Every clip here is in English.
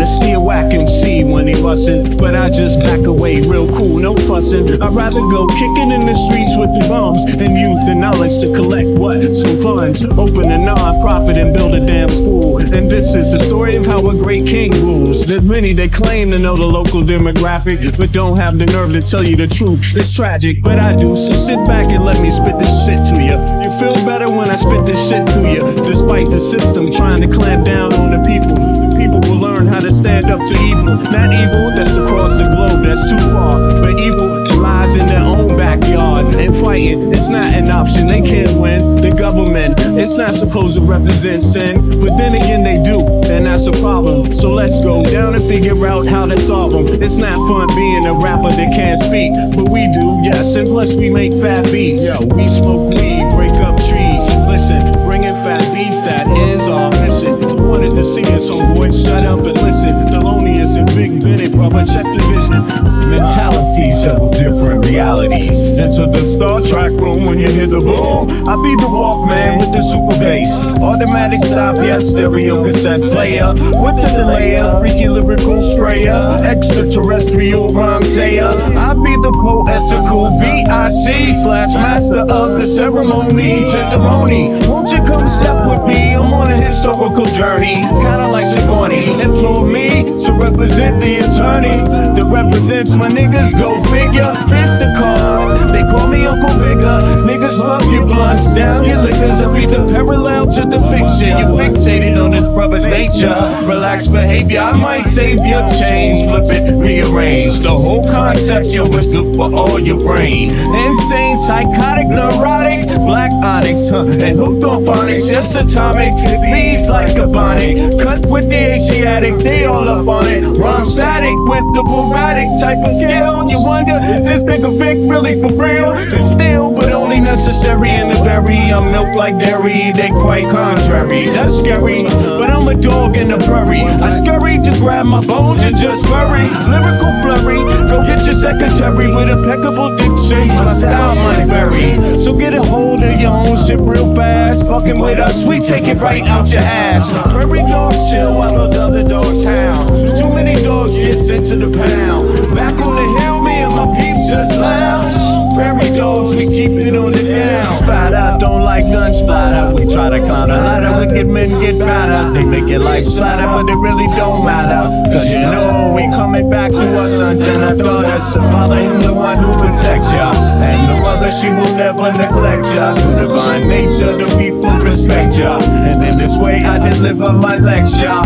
to see a whack MC when he bustin', but I just back away real cool, no fussin'. I'd rather go kicking in the streets with the bums and use the knowledge to collect what? Some funds. Open a non-profit and build a damn school. And this is the story of how a great king rules. There's many that claim to know the local demographic, but don't have the nerve to tell you the truth. It's tragic, but I do. So sit back and let me spit this shit to you. You feel better when I spit this shit to you. Despite the system trying to clamp down on the people, the people will learn how to stand up to evil. Not evil that's across the globe, that's too far, but evil that lies in their own backyard. And fighting, it's not an option, they can't win. The government, it's not supposed to represent sin, but then again they do, and that's a problem. So let's go down and figure out how to solve them. It's not fun being a rapper that can't speak, but we do, yes, and plus we make fat beats. Yo, we smoke weed, break up trees, listen, bringing fat beats, that is our mission. You wanted to see us, so boy, shut up and listen. Thelonious and Big Bennett, brother, check the vision. Mentalities of different realities. Enter the Star Trek room when you hear the boom. I be the Walkman with the super bass, automatic stop, yes, stereo cassette player with the delayer, freaky lyrical sprayer, extraterrestrial rhyme sayer. I be the poetical VIC/master of the ceremony. Tenderoni, won't you come step with me? I'm on a historical journey, kinda like Sigourney. Implore me to represent the attorney that represents my niggas. Go figure, it's the card. They call me Uncle Bigger. Niggas love you blunts, down your liquors. I read the parallel to the fiction. You're fixated on this brother's nature. Relax behavior, I might save your change. Flip it, rearrange the whole concept. You was good for all your brain. Insane, psychotic, neurotic, black onyx, and hooked on phonics. Just atomic, bees like a bonnet. Cut with the Asiatic, they all up on it. Rhyme static with the Bugatti type of skill. You wonder, is this nigga Vic really for real? It's still, but only necessary in the berry. I'm milk like dairy, they quite contrary. That's scary, but I'm a dog in the prairie. I scurry to grab my bones and just worry. Lyrical flurry, go get your secretary with impeccable diction. My style might vary, so get a hold of your own shit real fast. Fucking with us, we take it right out your ass. Prairie dogs chill while the other dogs howl. Too many dogs get sent to the pound. Back on the hill, me and my peeps just lounge. Prairie dogs, we keep it on the down. Splatter, don't like gun splatter. We try to climb the ladder, wicked men get better. They make it like splatter, but it really don't matter. Cause you know we coming back to our sons and our daughters. Follow him, the one who protects ya, and the mother, she will never neglect ya. Through divine nature, the people respect ya, and in this way I deliver my lecture.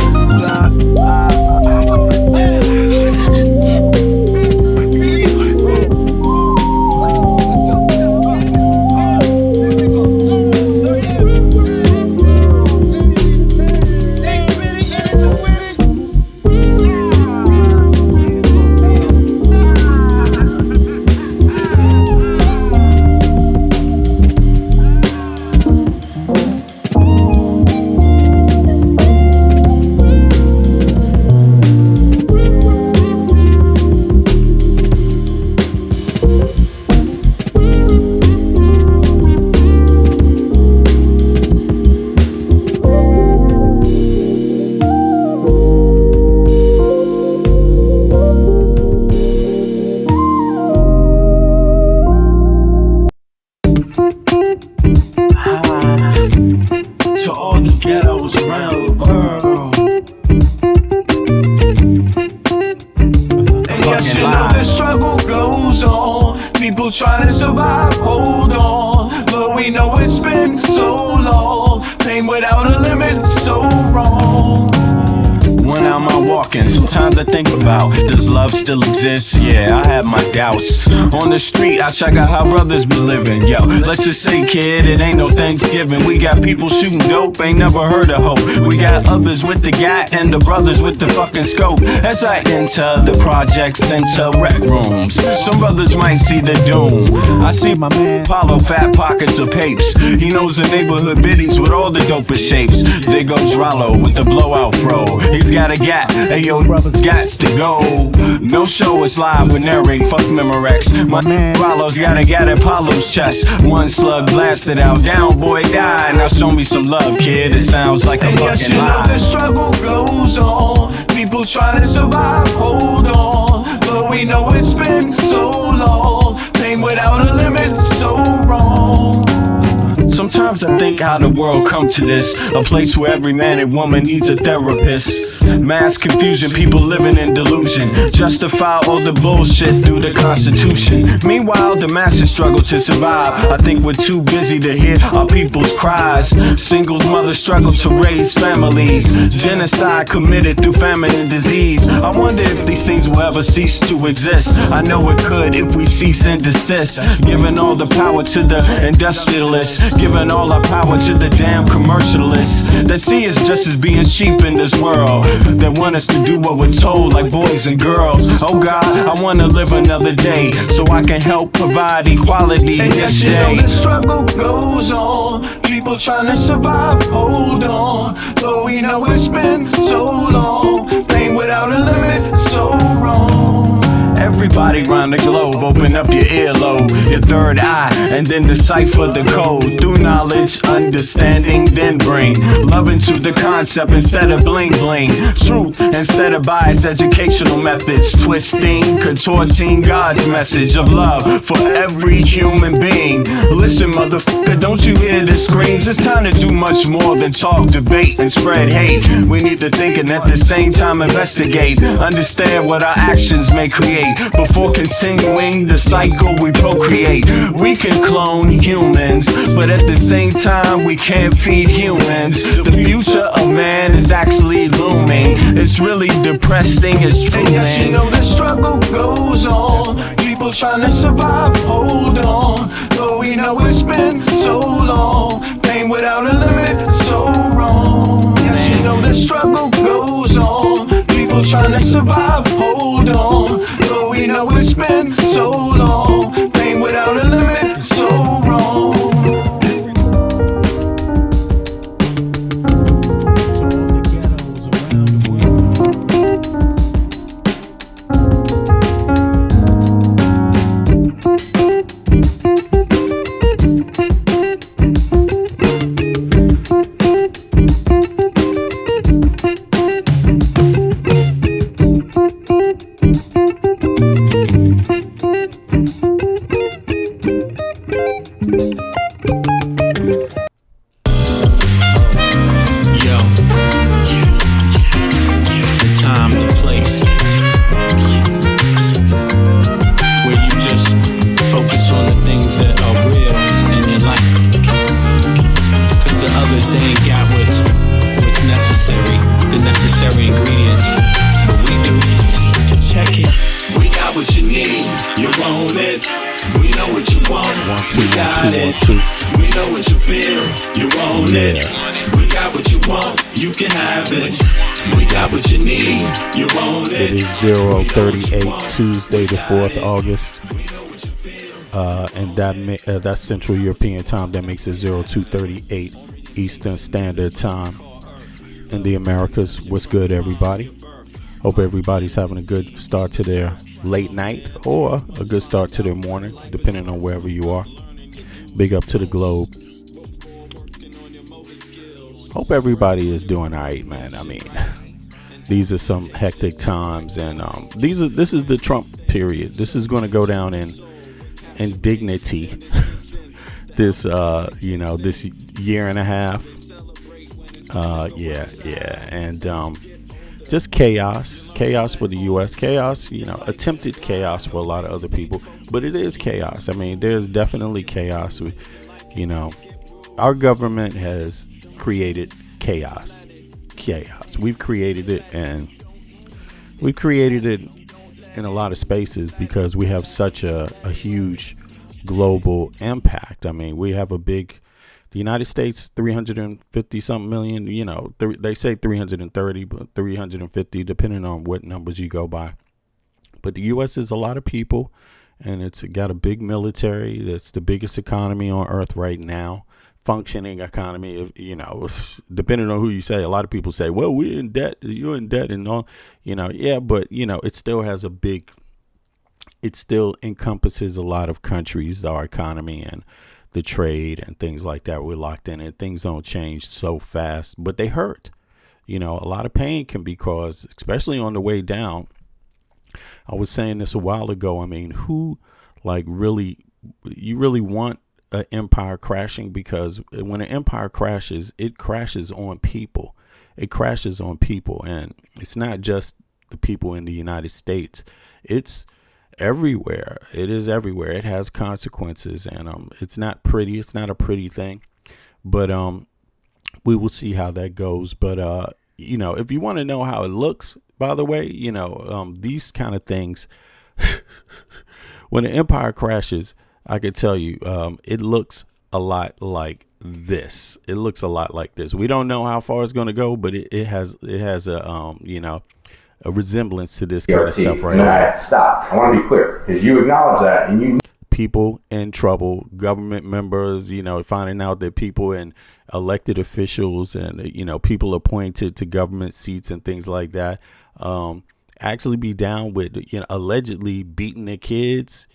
To all the ghettos around the world. And yes, you know the struggle goes on. People trying to survive, hold on. But we know it's been so long. Pain without a limit, so wrong. When I'm out walking, sometimes I think about, does love still exist? Yeah, I have my doubts. On the street, I check out how brothers been living. Yo, let's just say, kid, it ain't no Thanksgiving. We got people shooting dope, ain't never heard of hope. We got others with the gat and the brothers with the fucking scope. As I enter the projects, enter rec rooms, some brothers might see the doom. I see my man Paulo, fat pockets of papes. He knows the neighborhood biddies with all the dopest shapes. There goes Rollo with the blowout fro. He's got a a gap. Hey yo, brothers gots to go. No show is live with narrate. Fuck Memorex. My man Rollo's got at Apollo's chest. One slug blasted out, down boy died. Now show me some love, kid. It sounds like a fucking lie. The struggle goes on. People trying to survive. Hold on, but we know it's been so long. Pain without a limit, so wrong. Sometimes I think how the world come to this, a place where every man and woman needs a therapist. Mass confusion, people living in delusion, justify all the bullshit through the Constitution. Meanwhile, the masses struggle to survive. I think we're too busy to hear our people's cries. Single mothers struggle to raise families. Genocide committed through famine and disease. I wonder if these things will ever cease to exist. I know it could if we cease and desist. Giving all the power to the industrialists, giving all our power to the damn commercialists that see us just as being sheep in this world, that want us to do what we're told like boys and girls. Oh God, I wanna live another day so I can help provide equality this day. The struggle goes on, people trying to survive, hold on, though we know it's been so long. Pain without a limit, so wrong. Everybody round the globe, open up your earlobe, your third eye, and then decipher the code. Through knowledge, understanding, then bring love into the concept instead of bling bling. Truth instead of bias, educational methods. Twisting, contorting God's message of love for every human being. Listen, motherfucker, don't you hear the screams? It's time to do much more than talk, debate, and spread hate. We need to think and at the same time investigate. Understand what our actions may create. Before continuing the cycle we procreate. We can clone humans, but at the same time we can't feed humans. The future of man is actually looming. It's really depressing, it's true, man. Yes, you know the struggle goes on. People trying to survive, hold on, though we know it's been so long. Pain without a limit, so wrong. Yes, you know the struggle goes on. People trying to survive, hold on, though we know it's been so long. Pain without a limit, so wrong. To all the ghettos around the It is 038 Tuesday the 4th August, and that's Central European time. That makes it 0238 Eastern Standard Time in the Americas. What's good, everybody? Hope everybody's having a good start to their late night or a good start to their morning, depending on wherever you are. Big up to the globe. Hope everybody is doing all right, man. I mean, these are some hectic times, and this is the Trump period. This is going to go down in dignity. This this year and a half. And just chaos for the U.S. Chaos, attempted chaos for a lot of other people, but it is chaos. I mean, there's definitely chaos. Our government has created chaos. We've created it, and we've created it in a lot of spaces because we have such a huge global impact. I mean, we have the United States, 350 something million, they say 330, but 350, depending on what numbers you go by. But the U.S. is a lot of people, and it's got a big military. That's the biggest economy on earth right now. functioning economy. Depending on who you say, a lot of people say, well, we're in debt, you're in debt and all, yeah, but it still has it still encompasses a lot of countries, our economy and the trade and things like that. We're locked in and things don't change so fast, but they hurt. A lot of pain can be caused, especially on the way down. I was saying this a while ago. I mean, who you really want an empire crashing? Because when an empire crashes, it crashes on people. It crashes on people. And it's not just the people in the United States. It's everywhere. It is everywhere. It has consequences. And it's not pretty. It's not a pretty thing. But we will see how that goes. But, if you want to know how it looks, by the way, these kind of things, when an empire crashes, I could tell you, it looks a lot like this. It looks a lot like this. We don't know how far it's going to go, but it has a resemblance to this kind of stuff right now. Stop. I want to be clear, because you acknowledge that, and you people in trouble, government members, finding out that people and elected officials and, people appointed to government seats and things like that, actually be down with, allegedly beating their kids,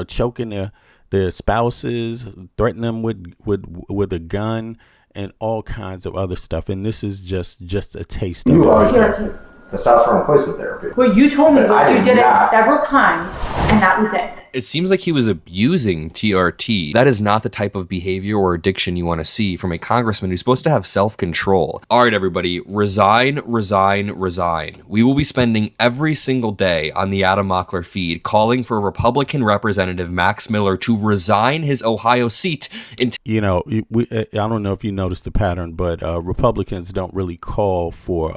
choking their spouses, threatening them with a gun and all kinds of other stuff. And this is just a taste of it. Testosterone replacement therapy. Well, you told me that you did it several times, and that was it. It seems like he was abusing TRT. That is not the type of behavior or addiction you want to see from a congressman who's supposed to have self-control. All right, everybody, resign, resign, resign. We will be spending every single day on the Adam Mockler feed calling for Republican Representative Max Miller to resign his Ohio seat. I don't know if you noticed the pattern, but Republicans don't really call for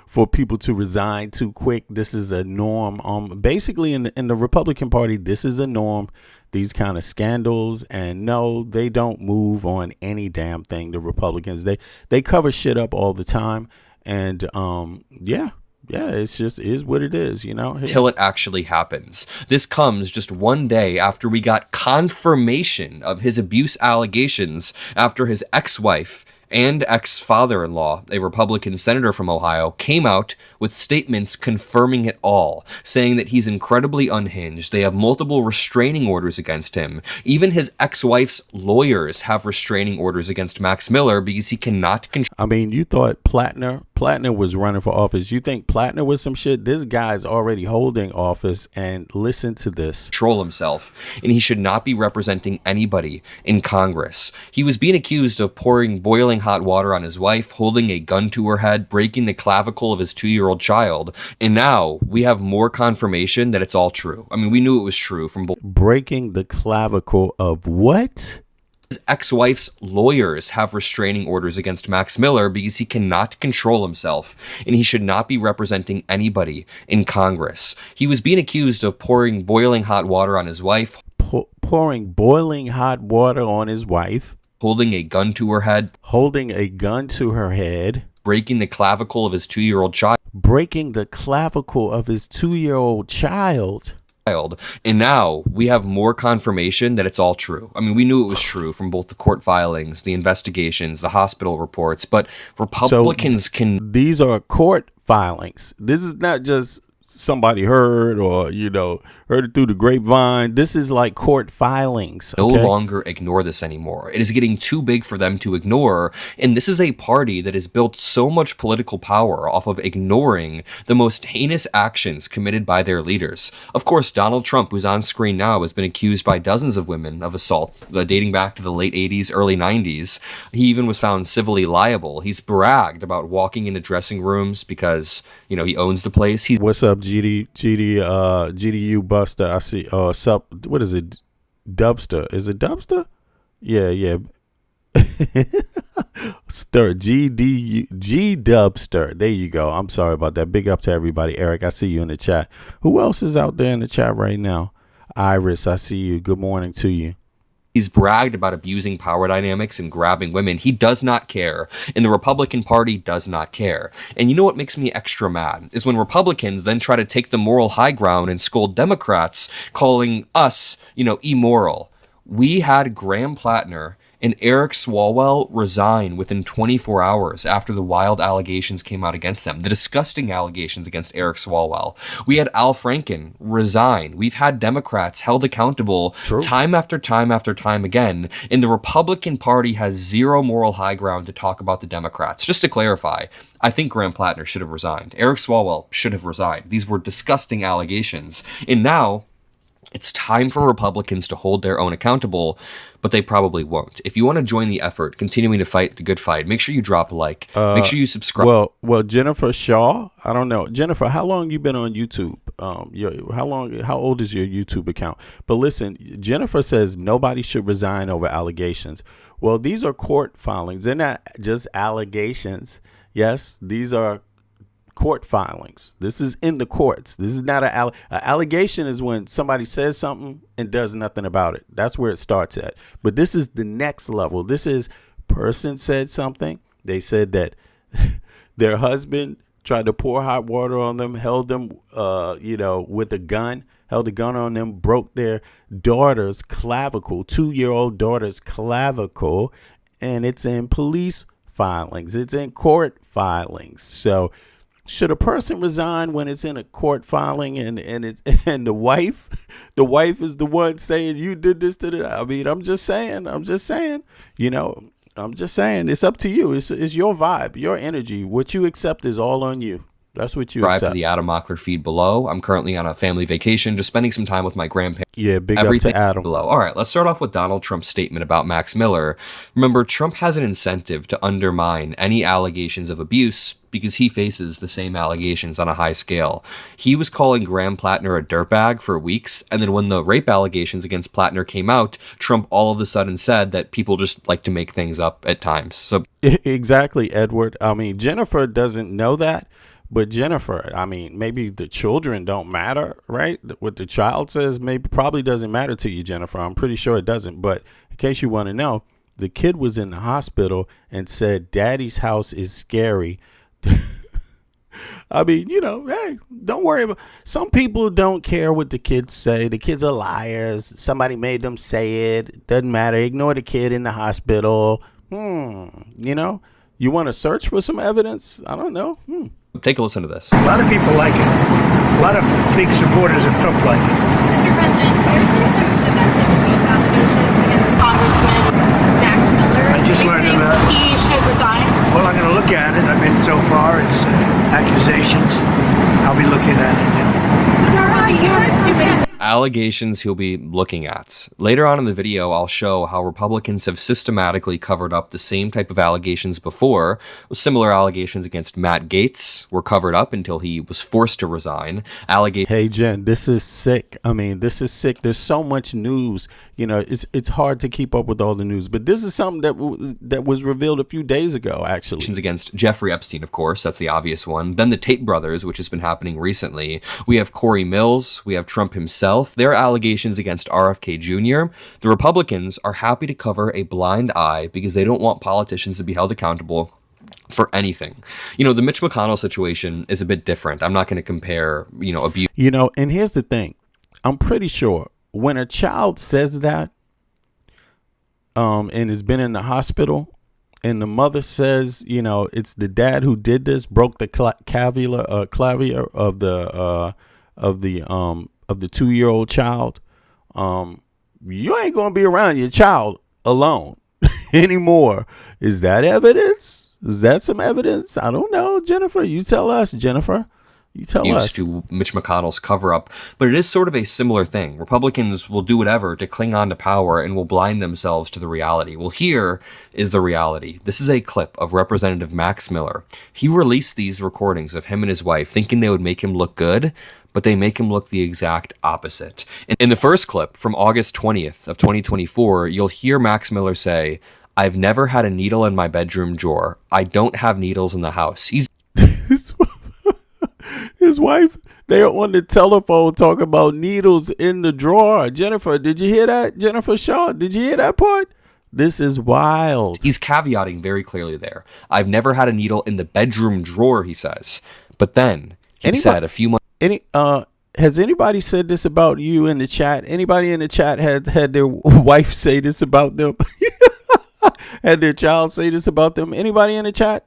for people to resign too quick. This is a norm. Basically in the Republican Party, this is a norm. These kind of scandals, and no, they don't move on any damn thing. The Republicans, they cover shit up all the time, and it's just is what it is, Till it actually happens. This comes just one day after we got confirmation of his abuse allegations after his ex-wife and ex-father-in-law, a Republican senator from Ohio, came out with statements confirming it all, saying that he's incredibly unhinged. They have multiple restraining orders against him. Even his ex-wife's lawyers have restraining orders against Max Miller because he cannot control. I mean, you thought Plattner was running for office. You think Plattner was some shit? This guy's already holding office, and listen to this. Control himself, and he should not be representing anybody in Congress. He was being accused of pouring boiling hot water on his wife, holding a gun to her head, breaking the clavicle of his 2-year-old child. And now we have more confirmation that it's all true. I mean, we knew it was true from breaking the clavicle of what? His ex-wife's lawyers have restraining orders against Max Miller because he cannot control himself, and he should not be representing anybody in Congress. He was being accused of pouring boiling hot water on his wife. Pouring boiling hot water on his wife. Holding a gun to her head. Holding a gun to her head. Breaking the clavicle of his 2-year-old child. Breaking the clavicle of his 2-year-old child. And now we have more confirmation that it's all true. I mean, we knew it was true from both the court filings, the investigations, the hospital reports, but Republicans These are court filings. This is not just somebody heard or, heard it through the grapevine. This is like court filings. Okay? No longer ignore this anymore. It is getting too big for them to ignore. And this is a party that has built so much political power off of ignoring the most heinous actions committed by their leaders. Of course, Donald Trump, who's on screen now, has been accused by dozens of women of assault dating back to the late 80s, early 90s. He even was found civilly liable. He's bragged about walking into dressing rooms because, he owns the place. What's up, GDU Buster? I see. What is it? Dubster? Is it Dubster? Yeah. G Dubster. There you go. I'm sorry about that. Big up to everybody. Eric, I see you in the chat. Who else is out there in the chat right now? Iris, I see you. Good morning to you. He's bragged about abusing power dynamics and grabbing women. He does not care, and the Republican Party does not care. And you know what makes me extra mad is when Republicans then try to take the moral high ground and scold Democrats, calling us, immoral. We had Graham Plattner and Eric Swalwell resigned within 24 hours after the wild allegations came out against them, the disgusting allegations against Eric Swalwell. We had Al Franken resign. We've had Democrats held accountable time after time after time again, and the Republican Party has zero moral high ground to talk about the Democrats. Just to clarify, I think Graham Plattner should have resigned. Eric Swalwell should have resigned. These were disgusting allegations. And now it's time for Republicans to hold their own accountable, but they probably won't. If you want to join the effort, continuing to fight the good fight, make sure you drop a like. Make sure you subscribe. Well, Jennifer Shaw, I don't know. Jennifer, how long you been on YouTube? How old is your YouTube account? But listen, Jennifer says nobody should resign over allegations. Well, these are court filings. They're not just allegations. Yes, these are court filings. This is in the courts. This is not an allegation is when somebody says something and does nothing about it. That's where it starts at. But this is the next level. This is person said something. They said that their husband tried to pour hot water on them, held them, with a gun, held a gun on them, broke their daughter's clavicle, 2-year-old daughter's clavicle, and it's in police filings. It's in court filings. So should a person resign when it's in a court filing and the wife is the one saying you did this to the? I mean, I'm just saying, it's up to you. It's your vibe, your energy. What you accept is all on you. That's what you Subscribe accept. to the Adam Mockler feed below. I'm currently on a family vacation, just spending some time with my grandparents. Yeah, big Everything up to Adam. below. All right, let's start off with Donald Trump's statement about Max Miller. Remember, Trump has an incentive to undermine any allegations of abuse because he faces the same allegations on a high scale. He was calling Graham Plattner a dirtbag for weeks, and then when the rape allegations against Plattner came out, Trump all of a sudden said that people just like to make things up at times. So Exactly, Edward. I mean, Jennifer doesn't know that. But Jennifer, I mean, maybe the children don't matter, right? What the child says probably doesn't matter to you, Jennifer. I'm pretty sure it doesn't. But in case you want to know, the kid was in the hospital and said, "Daddy's house is scary." I mean, hey, don't worry about. Some people don't care what the kids say. The kids are liars. Somebody made them say it. Doesn't matter. Ignore the kid in the hospital. You want to search for some evidence? I don't know. take a listen to this. A lot of people like it. A lot of big supporters of Trump like it. Mr. President, there's been some domestic abuse allegations against Congressman Max Miller. I just Do you learned think about it. he should resign? Well, I'm going to look at it. I mean, so far it's accusations. I'll be looking at it now. Sarah, you're stupid. Allegations he'll be looking at. Later on in the video, I'll show how Republicans have systematically covered up the same type of allegations before. Similar allegations against Matt Gaetz were covered up until he was forced to resign. Hey, Jen, this is sick. I mean, this is sick. There's so much news. It's hard to keep up with all the news. But this is something that was revealed a few days ago, actually. Against Jeffrey Epstein, of course. That's the obvious one. Then the Tate brothers, which has been happening recently. We have Corey Mills. We have Trump himself. Their allegations against RFK Jr. The Republicans are happy to cover a blind eye because they don't want politicians to be held accountable for anything. The Mitch McConnell situation is a bit different. I'm not going to compare, abuse. And here's the thing. I'm pretty sure when a child says that and has been in the hospital and the mother says, it's the dad who did this, broke the clavier of the 2-year-old child, you ain't gonna be around your child alone anymore. Is that evidence? Is that some evidence? I don't know, Jennifer. You tell us, Jennifer. You tell us. To Mitch McConnell's cover-up, but it is sort of a similar thing. Republicans will do whatever to cling on to power and will blind themselves to the reality. Well, here is the reality. This is a clip of Representative Max Miller. He released these recordings of him and his wife thinking they would make him look good, but they make him look the exact opposite. In the first clip from August 20th of 2024, you'll hear Max Miller say, "I've never had a needle in my bedroom drawer. I don't have needles in the house." His wife, they're on the telephone talking about needles in the drawer. Jennifer, did you hear that? Jennifer Shaw, did you hear that part? This is wild. He's caveating very clearly there. "I've never had a needle in the bedroom drawer," he says. But then he said a few months. Has anybody said this about you in the chat? Anybody in the chat had their wife say this about them? had their child say this about them? Anybody in the chat?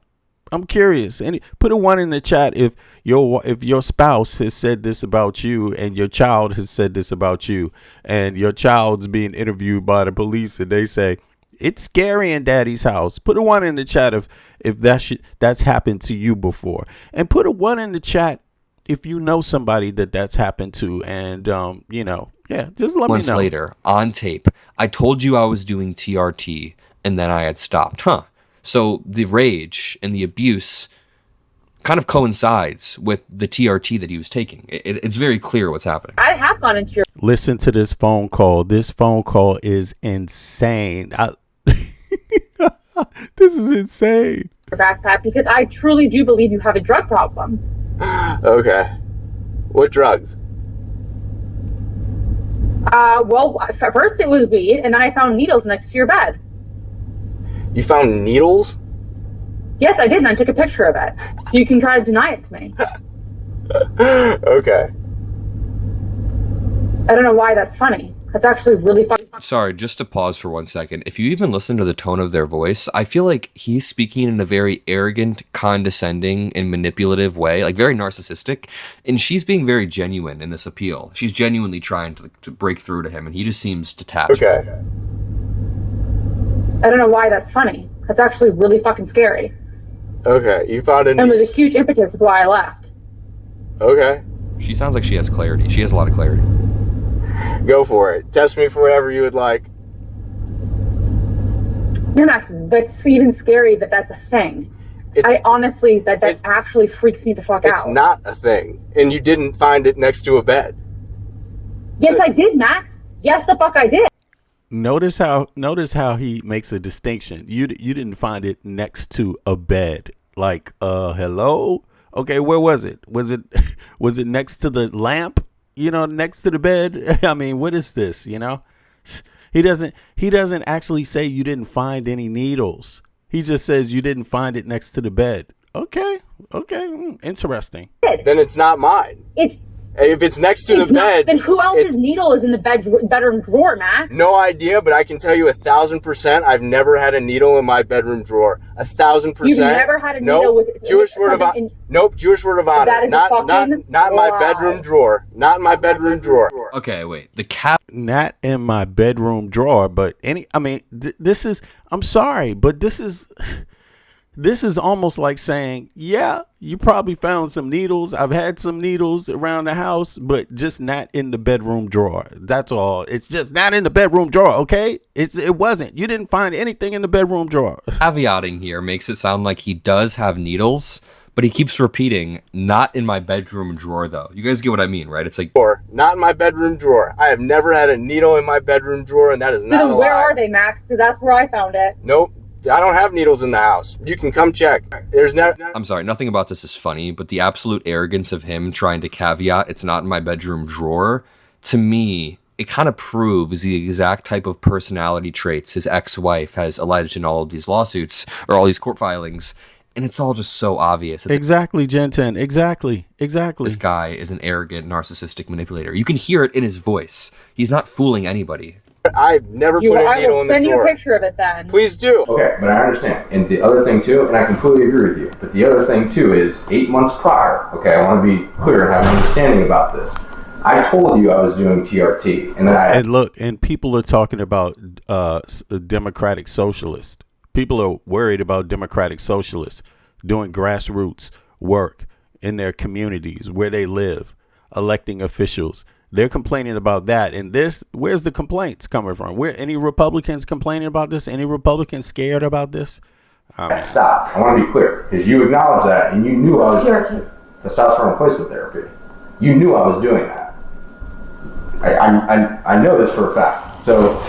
I'm curious. Put a 1 in the chat if your spouse has said this about you and your child has said this about you, and your child's being interviewed by the police and they say it's scary in daddy's house. Put a 1 in the chat if that's happened to you before, and put a 1 in the chat if you know somebody that's happened to, and just let me know. Months later, on tape, I told you I was doing TRT and then I had stopped. So the rage and the abuse kind of coincides with the TRT that he was taking. It's very clear what's happening. I have gone into your Listen to this phone call. This phone call is insane. This is insane. backpack because I truly do believe you have a drug problem. Okay. What drugs? Well, at first it was weed, and then I found needles next to your bed. You found needles? Yes, I did, and I took a picture of it. So you can try to deny it to me. Okay. I don't know why that's funny. That's actually really funny. Sorry, just to pause for 1 second. If you even listen to the tone of their voice, I feel like he's speaking in a very arrogant, condescending, and manipulative way, like very narcissistic. And she's being very genuine in this appeal. She's genuinely trying to break through to him, and he just seems detached. Okay. I don't know why that's funny. That's actually really fucking scary. Okay, you found a And was a huge impetus of why I left. Okay. She sounds like she has clarity. She has a lot of clarity. Go for it. Test me for whatever you would like. No, Max, that's even scary that that's a thing. I honestly, that actually freaks me the fuck out. It's not a thing. And you didn't find it next to a bed. Yes, I did, Max. Yes, the fuck I did. Notice how he makes a distinction. You didn't find it next to a bed. Like, hello? Okay, where was it? Was it next to the lamp? Next to the bed? I mean, what is this, He doesn't actually say you didn't find any needles. He just says you didn't find it next to the bed. Okay. Interesting. Then it's not mine. If it's next to the bed, then who else's needle is in the bedroom drawer, Max? No idea, but I can tell you 1,000%. I've never had a needle in my bedroom drawer. 1,000%. You've never had a needle with Jewish word of honor. Nope, Jewish word of honor. That is not my bedroom drawer. Not in my bedroom drawer. Okay, wait. The cat. Not in my bedroom drawer, but this is. I'm sorry, but this is almost like saying, yeah, you probably found some needles. I've had some needles around the house, but just not in the bedroom drawer. That's all. It's just not in the bedroom drawer, okay? It wasn't. You didn't find anything in the bedroom drawer. Caveating here makes it sound like he does have needles, but he keeps repeating, not in my bedroom drawer, though. You guys get what I mean, right? It's like, not in my bedroom drawer. I have never had a needle in my bedroom drawer, and that is not a lie. Where are they, Max? Because that's where I found it. Nope. I don't have needles in the house. You can come check. I'm sorry, nothing about this is funny, but the absolute arrogance of him trying to caveat it's not in my bedroom drawer, to me, it kind of proves the exact type of personality traits his ex-wife has alleged in all of these lawsuits, or all these court filings, and it's all just so obvious. Exactly, Gen 10. Exactly. This guy is an arrogant, narcissistic manipulator. You can hear it in his voice. He's not fooling anybody. I've never put a needle in the drawer. I will send you a picture of it then. Please do. Okay, but I understand. And the other thing too, and I completely agree with you, but the other thing too is 8 months prior, okay, I want to be clear and have an understanding about this. I told you I was doing TRT, and then And look, and people are talking about democratic socialists. People are worried about democratic socialists doing grassroots work in their communities where they live, electing officials. They're complaining about that. And where's the complaints coming from? Where any Republicans complaining about this? Any Republicans scared about this? Stop. I want to be clear, because you acknowledged that, and you knew I was testosterone replacement therapy. You knew I was doing that. I know this for a fact. So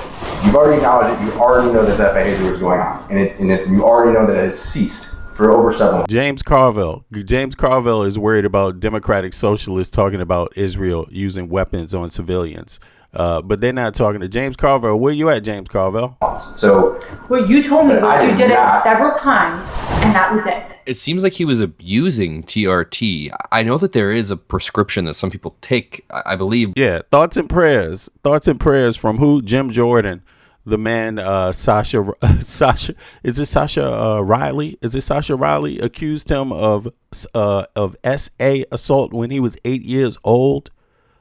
you've already acknowledged it. You already know that behavior was going on, and you already know that it has ceased for over 7 months. James Carville is worried about democratic socialists talking about Israel using weapons on civilians. But they're not talking to James Carville. Where you at, James Carville? So what you told me was you did it several times, and that was it. It seems like he was abusing TRT. I know that there is a prescription that some people take, I believe. Yeah, thoughts and prayers. Thoughts and prayers from who? Jim Jordan. the man Sasha Riley? Is it Sasha Riley accused him of SA assault when he was 8 years old?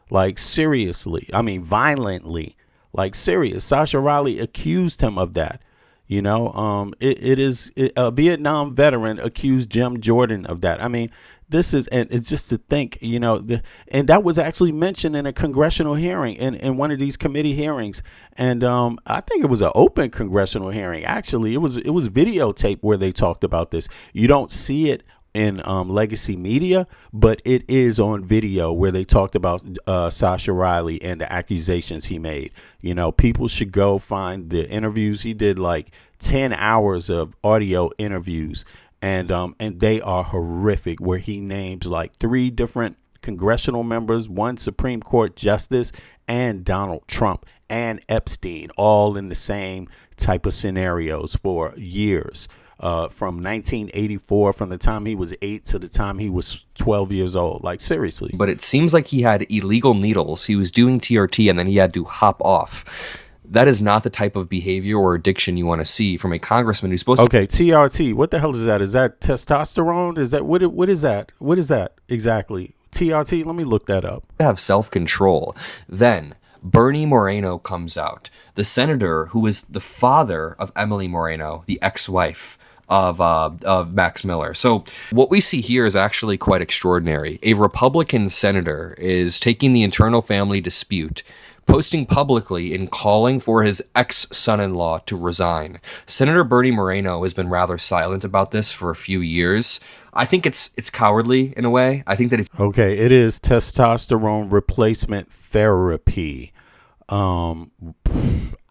Like, seriously. I mean, violently. Like, serious. Sasha Riley accused him of that. You know, a Vietnam veteran accused Jim Jordan of that. I mean, this is, and it's just to think, you know, and that was actually mentioned in a congressional hearing, in one of these committee hearings. And I think it was an open congressional hearing. Actually, it was videotape where they talked about this. You don't see it in legacy media, but it is on video where they talked about Sasha Riley and the accusations he made. You know, people should go find the interviews. He did like 10 hours of audio interviews, and they are horrific, where he names like 3 different congressional members, 1 Supreme Court justice, and Donald Trump and Epstein, all in the same type of scenarios for years. From 1984, from the time he was 8 to the time he was 12 years old. Like, seriously. But it seems like he had illegal needles. He was doing TRT and then he had to hop off. That is not the type of behavior or addiction you want to see from a congressman who's supposed to... Okay, TRT. What the hell is that? Is that testosterone? Is that what is that? What is that exactly? TRT? Let me look that up. ...have self-control. Then Bernie Moreno comes out, the senator who is the father of Emily Moreno, the ex-wife of Max Miller. So what we see here is actually quite extraordinary. A Republican senator is taking the internal family dispute, posting publicly and calling for his ex-son-in-law to resign. Senator Bernie Moreno has been rather silent about this for a few years. I think it's cowardly in a way. I think that if... Okay, it is testosterone replacement therapy.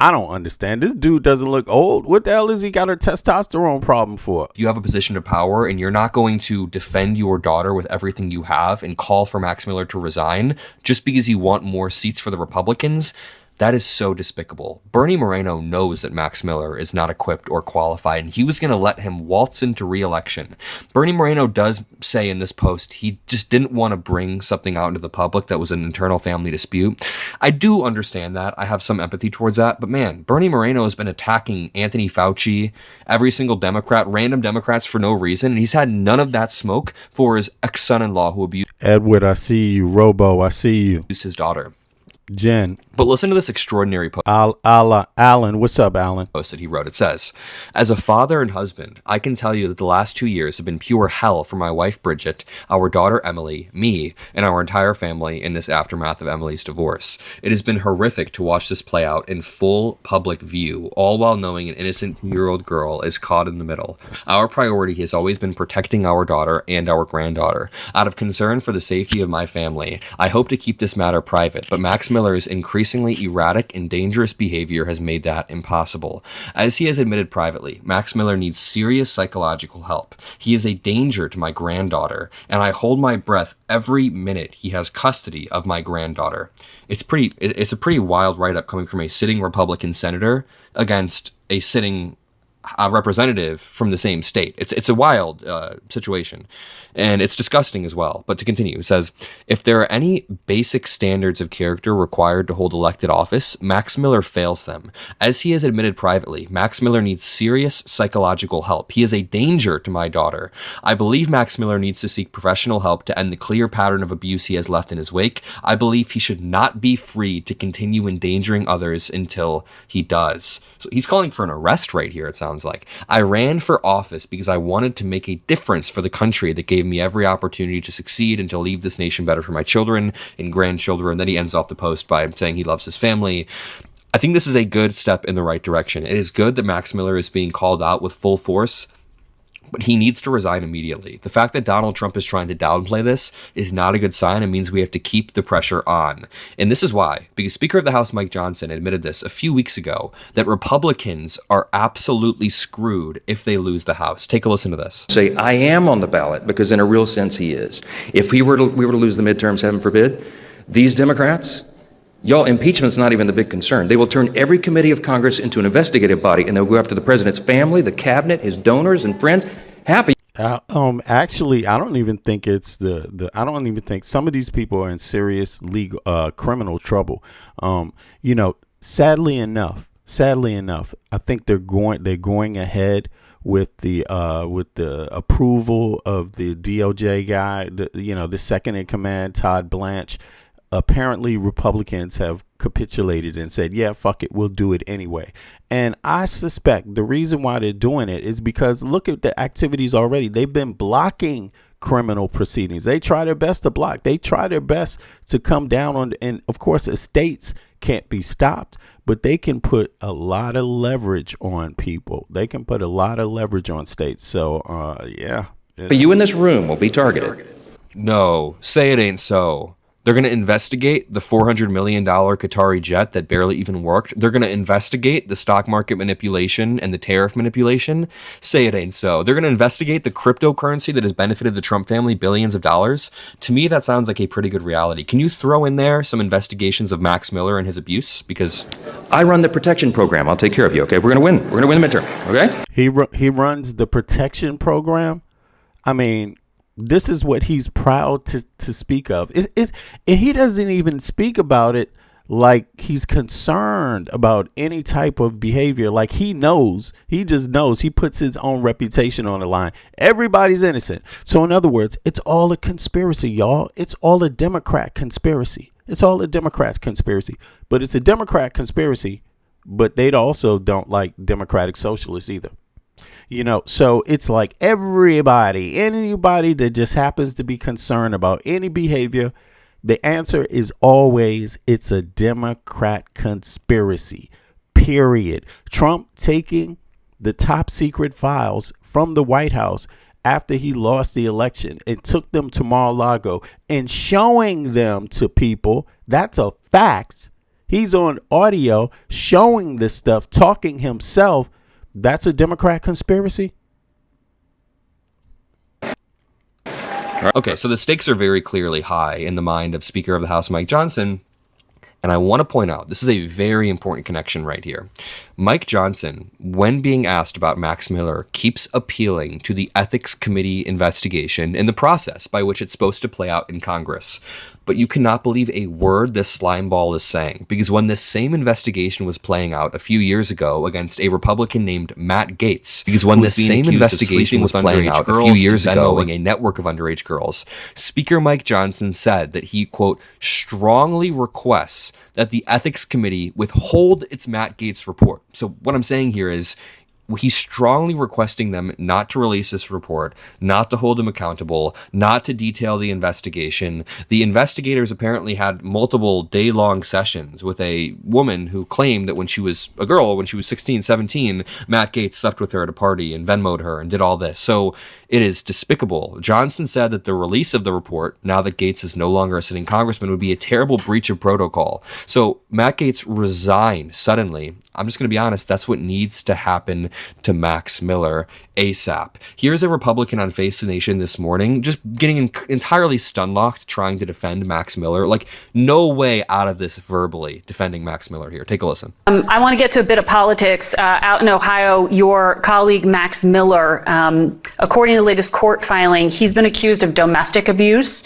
I don't understand. This dude doesn't look old. What the hell is he got a testosterone problem for? You have a position of power and you're not going to defend your daughter with everything you have and call for Max Miller to resign just because you want more seats for the Republicans. That is so despicable. Bernie Moreno knows that Max Miller is not equipped or qualified, and he was going to let him waltz into re-election. Bernie Moreno does say in this post he just didn't want to bring something out into the public that was an internal family dispute. I do understand that. I have some empathy towards that. But man, Bernie Moreno has been attacking Anthony Fauci, every single Democrat, random Democrats for no reason, and he's had none of that smoke for his ex-son-in-law who abused... Edward, I see you. Robo, I see you. ...his daughter. Jen. But listen to this extraordinary post. Alan, what's up, Alan? Post that he wrote. It says, as a father and husband, I can tell you that the last 2 years have been pure hell for my wife, Bridget, our daughter, Emily, me, and our entire family in this aftermath of Emily's divorce. It has been horrific to watch this play out in full public view, all while knowing an innocent 2-year-old girl is caught in the middle. Our priority has always been protecting our daughter and our granddaughter. Out of concern for the safety of my family, I hope to keep this matter private, but Max Miller's increasingly erratic and dangerous behavior has made that impossible. As he has admitted privately, Max Miller needs serious psychological help. He is a danger to my granddaughter, and I hold my breath every minute he has custody of my granddaughter. It's a pretty wild write-up coming from a sitting Republican senator against a sitting representative from the same state. It's a wild situation, and it's disgusting as well. But to continue, it says, if there are any basic standards of character required to hold elected office, Max Miller fails them. As he has admitted privately, Max Miller needs serious psychological help. He is a danger to my daughter. I believe Max Miller needs to seek professional help to end the clear pattern of abuse he has left in his wake. I believe he should not be free to continue endangering others until he does. So he's calling for an arrest right here, it sounds like. I ran for office because I wanted to make a difference for the country that gave me every opportunity to succeed and to leave this nation better for my children and grandchildren. Then he ends off the post by saying he loves his family. I think this is a good step in the right direction. It is good that Max Miller is being called out with full force, but he needs to resign immediately. The fact that Donald Trump is trying to downplay this is not a good sign. It means we have to keep the pressure on. And this is why, because Speaker of the House Mike Johnson admitted this a few weeks ago, that Republicans are absolutely screwed if they lose the House. Take a listen to this. Say, I am on the ballot, because in a real sense he is. If we were to lose the midterms, heaven forbid, these Democrats, y'all, impeachment's not even the big concern. They will turn every committee of Congress into an investigative body, and they'll go after the president's family, the cabinet, his donors and friends. Actually, I don't even think it's I don't even think some of these people are in serious legal criminal trouble. Sadly enough, sadly enough, I think they're going ahead with the approval of the DOJ guy, the second in command, Todd Blanche. Apparently Republicans have capitulated and said, yeah, fuck it, we'll do it anyway. And I suspect the reason why they're doing it is because look at the activities already. They've been blocking criminal proceedings. They try their best to block. They try their best to come down on, and of course estates can't be stopped, but they can put a lot of leverage on people. They can put a lot of leverage on states. So yeah. But you in this room will be targeted. No, say it ain't so. They're going to investigate the $400 million Qatari jet that barely even worked. They're going to investigate the stock market manipulation and the tariff manipulation. Say it ain't so. They're going to investigate the cryptocurrency that has benefited the Trump family billions of dollars. To me, that sounds like a pretty good reality. Can you throw in there some investigations of Max Miller and his abuse? Because I run the protection program. I'll take care of you, okay? We're going to win. We're going to win the midterm, okay? He runs the protection program. I mean, this is what he's proud to speak of. He doesn't even speak about it like he's concerned about any type of behavior. Like he just knows. He puts his own reputation on the line. Everybody's innocent. So in other words, it's all a conspiracy, y'all. It's all a Democrat conspiracy. It's all a Democrat conspiracy. But it's a Democrat conspiracy, but they also don't like democratic socialists either. So it's like anybody that just happens to be concerned about any behavior, the answer is always it's a Democrat conspiracy, period. Trump taking the top secret files from the White House after he lost the election and took them to Mar-a-Lago and showing them to people. That's a fact. He's on audio showing this stuff, talking himself. That's a Democrat conspiracy. Okay, so the stakes are very clearly high in the mind of Speaker of the House Mike Johnson. And I want to point out, this is a very important connection right here. Mike Johnson, when being asked about Max Miller, keeps appealing to the Ethics Committee investigation and the process by which it's supposed to play out in Congress. But you cannot believe a word this slimeball is saying, because when this same investigation was playing out a few years ago against a Republican named Matt Gaetz, a network of underage girls, Speaker Mike Johnson said that he, quote, strongly requests that the Ethics Committee withhold its Matt Gaetz report. So what I'm saying here is he's strongly requesting them not to release this report, not to hold him accountable, not to detail the investigation. The investigators apparently had multiple day-long sessions with a woman who claimed that when she was a girl, when she was 16, 17, Matt Gaetz slept with her at a party and Venmo'd her and did all this. So it is despicable. Johnson said that the release of the report, now that Gaetz is no longer a sitting congressman, would be a terrible breach of protocol. So Matt Gaetz resigned suddenly. I'm just going to be honest, that's what needs to happen to Max Miller ASAP. Here's a Republican on Face the Nation this morning, just getting entirely stun-locked, trying to defend Max Miller. Like, no way out of this verbally defending Max Miller here. Take a listen. I want to get to a bit of politics. Out in Ohio, your colleague Max Miller, according to the latest court filing, he's been accused of domestic abuse.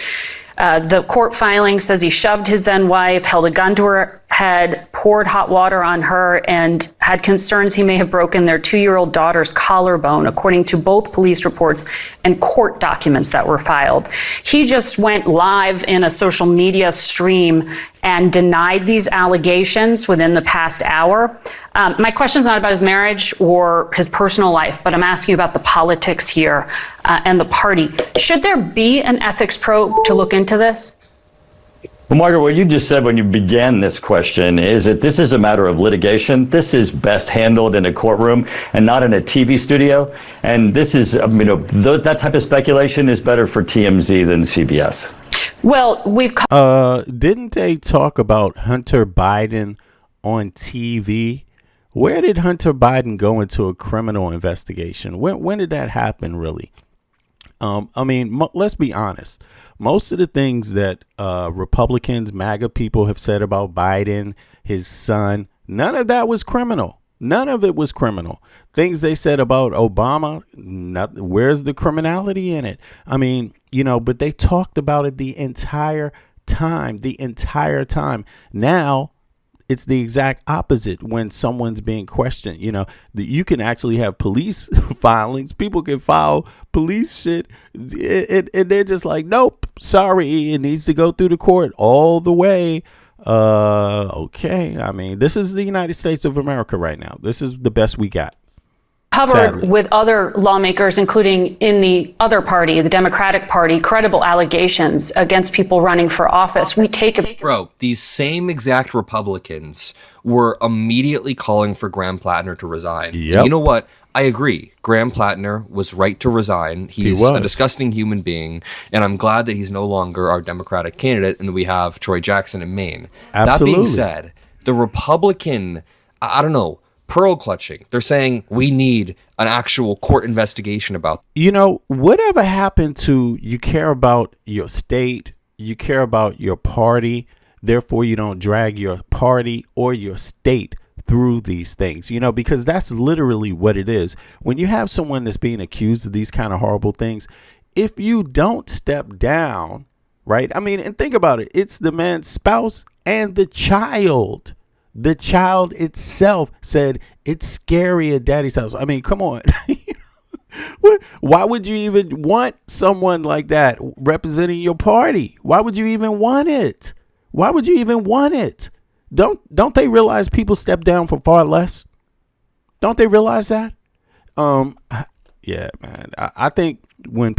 The court filing says he shoved his then wife, held a gun to her head, poured hot water on her, and had concerns he may have broken their 2-year-old daughter's collarbone, according to both police reports and court documents that were filed. He just went live in a social media stream and denied these allegations within the past hour. My question's not about his marriage or his personal life, but I'm asking about the politics here and the party. Should there be an ethics probe to look into this? Well, Margaret, what you just said when you began this question is that this is a matter of litigation. This is best handled in a courtroom and not in a TV studio. And this is, that type of speculation is better for TMZ than CBS. Well, didn't they talk about Hunter Biden on TV? Where did Hunter Biden go into a criminal investigation? When did that happen, really? Let's be honest. Most of the things that Republicans, MAGA people have said about Biden, his son, none of that was criminal. None of it was criminal. Things they said about Obama, where's the criminality in it? But they talked about it the entire time. Now It's the exact opposite when someone's being questioned. You know, you can actually have police filings. People can file police shit, and they're just like, nope, sorry, it needs to go through the court all the way. Okay. I mean, this is the United States of America right now. This is the best we got. Covered Sadly. with other lawmakers, including in the other party, the Democratic Party, credible allegations against people running for office. We take a Bro, these same exact Republicans were immediately calling for Graham Plattner to resign. Yep. And you know what? I agree. Graham Plattner was right to resign. He's a disgusting human being, and I'm glad that he's no longer our Democratic candidate and that we have Troy Jackson in Maine. Absolutely. That being said, the Republican, I don't know, pearl clutching. They're saying we need an actual court investigation about. You know, whatever happened to you care about your state, you care about your party, therefore you don't drag your party or your state through these things, you know, because that's literally what it is. When you have someone that's being accused of these kind of horrible things, if you don't step down, right? I mean, and think about it. It's the man's spouse and the child. The child itself said it's scary at daddy's house. I mean, come on. Why would you even want someone like that representing your party? Why would you even want it? Why would you even want it? Don't they realize people step down for far less? Don't they realize that? Yeah, man. I think when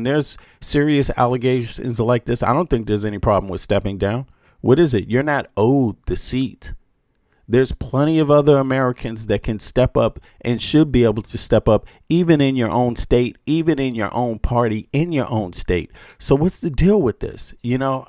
there's serious allegations like this, I don't think there's any problem with stepping down. What is it? You're not owed the seat. There's plenty of other Americans that can step up and should be able to step up, even in your own state, even in your own party, in your own state. So what's the deal with this? You know,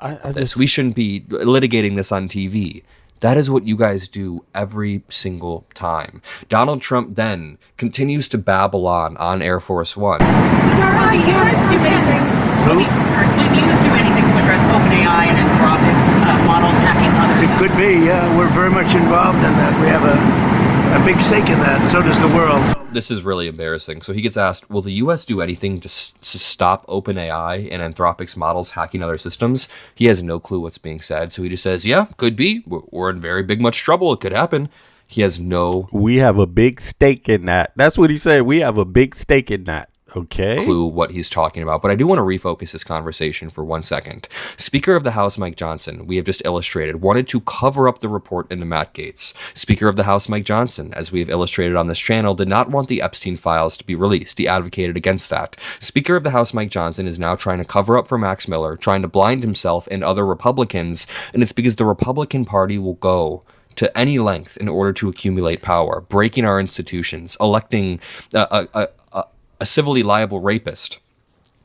we shouldn't be litigating this on TV. That is what you guys do every single time. Donald Trump then continues to babble on Air Force One. Sir, will the U.S. do anything? Will the U.S. do anything to address OpenAI and Anthropic's models hacking others? It could be, yeah. We're very much involved in that. We have a big stake in that. So does the world. This is really embarrassing. So he gets asked, will the U.S. do anything to stop OpenAI and Anthropic's models hacking other systems? He has no clue what's being said. So he just says, yeah, could be. We're in very big much trouble. It could happen. He has no... We have a big stake in that. That's what he said. We have a big stake in that. Okay. Clue what he's talking about. But I do want to refocus this conversation for 1 second. Speaker of the House Mike Johnson, we have just illustrated, wanted to cover up the report into Matt Gaetz. Speaker of the House Mike Johnson, as we have illustrated on this channel, did not want the Epstein files to be released. He advocated against that. Speaker of the House Mike Johnson is now trying to cover up for Max Miller, trying to blind himself and other Republicans, and it's because the Republican Party will go to any length in order to accumulate power, breaking our institutions, electing a civilly liable rapist,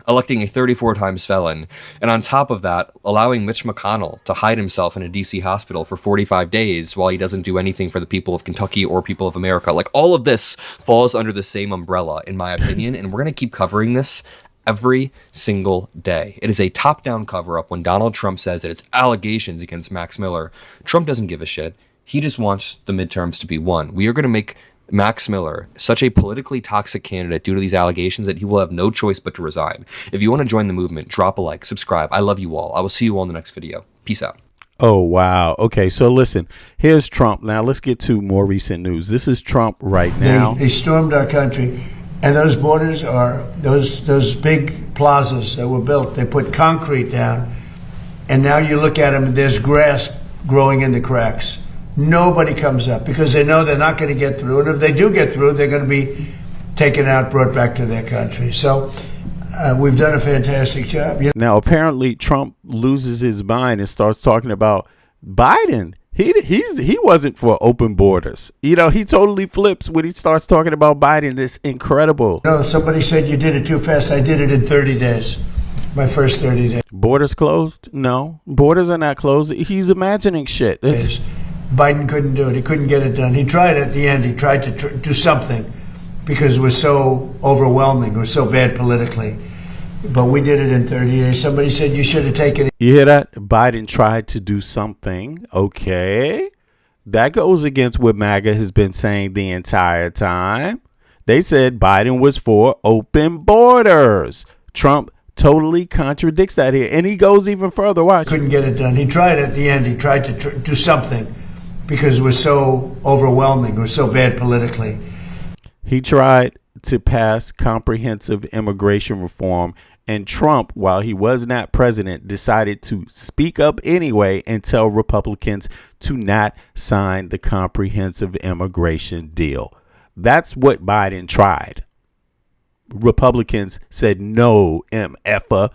electing a 34 times felon, and on top of that, allowing Mitch McConnell to hide himself in a DC hospital for 45 days while he doesn't do anything for the people of Kentucky or people of America. Like, all of this falls under the same umbrella, in my opinion, and we're going to keep covering this every single day. It is a top-down cover-up when Donald Trump says that it's allegations against Max Miller. Trump doesn't give a shit. He just wants the midterms to be won. We are going to make Max Miller such a politically toxic candidate due to these allegations that he will have no choice but to resign. If you want to join the movement, drop a like, subscribe. I love you all. I will see you all in the next video. Peace out. Oh, wow. Okay, so listen, here's Trump. Now let's get to more recent news. This is Trump right now. They stormed our country, and those borders are those big plazas that were built. They put concrete down, and now you look at them, and there's grass growing in the cracks. Nobody comes up because they know they're not going to get through. And if they do get through, they're going to be taken out, brought back to their country. So we've done a fantastic job. Now, apparently, Trump loses his mind and starts talking about Biden. He wasn't for open borders. You know, he totally flips when he starts talking about Biden. It's incredible. No, somebody said you did it too fast. I did it in 30 days. My first 30 days. Borders closed? No, borders are not closed. He's imagining shit. Biden couldn't do it. He couldn't get it done. He tried at the end. He tried to do something because it was so overwhelming. It was so bad politically. But we did it in 30 days. Somebody said you should have taken it. You hear that? Biden tried to do something. Okay. That goes against what MAGA has been saying the entire time. They said Biden was for open borders. Trump totally contradicts that here. And he goes even further. Watch. Couldn't get it done. He tried at the end. He tried to do something because it was so overwhelming. It was so bad politically. He tried to pass comprehensive immigration reform, and Trump, while he was not president, decided to speak up anyway and tell Republicans to not sign the comprehensive immigration deal. That's what Biden tried. Republicans said, no, MFA,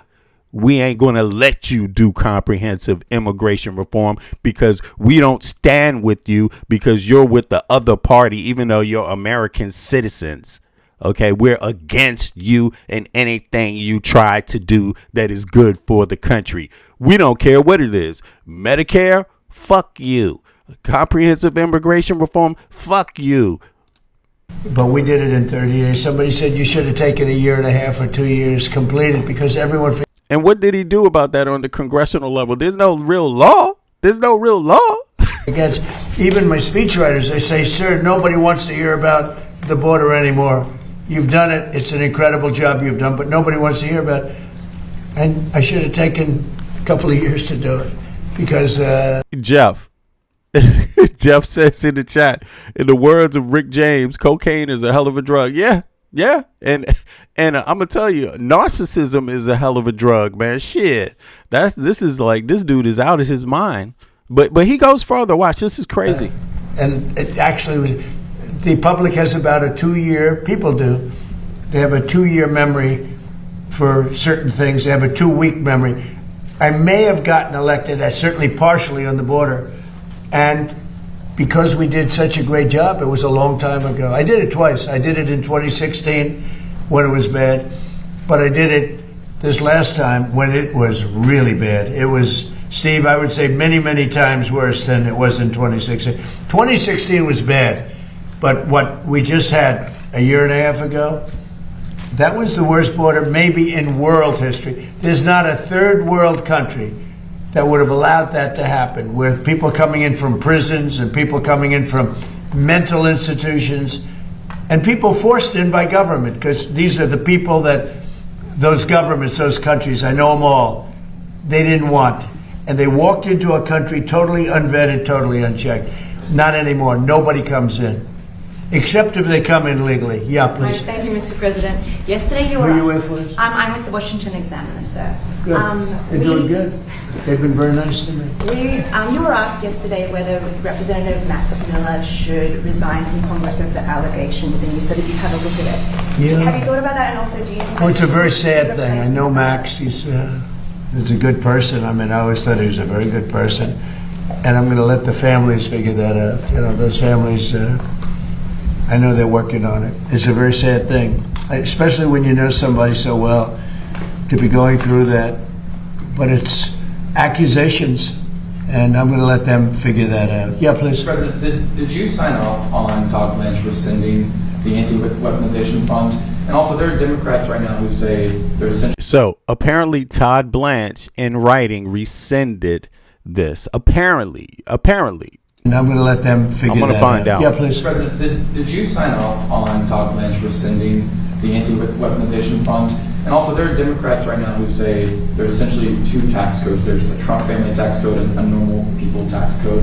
we ain't going to let you do comprehensive immigration reform because we don't stand with you because you're with the other party, even though you're American citizens. OK, we're against you and anything you try to do that is good for the country. We don't care what it is. Medicare, fuck you. Comprehensive immigration reform, fuck you. But we did it in 30 days. Somebody said you should have taken a year and a half or 2 years completed because everyone. And what did he do about that on the congressional level? There's no real law. There's no real law. Against even my speechwriters, they say, sir, nobody wants to hear about the border anymore. You've done it. It's an incredible job you've done, but nobody wants to hear about it. And I should have taken a couple of years to do it because Jeff says in the chat, in the words of Rick James, cocaine is a hell of a drug. Yeah. And I'm gonna tell you, narcissism is a hell of a drug, man. Shit. This is like, this dude is out of his mind. But he goes further. Watch, this is crazy. And it actually was. The public has about a 2-year, people do, they have a 2-year memory for certain things. They have a 2-week memory. I may have gotten elected, certainly partially on the border. And because we did such a great job, it was a long time ago. I did it twice. I did it in 2016 when it was bad. But I did it this last time when it was really bad. It was, Steve, I would say many, many times worse than it was in 2016. 2016 was bad. But what we just had a year and a half ago, that was the worst border maybe in world history. There's not a third world country that would have allowed that to happen, where people coming in from prisons and people coming in from mental institutions and people forced in by government, because these are the people that those governments, those countries, I know them all, they didn't want. And they walked into a country totally unvetted, totally unchecked. Not anymore. Nobody comes in. Except if they come in legally. Yeah, please. Thank you, Mr. President. Yesterday you were... Who are you with, please? I'm with the Washington Examiner, sir. Good. They're doing good. They've been very nice to me. You were asked yesterday whether Representative Max Miller should resign from Congress over the allegations, and you said that you'd have a look at it. Yeah. Have you thought about that? And also, do you think... Oh, it's a very sad thing. I know Max. He's a good person. I mean, I always thought he was a very good person. And I'm going to let the families figure that out. You know, those families... I know they're working on it. It's a very sad thing, especially when you know somebody so well, to be going through that. But it's accusations, and I'm going to let them figure that out. Yeah, please. President, did you sign off on Todd Blanche rescinding the anti-weaponization fund? And also, there are Democrats right now who say there's essentially... So apparently Todd Blanche in writing rescinded this. Apparently. And I'm going to let them figure that out. I'm going to find out. Yeah, please. President, did you sign off on Todd Blanche rescinding the anti-weaponization fund? And also, there are Democrats right now who say there's essentially 2 tax codes. There's a Trump family tax code and a normal people tax code.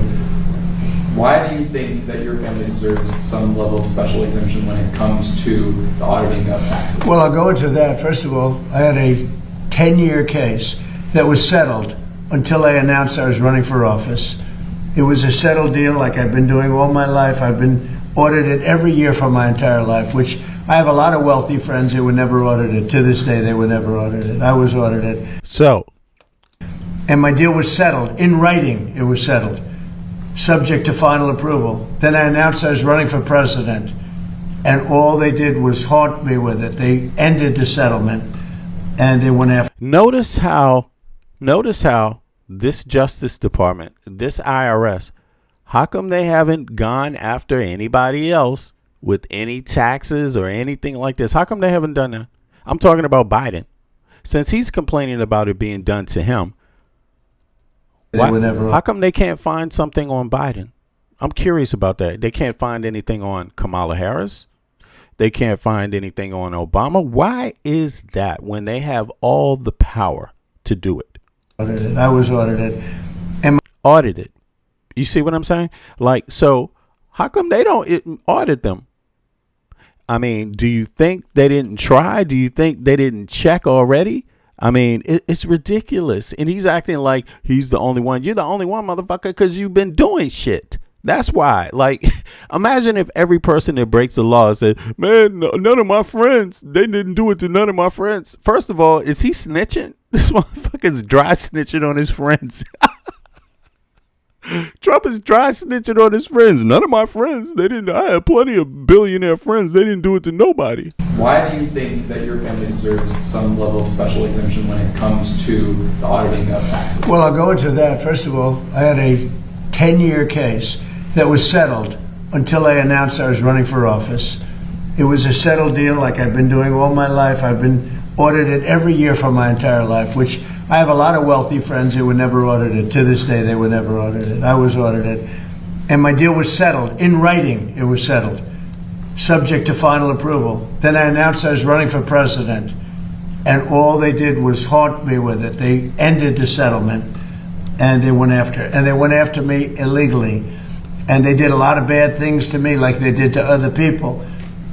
Why do you think that your family deserves some level of special exemption when it comes to the auditing of taxes? Well, I'll go into that. First of all, I had a 10-year case that was settled until I announced I was running for office. It was a settled deal like I've been doing all my life. I've been audited every year for my entire life, which I have a lot of wealthy friends who were never audited. To this day, they were never audited. I was audited. So. And my deal was settled. In writing, it was settled, subject to final approval. Then I announced I was running for president, and all they did was haunt me with it. They ended the settlement, and they went after. Notice how this Justice Department, this IRS, how come they haven't gone after anybody else with any taxes or anything like this? How come they haven't done that? I'm talking about Biden. Since he's complaining about it being done to him, how come they can't find something on Biden? I'm curious about that. They can't find anything on Kamala Harris. They can't find anything on Obama. Why is that when they have all the power to do it? Audited. I was audited. Audited. You see what I'm saying? Like, so how come they don't audit them? I mean, do you think they didn't try? Do you think they didn't check already? I mean, it's ridiculous. And he's acting like he's the only one. You're the only one, motherfucker, because you've been doing shit. That's why. Like, imagine if every person that breaks the law said, man, none of my friends, they didn't do it to none of my friends. First of all, is he snitching? This motherfucker's dry snitching on his friends. Trump is dry snitching on his friends. None of my friends, they didn't. I had plenty of billionaire friends. They didn't do it to nobody. Why do you think that your family deserves some level of special exemption when it comes to the auditing of taxes? Well, I'll go into that. First of all, I had a 10-year case that was settled until I announced I was running for office. It was a settled deal like I've been doing all my life. I've been audited every year for my entire life, which I have a lot of wealthy friends who were never audited. To this day, they were never audited. I was audited. And my deal was settled. In writing, it was settled, subject to final approval. Then I announced I was running for president, and all they did was haunt me with it. They ended the settlement, and they went after me illegally. And they did a lot of bad things to me like they did to other people.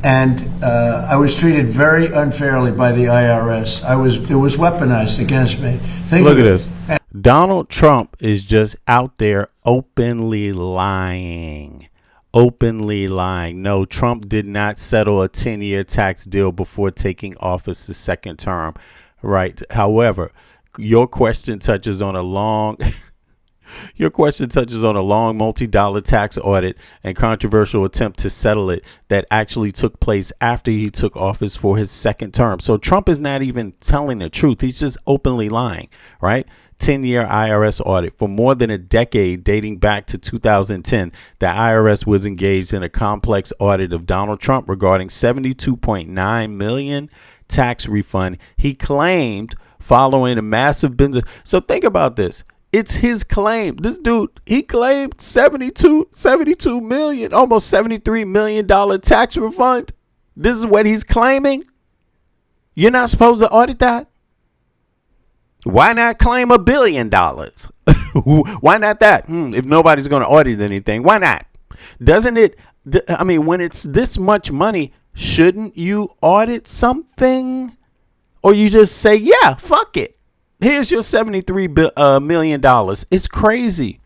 And I was treated very unfairly by the IRS. It was weaponized against me. Look at this. Donald Trump is just out there openly lying. Openly lying. No, Trump did not settle a 10-year tax deal before taking office the second term. Right. However, your question touches on a long... Your question touches on a long multi-dollar tax audit and controversial attempt to settle it that actually took place after he took office for his second term. So Trump is not even telling the truth. He's just openly lying, right? 10-year IRS audit. For more than a decade, dating back to 2010, the IRS was engaged in a complex audit of Donald Trump regarding $72.9 million tax refund he claimed following a massive business. So think about this. It's his claim. This dude, he claimed 72 million, almost $73 million tax refund. This is what he's claiming. You're not supposed to audit that. Why not claim $1 billion? Why not that? If nobody's going to audit anything, why not? Doesn't it? I mean, when it's this much money, shouldn't you audit something? Or you just say, yeah, fuck it. Here's your $73 million. It's crazy.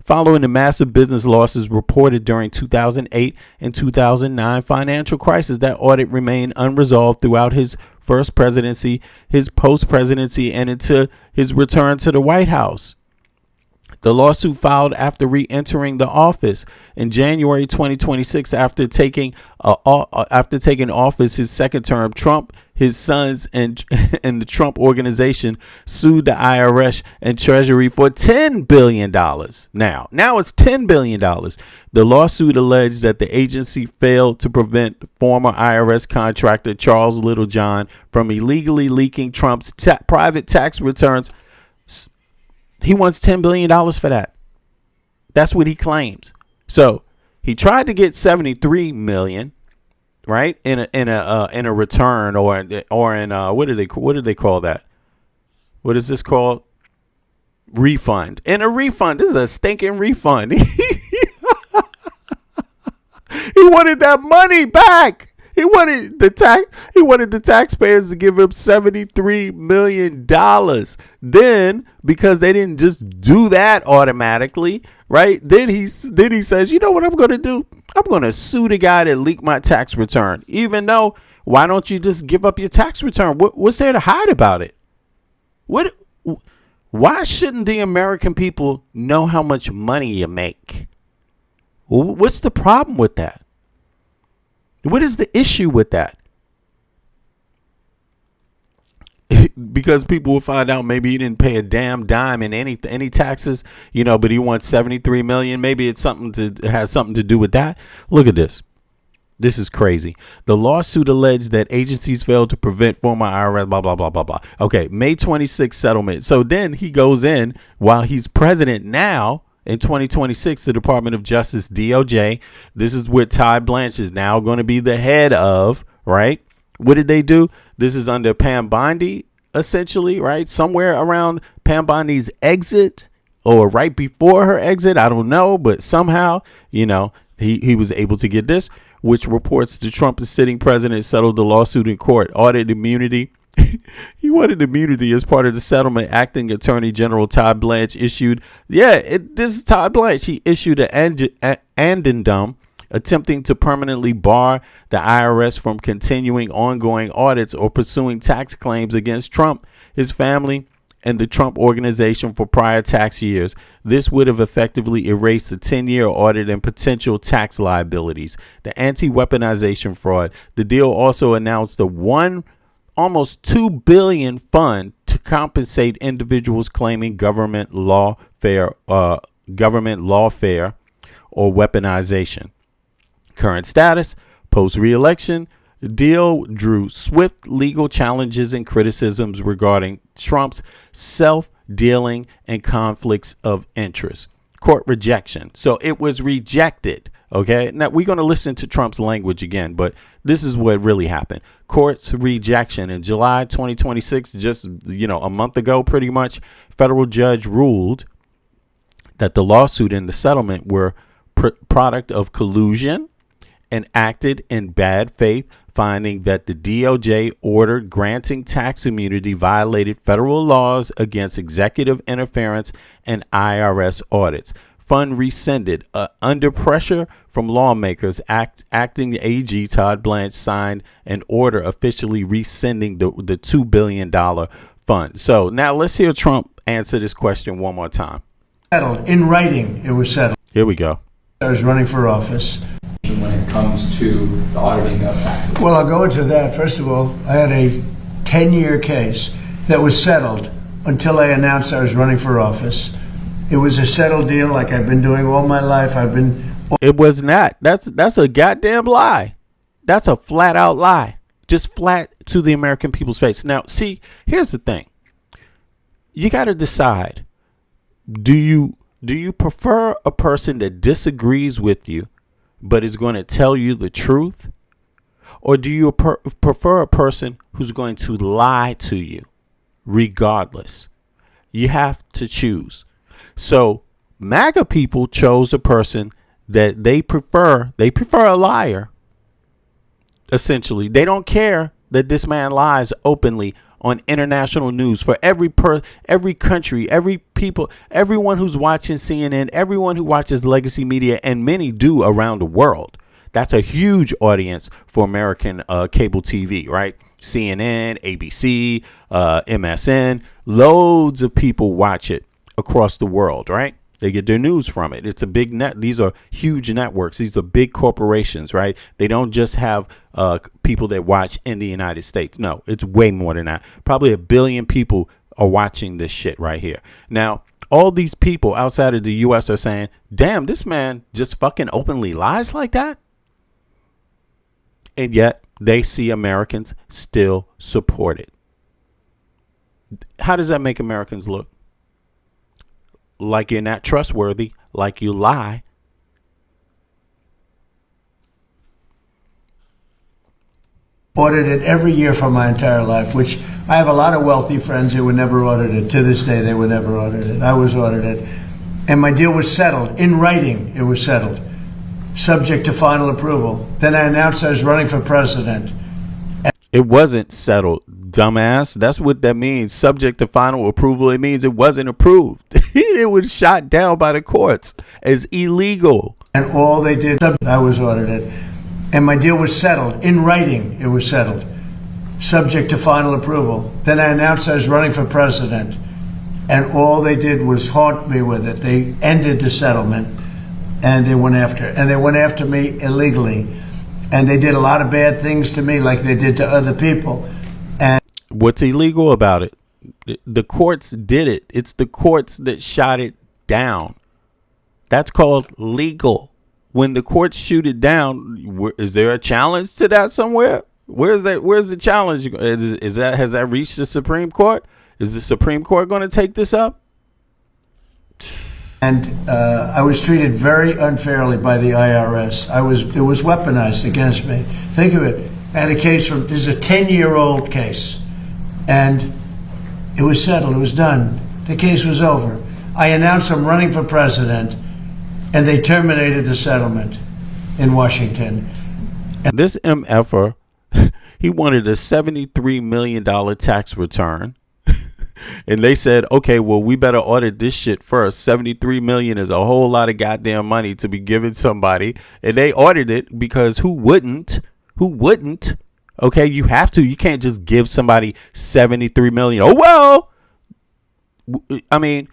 Following the massive business losses reported during 2008 and 2009 financial crisis, that audit remained unresolved throughout his first presidency, his post-presidency, and into his return to the White House. The lawsuit filed after re-entering the office in January 2026 after taking office his second term. Trump, his sons, and the Trump organization sued the IRS and Treasury for $10 billion. Now it's $10 billion. The lawsuit alleged that the agency failed to prevent former IRS contractor Charles Littlejohn from illegally leaking Trump's private tax returns. He wants $10 billion for that. That's what he claims. So he tried to get 73 million, right? In a return or in what do they call that? What is this called? Refund. In a refund. This is a stinking refund. He wanted that money back. He wanted the taxpayers to give him $73 million. Then, because they didn't just do that automatically, right? Then he says, you know what I'm going to do? I'm going to sue the guy that leaked my tax return. Even though, why don't you just give up your tax return? What's there to hide about it? Why shouldn't the American people know how much money you make? What's the problem with that? What is the issue with that? Because people will find out maybe he didn't pay a damn dime in any taxes, but he wants 73 million. Maybe it has something to do with that. Look at this. This is crazy. The lawsuit alleged that agencies failed to prevent former IRS, blah, blah, blah, blah, blah. Okay, May 26th settlement. So then he goes in while he's president now. In 2026, the Department of Justice, DOJ, this is where Ty Blanche is now going to be the head of, right? What did they do? This is under Pam Bondi, essentially, right? Somewhere around Pam Bondi's exit or right before her exit. I don't know, but somehow, you know, he was able to get this, which reports the Trump sitting president settled the lawsuit in court. Audit immunity. He wanted immunity as part of the settlement. Acting Attorney General Todd Blanche issued, this is Todd Blanche. He issued an addendum attempting to permanently bar the IRS from continuing ongoing audits or pursuing tax claims against Trump, his family, and the Trump Organization for prior tax years. This would have effectively erased the 10-year audit and potential tax liabilities. The anti-weaponization fraud. The deal also announced the almost $2 billion fund to compensate individuals claiming government lawfare or weaponization. Current status, post re-election, the deal drew swift legal challenges and criticisms regarding Trump's self-dealing and conflicts of interest. Court rejection. So it was rejected. Okay. Now we're going to listen to Trump's language again, but this is what really happened. Court's rejection in July 2026, just, a month ago, pretty much, federal judge ruled that the lawsuit and the settlement were product of collusion and acted in bad faith, finding that the DOJ order granting tax immunity violated federal laws against executive interference and IRS audits. Fund rescinded. Under pressure from lawmakers, acting AG Todd Blanche signed an order officially rescinding the $2 billion fund. So now let's hear Trump answer this question one more time. Settled. In writing, it was settled. Here we go. I was running for office. When it comes to the auditing of taxes? Well, I'll go into that. First of all, I had a 10-year case that was settled until I announced I was running for office. It was a settled deal like I've been doing all my life. It was not. That's a goddamn lie. That's a flat out lie. Just flat to the American people's face. Now, see, here's the thing. You got to decide. Do you prefer a person that disagrees with you but is going to tell you the truth? Or do you prefer a person who's going to lie to you regardless? You have to choose. So MAGA people chose a person that they prefer a liar. Essentially, they don't care that this man lies openly on international news for every country, every people, everyone who's watching CNN, everyone who watches legacy media, and many do around the world. That's a huge audience for American cable TV, right? CNN, ABC, MSN, loads of people watch it across the world, right? They get their news from it. It's a big net. These are huge networks. These are big corporations, right? They don't just have people that watch in the United States. No, it's way more than that. Probably 1 billion people are watching this shit right here. Now, all these people outside of the U.S. are saying, damn, this man just fucking openly lies like that. And yet they see Americans still support it. How does that make Americans look? Like you're not trustworthy, like you lie. Audited every year for my entire life, which I have a lot of wealthy friends who were never audited. To this day, they were never audited. I was audited. And my deal was settled. In writing, it was settled, subject to final approval. Then I announced I was running for president. It wasn't settled, dumbass. That's what that means. Subject to final approval. It means it wasn't approved. It was shot down by the courts as illegal. And all they did, I was audited. And my deal was settled. In writing, it was settled, subject to final approval. Then I announced I was running for president. And all they did was haunt me with it. They ended the settlement and they went after. And they went after me illegally. And they did a lot of bad things to me like they did to other people. And what's illegal about it? The courts did it. It's the courts that shot it down. That's called legal. When the courts shoot it down, is there a challenge to that somewhere? Where's the challenge? Has that reached the Supreme Court? Is the Supreme Court going to take this up? And I was treated very unfairly by the IRS. It was weaponized against me. Think of it. I had a case this is a 10-year-old case. And it was settled. It was done. The case was over. I announced I'm running for president, and they terminated the settlement in Washington. And this MFer, he wanted a $73 million tax return. And they said, okay, well, we better audit this shit first. 73 million is a whole lot of goddamn money to be given somebody. And they audited it because who wouldn't? Who wouldn't? Okay, you have to. You can't just give somebody 73 million. Oh, well, I mean,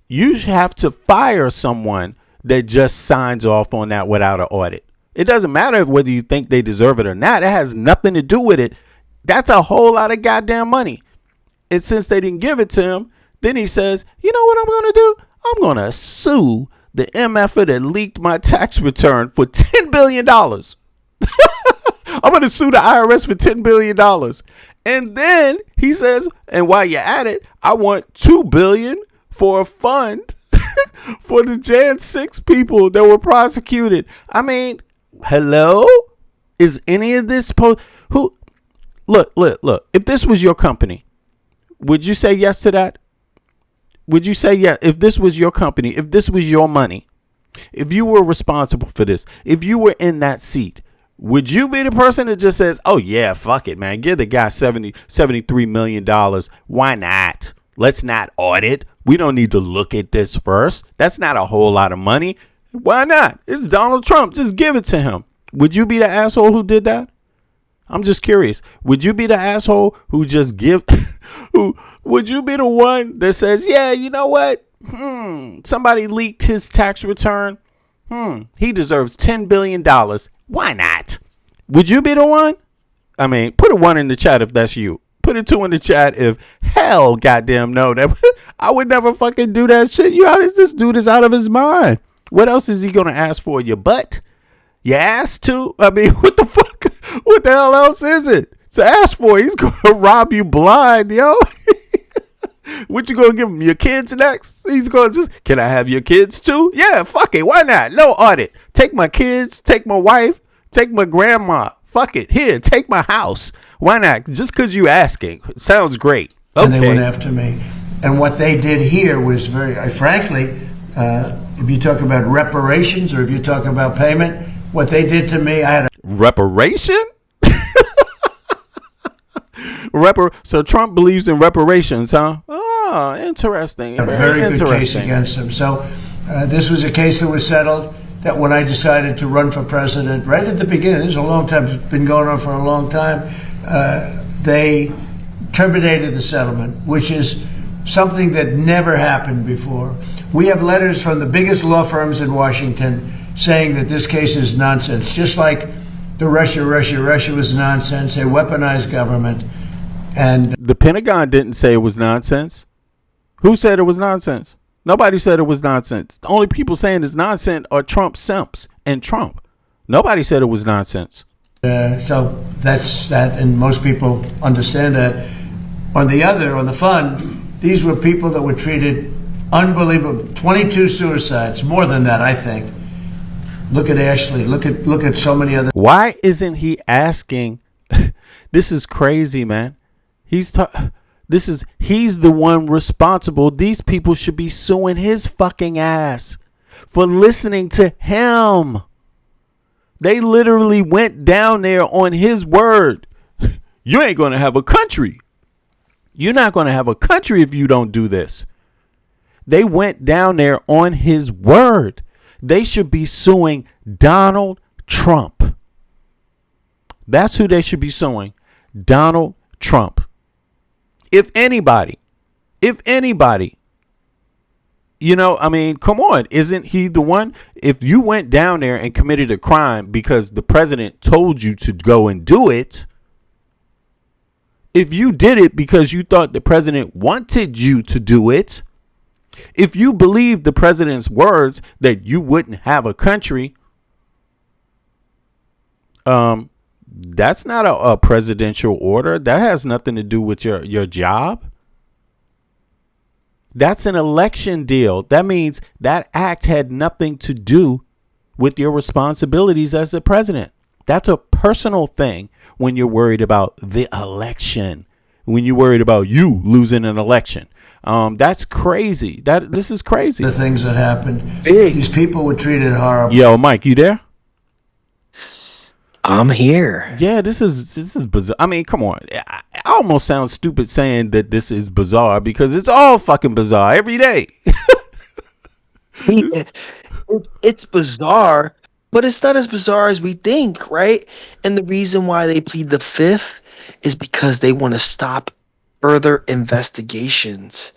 you have to fire someone that just signs off on that without an audit. It doesn't matter whether you think they deserve it or not. It has nothing to do with it. That's a whole lot of goddamn money. And since they didn't give it to him, then he says, you know what I'm going to do? I'm going to sue the MFer that leaked my tax return for $10 billion. I'm going to sue the IRS for $10 billion. And then he says, and while you're at it, I want $2 billion for a fund for the Jan 6 people that were prosecuted. I mean, hello? Is any of this supposed? Who? Look. If this was your company, would you say yes to that? Would you say yeah? If this was your company, if this was your money, if you were responsible for this, if you were in that seat, would you be the person that just says, oh yeah, fuck it, man, give the guy $73 million. Why not? Let's not audit. We don't need to look at this first. That's not a whole lot of money. Why not? It's Donald Trump. Just give it to him. Would you be the asshole who did that? I'm just curious. Would you be the asshole who just give? Would you be the one that says, yeah, you know what? Somebody leaked his tax return. He deserves $10 billion. Why not? Would you be the one? I mean, put a 1 in the chat if that's you. Put a 2 in the chat if hell goddamn no. That I would never fucking do that shit. You, how does this dude is out of his mind? What else is he gonna ask for? Your butt? Your ass too? I mean, what the fuck? What the hell else is it to ask for? He's gonna rob you blind, yo. What you gonna give him? Your kids next? He's gonna just, can I have your kids too? Yeah, fuck it. Why not? No audit. Take my kids, take my wife, take my grandma. Fuck it. Here, take my house. Why not? Just because you asking. Sounds great. Okay. And they went after me. And what they did here was very, frankly, if you talk about reparations or if you talk about payment, what they did to me, I had a reparation? So Trump believes in reparations, huh? Oh, interesting. A very good case against him. So this was a case that was settled, that when I decided to run for president, right at the beginning, this is a long time, it's been going on for a long time, they terminated the settlement, which is something that never happened before. We have letters from the biggest law firms in Washington saying that this case is nonsense, just like the Russia was nonsense, a weaponized government. And the Pentagon didn't say it was nonsense. Who said it was nonsense? Nobody said it was nonsense. The only people saying it's nonsense are Trump simps and Trump. Nobody said it was nonsense. So that's that, and most people understand that. On the fund, these were people that were treated unbelievable. 22 suicides, more than that, I think. Look at Ashley. Look at so many other. Why isn't he asking? This is crazy, man. He's the one responsible. These people should be suing his fucking ass for listening to him. They literally went down there on his word. You ain't going to have a country. You're not going to have a country if you don't do this. They went down there on his word. They should be suing Donald Trump. That's who they should be suing. Donald Trump. If anybody, you know, I mean, come on. Isn't he the one? If you went down there and committed a crime because the president told you to go and do it, if you did it because you thought the president wanted you to do it, if you believe the president's words that you wouldn't have a country, that's not a presidential order. That has nothing to do with your job. That's an election deal. That means that act had nothing to do with your responsibilities as the president. That's a personal thing when you're worried about the election, when you're worried about you losing an election. That's crazy. This is crazy. The things that happened. These people were treated horribly. Yo, Mike, you there? I'm here. Yeah, this is bizarre. I mean, come on. I almost sound stupid saying that this is bizarre because it's all fucking bizarre every day. It's bizarre, but it's not as bizarre as we think, right? And the reason why they plead the fifth is because they want to stop further investigations,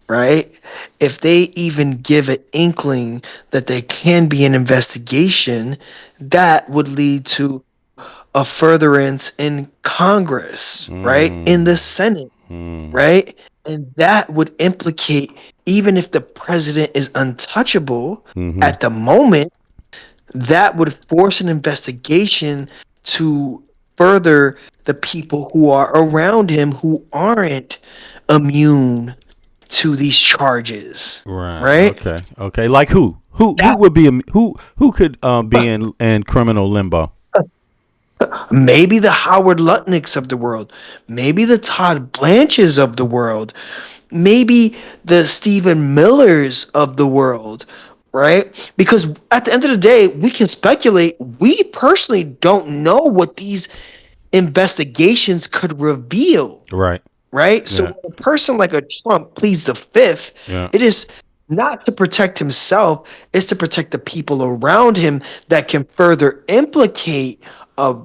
right? If they even give an inkling that there can be an investigation, that would lead to a furtherance in Congress, right? In the Senate, right? And that would implicate, even if the president is untouchable at the moment, that would force an investigation to further the people who are around him who aren't immune to these charges. Right? Okay. Like who? Who would be who could be in criminal limbo? Maybe the Howard Lutnicks of the world, maybe the Todd Blanches of the world, maybe the Stephen Millers of the world, right? Because at the end of the day, we can speculate. We personally don't know what these investigations could reveal. Right? So when a person like a Trump pleads the fifth, it is not to protect himself, it's to protect the people around him that can further implicate a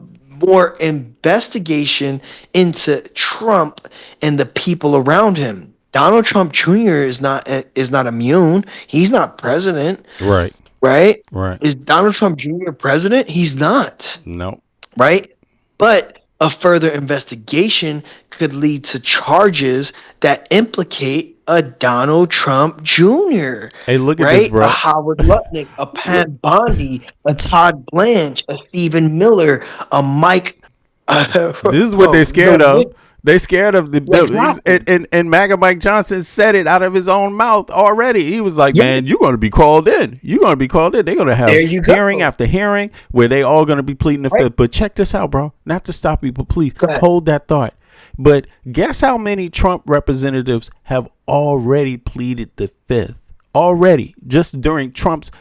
more investigation into Trump and the people around him. Donald Trump Jr. is not immune. He's not president. Right? Is Donald Trump Jr. president? He's not. No. Right? But a further investigation could lead to charges that implicate a Donald Trump Jr. Hey, look at right? this, bro. A Howard Lutnick, a Pat Bondi, a Todd Blanche, a Stephen Miller, a Mike. This is what they're scared of. They scared of and MAGA Mike Johnson said it out of his own mouth already. He was like, man, you're going to be called in. You're going to be called in. They're going to have hearing after hearing where they all going to be pleading the fifth. But check this out, bro. Not to stop you, but please hold that thought. But guess how many Trump representatives have already pleaded the fifth? Already, just during Trump's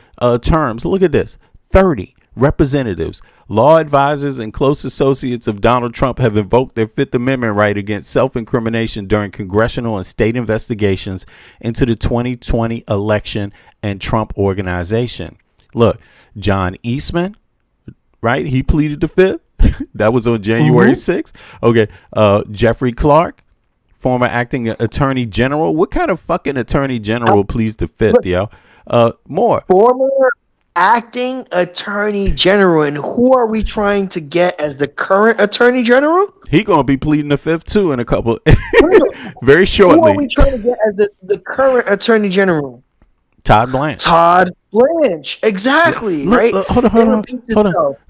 terms. Look at this. 30 representatives, law advisors, and close associates of Donald Trump have invoked their Fifth Amendment right against self-incrimination during congressional and state investigations into the 2020 election and Trump organization. Look, John Eastman, right? He pleaded the fifth. That was on January 6th. Okay. Jeffrey Clark, former acting attorney general. What kind of fucking attorney general pleads the fifth, yo? More. Former acting attorney general. And who are we trying to get as the current attorney general? He gonna be pleading the fifth too in a couple very shortly. Who are we trying to get as the current attorney general? Todd Blanche. Todd Blanche. Exactly. Right. Hold on.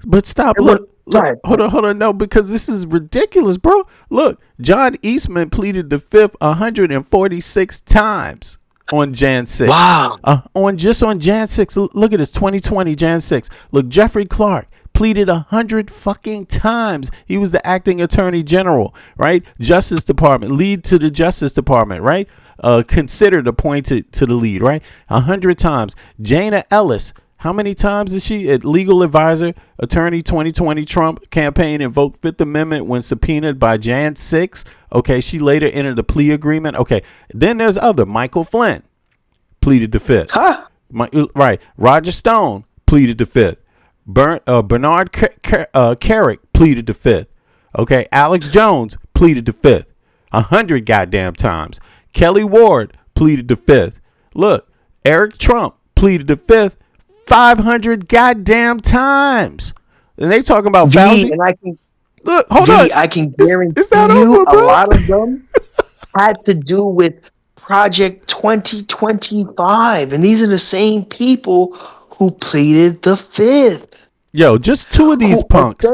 But stop. Look, hold on. No, because this is ridiculous, bro. Look, John Eastman pleaded the fifth 146 times on Jan 6. Wow. On Jan 6. Look at this. 2020 Jan 6. Look, Jeffrey Clark pleaded 100 fucking times. He was the acting attorney general, right? Justice Department, lead to the Justice Department, right? Considered appointed to the lead, right? 100 times. Jana Ellis, how many times is she at legal advisor, attorney 2020 Trump campaign invoked Fifth Amendment when subpoenaed by Jan 6? Okay, she later entered a plea agreement. Okay, then there's other. Michael Flynn pleaded the fifth. Right. Roger Stone pleaded the fifth. Bernard Carrick pleaded the fifth. Okay, Alex Jones pleaded the fifth 100 goddamn times. Kelly Ward pleaded the fifth. Look, Eric Trump pleaded the fifth 500 goddamn times. And they talking about Fauci. And I can look, hold on. I can guarantee you a lot of them had to do with Project 2025. And these are the same people who pleaded the fifth. Yo, just two of these punks.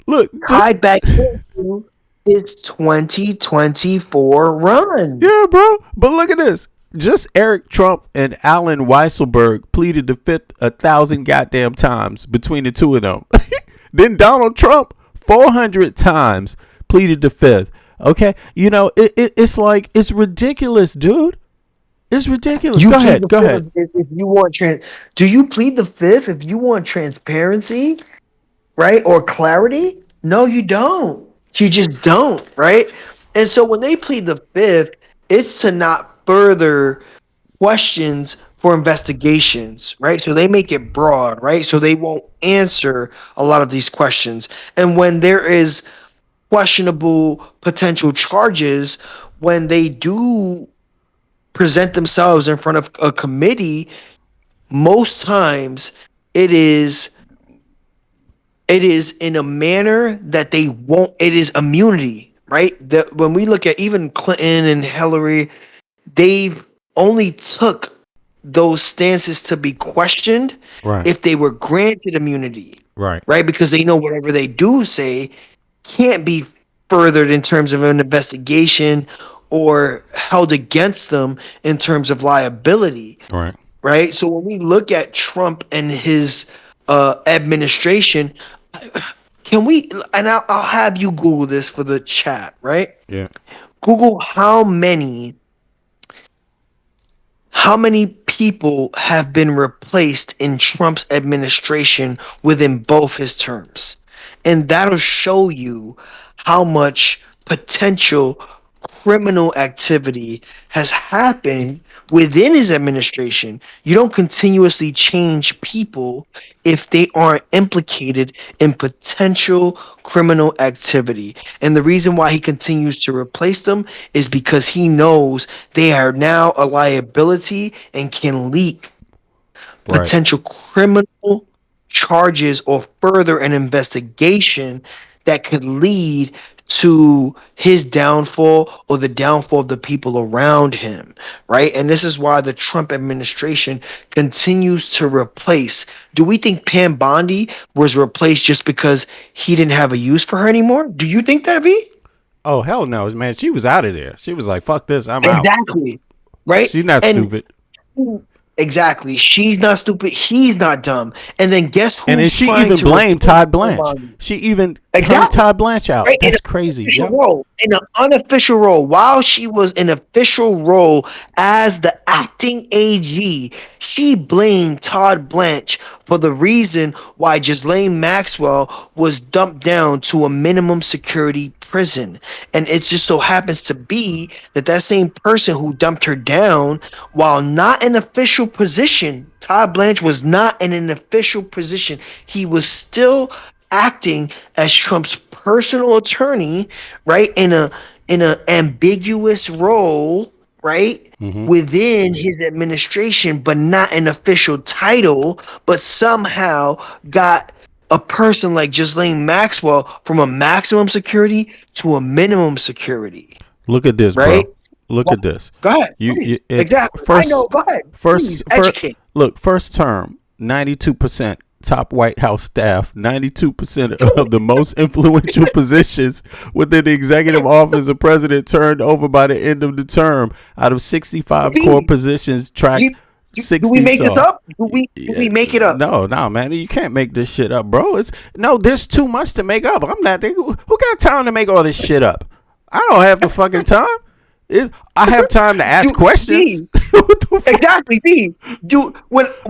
Look, tied back into his 2024 run. Yeah, bro. But look at this. Just Eric Trump and Alan Weisselberg pleaded the fifth 1,000 goddamn times between the two of them. Then Donald Trump 400 times pleaded the fifth. Okay, you know, it's like, it's ridiculous, dude. It's ridiculous. You Go plead ahead. the Go fifth ahead. if you want do you plead the fifth if you want transparency, right? Or clarity? No, you don't. You just don't, right? And so when they plead the fifth, it's to not further questions for investigations, right? So they make it broad, right? So they won't answer a lot of these questions. And when there is questionable potential charges, when they do present themselves in front of a committee, most times it is in a manner that they won't, it is immunity, right? That when we look at even Clinton and Hillary, they've only took those stances to be questioned Right. if they were granted immunity, Right. right? Because they know whatever they do say can't be furthered in terms of an investigation or held against them in terms of liability, Right. right? So when we look at Trump and his administration, can we, and I'll have you Google this for the chat, right? Yeah. Google how many people have been replaced in Trump's administration within both his terms. And that'll show you how much potential criminal activity has happened within his administration. You don't continuously change people if they aren't implicated in potential criminal activity. And the reason why he continues to replace them is because he knows they are now a liability and can leak Right. potential criminal charges or further an investigation that could lead to his downfall or the downfall of the people around him, right? And this is why the Trump administration continues to replace. Do we think Pam Bondi was replaced just because he didn't have a use for her anymore? Do you think that, V? Oh, hell no, man. She was out of there. She was like, fuck this, I'm out. Exactly, right? She's not And stupid. exactly, she's not stupid. He's not dumb. And then guess who's And then she trying even to blamed replace Todd Pam Blanche. Bondi? She even turned Exactly. Todd Blanche out. Right? That's crazy. Official Yep. role, in an unofficial role, while she was in official role as the acting AG, she blamed Todd Blanche for the reason why Ghislaine Maxwell was dumped down to a minimum security prison. And it just so happens to be that that same person who dumped her down, while not in official position, Todd Blanche was not in an official position. He was still acting as Trump's personal attorney, right, in a ambiguous role, right, within his administration, but not an official title, but somehow got a person like Ghislaine Maxwell from a maximum security to a minimum security. Look at this, right? bro. Look at this. Go ahead. Please. Exactly. I know. Go ahead. Please, educate. Look, first term, 92% top White House staff, 92% of the most influential positions within the executive office of president turned over by the end of the term. Out of 65 core positions, tracked 60 Do we make saw. this up? Do we make it up? No, man, you can't make this shit up, bro. There's too much to make up. I'm not thinking, who got time to make all this shit up? I don't have the fucking time. I have time to ask questions. Exactly, B.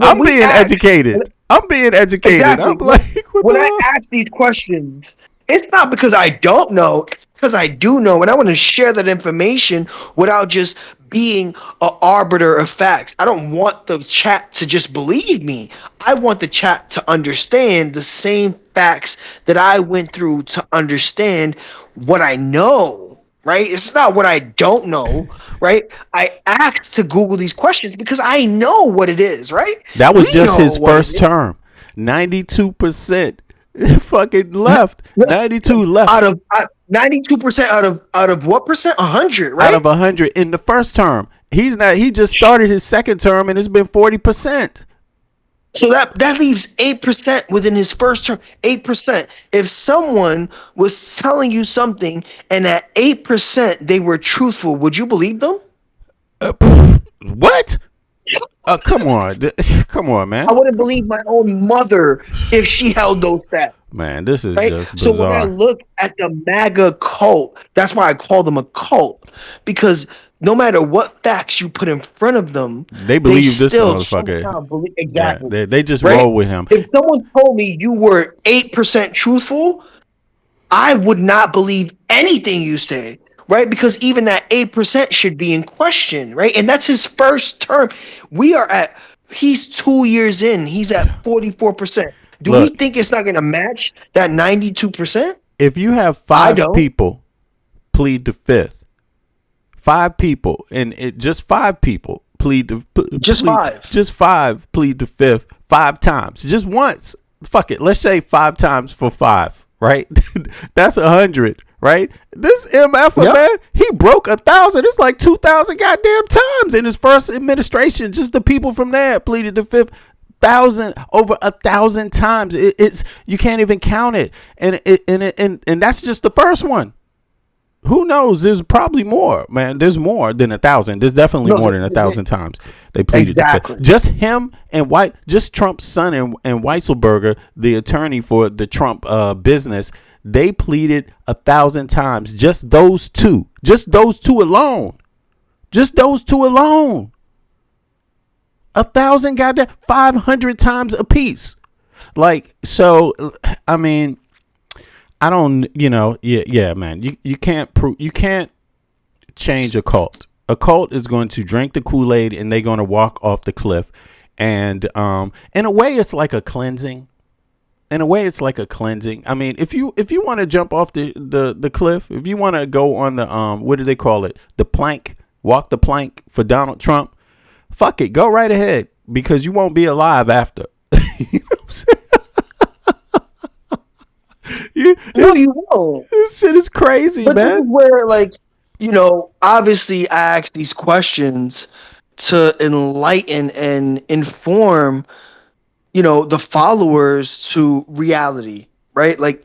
I'm being educated. Exactly. I'm like, when I ask these questions, it's not because I don't know, it's because I do know, and I want to share that information without just being an arbiter of facts. I don't want the chat to just believe me. I want the chat to understand the same facts that I went through to understand what I know. Right? It's not what I don't know, right? I asked to Google these questions because I know what it is, right? That was just his first term. 92% fucking left. 92 left. Out of 92% out of what percent? 100, right? Out of 100 in the first term. He just started his second term and it's been 40%. So that leaves 8% within his first term. 8%. If someone was telling you something and at 8% they were truthful, would you believe them? What? Come on, man. I wouldn't believe my own mother if she held those stats. Man, this is Right? just So when I bizarre. look at the MAGA cult, that's why I call them a cult, because no matter what facts you put in front of them, They they believe this still motherfucker. somehow believe Yeah, exactly. they just Right? roll with him. If someone told me you were 8% truthful, I would not believe anything you say, right? Because even that 8% should be in question, right? And that's his first term. He's 2 years in, he's at 44%. Do we Look, think it's not going to match that 92%? if you have I 5 don't. people plead the fifth, 5 people, and it just 5 people plead the Just plead, 5. just 5 plead the fifth 5 times, just once. Fuck it, let's say 5 times for 5, right? That's 100, right? This MF Yep. man, he broke 1,000. It's like 2,000 goddamn times in his first administration. Just the people from there pleaded the fifth. 1,000 over 1,000 times. It's you can't even count it, and that's just the first one. Who knows? There's probably more, man. There's more than 1,000. There's definitely more than 1,000 times they pleaded the Exactly. fifth. Just him and just Trump's son and Weisselberger, the attorney for the Trump business, they pleaded 1,000 times. Just those two alone. Just those two alone. 1,000 goddamn 500 times a piece. Like, so I mean, I don't, yeah, man. You can't change a cult. A cult is going to drink the Kool-Aid and they're going to walk off the cliff. And in a way it's like a cleansing. I mean, if you want to jump off the cliff, if you want to go on the what do they call it? The plank, walk the plank for Donald Trump. Fuck it, go right ahead, because you won't be alive after. You know what I'm saying? No, you won't. This shit is crazy, But this man. is where, obviously I ask these questions to enlighten and inform, the followers to reality, right? Like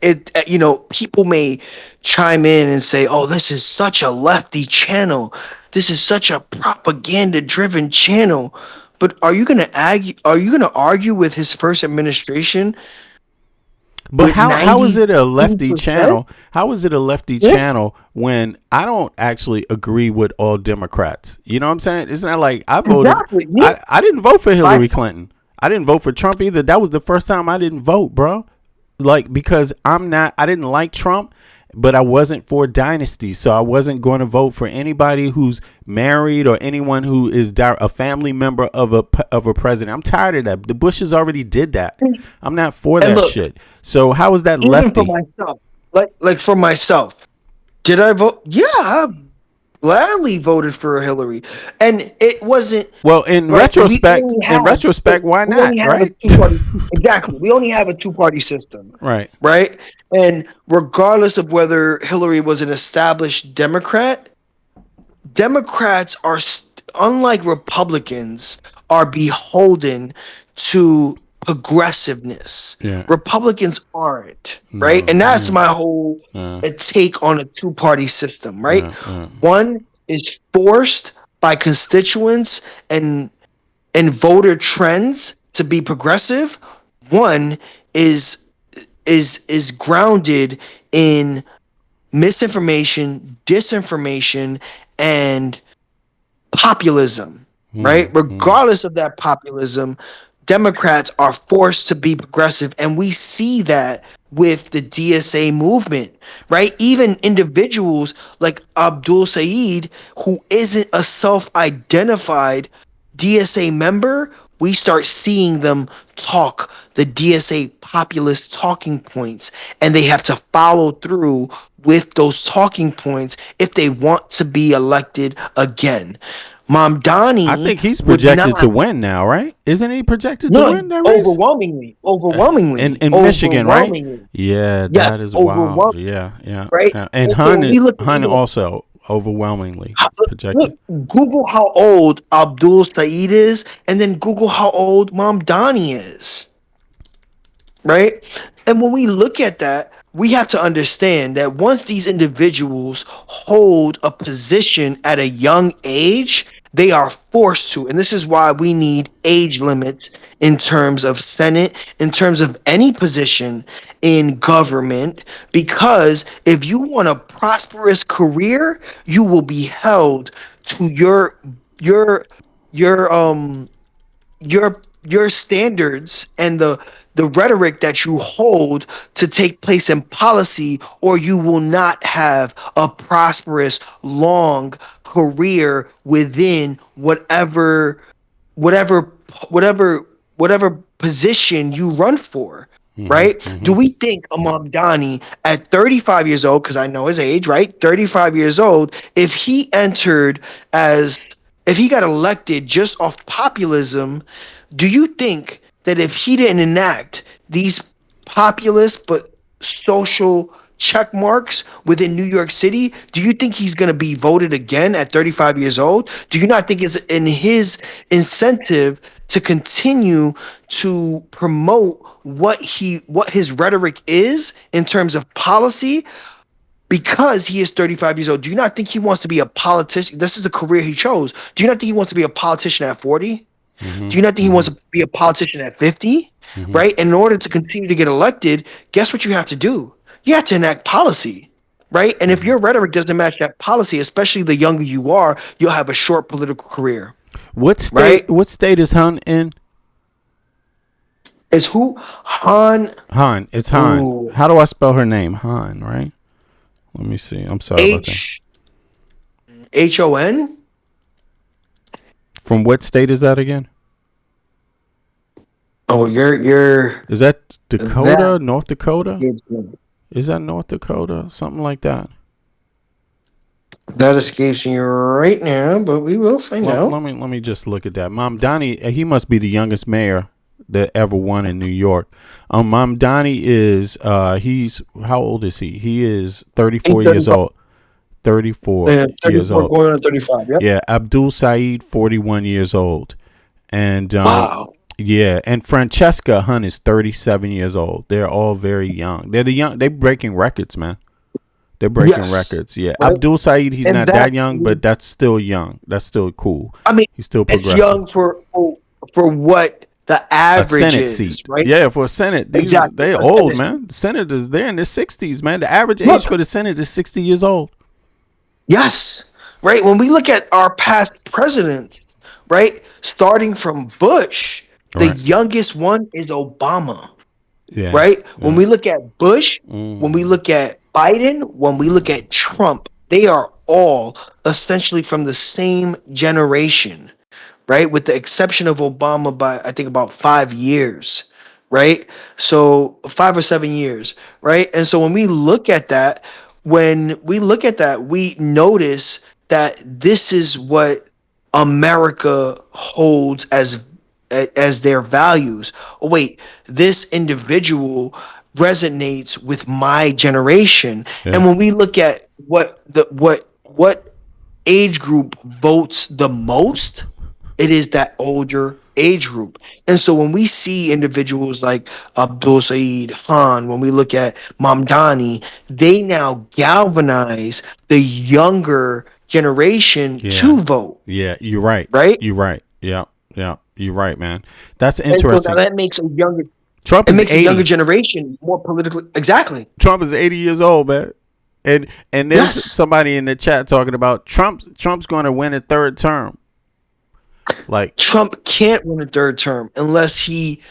people may chime in and say, "Oh, this is such a lefty channel. This is such a propaganda-driven channel." But are you gonna argue with his first administration? But with how is it a lefty 92%? channel? How is it a lefty channel when I don't actually agree with all Democrats? You know what I'm saying? It's not like I voted. Exactly. Yeah. I didn't vote for Hillary Clinton. I didn't vote for Trump either. That was the first time I didn't vote, bro. Like, because I didn't like Trump, but I wasn't for dynasty. So I wasn't going to vote for anybody who's married or anyone who is a family member of a president. I'm tired of that. The Bushes already did that. I'm not for that shit. So how is that Even lefty? for myself, like for myself, did I vote? Yeah, I gladly voted for Hillary, and it wasn't. Well, in retrospect, why we not? only have Right? a two-party, exactly. We only have a two-party system. Right. Right. And regardless of whether Hillary was an established Democrat, Democrats are, unlike Republicans, are beholden to progressiveness. Yeah. Republicans aren't, right? And that's my whole take on a two-party system, right? One is forced by constituents and voter trends to be progressive. One is grounded in misinformation, disinformation, and populism, right? Regardless of that populism, Democrats are forced to be progressive, and we see that with the DSA movement, right? Even individuals like Abdul Saeed, who isn't a self-identified DSA member, we start seeing them talk the DSA populist talking points, and they have to follow through with those talking points if they want to be elected again. Mamdani, I think he's projected to win now, right? Isn't he projected to win that race? Overwhelmingly. In Michigan, right? Yeah, that is wild. Yeah. Right? And Hunt also overwhelmingly projected. Look, Google how old Abdul Saeed is, and then Google how old Mamdani is. Right? And when we look at that, we have to understand that once these individuals hold a position at a young age, they are forced to. And this is why we need age limits in terms of Senate, in terms of any position in government, because if you want a prosperous career, you will be held to your your um your standards and the rhetoric that you hold to take place in policy, or you will not have a prosperous long career within whatever whatever position you run for. Right? Do we think Imam Dani at 35 years old, because I know his age, right? 35 years old, if he got elected just off populism, do you think that if he didn't enact these populist but social check marks within New York City, do you think he's going to be voted again at 35 years old? Do you not think it's in his incentive to continue to promote what his rhetoric is in terms of policy? Because he is 35 years old, do you not think he wants to be a politician? This is the career he chose. Do you not think he wants to be a politician at 40? Do you not think he wants to be a politician at 50? Right? And in order to continue to get elected, guess what you have to do? You have to enact policy. Right? And if your rhetoric doesn't match that policy, especially the younger you are, you'll have a short political career. What state? Right? What state is Han in? Is who? Han. Han. It's Han. Ooh. How do I spell her name? Han, right? Let me see. I'm sorry about that. H-O-N? From what state is that again? Oh, you're. Is that Dakota? North Dakota? Is Is that North Dakota? Something like that. That escapes me right now, but we will find out. Let me just look at that. Mamdani, he must be the youngest mayor that ever won in New York. Mamdani is he's how old is he? He is 34 years old. 34 years old. Going on 35. Yep. Yeah, Abdul Saeed, 41 years old, and wow. Yeah, and Francesca Hunt is 37 years old. They're all very young. They're breaking records, man. They're breaking records. Yeah, right. Abdul Saeed, he's not that young, but that's still young. That's still cool. I mean, he's still progressive. Young for what the average Senate is, seat, right? Yeah, for a Senate, they're old, man. The senators, they're in their 60s, man. The average age for the Senate is 60 years old. Yes, right. When we look at our past presidents, right, starting from Bush, the youngest one is Obama. Yeah. Right. Yeah. When we look at Bush, when we look at Biden, when we look at Trump, they are all essentially from the same generation, right? With the exception of Obama by, I think, about 5 years, right? So 5 or 7 years, right? And so when we look at that, we notice that this is what America holds as their values. Oh, wait, this individual resonates with my generation. Yeah. And when we look at what age group votes the most, it is that older age group. And so when we see individuals like Abdul Saeed, Han, when we look at Mamdani, they now galvanize the younger generation to vote. Yeah, you're right. Right? You're right. Yeah. Yeah, you're right, man. That's interesting. And so now that makes a younger a younger generation more politically exactly. Trump is 80 years old, man. And there's somebody in the chat talking about Trump's going to win a third term. Like Trump can't win a third term unless he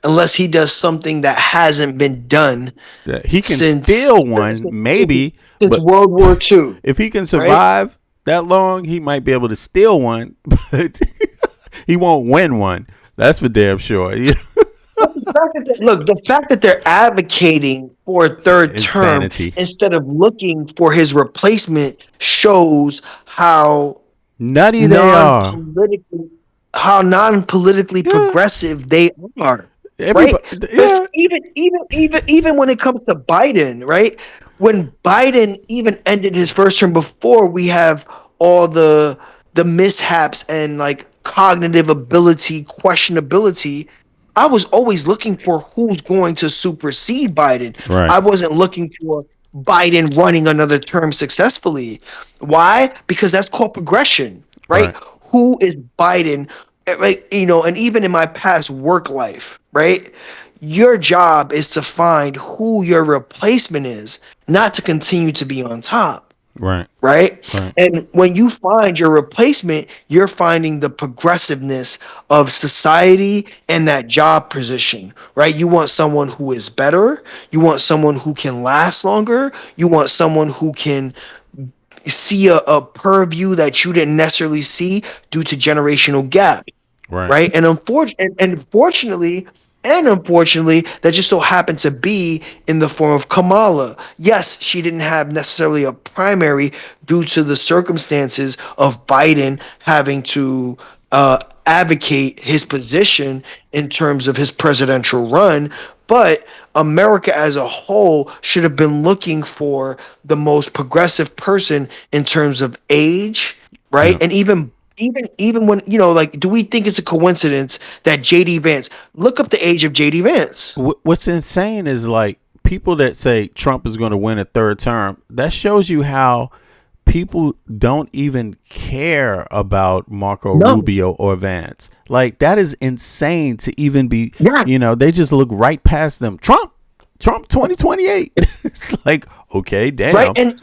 does something that hasn't been done. Yeah, he can steal one, maybe. Since World War II. If he can survive that long, he might be able to steal one, but he won't win one. That's for damn sure. The fact that they're advocating for a third term instead of looking for his replacement shows how nutty they are. How non-politically progressive they are. Right? Yeah. Even when it comes to Biden, right? When Biden even ended his first term, before we have all the mishaps and like cognitive ability questionability, I was always looking for who's going to supersede Biden. Right. I wasn't looking for Biden running another term successfully. Why? Because that's called progression, right? Who is Biden right? And even in my past work life, right? Your job is to find who your replacement is, not to continue to be on top. Right. Right? Right. And when you find your replacement, you're finding the progressiveness of society and that job position, right? You want someone who is better. You want someone who can last longer. You want someone who can see a purview that you didn't necessarily see due to generational gap. Right. Right. And unfortunately, that just so happened to be in the form of Kamala. Yes, she didn't have necessarily a primary due to the circumstances of Biden having to advocate his position in terms of his presidential run. But America as a whole should have been looking for the most progressive person in terms of age, right? Yeah. And even when do we think it's a coincidence that JD Vance, look up the age of JD Vance? What's insane is like people that say Trump is going to win a third term. That shows you how people don't even care about Marco Rubio or Vance. Like that is insane to even be. They just look right past them. Trump 2028. It's like, okay, damn. Right, and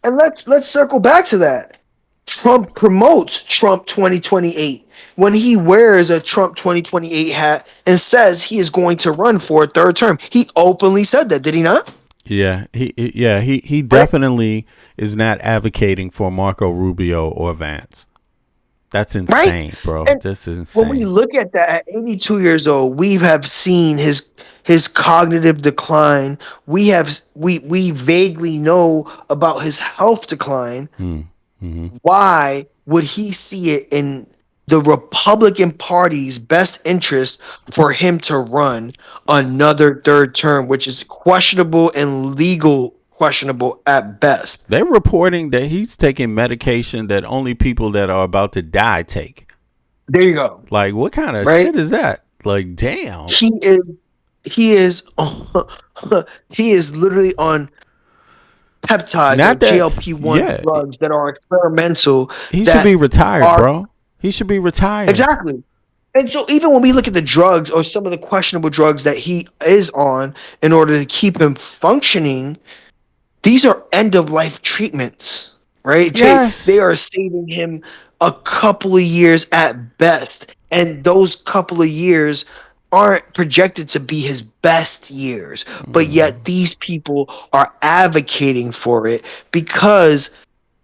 let's circle back to that. Trump promotes Trump 2028 when he wears a Trump 2028 hat and says he is going to run for a third term. He openly said that, did he not? Yeah, he definitely is not advocating for Marco Rubio or Vance. That's insane, bro. This is insane. When we look at that, at 82 years old, we have seen his cognitive decline. We vaguely know about his health decline. Mm-hmm. Why would he see it in the Republican Party's best interest for him to run another third term, which is questionable and legal questionable at best? They're reporting that he's taking medication that only people that are about to die take. There you go. Like, what kind of shit is that? Like, damn. He is literally on peptides or GLP-1 drugs that are experimental. He should be retired, bro. He should be retired. Exactly. And so even when we look at the drugs or some of the questionable drugs that he is on in order to keep him functioning, these are end-of-life treatments, right? Yes. They are saving him a couple of years at best. And those couple of years aren't projected to be his best years, but yet these people are advocating for it because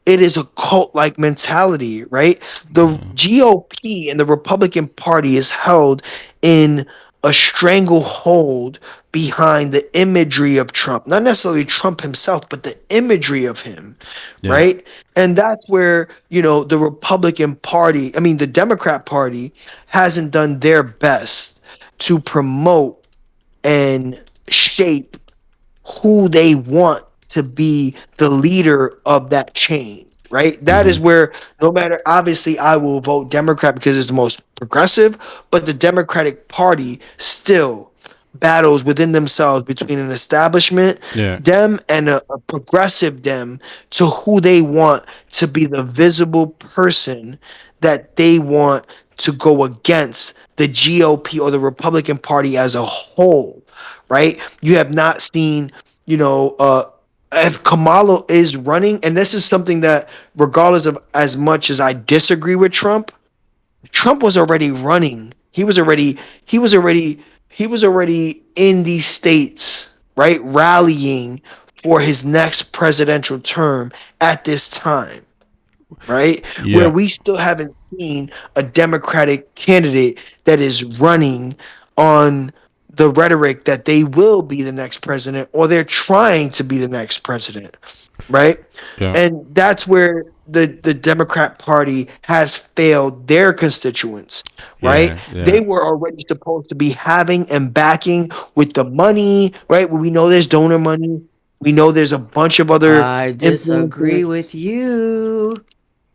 it is a cult-like mentality, right? The GOP and the Republican Party is held in a stranglehold behind the imagery of Trump, not necessarily Trump himself, but the imagery of him, right? And that's where, the Republican Party, the Democrat Party hasn't done their best to promote and shape who they want to be the leader of that change, right? That is where, no matter, obviously I will vote Democrat because it's the most progressive, but the Democratic Party still battles within themselves between an establishment them and a progressive them to who they want to be the visible person that they want to go against the GOP or the Republican Party as a whole, right? You have not seen, if Kamala is running, and this is something that, regardless of as much as I disagree with Trump was already running. He was already in these states, right, rallying for his next presidential term at this time, right? Where we still haven't seen a Democratic candidate that is running on the rhetoric that they will be the next president or they're trying to be the next president, right? And that's where the Democrat Party has failed their constituents, right? They were already supposed to be having and backing with the money, right? We know there's donor money. We know there's a bunch of other. I disagree with you.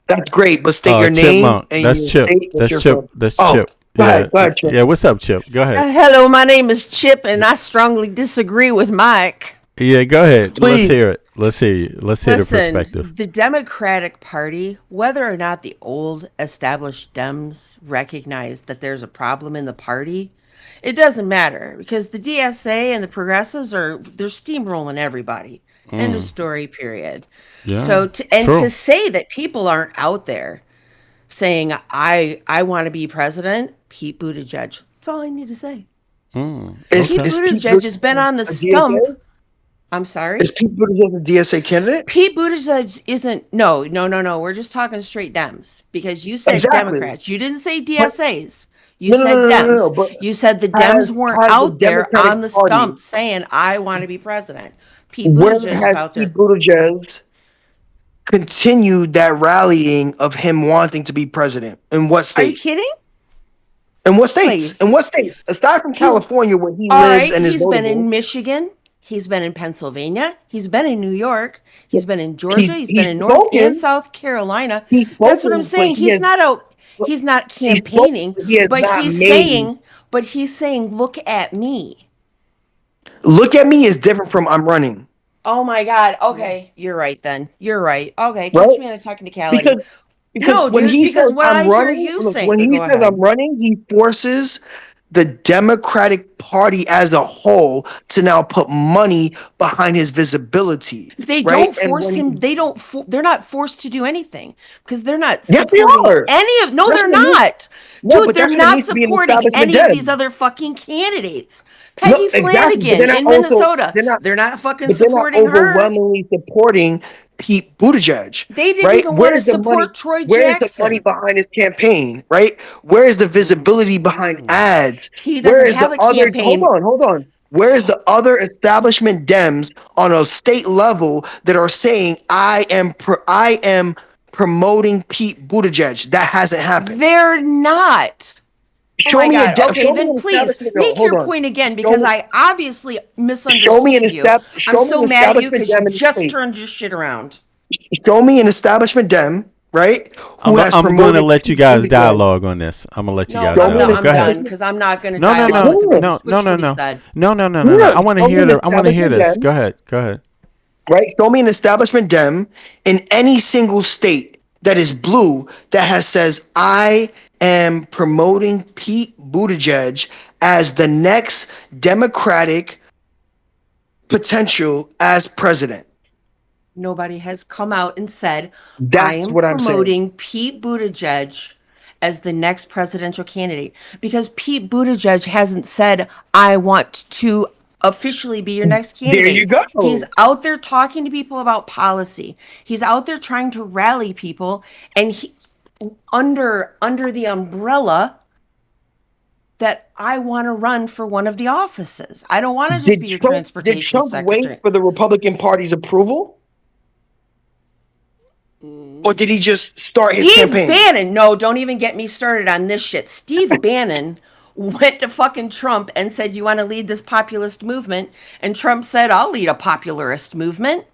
That's great, but state your name and that's your Chip. state that That's you're Chip. from. That's Oh, Chip. Go ahead, Chip. Yeah, what's up, Chip? Go ahead. Hello, my name is Chip, and I strongly disagree with Mike. Yeah, go ahead. Please. Let's hear it. Let's hear the perspective. The Democratic Party, whether or not the old established Dems recognize that there's a problem in the party, it doesn't matter because the DSA and the progressives they're steamrolling everybody. End of story, period. Yeah, So true. to say that people aren't out there saying I want to be president, Pete Buttigieg. That's all I need to say. Pete Buttigieg has been on the stump. I'm sorry? Is Pete Buttigieg a DSA candidate? Pete Buttigieg isn't. No. We're just talking straight Dems because you said Democrats. You didn't say DSAs. You said Dems. But you said the Dems weren't out there Democratic on the Party, stump saying, I want to be president. Pete where Buttigieg is has out there. Pete Buttigieg continued that rallying of him wanting to be president? In what state? Are you kidding? In what states? In what states? Aside from California, where he All lives right, and is he's been in votable. Michigan. He's been in Pennsylvania. He's been in New York. He's been in Georgia. He's been in North spoken. and South Carolina. He's That's what I'm spoken, saying. but he He's has- not out. He's not campaigning, he has but not he's made- saying. But he's saying, "Look at me." Look at me is different from I'm running. Oh my God. Okay, you're right. Then you're right. Okay, catch me on a technicality. Because No, when dude, he because says what I I'm hear running, you look, say. when he Go says ahead. I'm running, he forces the Democratic Party as a whole to now put money behind his visibility. They right? don't And force when him. he- They don't. They're not forced to do anything because they're not Yes, they supporting are. any of. No, That's they're what needs- not. No, Dude, but they're that's what not needs to be an supporting establishment any of Dem. these other fucking candidates. No, Peggy exactly, but Flanagan they're not in also- Minnesota. they're not- fucking But they're not supporting her. overwhelmingly supporting Pete Buttigieg. They didn't right? even want Where's to the money? support Troy Where's the money Jackson. behind his campaign? Right? Where is the visibility behind ads? He Where doesn't is have the a other? campaign. Hold on. Where is the other establishment Dems on a state level that are saying I am promoting Pete Buttigieg? That hasn't happened. They're not. Show Oh my me a God. de- Okay, show me then an please establishment- no, make hold your on. point again Show because me- I obviously Show me misunderstood an you. estab- I'm show me so an mad at you establishment because Dem you in the just state. turned your shit around. Show me an establishment Dem, right? Who has I'm going to promoted let you Pete guys Buttigieg. dialogue on this. I'm going to let you No, guys no, dialogue. I'm Go ahead. done because I'm not going to No. dialogue with him. No. Switch what he said. No. I Yes, want to show me hear an I want to hear establishment this. Dem. Go ahead. Right? Show me an establishment Dem in any single state that is blue that says I am promoting Pete Buttigieg as the next Democratic potential as president. Nobody has come out and said, That's I am what I'm saying. promoting Pete Buttigieg as the next presidential candidate because Pete Buttigieg hasn't said, I want to officially be your next There candidate. you go. He's out there talking to people about policy. He's out there trying to rally people and he under the umbrella that I want to run for one of the offices. I don't want to just be your Did transportation Trump secretary. wait for the Republican Party's approval? Or did he just start his Steve campaign? Bannon, no, don't even get me started on this shit. Steve Bannon went to fucking Trump and said, you want to lead this populist movement? And Trump said, I'll lead a popularist movement.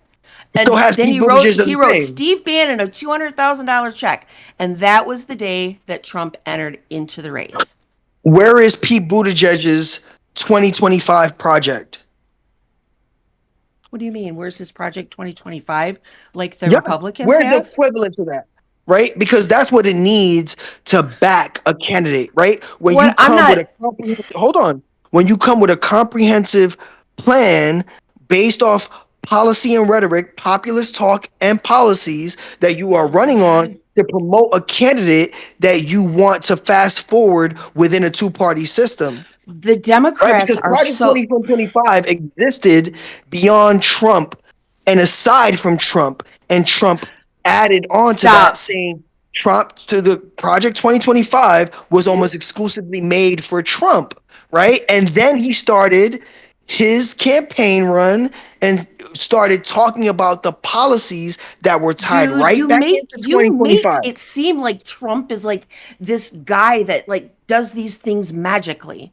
And So has then Pete he Buttigieg done the wrote same? Steve Bannon a $200,000 check. And that was the day that Trump entered into the race. Where is Pete Buttigieg's 2025 project? What do you mean? Where's his project 2025? Like the Yeah, Republicans where's have? the equivalent to that? Right? Because that's what it needs to back a candidate, right? When What? you I'm come not- with a hold on. When you come with a comprehensive plan based off policy and rhetoric, populist talk and policies that you are running on to promote a candidate that you want to fast forward within a two-party system. The Right? Democrats Because are Project so 2025 existed beyond Trump and aside from Trump, and Trump added on to that, saying Trump to the Project 2025 was almost exclusively made for Trump, right? And then he started his campaign run and started talking about the policies that were tied Dude, right you back make into you make 2025. it seem like Trump is like this guy that like does these things magically.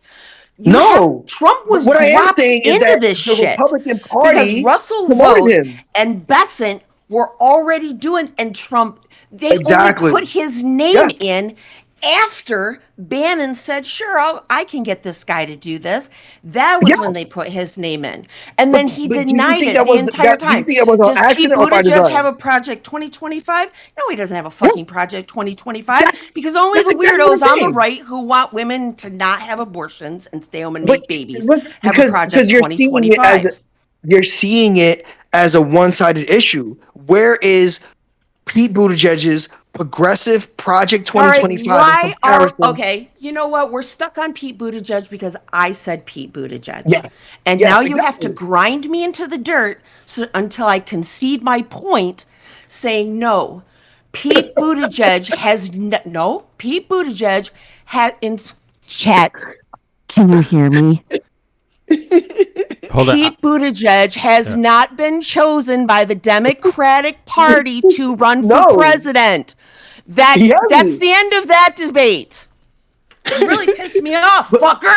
Trump was what I am dropped saying is into that this the shit Republican because Party Russell promoted Vogt him. and Besant were already doing, and Trump they Exactly. only put his name Yeah. in after Bannon said, sure, I can get this guy to do this. That was when they put his name in. And then he But do you denied think it that the was entire do you time. think that was an Does Pete accident or by Buttigieg have design? a Project 2025? No, he doesn't have a fucking Project 2025 because only That's the exactly what weirdos I'm on the saying. right who want women to not have abortions and stay home and But make babies have a because Project you're seeing it as 2025. a one-sided issue. Where is Pete Buttigieg's progressive Project All right, 2025 in why are comparison? okay? You know what? We're stuck on Pete Buttigieg because I said Pete Buttigieg, Yes, and yes, now you have to exactly. grind me into the dirt until I concede my point, saying no. Pete Buttigieg has no. Pete Buttigieg had in chat. Can you hear me? Hold on. Pete Buttigieg has Yeah. not been chosen by the Democratic Party to run for No, president. he That's hasn't. the end of that debate. You really pissed me off, fucker.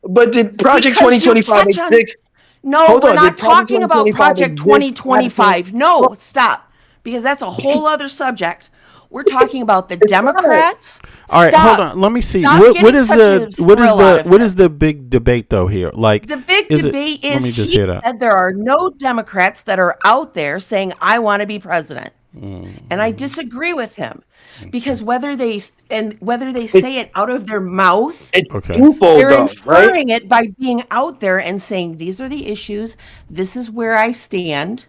But did Project Because you 2025 catch on. exist? No, Hold we're on, did not Project talking about 2025 Project exist after 2025. No, stop. Because that's a whole other subject. We're talking about the it's not? Democrats. All right, hold Stop. on. Let me see. Stop What getting is such the a thrill out of what it. is the big debate though here? Like, The big is it? debate Let is me just he hear that. said there are no Democrats that are out there saying, I want to be president. And I disagree with him. Because whether they say it out of their mouth, It's Okay. twofold they're though, right? inferring it by being out there and saying, these are the issues, this is where I stand,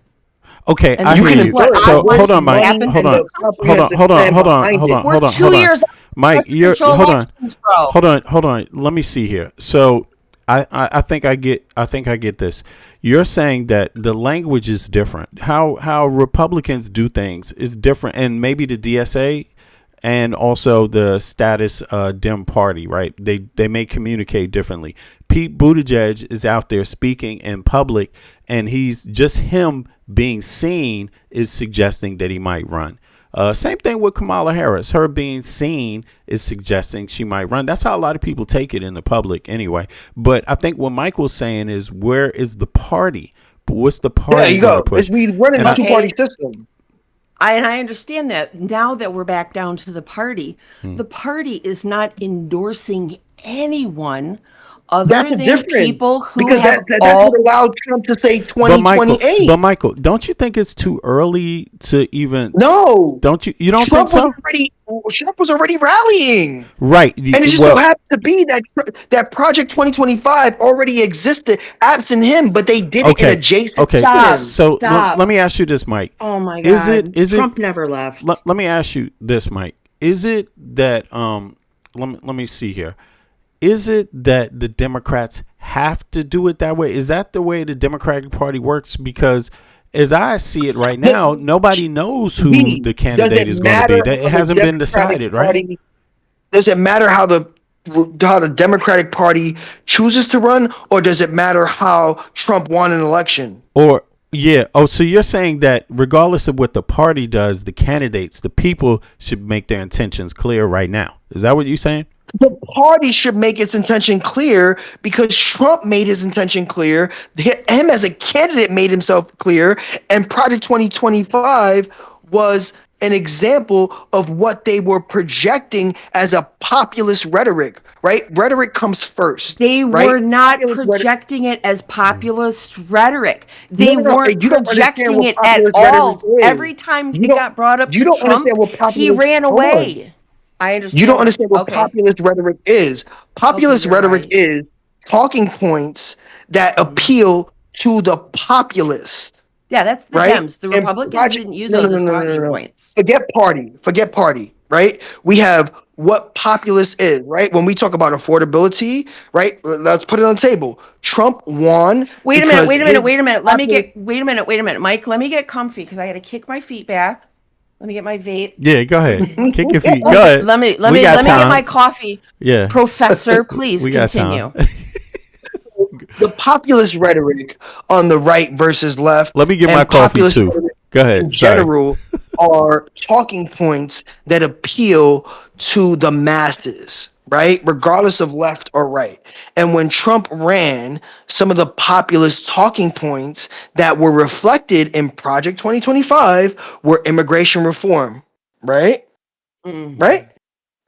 Okay, and I You this hear can is you. what infer it, I but So want where's hold the to on, Mike. money happen Hold and in on. the the country. comprehensive plan behind it? We're 2 Hold on. years Mike, out of hold on. elections, bro. Hold on. Let me see here. So I think I get this. You're saying that the language is different. How Republicans do things is different, and maybe the DSA and also the status Dem party, right? They may communicate differently. Pete Buttigieg is out there speaking in public, and he's just him being seen is suggesting that he might run. Same thing with Kamala Harris. Her being seen is suggesting she might run. That's how a lot of people take it in the public anyway. But I think what Mike was saying is, where is the party? What's the There party you going to go. push? We run in And a I, two-party system. I understand that. Now that we're back down to the Hmm. party is not endorsing anyone other That's a than difference people who because have that's what all. allowed Trump to say but Michael, 2028. don't you think it's too early to even? No, Don't you? You don't think so? Trump was already rallying, Right. and it just so Well, happened to be that Project 2025 already existed, absent him, but they did it in okay. adjacent Okay. to Stop. him. So Stop. let me ask you this, Mike. Oh my Is God. it? Trump never left. Let me ask you this, Mike. Is it that let me see here. Is it that the Democrats have to do it that way? Is that the way the Democratic Party works? Because as I see it right now, nobody knows who the Does candidate it is going to be. matter It how the hasn't been Democratic decided, right? Party? Does it matter how the Democratic Party chooses to run, or does it matter how Trump won an election? Or yeah. Oh, so you're saying that regardless of what the party does, the candidates, the people should make their intentions clear right now. Is that what you're saying? The party should make its intention clear because Trump made his intention clear. Him as a candidate made himself clear, and Project 2025 was an example of what they were projecting as a populist rhetoric, right? Rhetoric comes first. They right? were not Populist rhetoric- projecting it as populist rhetoric. No, They no, no, weren't you don't understand projecting what it at populist all. rhetoric is. Every time You it don't- got brought up you to don't Trump, understand what he populist- ran hold on. away. I understand. You don't that. understand what Okay. populist rhetoric is. Populist you're rhetoric right. is talking points that appeal to the populace. Yeah, that's the right? Dems. The And Republicans didn't use no, those no, as no, no, talking no, no. points. Forget party, right? We have what populist is, right? When we talk about affordability, right? Let's put it on the table. Trump won. Wait a because minute. his Wait a minute. populist- Wait a minute. Mike, let me get comfy because I got to kick my feet back. Let me get my vape. Yeah, go ahead. Kick your feet. Go ahead. Let me We got get time. my coffee. Yeah. Professor, please We got continue. time. The populist rhetoric on the right versus left. Let me get and my coffee populist too. rhetoric Go ahead. in Sorry. general are talking points that appeal to the masses, right? Regardless of left or right. And when Trump ran, some of the populist talking points that were reflected in Project 2025 were immigration reform, right? Right?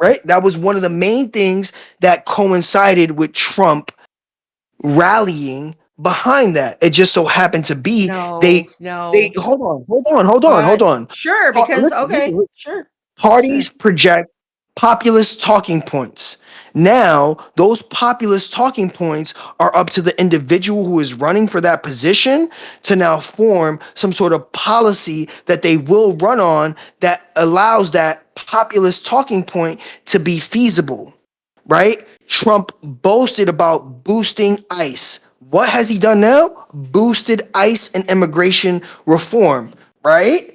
right? That was one of the main things that coincided with Trump rallying behind that. It just so happened to be they No. hold on. Sure, because okay, Listen. sure. Parties project populist talking points. Now, those populist talking points are up to the individual who is running for that position to now form some sort of policy that they will run on that allows that populist talking point to be feasible, right? Trump boasted about boosting ICE. What has he done now? Boosted ICE and immigration reform, right?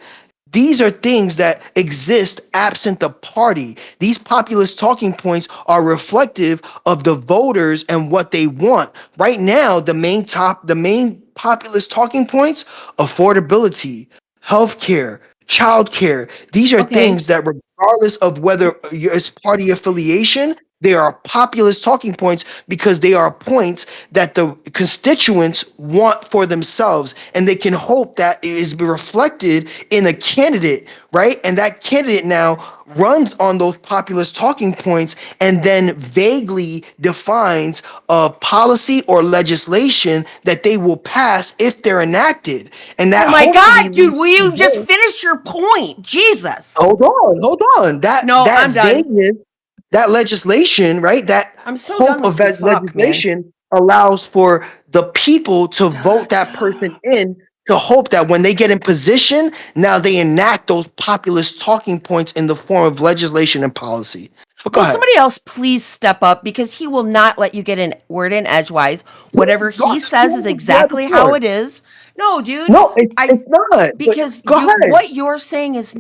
These are things that exist absent the party. These populist talking points are reflective of the voters and what they want. Right now, the main populist talking points, affordability, healthcare, childcare. These are Okay. things that regardless of whether it's party affiliation, they are populist talking points because they are points that the constituents want for themselves, and they can hope that it is reflected in a candidate, right? And that candidate now runs on those populist talking points and then vaguely defines a policy or legislation that they will pass if they're enacted. And that Oh my hopefully God, dude, leads will to you just votes. finish your point? Jesus. Hold on. No, I'm done. Vagueness, that legislation, right? That I'm so done hope of with you. that Fuck, man. legislation allows for the people to vote that person in to hope that when they get in position, now they enact those populist talking points in the form of legislation and policy. But go Will ahead. somebody else please step up because he will not let you get in word in edgewise. Whatever he says is exactly how it is. No, dude. No, it's not. Because But go ahead. what you're saying is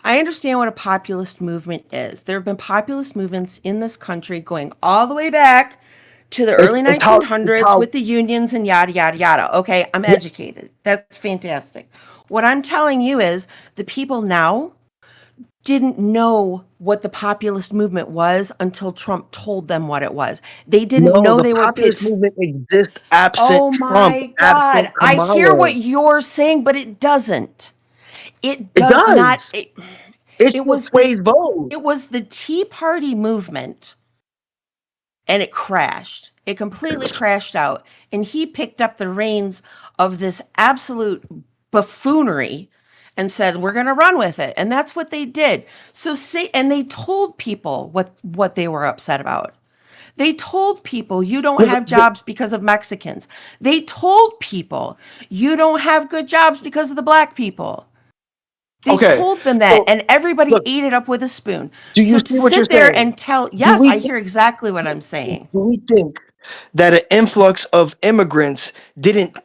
I understand what a populist movement is. There have been populist movements in this country going all the way back to the early 1900s with the unions and yada, yada, yada. Okay, I'm educated. That's fantastic. What I'm telling you is the people now didn't know what the populist movement was until Trump told them what it was. They didn't know they were populist pits. movement exists absent Oh Trump, my absent God. I hear Kamala. what you're saying, but it doesn't. It It does not. does. It's It what was sways votes. it was the Tea Party movement, and it crashed. It completely crashed out, and he picked up the reins of this absolute buffoonery and said, "We're going to run with it." And that's what they did. And they told people what they were upset about. They told people you don't have jobs because of Mexicans. They told people you don't have good jobs because of the black people. They told them that, and everybody ate it up with a spoon. Do you So see to what you're sit there saying? and tell, yes, I hear exactly what I'm saying. Do we think that an influx of immigrants didn't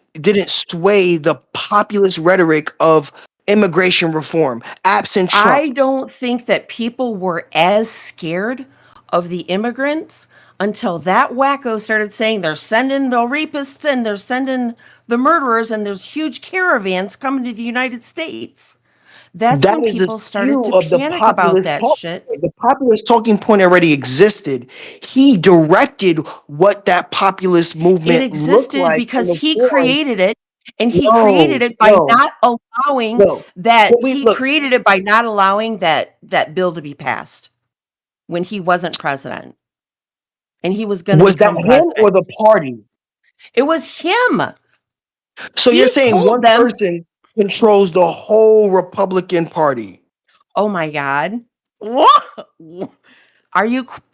sway the populist rhetoric of immigration reform absent Trump? I don't think that people were as scared of the immigrants until that wacko started saying they're sending the rapists and they're sending the murderers and there's huge caravans coming to the United States. That's That when is a people started skew to of the panic about populist that talk. shit. The populist talking point already existed. He directed what that populist It movement looked existed like in because the he form. created it, and he created No, it by no, not allowing no. that But we he look. created it by not allowing that bill to be passed when he wasn't president. And he was going to Was that become him president. or the party? It was him. So He you're saying told one them, person controls the whole Republican Party? "Oh my God. What?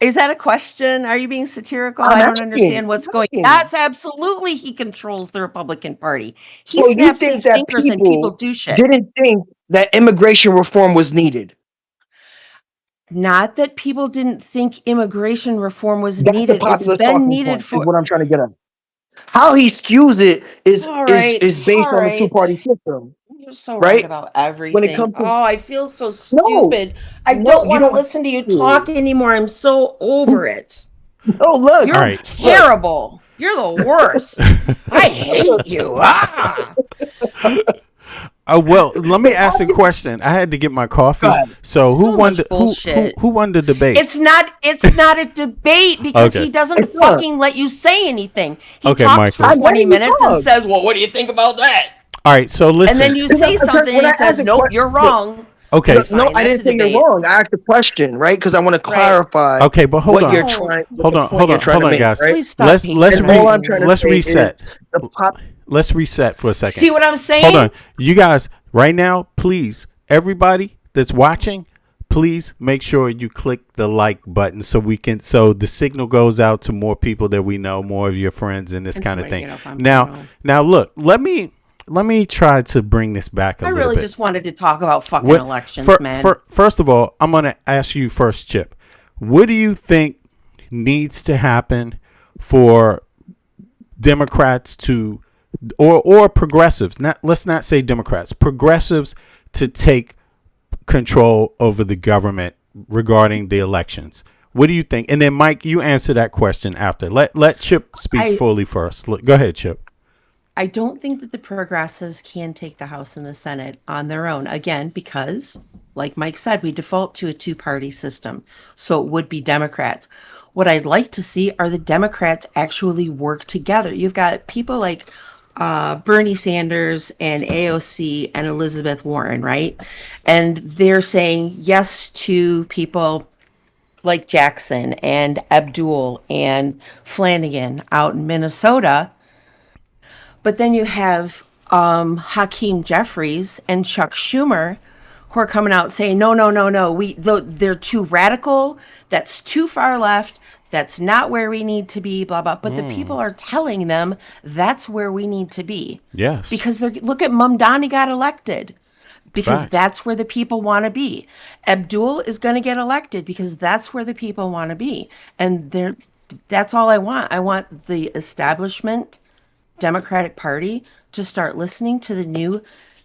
Is that a question? Are you being satirical? I'm I don't asking. understand what's I'm going. asking. Yes, absolutely he controls the Republican Party. He So you snaps think his that fingers and people people do shit. didn't think that immigration reform was needed? Not that people didn't think immigration reform was That's the needed. It's populist been talking needed point, is for. what I'm trying to get at. How he skews it is All is right. is based All on the two right. party system, You're so right right? about When it everything. comes to Oh, I feel so no, stupid. I don't you want to don't listen to you have to. talk anymore. I'm so over it. No, look, You're right. terrible. You're the worst. I hate you. Ah. Well, let me ask a question. I had to get my coffee. So who won the who won the debate? It's not a debate because Okay. he doesn't It's not. fucking let you say anything. He Okay, talks Michael. for 20 minutes and says, "Well, what do you think about that?" All right, so listen. And then you say something When and I he says, ask a "Nope, question, you're look, wrong." Okay. No, I didn't say you're wrong. I asked a question, right? Because I want to clarify. Okay, but hold what on. You're trying. Hold on, guys. Right? Let's reset. Let's reset for a second. See what I'm saying? Hold on, you guys. Right now, please, everybody that's watching, please make sure you click the like button so the signal goes out to more people that we know, more of your friends, and this kind of thing. Now, look. Let me try to bring this back a little bit. I really just wanted to talk about fucking elections, man. First of all, I'm going to ask you first, Chip. What do you think needs to happen for Democrats to, or progressives, let's not say Democrats, progressives to take control over the government regarding the elections? What do you think? And then, Mike, you answer that question after. Let Chip speak fully first. Go ahead, Chip. I don't think that the progressives can take the House and the Senate on their own. Again, because, like Mike said, we default to a two-party system. So it would be Democrats. What I'd like to see are the Democrats actually work together. You've got people like Bernie Sanders and AOC and Elizabeth Warren, right? And they're saying yes to people like Jackson and Abdul and Flanagan out in Minnesota. But then you have Hakeem Jeffries and Chuck Schumer who are coming out saying, no, they're too radical. That's too far left. That's not where we need to be, blah, blah. But the people are telling them that's where we need to be. Yes. Because look at Mamdani got elected. Because Facts. That's where the people want to be. Abdul is going to get elected because that's where the people want to be. And that's all I want. I want the establishment Democratic Party to start listening to the new,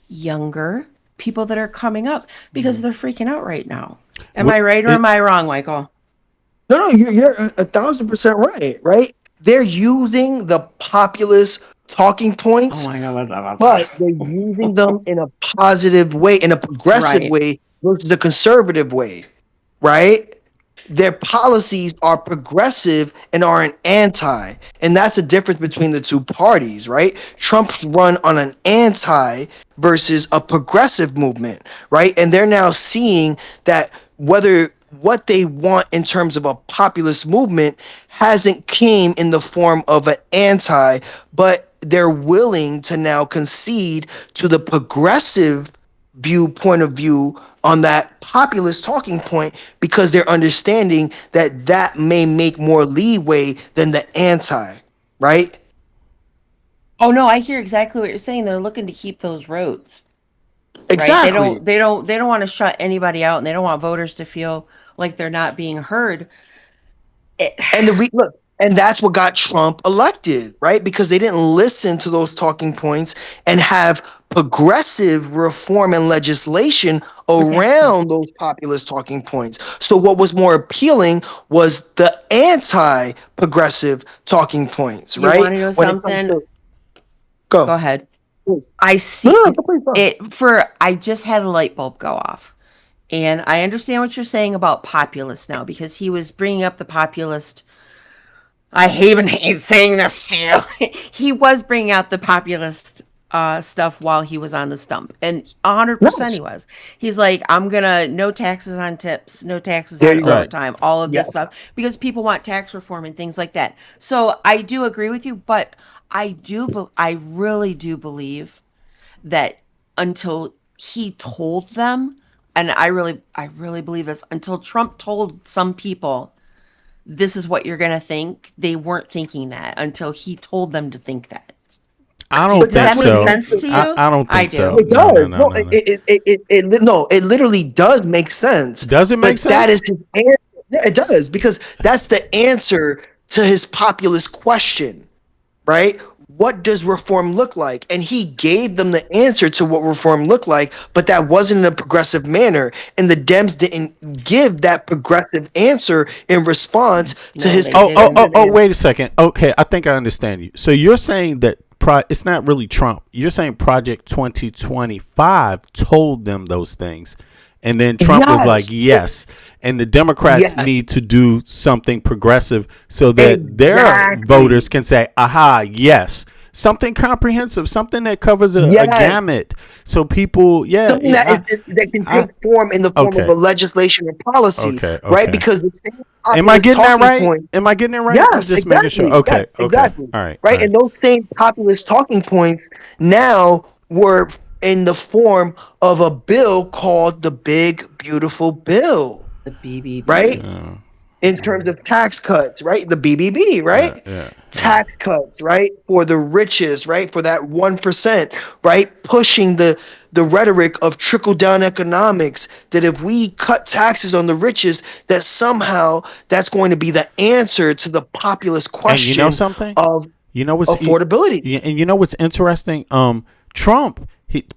younger people that are coming up because they're freaking out right now. Am I right or am I wrong, Michael? No, you're 1,000% right. Right? They're using the populist talking points, but they're using them in a positive way, in a progressive way versus a conservative way. Right? Their policies are progressive and are an anti, and that's the difference between the two parties, right? Trump's run on an anti versus a progressive movement, right? And they're now seeing that whether what they want in terms of a populist movement hasn't came in the form of an anti, but they're willing to now concede to the progressive point of view on that populist talking point because they're understanding that may make more leeway than the anti, right? Oh no, I hear exactly what you're saying. They're looking to keep those roads. Exactly. Right? They don't want to shut anybody out, and they don't want voters to feel like they're not being heard. And that's what got Trump elected, right? Because they didn't listen to those talking points and have progressive reform and legislation around those populist talking points. So what was more appealing was the anti-progressive talking points, right? You want to know something? Go ahead. I see I just had a light bulb go off. And I understand what you're saying about populists now, because he was bringing up the populist. I hate saying this to you. He was bringing out the populist stuff while he was on the stump. And 100% he was. He's like, I'm going to, no taxes on tips, no taxes on overtime, all of this stuff. Because people want tax reform and things like that. So I do agree with you, but I really do believe that until he told them, and I really believe this, until Trump told some people, this is what you're going to think, they weren't thinking that until he told them to think that. I don't think so. Does that make sense to you? I don't think so. It does. No, it literally does make sense. Does it make sense? That is his answer. Yeah, it does, because that's the answer to his populist question, right? What does reform look like? And he gave them the answer to what reform looked like, but that wasn't in a progressive manner. And the Dems didn't give that progressive answer in response to his. Wait a second. Okay, I think I understand you. So you're saying that it's not really Trump. You're saying Project 2025 told them those things. And then Trump was like, yes. And the Democrats need to do something progressive so that their voters can say, aha, yes, something comprehensive, something that covers a Yes. gamut. So people, Something that can take form in the form of a legislation or policy, Okay, right? okay. Because the same Am I populist getting that talking right? points. Am I getting it right? Yes, I'm just making sure. exactly. Okay, Yes, okay. exactly. All right, Right, all right. and those same populist talking points now were in the form of a bill called the Big Beautiful Bill. The BBB. Right? In terms of tax cuts, right? The BBB, right? Yeah. Tax cuts, right? For the richest, right? For that 1%, right? Pushing the rhetoric of trickle down economics, that if we cut taxes on the richest, that somehow that's going to be the answer to the populist question And you know something? of affordability. And you know what's interesting? Trump,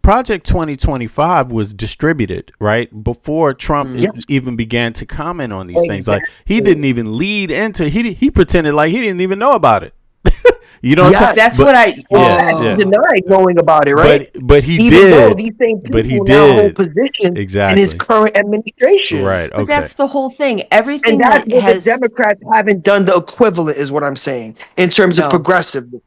Project 2025 was distributed right before Trump even began to comment on these things. Like he didn't even lead into. He pretended like he didn't even know about it. You know, that's what I denied knowing about it, right? But he Even did. though these same people But he now hold did. positions Exactly. in his current administration. Right. But Okay. that's the whole thing. Everything And that's that what has the Democrats haven't done the equivalent, is what I'm saying, in terms of No. progressiveness,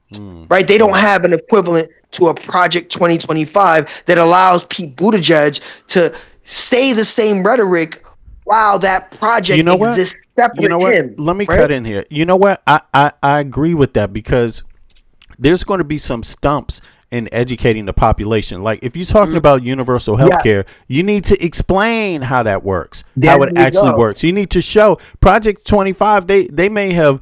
right? They don't have an equivalent to a Project 2025 that allows Pete Buttigieg to say the same rhetoric while that project You know what? exists separate You know what? him. Let me right? cut in here. You know what? I agree with that because there's going to be some stumps in educating the population. Like if you're talking about universal health care, you need to explain how that works, how it actually works. You need to show Project 25. They may have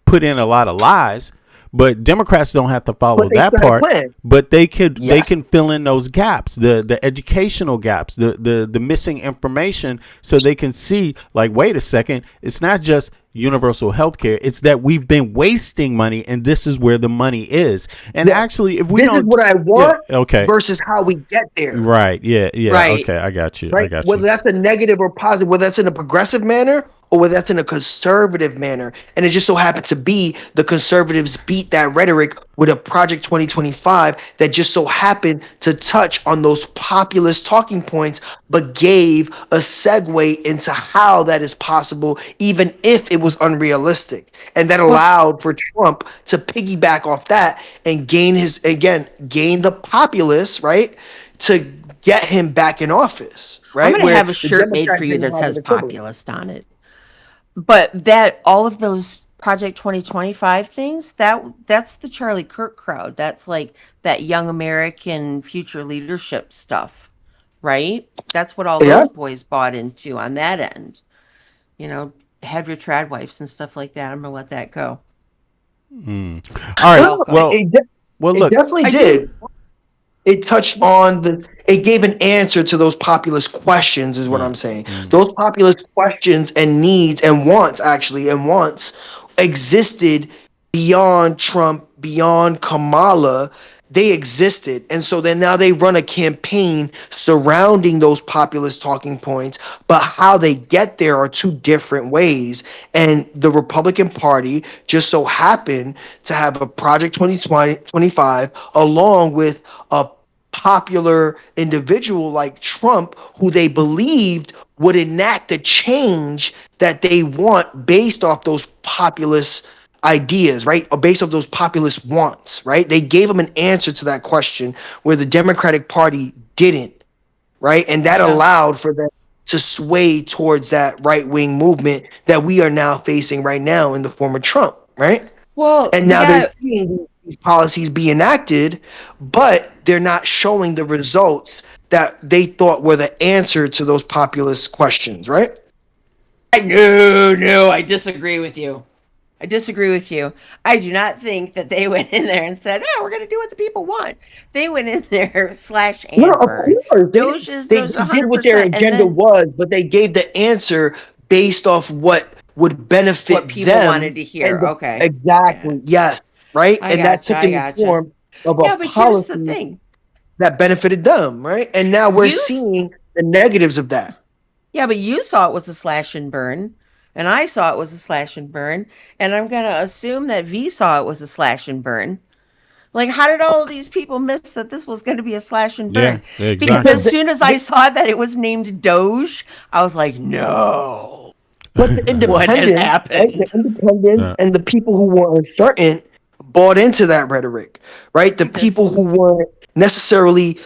put in a lot of lies, but Democrats don't have to follow that part. But they can fill in those gaps, the educational gaps, the missing information, so they can see like, wait a second, it's not just universal health care, it's that we've been wasting money and this is where the money is. And actually, if we this don't, is what I want okay, versus how we get there. right, yeah, Right. okay, I got you, Right? I got Whether you. that's a negative or positive, whether that's in a progressive manner or whether that's in a conservative manner. And it just so happened to be the conservatives beat that rhetoric with a Project 2025 that just so happened to touch on those populist talking points, but gave a segue into how that is possible, even if it was unrealistic. And that allowed for Trump to piggyback off that and gain the populace, right? To get him back in office, right? I'm going to Where have a the shirt made Democrats for you didn't that have says an equivalent. populist on it. But that all of those Project 2025 things, that's the Charlie Kirk crowd. That's like that young American future leadership stuff, right? That's what all those boys bought into on that end. You know, have your trad wives and stuff like that. I'm going to let that go. All right, well, It look, definitely did. It touched on it gave an answer to those populist questions, is what I'm saying. Those populist questions and needs and wants existed beyond Trump, beyond Kamala. They existed. And so then now they run a campaign surrounding those populist talking points, but how they get there are two different ways. And the Republican Party just so happened to have a Project 2025 along with a popular individual like Trump, who they believed would enact a change that they want based off those populist ideas, right? Or based off those populist wants, right? They gave him an answer to that question where the Democratic Party didn't, right? And that allowed for them to sway towards that right-wing movement that we are now facing right now in the form of Trump, right? Well, and now they're seeing these policies be enacted, but they're not showing the results that they thought were the answer to those populist questions, right? No, I disagree with you. I do not think that they went in there and said, "Oh, we're going to do what the people want." They went in there slash and No, of burn. course. They Those did what their 100%, agenda was, but they gave the answer based off what would benefit what people them. wanted to hear. And Okay. Exactly. Yes. Right? I And that gotcha, took in I the gotcha. form of Yeah, a but here's policy the thing. that benefited them, right? And now we're seeing the negatives of that. Yeah, but you saw it was a slash and burn, and I saw it was a slash and burn, and I'm going to assume that V saw it was a slash and burn. Like, how did all of these people miss that this was going to be a slash and burn? Yeah, exactly. Because as soon as I saw that it was named Doge, I was like, no. But the independents, What has happened? right? The independents and the people who were uncertain bought into that rhetoric, right? The people who weren't necessarily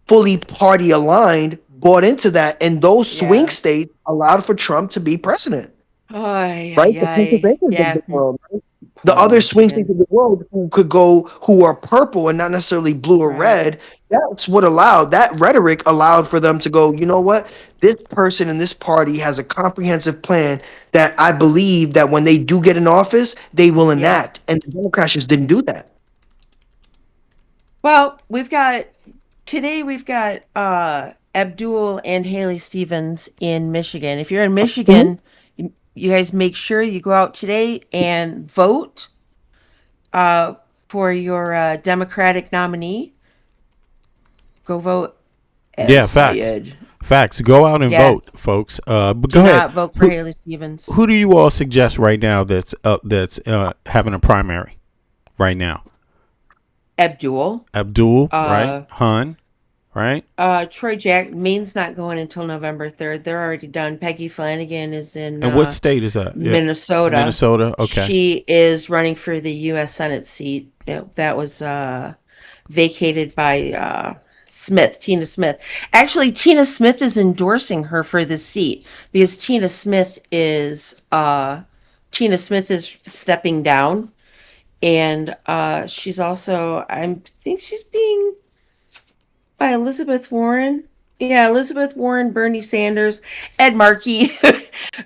fully party aligned bought into that, and those swing states allowed for Trump to be president, right? The Pennsylvanians of the world, right? The other swing states of the world who could go, who are purple and not necessarily blue or red, that's what allowed, that rhetoric allowed for them to go, you know what? This person in this party has a comprehensive plan that I believe that when they do get in office, they will enact. And the Democrats just didn't do that. Well, we've got Abdul and Haley Stevens in Michigan. If you're in Michigan, you guys make sure you go out today and vote for your Democratic nominee. Go vote. Yeah, facts. Facts. Go out and vote, folks. But go ahead. Not vote for Haley Stevens. Who do you all suggest right now that's having a primary right now? Abdul, right? Hun, right? Troy Jack. Maine's not going until November 3rd. They're already done. Peggy Flanagan is in. And what state is that? Minnesota. Minnesota. Okay. She is running for the U.S. Senate seat. That was vacated by Tina Smith. Actually, Tina Smith is endorsing her for this seat because Tina Smith is stepping down, and she's also, I think she's being by Elizabeth Warren. Yeah, Elizabeth Warren, Bernie Sanders, Ed Markey,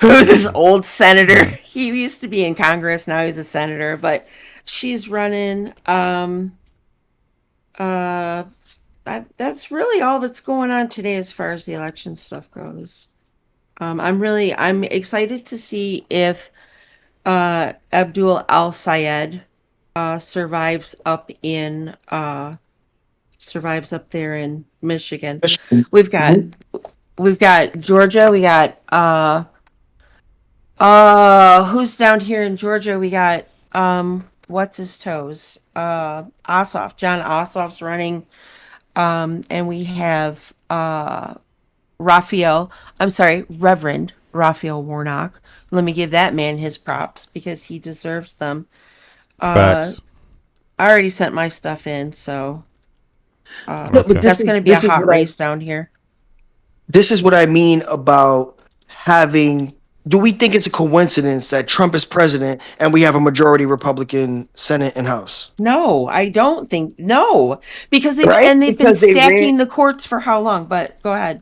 who's this old senator. He used to be in Congress, now he's a senator, but she's running. That's really all that's going on today as far as the election stuff goes. I'm excited to see if Abdul Al-Sayed survives up there in Michigan. We've got Georgia. We got who's down here in Georgia? We got what's his toes? Ossoff. John Ossoff's running. And we have Reverend Raphael Warnock. Let me give that man his props because he deserves them. Facts. I already sent my stuff in, so Okay. that's going to be a hot race down here. This is what I mean about having. Do we think it's a coincidence that Trump is president and we have a majority Republican Senate and House? No, I don't think. No, because they've Right? been stacking the courts for how long? But go ahead.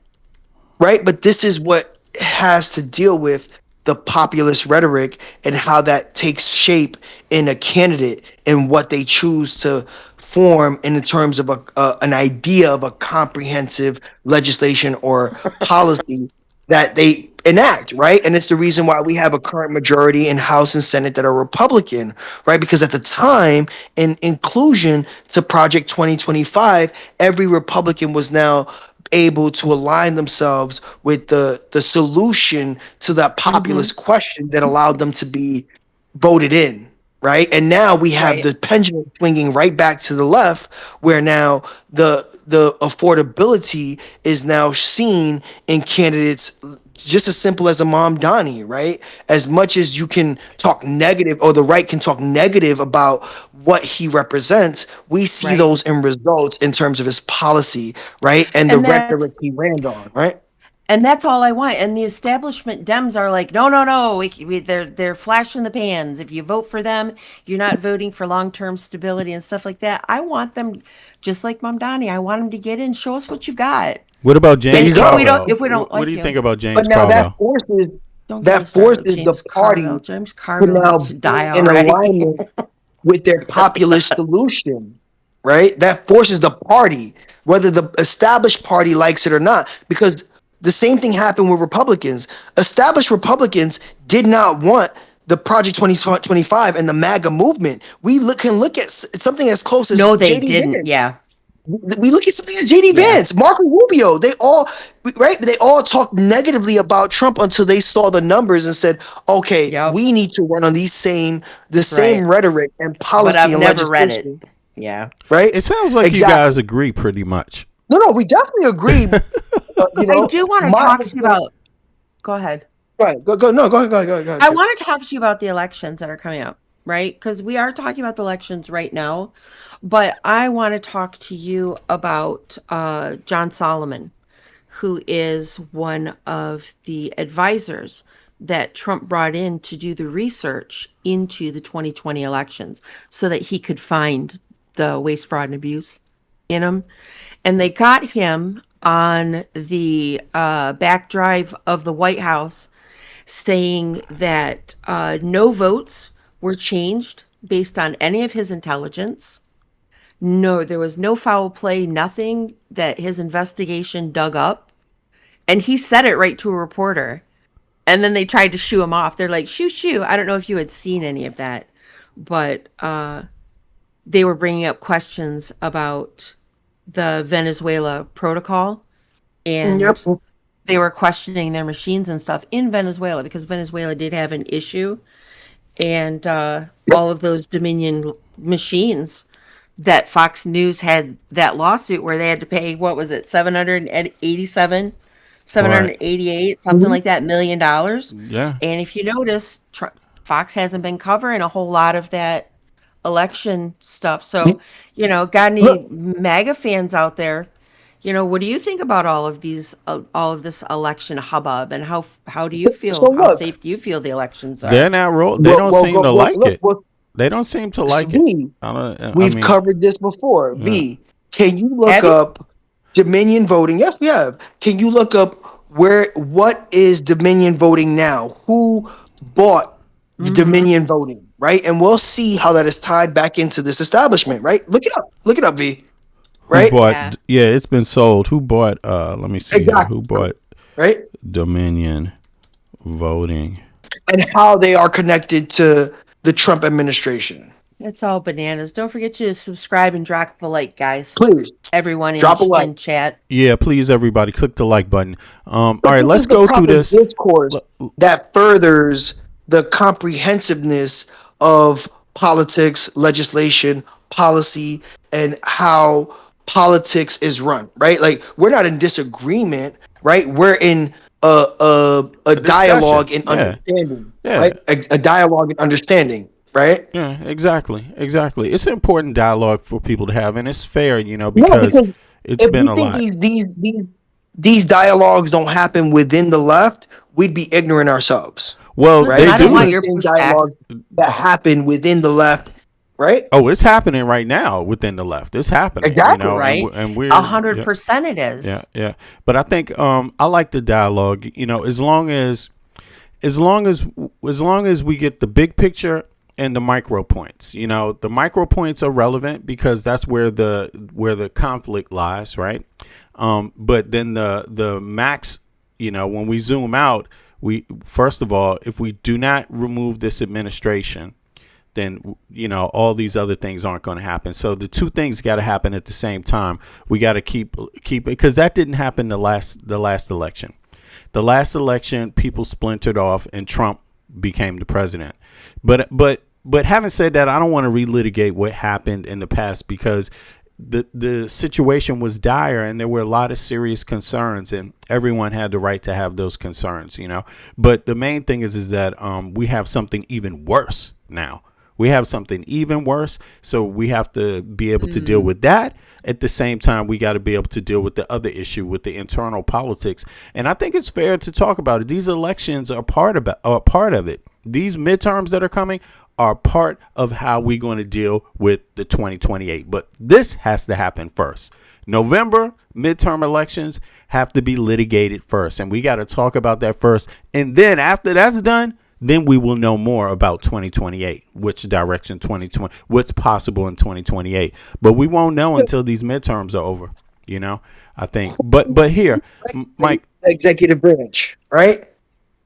Right, but this is what has to deal with the populist rhetoric and how that takes shape in a candidate and what they choose to form in terms of an idea of a comprehensive legislation or policy that they enact, right? And it's the reason why we have a current majority in House and Senate that are Republican, right? Because at the time, in inclusion to Project 2025, every Republican was now able to align themselves with the solution to that populist question that allowed them to be voted in, right? And now we have the pendulum swinging right back to the left, where now the affordability is now seen in candidates just as simple as Imam Dani, right? As much as you can talk negative, or the right can talk negative about what he represents, we see those in results in terms of his policy, right? And the rhetoric he ran on, right? And that's all I want. And the establishment Dems are like, no. They're flash in the pans. If you vote for them, you're not voting for long-term stability and stuff like that. I want them, just like Mamdani, I want them to get in, show us what you've got. What about James Carville? If we don't what like do you you. think about James But now Carville? that forces the party James to Carville now needs to die in already. alignment with their populist solution, right? That forces the party, whether the established party likes it or not, because the same thing happened with Republicans. Established Republicans did not want the Project 2025 and the MAGA movement. We can look at something as close as No, they JD didn't. Vance. Yeah. We look at something as JD Vance, Marco Rubio. They all talked negatively about Trump until they saw the numbers and said, "Okay, we need to run on the same rhetoric and policy." But I've and never read legislation. it. Yeah. Right. It sounds like you guys agree pretty much. No, we definitely agree. I do want to talk to you about. Go ahead. Go ahead. Go ahead. I want to talk to you about the elections that are coming up. right? Because we are talking about the elections right now, but I want to talk to you about John Solomon, who is one of the advisors that Trump brought in to do the research into the 2020 elections so that he could find the waste, fraud, and abuse in them. And they got him on the back drive of the White House saying that no votes were changed based on any of his intelligence. No, there was no foul play, nothing that his investigation dug up. And he said it right to a reporter. And then they tried to shoo him off. They're like, shoo, shoo. I don't know if you had seen any of that, but they were bringing up questions about the Venezuela protocol. And Yep. they were questioning their machines and stuff in Venezuela because Venezuela did have an issue. And all of those Dominion machines that Fox News had that lawsuit where they had to pay, what was it, 788, something like that, $1 million. Yeah. And if you notice, Fox hasn't been covering a whole lot of that election stuff. So, got any MAGA fans out there? What do you think about all of this election hubbub, and how do you feel? So how look, safe do you feel the elections are? They're not They don't seem to like it. They don't seem to like it. We've covered this before. Yeah. V, can you look up Dominion voting? Yes, we have. Can you look up what is Dominion voting now? Who bought the Dominion voting, right? And we'll see how that is tied back into this establishment, right? Look it up. Look it up, V. Right? Who bought, yeah, it's been sold. Who bought let me see here. Who bought Dominion voting? And how they are connected to the Trump administration. It's all bananas. Don't forget to subscribe and drop a like, guys. Please. Everyone Drop a like. in chat. Yeah, please, everybody, click the like button. All right, let's go through this discourse that furthers the comprehensiveness of politics, legislation, policy, and how politics is run. Right? Like, we're not in disagreement. Right? We're in a dialogue and understanding. Yeah. Right? A dialogue and understanding. Right? Yeah, exactly. It's an important dialogue for people to have, and it's fair, because it's been a lot. These dialogues don't happen within the left, we'd be ignorant ourselves. Well, right? they do. Want your dialogues that happen within the left, right? Oh, it's happening right now within the left. It's happening. Exactly, right? And we're 100% it is. Yeah. But I think I like the dialogue. As long as we get the big picture and the micro points. The micro points are relevant because that's where the conflict lies, right? But then the max, when we zoom out, first of all, if we do not remove this administration, then all these other things aren't going to happen. So the two things got to happen at the same time. We got to keep it, because that didn't happen the last election. The last election, people splintered off and Trump became the president. But having said that, I don't want to relitigate what happened in the past, because the situation was dire and there were a lot of serious concerns, and everyone had the right to have those concerns, But the main thing is that we have something even worse now. We have something even worse, so we have to be able to deal with that. At the same time, we got to be able to deal with the other issue, with the internal politics. And I think it's fair to talk about it. These elections are part of it. These midterms that are coming are part of how we're going to deal with the 2028. But this has to happen first. November midterm elections have to be litigated first, and we got to talk about that first. And then after that's done, then we will know more about 2028, which direction 2020, what's possible in 2028. But we won't know until these midterms are over, I think. But here, Mike. The executive branch, right?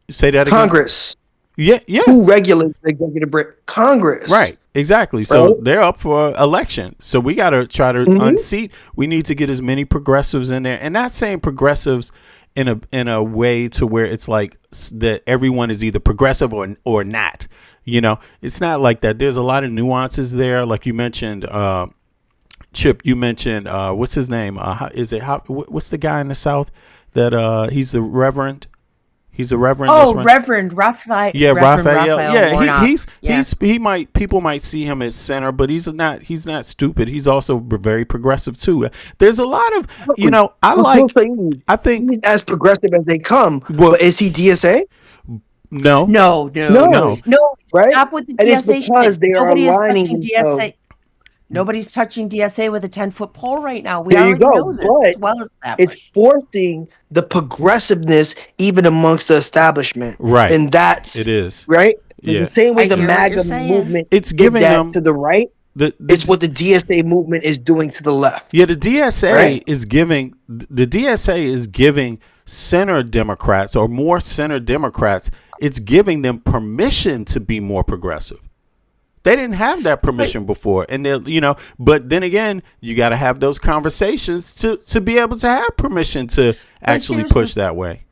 Say that again. Congress. Yeah. Who regulates the executive branch? Congress. Right. Exactly. So they're up for election. So we got to try to unseat. We need to get as many progressives in there, and not saying progressives in a way to where it's like that everyone is either progressive or not. It's not like that. There's a lot of nuances there. Like you mentioned, Chip. You mentioned what's his name? What's the guy in the South that he's the Reverend? He's a reverend. That's right. Reverend Raphael. Yeah, Reverend Raphael. Yeah, Warnock. he might, people might see him as center, but he's not stupid. He's also very progressive too. There's a lot of, I think he's as progressive as they come. But is he DSA? No. No. Right? Stop with the And DSA it's because shit. they are Nobody is aligning touching themselves. DSA. Nobody's touching DSA with a 10-foot pole right now. We There you already go. know this. But It's well established. it's forcing the progressiveness even amongst the establishment. Right. And that's it is. Right? Yeah. The same way I the hear what MAGA you're saying. movement It's did giving that them to the right. It's what the DSA movement is doing to the left. Yeah, the DSA Right? is giving center Democrats or more center Democrats. It's giving them permission to be more progressive. They didn't have that permission before, and but then again, you got to have those conversations to be able to have permission to actually push that way.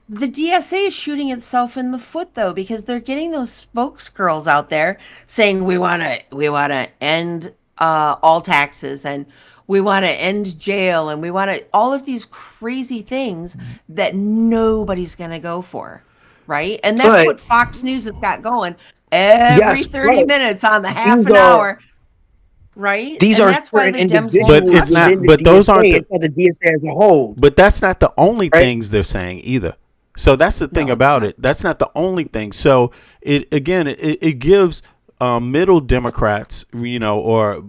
The DSA is shooting itself in the foot though, because they're getting those spokesgirls out there saying we want to end all taxes, and we want to end jail, and we want to all of these crazy things that nobody's going to go for, right? And that's what Fox News has got going every 30 minutes on the half an hour. Right? These and are that's why certain the Dems individuals, But it's not. within the But those DSA, aren't. it's not the DSA as a whole. But that's not the only things they're saying either. So that's the thing about it. That's not the only thing. So it gives middle Democrats, or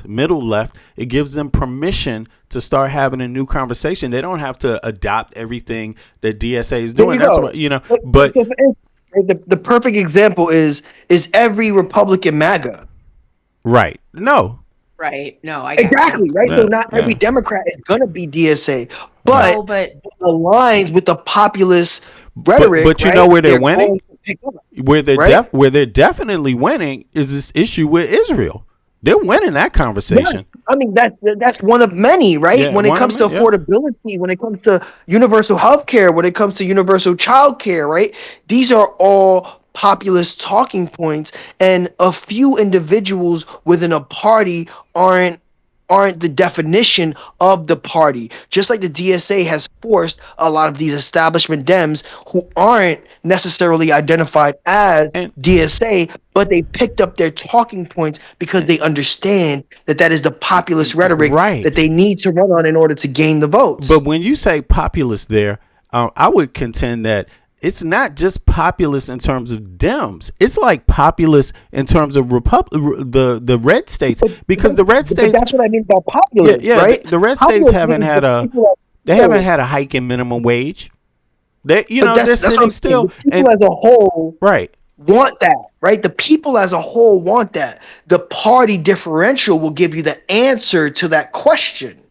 middle left, it gives them permission to start having a new conversation. They don't have to adopt everything that DSA is doing. That's what, but the perfect example is every Republican MAGA. Right. No. Right. No, I exactly right. Yeah, So not every Democrat is gonna be DSA, but it aligns with the populist rhetoric. But you right? know where they're going winning? to pick up, Where they're right? where they're definitely winning is this issue with Israel. They're winning that conversation. Yeah. I mean that's one of many, right? Yeah, when it one comes of to many, affordability, when it comes to universal health care, when it comes to universal child care, right? These are all populist talking points, and a few individuals within a party aren't the definition of the party. Just like the DSA has forced a lot of these establishment Dems who aren't necessarily identified as DSA, but they picked up their talking points because they understand that is the populist rhetoric that they need to run on in order to gain the votes. But when you say populist there, I would contend that it's not just populist in terms of Dems. It's like populist in terms of the red states, because the red states. But that's what I mean by populist, right? The red states haven't had a hike in minimum wage. They're sitting still. The people as a whole, right, want that, right? The people as a whole want that. The party differential will give you the answer to that question.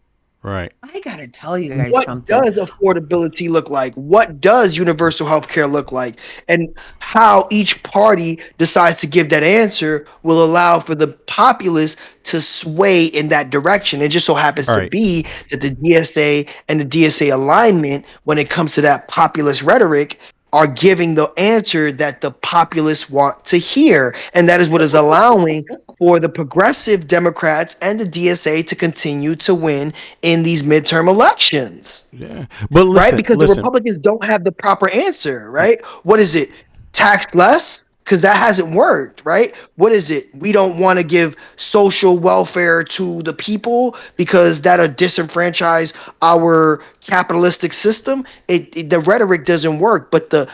Right. I gotta tell you guys what something. What does affordability look like? What does universal health care look like? And how each party decides to give that answer will allow for the populace to sway in that direction. It just so happens to be that the DSA and the DSA alignment, when it comes to that populist rhetoric, are giving the answer that the populace want to hear. And that is what is allowing for the progressive Democrats and the DSA to continue to win in these midterm elections. Yeah. But listen, right? Because the Republicans don't have the proper answer, right? What is it? Tax less? Because that hasn't worked, right? What is it? We don't want to give social welfare to the people because that'll disenfranchise our capitalistic system. The rhetoric doesn't work, but the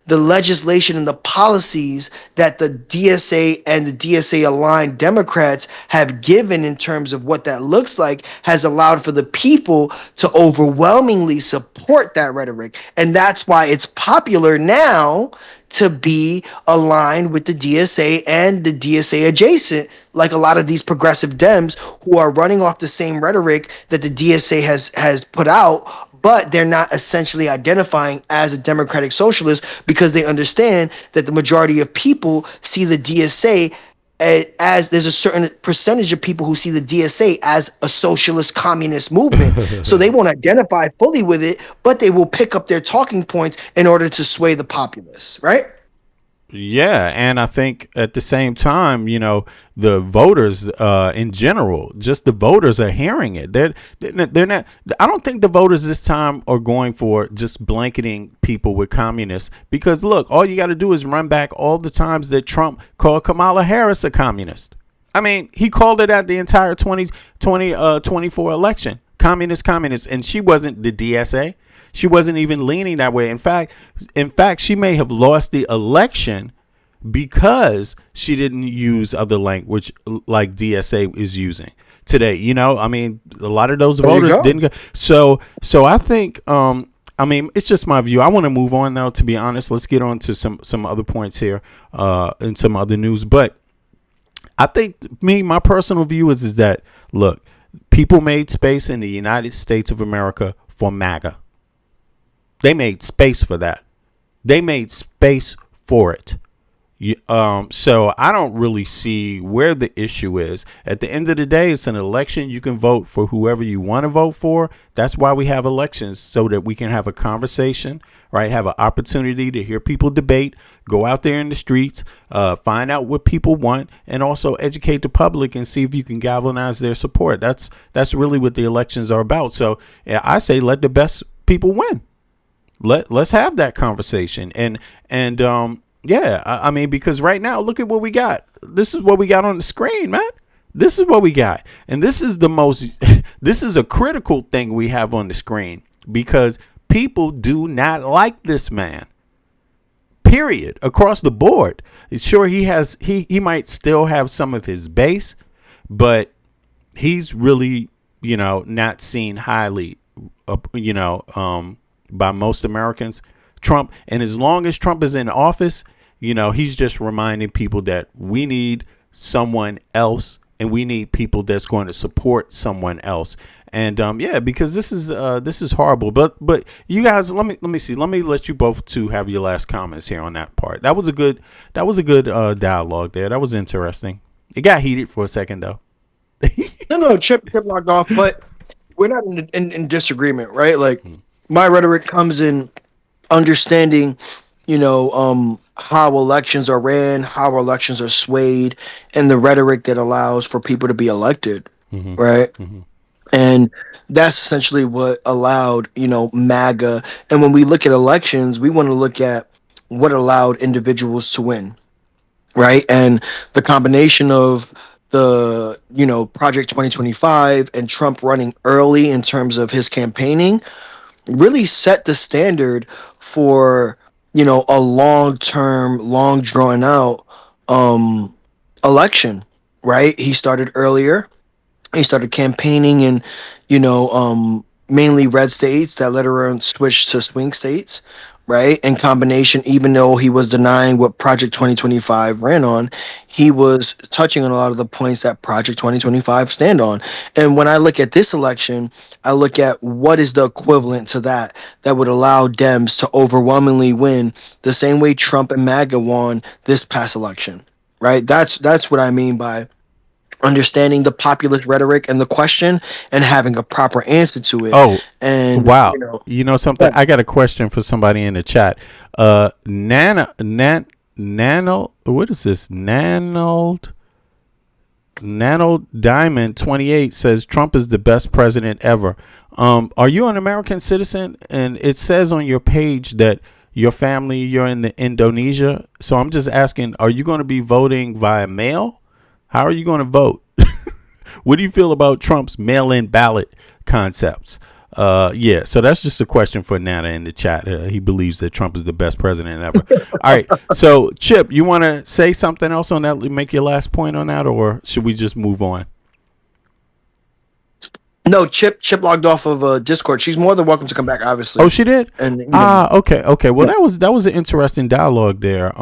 legislation and the policies that the DSA and the DSA aligned Democrats have given in terms of what that looks like has allowed for the people to overwhelmingly support that rhetoric. And that's why it's popular now to be aligned with the DSA and the DSA adjacent, like a lot of these progressive Dems who are running off the same rhetoric that the DSA has put out, but they're not essentially identifying as a democratic socialist because they understand that the majority of people see the DSA as there's a certain percentage of people who see the DSA as a socialist communist movement. So they won't identify fully with it, but they will pick up their talking points in order to sway the populace, right? Yeah, and I think at the same time, the voters in general, just the voters are hearing it. They're not. I don't think the voters this time are going for just blanketing people with communists, because look, all you got to do is run back all the times that Trump called Kamala Harris a communist. I mean, he called it at the entire 2024 election, communist, and she wasn't the DSA. She wasn't even leaning that way. In fact, she may have lost the election because she didn't use other language like DSA is using today. I mean, a lot of those voters didn't go. So I think, it's just my view. I want to move on now, to be honest. Let's get on to some other points here and some other news. But I think my personal view is that, look, people made space in the United States of America for MAGA. They made space for that. They made space for it. So I don't really see where the issue is. At the end of the day, it's an election. You can vote for whoever you want to vote for. That's why we have elections, so that we can have a conversation, right? Have an opportunity to hear people debate, go out there in the streets, find out what people want, and also educate the public and see if you can galvanize their support. That's really what the elections are about. So I say let the best people win. Let's have that conversation. And I mean, because right now, look at what we got. This is what we got on the screen, man. This is what we got. And this is this is a critical thing we have on the screen, because people do not like this man. Period. Across the board. Sure, he might still have some of his base, but he's really, not seen highly, by most Americans. Trump, and as long as Trump is in office, he's just reminding people that we need someone else, and we need people that's going to support someone else. And because this is horrible. But you guys, let me see. Let me let you both two have your last comments here on that part. That was a good dialogue there. That was interesting. It got heated for a second though. No, Chip logged off, but we're not in disagreement, right? Like, my rhetoric comes in understanding, how elections are ran, how elections are swayed, and the rhetoric that allows for people to be elected, right? And that's essentially what allowed, MAGA. And when we look at elections, we want to look at what allowed individuals to win, right? And the combination of the, Project 2025 and Trump running early in terms of his campaigning really set the standard for, a long-term, long drawn out election, right? He started earlier. He started campaigning in, mainly red states that later on switched to swing states, right? In combination, even though he was denying what Project 2025 ran on, he was touching on a lot of the points that Project 2025 stand on. And when I look at this election, I look at what is the equivalent to that would allow Dems to overwhelmingly win the same way Trump and MAGA won this past election, right? That's what I mean by understanding the populist rhetoric and the question and having a proper answer to it. Oh, and wow. Something? I got a question for somebody in the chat. Nano, what is this? Nano Diamond 28 says Trump is the best president ever. Are you an American citizen? And it says on your page that your family, you're in Indonesia. So I'm just asking, are you going to be voting via mail? How are you going to vote? What do you feel about Trump's mail-in ballot concepts? So that's just a question for Nana in the chat. He believes that Trump is the best president ever. All right. So, Chip, you want to say something else on that? Make your last point on that, or should we just move on? No, Chip logged off of Discord. She's more than welcome to come back, obviously. Oh, she did? And okay. Well, that was an interesting dialogue there.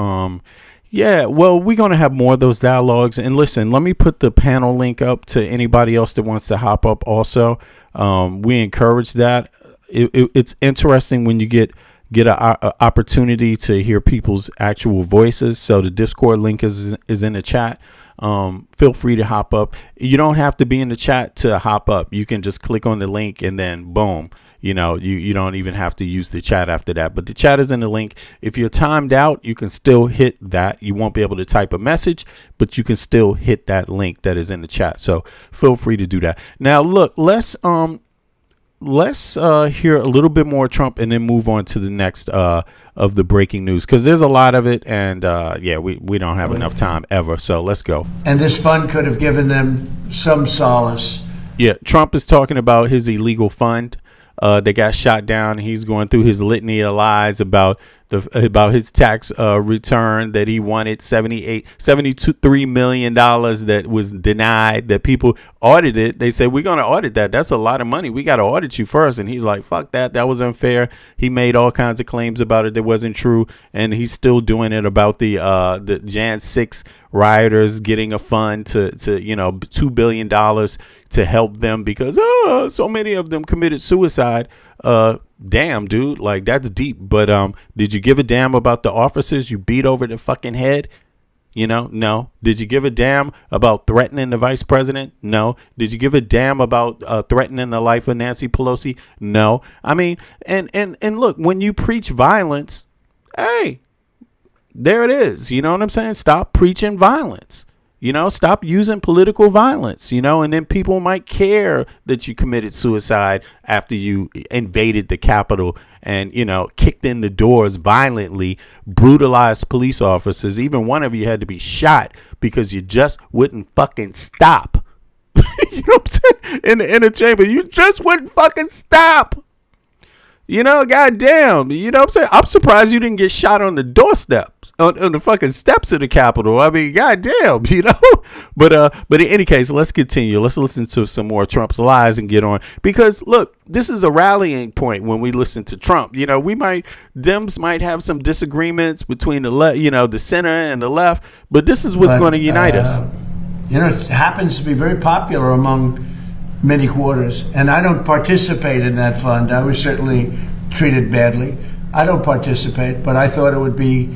Yeah, well, we're going to have more of those dialogues. And listen, let me put the panel link up to anybody else that wants to hop up also. We encourage that. It's interesting when you get an opportunity to hear people's actual voices. So the Discord link is in the chat. Feel free to hop up. You don't have to be in the chat to hop up. You can just click on the link and then boom, you know, you don't even have to use the chat after that. But the chat is in the link. If you're timed out, you can still hit that. You won't be able to type a message, but you can still hit that link that is in the chat. So feel free to do that. Now, look, let's hear a little bit more Trump and then move on to the next of the breaking news, because there's a lot of it. And we don't have enough time ever. So let's go. And this fund could have given them some solace. Yeah, Trump is talking about his illegal fund that got shot down. He's going through his litany of lies about his tax return that he wanted $73 million that was denied, that people audited. They said, we're going to audit that. That's a lot of money. We got to audit you first. And he's like, fuck that. That was unfair. He made all kinds of claims about it that wasn't true. And he's still doing it about the Jan 6 rioters getting a fund to $2 billion to help them because so many of them committed suicide. Damn, dude, like that's deep. But did you give a damn about the officers you beat over the fucking head? No. Did you give a damn about threatening the vice president? No. Did you give a damn about threatening the life of Nancy Pelosi? No. I mean, and look, when you preach violence, hey, there it is. You know what I'm saying? Stop preaching violence. Stop using political violence, and then people might care that you committed suicide after you invaded the Capitol and, kicked in the doors violently, brutalized police officers. Even one of you had to be shot because you just wouldn't fucking stop. You know what I'm saying? In the inner chamber, you just wouldn't fucking stop. Goddamn. You know what I'm saying? I'm surprised you didn't get shot on the doorsteps, on the fucking steps of the Capitol. I mean, goddamn, But in any case, let's continue. Let's listen to some more Trump's lies and get on. Because, look, this is a rallying point when we listen to Trump. Dems might have some disagreements between the center and the left, but this is what's going to unite us. It happens to be very popular among many quarters, and I don't participate in that fund. I was certainly treated badly. I don't participate, but I thought it would be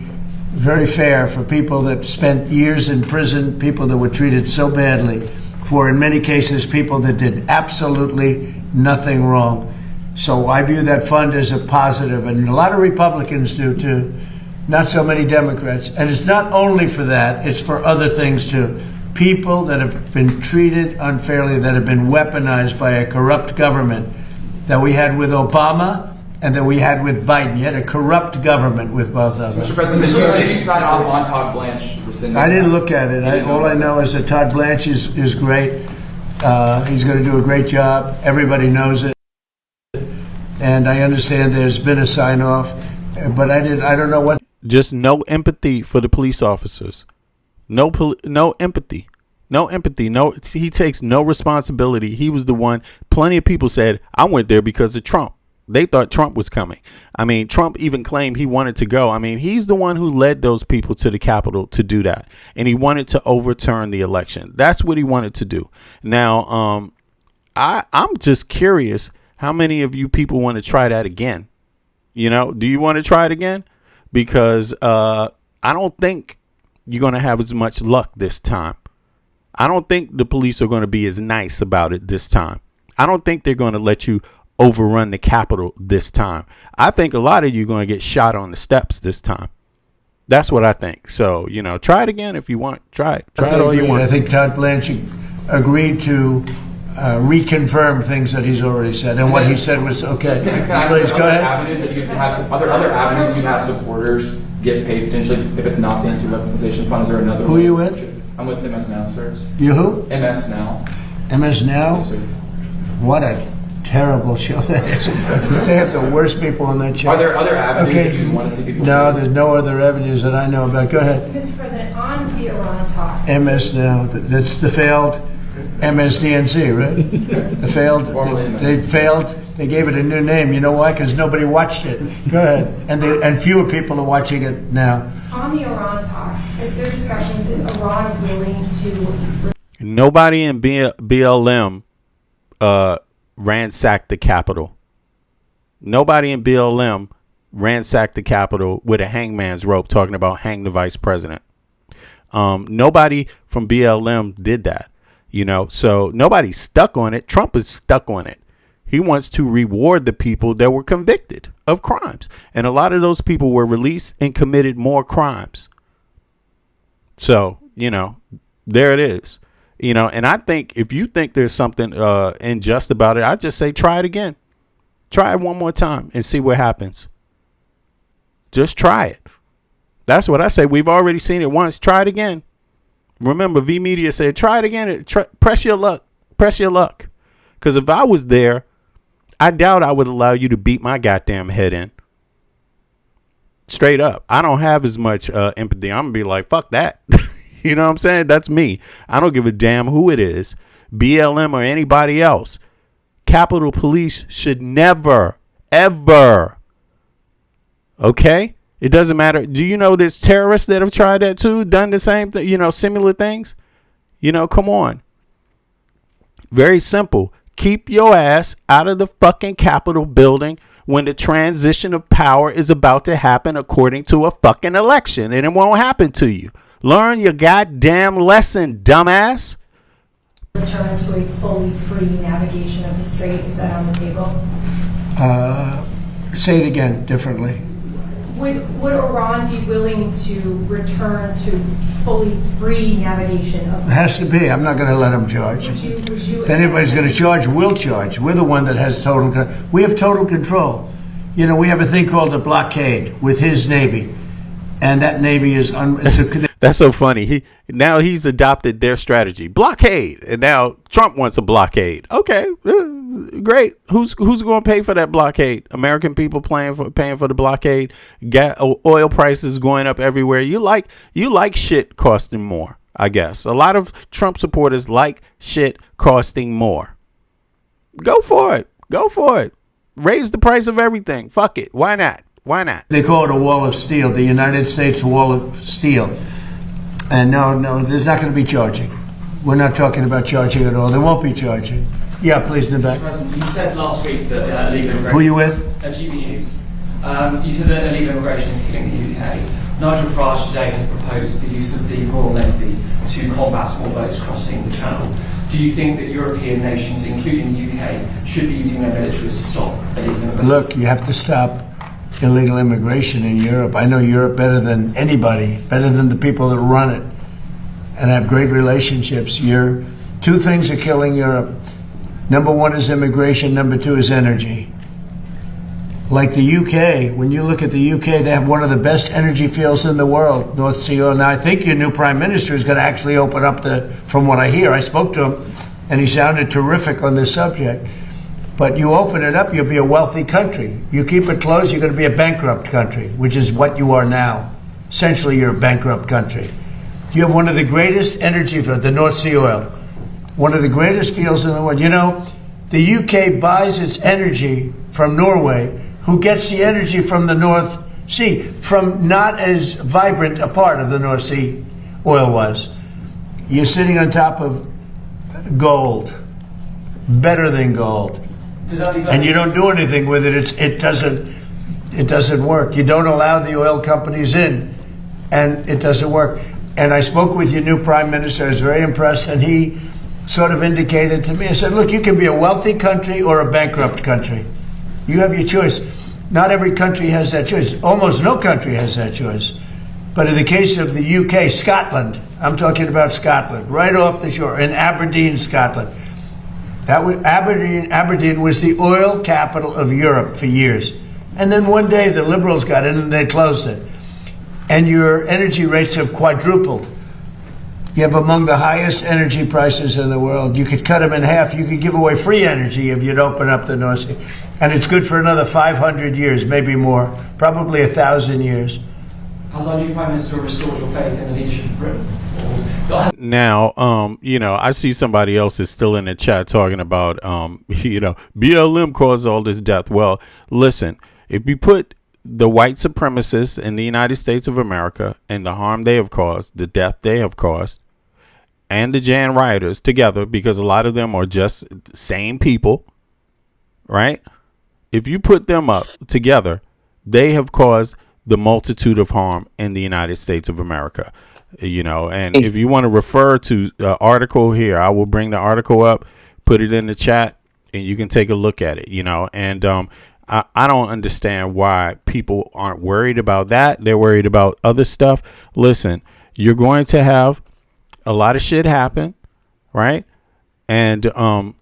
very fair for people that spent years in prison, people that were treated so badly, for in many cases people that did absolutely nothing wrong. So I view that fund as a positive, and a lot of Republicans do too, not so many Democrats. And it's not only for that, it's for other things too. People that have been treated unfairly, that have been weaponized by a corrupt government that we had with Obama and that we had with Biden. You had a corrupt government with both of them. Mr. President, did you sign off on Todd Blanche rescinding? I didn't look at it. All I know is that Todd Blanche is great. He's going to do a great job. Everybody knows it. And I understand there's been a sign-off, but I don't know what. Just no empathy for the police officers. No empathy. No empathy. He takes no responsibility. He was the one. Plenty of people said, I went there because of Trump. They thought Trump was coming. I mean, Trump even claimed he wanted to go. I mean, he's the one who led those people to the Capitol to do that. And he wanted to overturn the election. That's what he wanted to do. Now, I'm just curious how many of you people want to try that again? Do you want to try it again? Because I don't think you're going to have as much luck this time. I don't think the police are going to be as nice about it this time. I don't think they're going to let you overrun the Capitol this time. I think a lot of you are going to get shot on the steps this time. That's what I think. So, try it again if you want. Try it. Try it all you want. I think Todd Blanche agreed to reconfirm things that he's already said, and what he said was okay. Please go ahead. Other avenues you have supporters get paid potentially if it's not the anti-weaponization fund? Is there another? Who are you with? I'm with MS Now, sir. You who? MS Now. MS Now? Yes, sir. What a terrible show that is. They have the worst people on that show. Are there other avenues that you want to see people? No, there's no other avenues that I know about. Go ahead. Mr. President, on the Iran talks. MS Now. That's the failed MSDNC, right? The failed. They failed. They gave it a new name. You know why? Because nobody watched it. Go ahead. And fewer people are watching it now. On the Iran talks, is there discussions? Is Iran willing to? Nobody in BLM ransacked the Capitol. Nobody in BLM ransacked the Capitol with a hangman's rope talking about hang the vice president. Nobody from BLM did that. So nobody's stuck on it. Trump is stuck on it. He wants to reward the people that were convicted of crimes. And a lot of those people were released and committed more crimes. So, there it is. And I think if you think there's something unjust about it, I just say try it again. Try it one more time and see what happens. Just try it. That's what I say. We've already seen it once. Try it again. Remember, V Media said, try it again. Press your luck. Press your luck. Because if I was there, I doubt I would allow you to beat my goddamn head in. Straight up. I don't have as much empathy. I'm going to be like, fuck that. You know what I'm saying? That's me. I don't give a damn who it is. BLM or anybody else. Capitol Police should never, ever. Okay? It doesn't matter. Do you know there's terrorists that have tried that too? Done the same thing, similar things? Come on. Very simple. Keep your ass out of the fucking Capitol building when the transition of power is about to happen according to a fucking election. And it won't happen to you. Learn your goddamn lesson, dumbass. Return to a fully free navigation of the strait, is that on the table? Say it again differently. Would Iran be willing to return to fully free navigation of It has to be. I'm not going to let them charge. Would you If anybody's going to charge, we'll charge. We're the one that has total control. We have total control. We have a thing called a blockade with his Navy. And that Navy is... That's so funny. He's adopted their strategy. Blockade. And now Trump wants a blockade. Okay, great. Who's going to pay for that blockade? American people paying for the blockade. Oil prices going up everywhere. You like shit costing more, I guess. A lot of Trump supporters like shit costing more. Go for it. Go for it. Raise the price of everything. Fuck it. Why not? Why not? They call it a wall of steel, the United States wall of steel. And no, there's not going to be charging. We're not talking about charging at all. There won't be charging. Yeah, please, in the back. President, you said last week that illegal immigration... Who are you with? GB News. You said that illegal immigration is killing the UK. Nigel Farage today has proposed the use of the Royal Navy to combat small boats crossing the Channel. Do you think that European nations, including the UK, should be using their militaries to stop illegal immigration? Look, you have to stop illegal immigration in Europe. I know Europe better than anybody, better than the people that run it, and I have great relationships. Two things are killing Europe. Number one is immigration. Number two is energy. Like the UK, when you look at the UK, they have one of the best energy fields in the world, North Sea oil. Now, I think your new prime minister is going to actually open up from what I hear, I spoke to him, and he sounded terrific on this subject. But you open it up, you'll be a wealthy country. You keep it closed, you're going to be a bankrupt country, which is what you are now. Essentially, you're a bankrupt country. You have one of the greatest energy fields, the North Sea oil, one of the greatest fields in the world. The UK buys its energy from Norway, who gets the energy from the North Sea, from not as vibrant a part of the North Sea oil was. You're sitting on top of gold, better than gold. And you don't do anything with it. It doesn't work. You don't allow the oil companies in, and it doesn't work. And I spoke with your new prime minister. I was very impressed, and he sort of indicated to me, I said, look, you can be a wealthy country or a bankrupt country. You have your choice. Not every country has that choice. Almost no country has that choice. But in the case of the UK, Scotland, I'm talking about Scotland, right off the shore, in Aberdeen, Scotland. Aberdeen was the oil capital of Europe for years. And then one day the Liberals got in and they closed it. And your energy rates have quadrupled. You have among the highest energy prices in the world. You could cut them in half. You could give away free energy if you'd open up the North Sea. And it's good for another 500 years, maybe more, probably 1,000 years. Has our new Prime Minister restored your faith in the leadership of Britain? Now, I see somebody else is still in the chat talking about, BLM caused all this death. Well, listen, if you put the white supremacists in the United States of America and the harm they have caused, the death they have caused, and the Jan rioters together, because a lot of them are just same people, right? If you put them up together, they have caused the multitude of harm in the United States of America. And if you want to refer to the article here, I will bring the article up, put it in the chat. and you can take a look at it, and I don't understand why people aren't worried about that. They're worried about other stuff. Listen, you're going to have a lot of shit happen, right? And I'm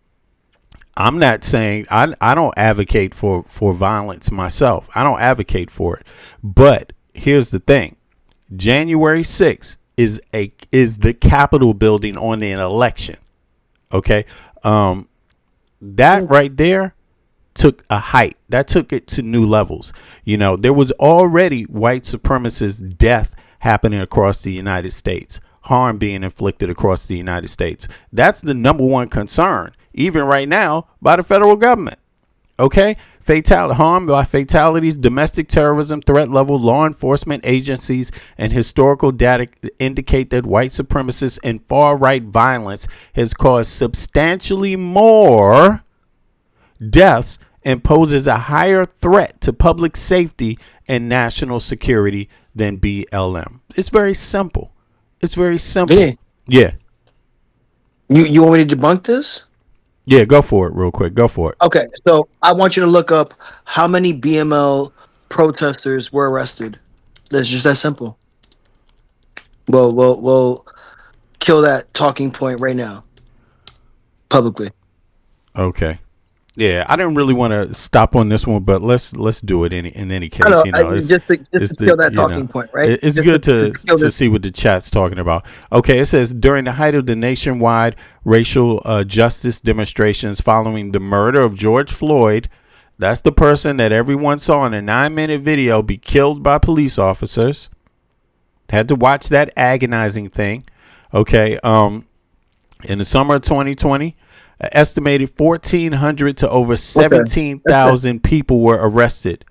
not saying I don't advocate for violence myself. I don't advocate for it. But here's the thing. January 6th is the Capitol building on an election. Okay? That right there took a height. That took it to new levels. There was already white supremacist death happening across the United States, harm being inflicted across the United States. That's the number one concern, even right now, by the federal government. Okay? Harm by fatalities, domestic terrorism, threat level, law enforcement agencies, and historical data indicate that white supremacists and far-right violence has caused substantially more deaths and poses a higher threat to public safety and national security than BLM. It's very simple. It's very simple. Vinny, Yeah. you want me to debunk this? Yeah, go for it real quick. Go for it. Okay, so I want you to look up how many BML protesters were arrested. That's just that simple. We'll kill that talking point right now, publicly. Okay. Yeah, I didn't really want to stop on this one, but let's do it in any case. Just to kill that talking point, right? It's just good to see what the chat's talking about. Okay, it says during the height of the nationwide racial justice demonstrations following the murder of George Floyd, that's the person that everyone saw in a 9-minute video be killed by police officers. Had to watch that agonizing thing. Okay, in the summer of 2020. An estimated 1,400 to over 17,000 people were arrested.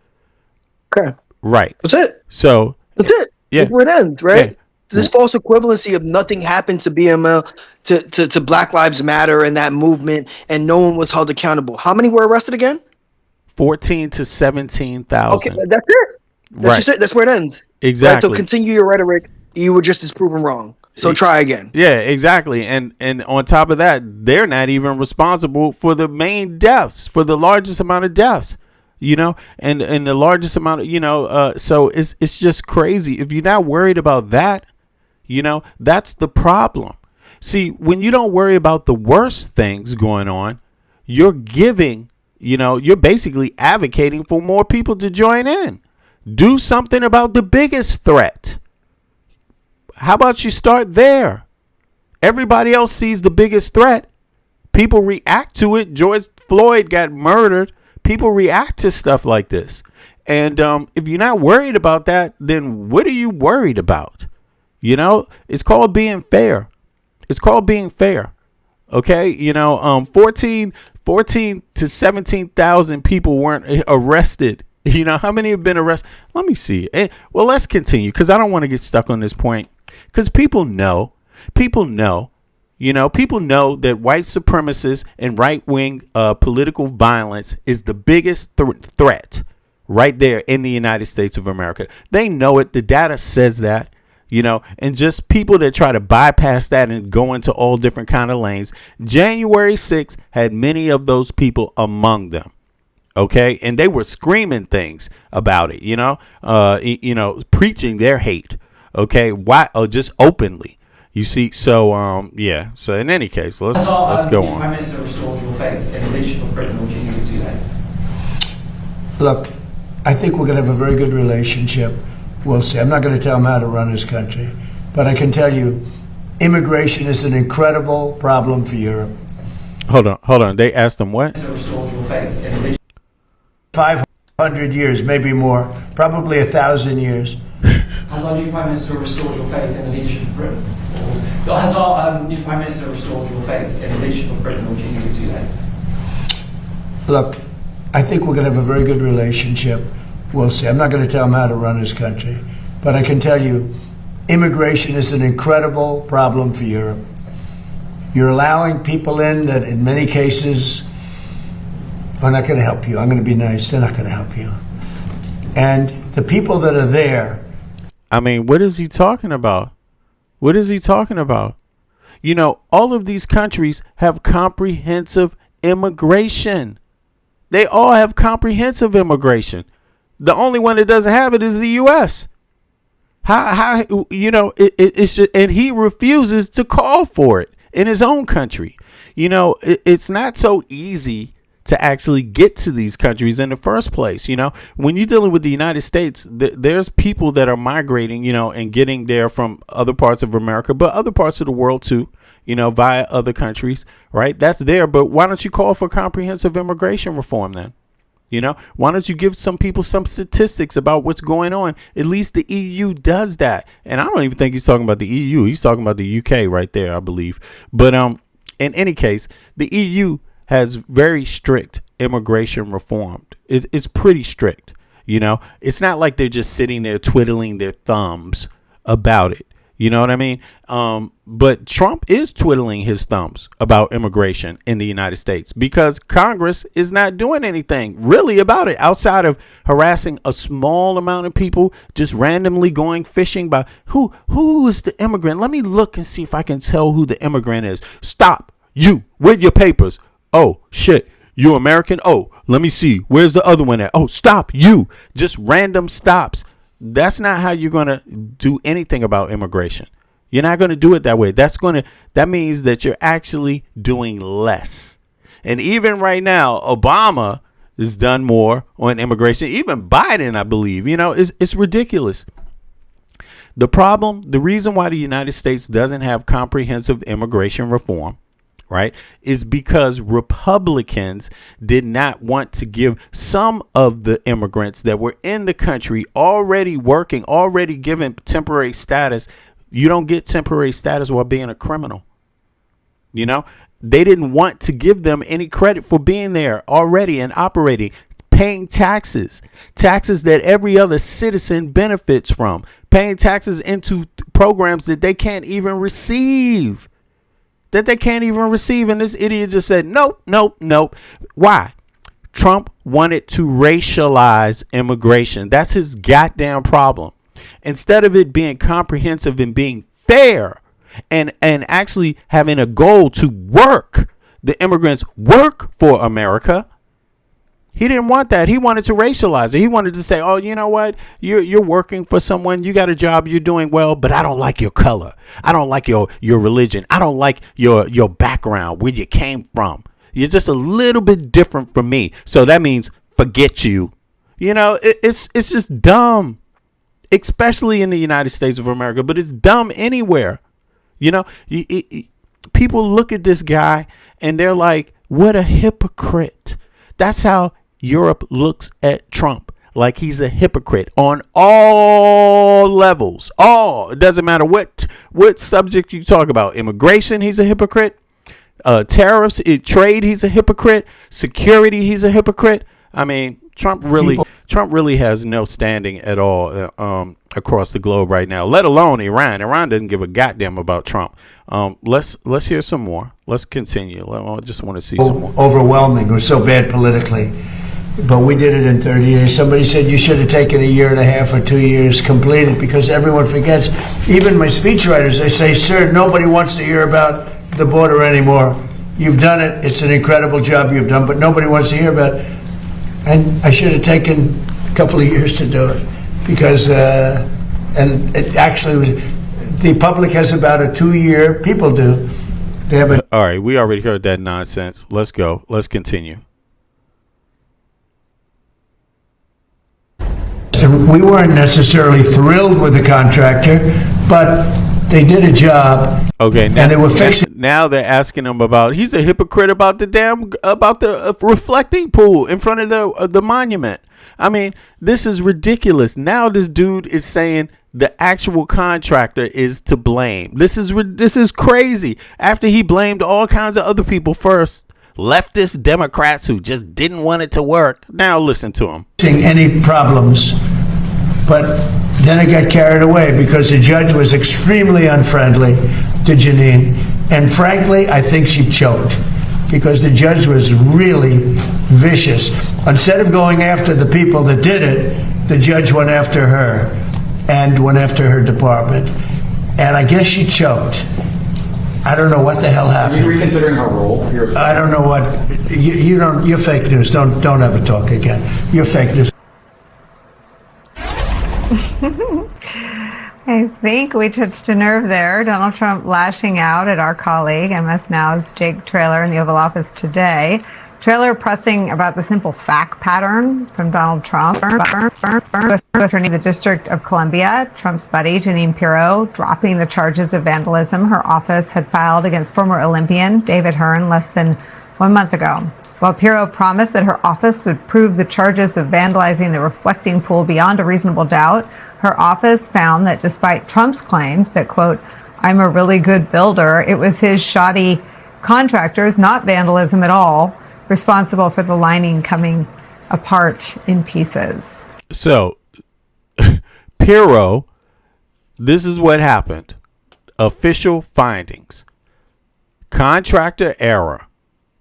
Okay. Right. That's it. So that's it. Yeah. That's where it ends, right? Yeah. This false equivalency of nothing happened to BML, to Black Lives Matter and that movement, and no one was held accountable. How many were arrested again? 14 to 17,000. Okay, that's it. That's just it. That's where it ends. Exactly. Right? So continue your rhetoric. You were just as proven wrong. So try again. Yeah, exactly. And on top of that, they're not even responsible for the main deaths, for the largest amount of deaths, and the largest amount of, so it's just crazy. If you're not worried about that, that's the problem. See, when you don't worry about the worst things going on, you're giving, you're basically advocating for more people to join in. Do something about the biggest threat. How about you start there? Everybody else sees the biggest threat. People react to it. George Floyd got murdered. People react to stuff like this. And if you're not worried about that, then what are you worried about? It's called being fair. It's called being fair. Okay? 14 to 17,000 people weren't arrested. How many have been arrested? Let me see. Well, let's continue because I don't want to get stuck on this point. Because people know that white supremacists and right-wing political violence is the biggest threat right there in the United States of America. They know it. The data says that, and just people that try to bypass that and go into all different kind of lanes. January 6th had many of those people among them. Okay. And they were screaming things about it, preaching their hate. Okay, why? Oh, just openly. You see, so yeah. So in any case, let's go on. Prime Minister restored your faith in the leadership of Britain, or do you think it's too late? Look, I think we're going to have a very good relationship. We'll see. I'm not going to tell him how to run his country, but I can tell you, immigration is an incredible problem for Europe. Hold on. They asked him what? Restored your faith in the leadership. 500 years, maybe more, probably 1,000 years. Has our new Prime Minister restored your faith in the leadership of Britain? Or has our new Prime Minister restored your faith in the leadership of Britain, or do you think it's too late? Look, I think we're going to have a very good relationship. We'll see. I'm not going to tell him how to run his country, but I can tell you, immigration is an incredible problem for Europe. You're allowing people in that in many cases are not going to help you. I'm going to be nice. They're not going to help you. And the people that are there. I mean, what is he talking about? What is he talking about? All of these countries have comprehensive immigration. They all have comprehensive immigration. The only one that doesn't have it is the U.S. How it's just, and he refuses to call for it in his own country. It's not so easy to actually get to these countries in the first place. When you're dealing with the United States, there's people that are migrating, and getting there from other parts of America, but other parts of the world too, via other countries, right? That's there. But why don't you call for comprehensive immigration reform then? Why don't you give some people some statistics about what's going on? At least the EU does that. And I don't even think he's talking about the EU. He's talking about the UK right there, I believe. But in any case, the EU has very strict immigration reform. It's pretty strict. It's not like they're just sitting there twiddling their thumbs about it. You know what I mean? But Trump is twiddling his thumbs about immigration in the United States because Congress is not doing anything really about it outside of harassing a small amount of people, just randomly going fishing by who is the immigrant? Let me look and see if I can tell who the immigrant is. Stop, you with your papers. Oh, shit. You American? Oh, let me see. Where's the other one at? Oh, stop, you. Just random stops. That's not how you're going to do anything about immigration. You're not going to do it that way. That means that you're actually doing less. And even right now, Obama has done more on immigration. Even Biden, I believe, it's ridiculous. The reason why the United States doesn't have comprehensive immigration reform, right, is because Republicans did not want to give some of the immigrants that were in the country already working, already given temporary status. You don't get temporary status while being a criminal. They didn't want to give them any credit for being there already and operating, paying taxes that every other citizen benefits from, paying taxes into programs that they can't even receive. And this idiot just said, nope. Why? Trump wanted to racialize immigration. That's his goddamn problem. Instead of it being comprehensive and being fair and actually having a goal to work, the immigrants work for America. He didn't want that. He wanted to racialize it. He wanted to say, oh, you know what? You're working for someone. You got a job. You're doing well, but I don't like your color. I don't like your religion. I don't like your background, where you came from. You're just a little bit different from me. So that means forget you. It's just dumb, especially in the United States of America, but it's dumb anywhere. People look at this guy and they're like, what a hypocrite. That's how Europe looks at Trump, like he's a hypocrite on all levels. It doesn't matter what subject you talk about. Immigration, he's a hypocrite. Tariffs, trade, he's a hypocrite. Security, he's a hypocrite. I mean, Trump really has no standing at all across the globe right now, let alone Iran. Iran doesn't give a goddamn about Trump. Let's hear some more. Let's continue. I just want to see some more. Overwhelming. It was so bad politically. But we did it in 30 days. Somebody said you should have taken a year and a half or 2 years completed, because everyone forgets. Even my speechwriters, they say, sir, nobody wants to hear about the border anymore. You've done it. It's an incredible job you've done, but nobody wants to hear about it. And I should have taken a couple of years to do it, because, and it actually was, the public has about a 2-year, people do. They have a. All right, we already heard that nonsense. Let's go. Let's continue. And we weren't necessarily thrilled with the contractor, but they did a job. Okay, now, and they were fixing. Now they're asking him about. He's a hypocrite about the reflecting pool in front of the monument. I mean, this is ridiculous. Now this dude is saying the actual contractor is to blame. This is crazy. After he blamed all kinds of other people first. Leftist Democrats who just didn't want it to work. Now listen to him. Any problems, but then it got carried away because the judge was extremely unfriendly to Janine, and frankly, I think she choked because the judge was really vicious. Instead of going after the people that did it, the judge went after her and went after her department, and I guess she choked. I don't know what the hell Are happened. you reconsidering her role? I don't know what you don't. You're fake news. Don't ever talk again. You're fake news. I think we touched a nerve there. Donald Trump lashing out at our colleague, MS Now's Jake Traylor in the Oval Office today. Traylor pressing about the simple fact pattern from Donald Trump. Attorney of the District of Columbia, Trump's buddy, Jeanine Pirro, dropping the charges of vandalism her office had filed against former Olympian David Hearn less than 1 month ago. While Pirro promised that her office would prove the charges of vandalizing the reflecting pool beyond a reasonable doubt, her office found that despite Trump's claims that, quote, I'm a really good builder, it was his shoddy contractors, not vandalism at all, responsible for the lining coming apart in pieces. So, Pirro, this is what happened. Official findings. Contractor error.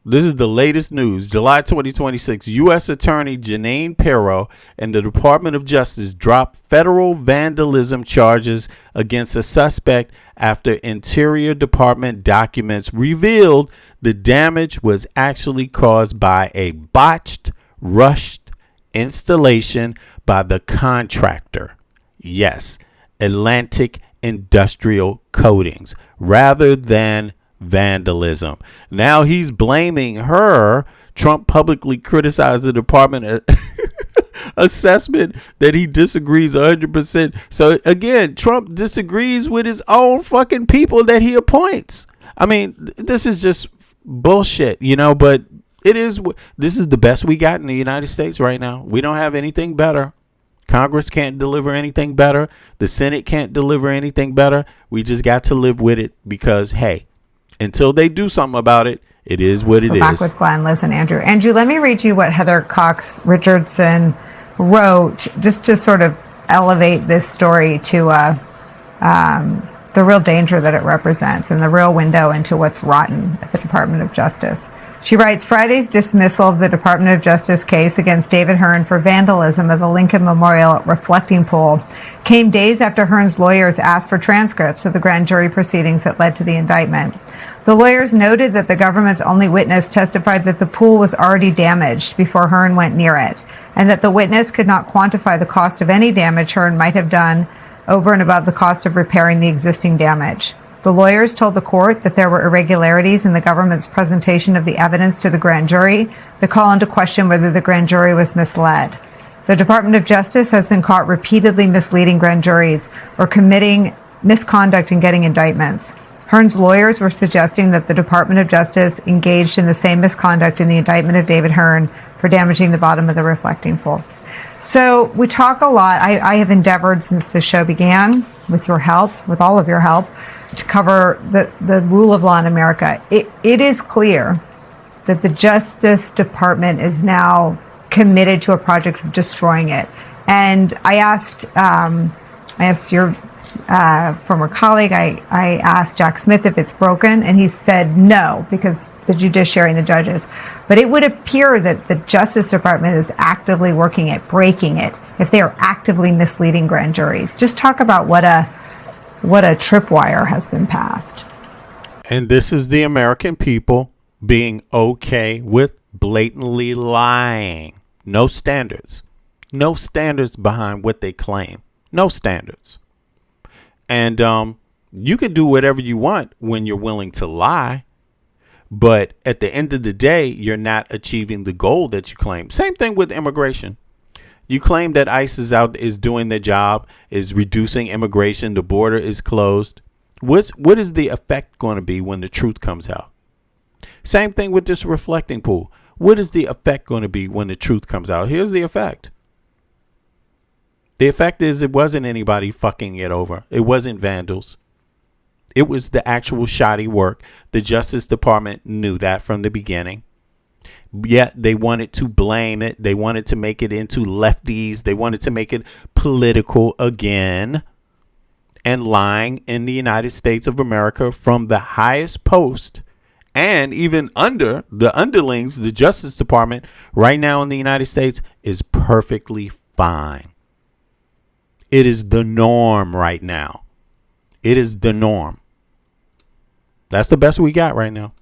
This is the latest news. July 2026, U.S. Attorney Jeanine Pirro and the Department of Justice dropped federal vandalism charges against a suspect after Interior Department documents revealed the damage was actually caused by a botched, rushed installation by the contractor. Yes, Atlantic Industrial Coatings, rather than vandalism. Now he's blaming her. Trump publicly criticized the department assessment that he disagrees 100%. So again, Trump disagrees with his own fucking people that he appoints. I mean, this is just bullshit, you know, but this is the best we got in the United States right now. We don't have anything better. Congress can't deliver anything better. The Senate can't deliver anything better. We just got to live with it because, hey, until they do something about it, it is what it is. Back with Glenn, Liz, and Andrew. Andrew, let me read you what Heather Cox Richardson wrote just to sort of elevate this story to the real danger that it represents and the real window into what's rotten at the Department of Justice. She writes, Friday's dismissal of the Department of Justice case against David Hearn for vandalism of the Lincoln Memorial reflecting pool came days after Hearn's lawyers asked for transcripts of the grand jury proceedings that led to the indictment. The lawyers noted that the government's only witness testified that the pool was already damaged before Hearn went near it, and that the witness could not quantify the cost of any damage Hearn might have done over and above the cost of repairing the existing damage. The lawyers told the court that there were irregularities in the government's presentation of the evidence to the grand jury that call into question whether the grand jury was misled. The Department of Justice has been caught repeatedly misleading grand juries or committing misconduct in getting indictments. Hearn's lawyers were suggesting that the Department of Justice engaged in the same misconduct in the indictment of David Hearn for damaging the bottom of the reflecting pool. So we talk a lot. I have endeavored since the show began, with your help, with all of your help, to cover the rule of law in America. It is clear that the Justice Department is now committed to a project of destroying it. And I asked your former colleague, I asked Jack Smith if it's broken, and he said no, because the judiciary and the judges. But it would appear that the Justice Department is actively working at breaking it if they are actively misleading grand juries. Just talk about what a tripwire has been passed. And this is the American people being okay with blatantly lying. No standards. No standards behind what they claim. No standards. And you can do whatever you want when you're willing to lie. But at the end of the day, you're not achieving the goal that you claim. Same thing with immigration. You claim that ICE is doing their job, is reducing immigration, the border is closed. What is the effect going to be when the truth comes out? Same thing with this reflecting pool. What is the effect going to be when the truth comes out? Here's the effect. The effect is it wasn't anybody fucking it over. It wasn't vandals. It was the actual shoddy work. The Justice Department knew that from the beginning. Yet they wanted to blame it. They wanted to make it into lefties. They wanted to make it political again. And lying in the United States of America from the highest post and even under the underlings, the Justice Department right now in the United States is perfectly fine. It is the norm right now. It is the norm. That's the best we got right now.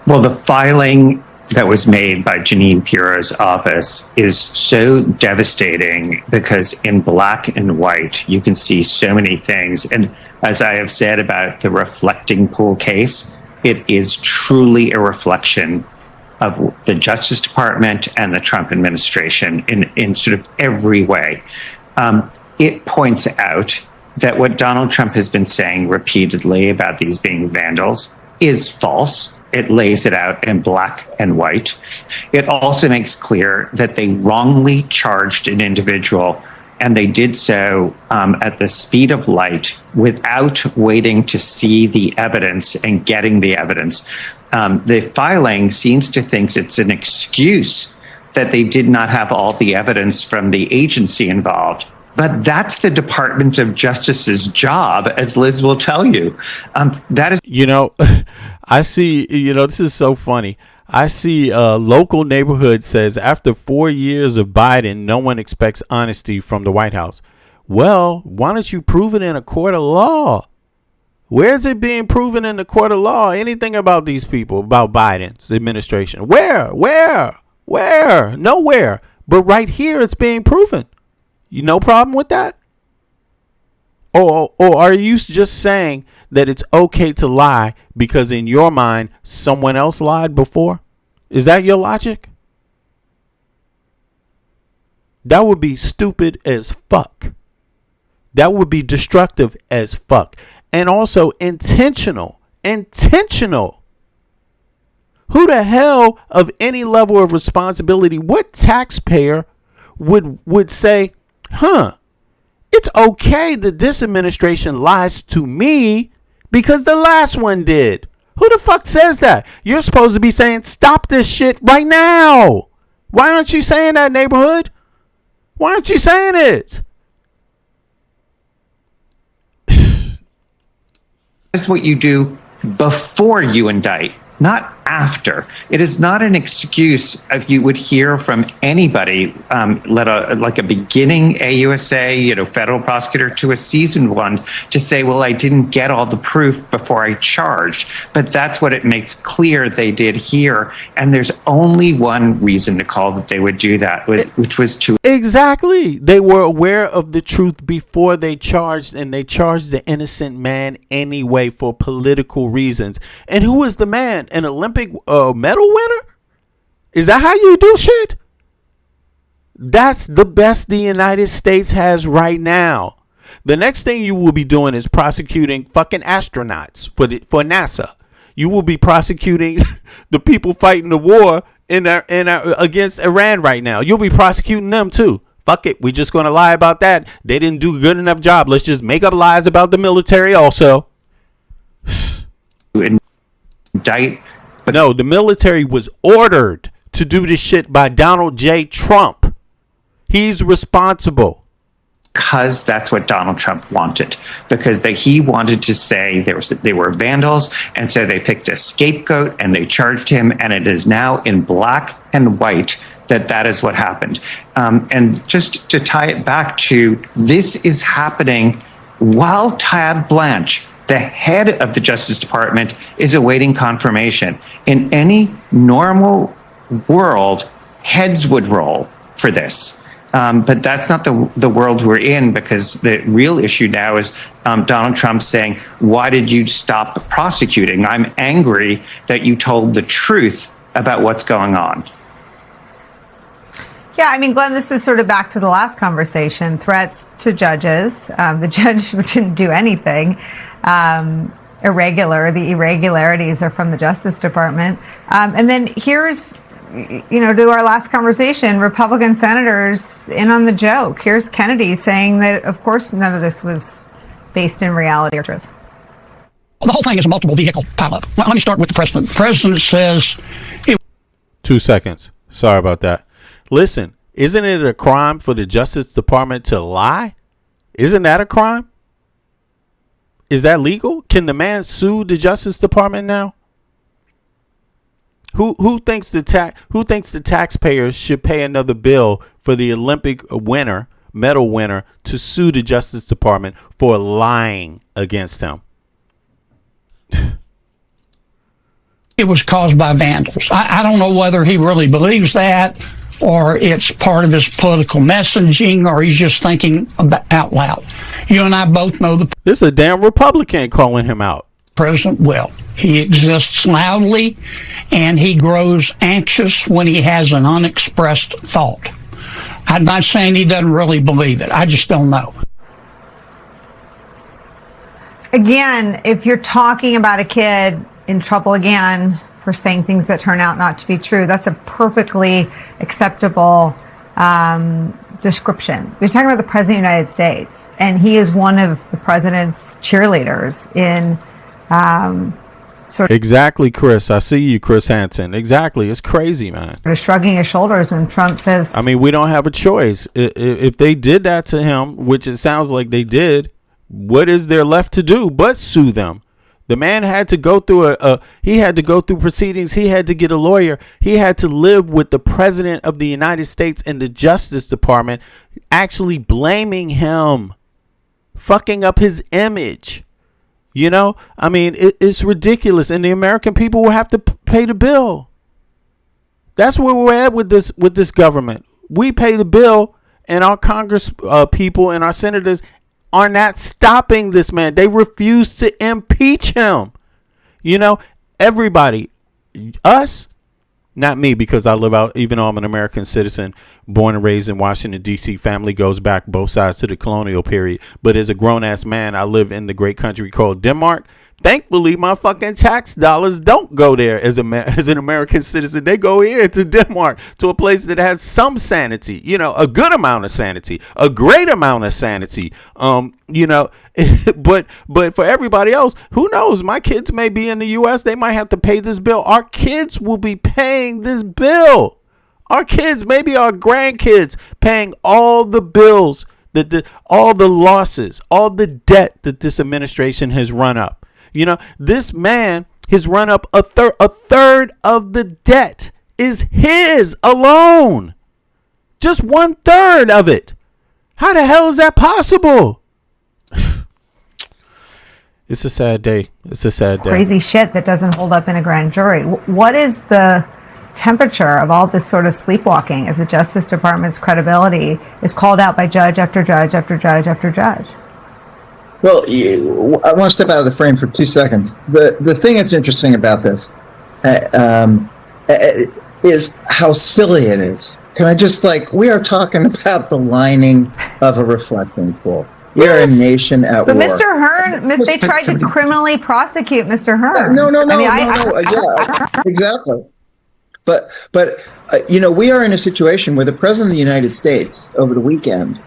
Well, the filing that was made by Janine Pirro's office is so devastating because in black and white, you can see so many things. And as I have said about the reflecting pool case, it is truly a reflection of the Justice Department and the Trump administration in sort of every way. It points out that what Donald Trump has been saying repeatedly about these being vandals is false. It lays it out in black and white. It also makes clear that they wrongly charged an individual, and they did so at the speed of light without waiting to see the evidence and getting the evidence. The filing seems to think it's an excuse that they did not have all the evidence from the agency involved. But that's the Department of Justice's job, as Liz will tell you. That is, I see. This is so funny. I see a local neighborhood says after 4 years of Biden, no one expects honesty from the White House. Well, why don't you prove it in a court of law? Where's it being proven in the court of law? Anything about these people, about Biden's administration? Where? Nowhere. But right here, it's being proven. No problem with that? Or are you just saying that it's okay to lie because in your mind, someone else lied before? Is that your logic? That would be stupid as fuck. That would be destructive as fuck. And also intentional. Who the hell of any level of responsibility, what taxpayer would say, it's okay that this administration lies to me because the last one did? Who the fuck says that? You're supposed to be saying, stop this shit right now. Why aren't you saying that, neighborhood? Why aren't you saying it? That's what you do before you indict, not after. It is not an excuse if you would hear from anybody, like a beginning AUSA, federal prosecutor, to a seasoned one, to say, well, I didn't get all the proof before I charged. But that's what it makes clear they did here. And there's only one reason to call that they would do that, which was to... Exactly. They were aware of the truth before they charged, and they charged the innocent man anyway for political reasons. And who is the man? An Olympic medal winner? Is that how you do shit? That's the best the United States has right now. The next thing you will be doing is prosecuting fucking astronauts for NASA. You will be prosecuting the people fighting the war against Iran right now. You'll be prosecuting them too. Fuck it. We're just going to lie about that. They didn't do a good enough job. Let's just make up lies about the military also. Indict. But no, the military was ordered to do this shit by Donald J. Trump. He's responsible. Because that's what Donald Trump wanted. Because he wanted to say they were vandals, and so they picked a scapegoat and they charged him, and it is now in black and white that is what happened. And just to tie it back to, this is happening while Tad Blanche, the head of the Justice Department, is awaiting confirmation. In any normal world, heads would roll for this. But that's not the world we're in, because the real issue now is Donald Trump saying, why did you stop prosecuting? I'm angry that you told the truth about what's going on. Yeah, I mean, Glenn, this is sort of back to the last conversation, threats to judges. The judge didn't do anything. The irregularities are from the Justice Department. And then here's, to our last conversation, Republican senators in on the joke. Here's Kennedy saying that, of course, none of this was based in reality or truth. Well, the whole thing is a multiple vehicle pileup. Let me start with the president. The president says... 2 seconds. Sorry about that. Listen, isn't it a crime for the Justice Department to lie? Isn't that a crime? Is that legal? Can the man sue the Justice Department now? Who thinks the taxpayers should pay another bill for the Olympic medal winner to sue the Justice Department for lying against him? it was caused by vandals. I don't know whether he really believes that, or it's part of his political messaging, or he's just thinking out loud. You and I both know this is a damn Republican calling him out. President will. He exists loudly, and he grows anxious when he has an unexpressed thought. I'm not saying he doesn't really believe it. I just don't know. Again, if you're talking about a kid in trouble again for saying things that turn out not to be true, that's a perfectly acceptable description. You're talking about the President of the United States, and he is one of the president's cheerleaders in Exactly, Chris. I see you, Chris Hansen. Exactly. It's crazy, man. Shrugging his shoulders when Trump says... I mean, we don't have a choice. If they did that to him, which it sounds like they did, what is there left to do but sue them? The man had to go through he had to go through proceedings. He had to get a lawyer. He had to live with the President of the United States and the Justice Department actually blaming him, fucking up his image. You know, I mean, it's ridiculous, and the American people will have to pay the bill. That's where we're at with this government. We pay the bill, and our Congress people and our senators are not stopping this man. They refuse to impeach him. You know, everybody, us, not me, because I live out, even though I'm an American citizen, born and raised in Washington, D.C., family goes back both sides to the colonial period. But as a grown-ass man, I live in the great country called Denmark. Thankfully, my fucking tax dollars don't go there as an American citizen. They go here to Denmark, to a place that has some sanity, you know, a good amount of sanity, a great amount of sanity, you know, but for everybody else, who knows? My kids may be in the U.S. They might have to pay this bill. Our kids will be paying this bill. Our kids, maybe our grandkids, paying all the bills, all the losses, all the debt that this administration has run up. You know, this man has run up a third of the debt is his alone. Just 1/3 of it. How the hell is that possible? It's a sad day. It's a sad day. Crazy shit that doesn't hold up in a grand jury. What is the temperature of all this sort of sleepwalking as the Justice Department's credibility is called out by judge after judge after judge after judge? Well, I want to step out of the frame for 2 seconds. The thing that's interesting about this is how silly it is. Can I just, we are talking about the lining of a reflecting pool. We are a nation at war. But Mr. Hearn, they tried to criminally prosecute Mr. Hearn. No. Yeah, exactly. But you know, we are in a situation where the President of the United States over the weekend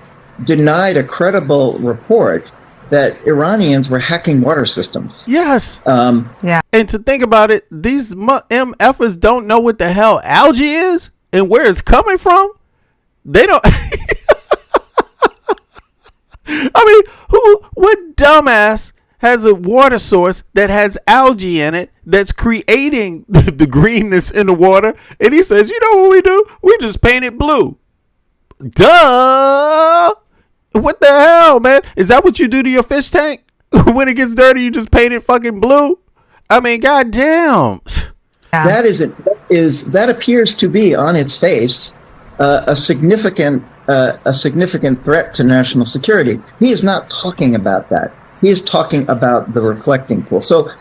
denied a credible report that Iranians were hacking water systems. Yes. Yeah. And to think about it, these MFers don't know what the hell algae is and where it's coming from. They don't. I mean, what dumbass has a water source that has algae in it that's creating the greenness in the water? And he says, you know what we do? We just paint it blue. Duh. What the hell, man? Is that what you do to your fish tank? When it gets dirty, you just paint it fucking blue? I mean, goddamn. That appears to be on its face a significant threat to national security. He is not talking about that. He is talking about the reflecting pool. So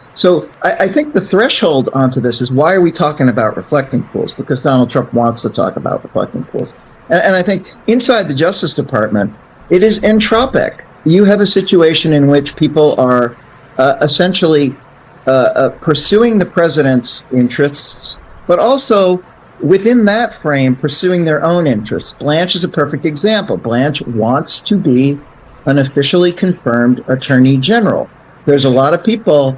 I think the threshold onto this is, why are we talking about reflecting pools? Because Donald Trump wants to talk about reflecting pools. And I think inside the Justice Department, it is entropic. You have a situation in which people are essentially pursuing the president's interests, but also within that frame pursuing their own interests. Blanche is a perfect example. Blanche wants to be an officially confirmed attorney general. There's a lot of people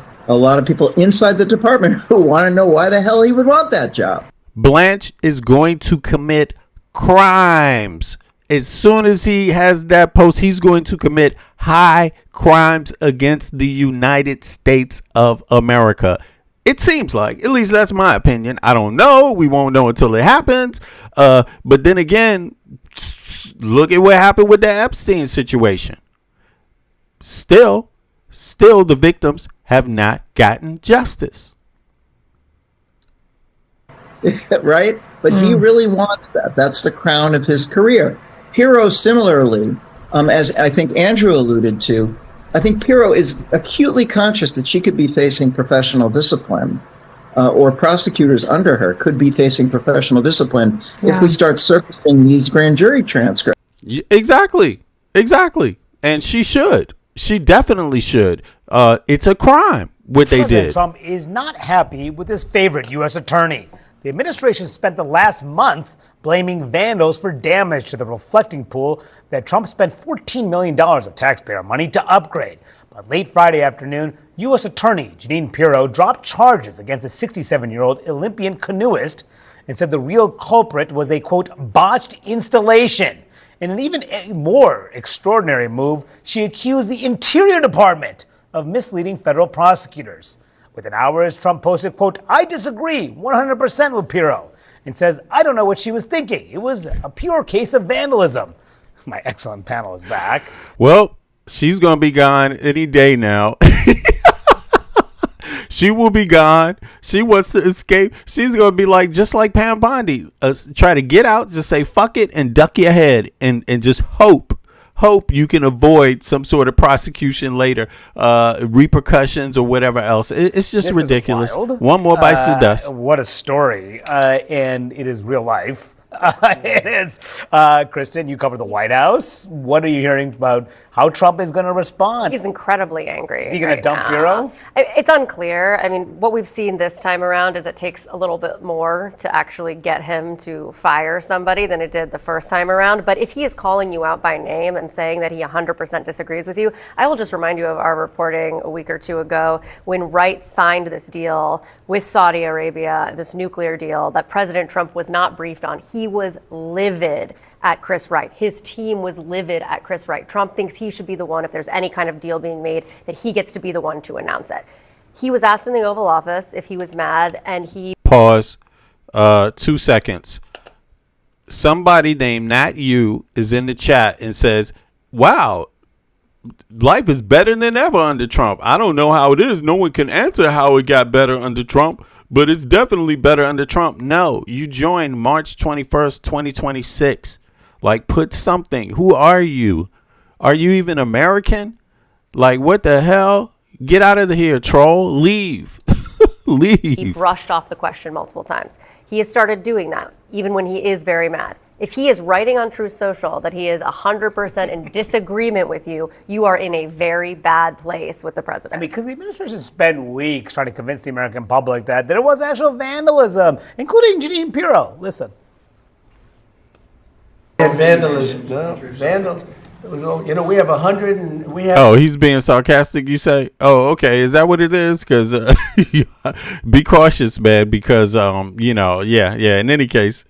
inside the department who want to know why the hell he would want that job. Blanche is going to commit crimes. As soon as he has that post, he's going to commit high crimes against the United States of America. It seems like, at least that's my opinion. I don't know. We won't know until it happens. But then again, look at what happened with the Epstein situation. Still the victims have not gotten justice. right? But he really wants that. That's the crown of his career. Pirro, similarly, as I think Andrew alluded to, I think Pirro is acutely conscious that she could be facing professional discipline, or prosecutors under her could be facing professional discipline if we start surfacing these grand jury transcripts. Exactly. And she should. She definitely should. It's a crime what they President did. Trump is not happy with his favorite U.S. attorney. The administration spent the last month blaming vandals for damage to the reflecting pool that Trump spent $14 million of taxpayer money to upgrade. But late Friday afternoon, U.S. Attorney Jeanine Pirro dropped charges against a 67-year-old Olympian canoeist and said the real culprit was a, quote, botched installation. In an even more extraordinary move, she accused the Interior Department of misleading federal prosecutors. Within hours, Trump posted, quote, I disagree 100% with Pirro, and says, I don't know what she was thinking. It was a pure case of vandalism. My excellent panel is back. Well, she's going to be gone any day now. She will be gone. She wants to escape. She's going to be like, just like Pam Bondi, try to get out, just say fuck it and duck your head and just hope you can avoid some sort of prosecution later, repercussions or whatever else. It's just This ridiculous. is wild. One more bites the dust. What a story. And it is real life. It is. Kristen, you cover the White House. What are you hearing about how Trump is going to respond? He's incredibly angry. Is he going to dump now. Pirro? It's unclear. I mean, what we've seen this time around is it takes a little bit more to actually get him to fire somebody than it did the first time around. But if he is calling you out by name and saying that he 100% disagrees with you, I will just remind you of our reporting a week or two ago when Wright signed this deal with Saudi Arabia, this nuclear deal that President Trump was not briefed on. He was livid at Chris Wright. His team was livid at Chris Wright. Trump thinks he should be the one, if there's any kind of deal being made, that he gets to be the one to announce it. He was asked in the Oval Office if he was mad, and he... Pause. 2 seconds. Somebody named Nat U is in the chat and says, wow, life is better than ever under Trump. I don't know how it is. No one can answer how it got better under Trump, but it's definitely better under Trump. No, you joined March 21st, 2026. Like, put something. Who are you? Are you even American? Like, what the hell? Get out of here, troll. Leave. Leave. He brushed off the question multiple times. He has started doing that, even when he is very mad. If he is writing on Truth Social that he is 100% in disagreement with you, you are in a very bad place with the president. I mean, because the administration spent weeks trying to convince the American public that there was actual vandalism, including Jeanine Pirro. Listen. And vandalism, no, vandals. You know, we have 100 and we have... Oh, he's being sarcastic, you say? Oh, okay. Is that what it is? Because be cautious, man, because, you know, yeah. In any case.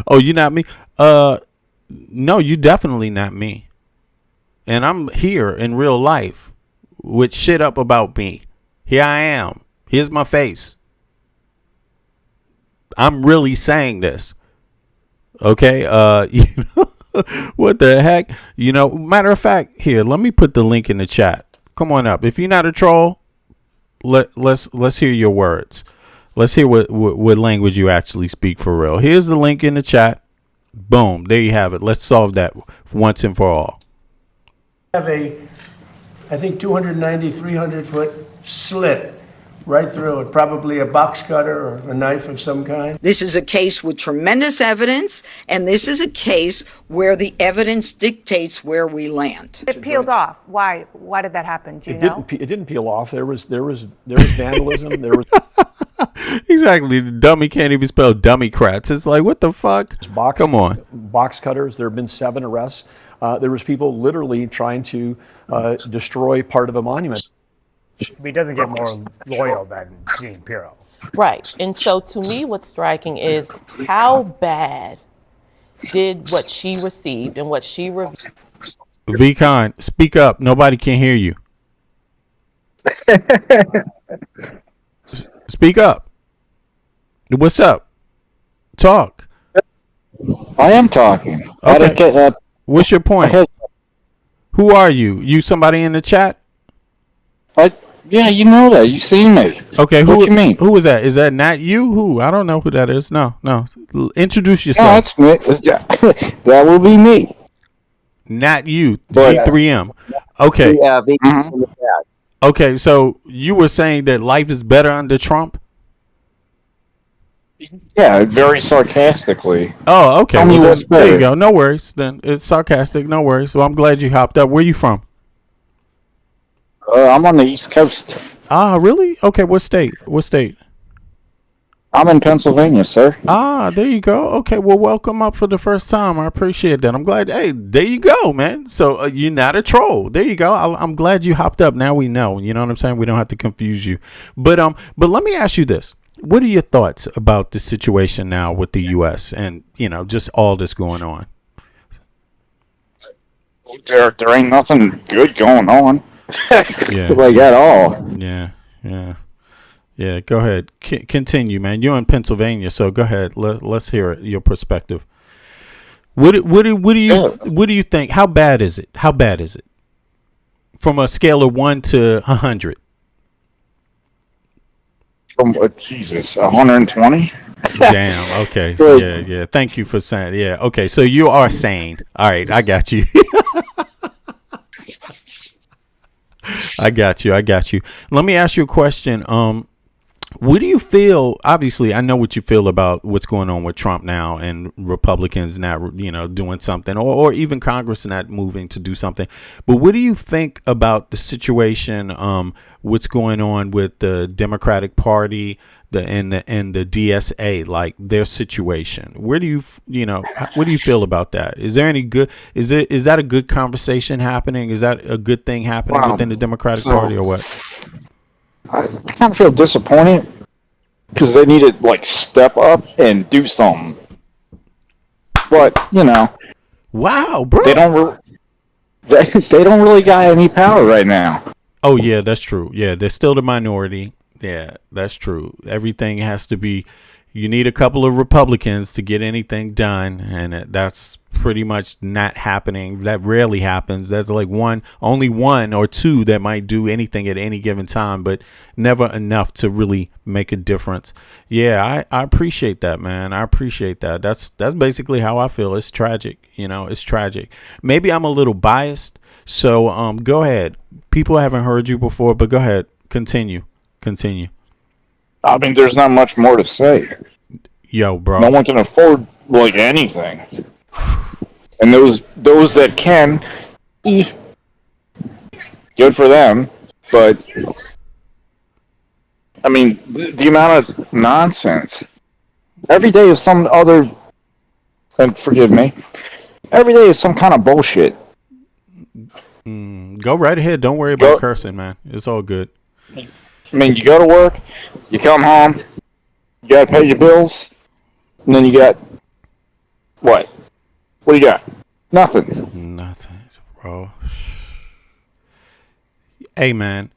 Oh, you not me? No, you definitely not me. And I'm here in real life with shit up about me. Here I am. Here's my face. I'm really saying this. Okay? You know, what the heck? You know, matter of fact, here, let me put the link in the chat. Come on up. If you're not a troll, let's hear your words. Let's hear what language you actually speak for real. Here's the link in the chat. Boom. There you have it. Let's solve that once and for all. Have a, I think, 290, 300-foot slit right through it, probably a box cutter or a knife of some kind. This is a case with tremendous evidence, and this is a case where the evidence dictates where we land. It peeled off. Why? Why did that happen? Do you know? It didn't peel off. There was vandalism. There was exactly. The dummy can't even spell dummycrats. It's like, what the fuck? Come on. Box cutters. There have been 7 arrests. There was people literally trying to destroy part of a monument. He doesn't get more loyal than Jeanine Pirro. Right. And so to me, what's striking is how bad did what she received and what she reviewed. V-Con, speak up. Nobody can hear you. Speak up. What's up? Talk. I am talking. Okay. What's your point? Who are you? You somebody in the chat? Yeah, you know that. You seen me. Okay, What you mean? Who is that? Is that not you? Who? I don't know who that is. No. Introduce No, yourself. that's me. That will be me. Not you. But G3M. Okay. Yeah, Okay, so you were saying that life is better under Trump? yeah, very sarcastically. Oh, okay. Tell me Well, what's then, there you better. go. No worries. Then it's sarcastic. No worries. Well, I'm glad you hopped up. Where you from? I'm on the East Coast. Ah, really? Okay. What state? What state? I'm in Pennsylvania, sir. Ah, there you go. Okay. Well, welcome up for the first time. I appreciate that. I'm glad. Hey, there you go, man. So you're not a troll. There you go. I'm glad you hopped up. Now we know. You know what I'm saying? We don't have to confuse you. But let me ask you this. What are your thoughts about the situation now with the U.S. and, just all this going on? There ain't nothing good going on. Yeah. Like at all. Yeah. Go ahead. Continue, man. You're in Pennsylvania, so go ahead. Let's hear it, your perspective. What do you think? How bad is it? How bad is it? From a scale of 1 to 100. From Jesus, 120. Damn. Okay. Yeah. Thank you for saying. Yeah. Okay. So you are sane. All right. I got you. I got you. Let me ask you a question. What do you feel? Obviously, I know what you feel about what's going on with Trump now and Republicans not, doing something, or even Congress not moving to do something. But what do you think about the situation? What's going on with the Democratic Party, and the DSA, like their situation? Where do what do you feel about that? Is there any good? Is that a good conversation happening? Is that a good thing happening within the Democratic Party, or what? I kind of feel disappointed because they need to step up and do something. But wow, bro, they don't really got any power right now. Oh yeah, that's true. Yeah, they're still the minority. Yeah, that's true. Everything has to be. You need a couple of Republicans to get anything done, and that's pretty much not happening. That rarely happens. There's only one or two that might do anything at any given time, but never enough to really make a difference. Yeah, I appreciate that, man. I appreciate that. That's basically how I feel. It's tragic. It's tragic. Maybe I'm a little biased. So go ahead. People haven't heard you before, but go ahead. Continue. I mean, there's not much more to say. Yo, bro. No one can afford anything. And those that can, good for them. But I mean, the amount of nonsense. Every day is some other, and forgive me, every day is some kind of bullshit. Go right ahead. Don't worry about cursing, man. It's all good. I mean, you go to work, you come home, you gotta pay your bills, and then you got what? What do you got? Nothing. Nothing, bro. Hey, man.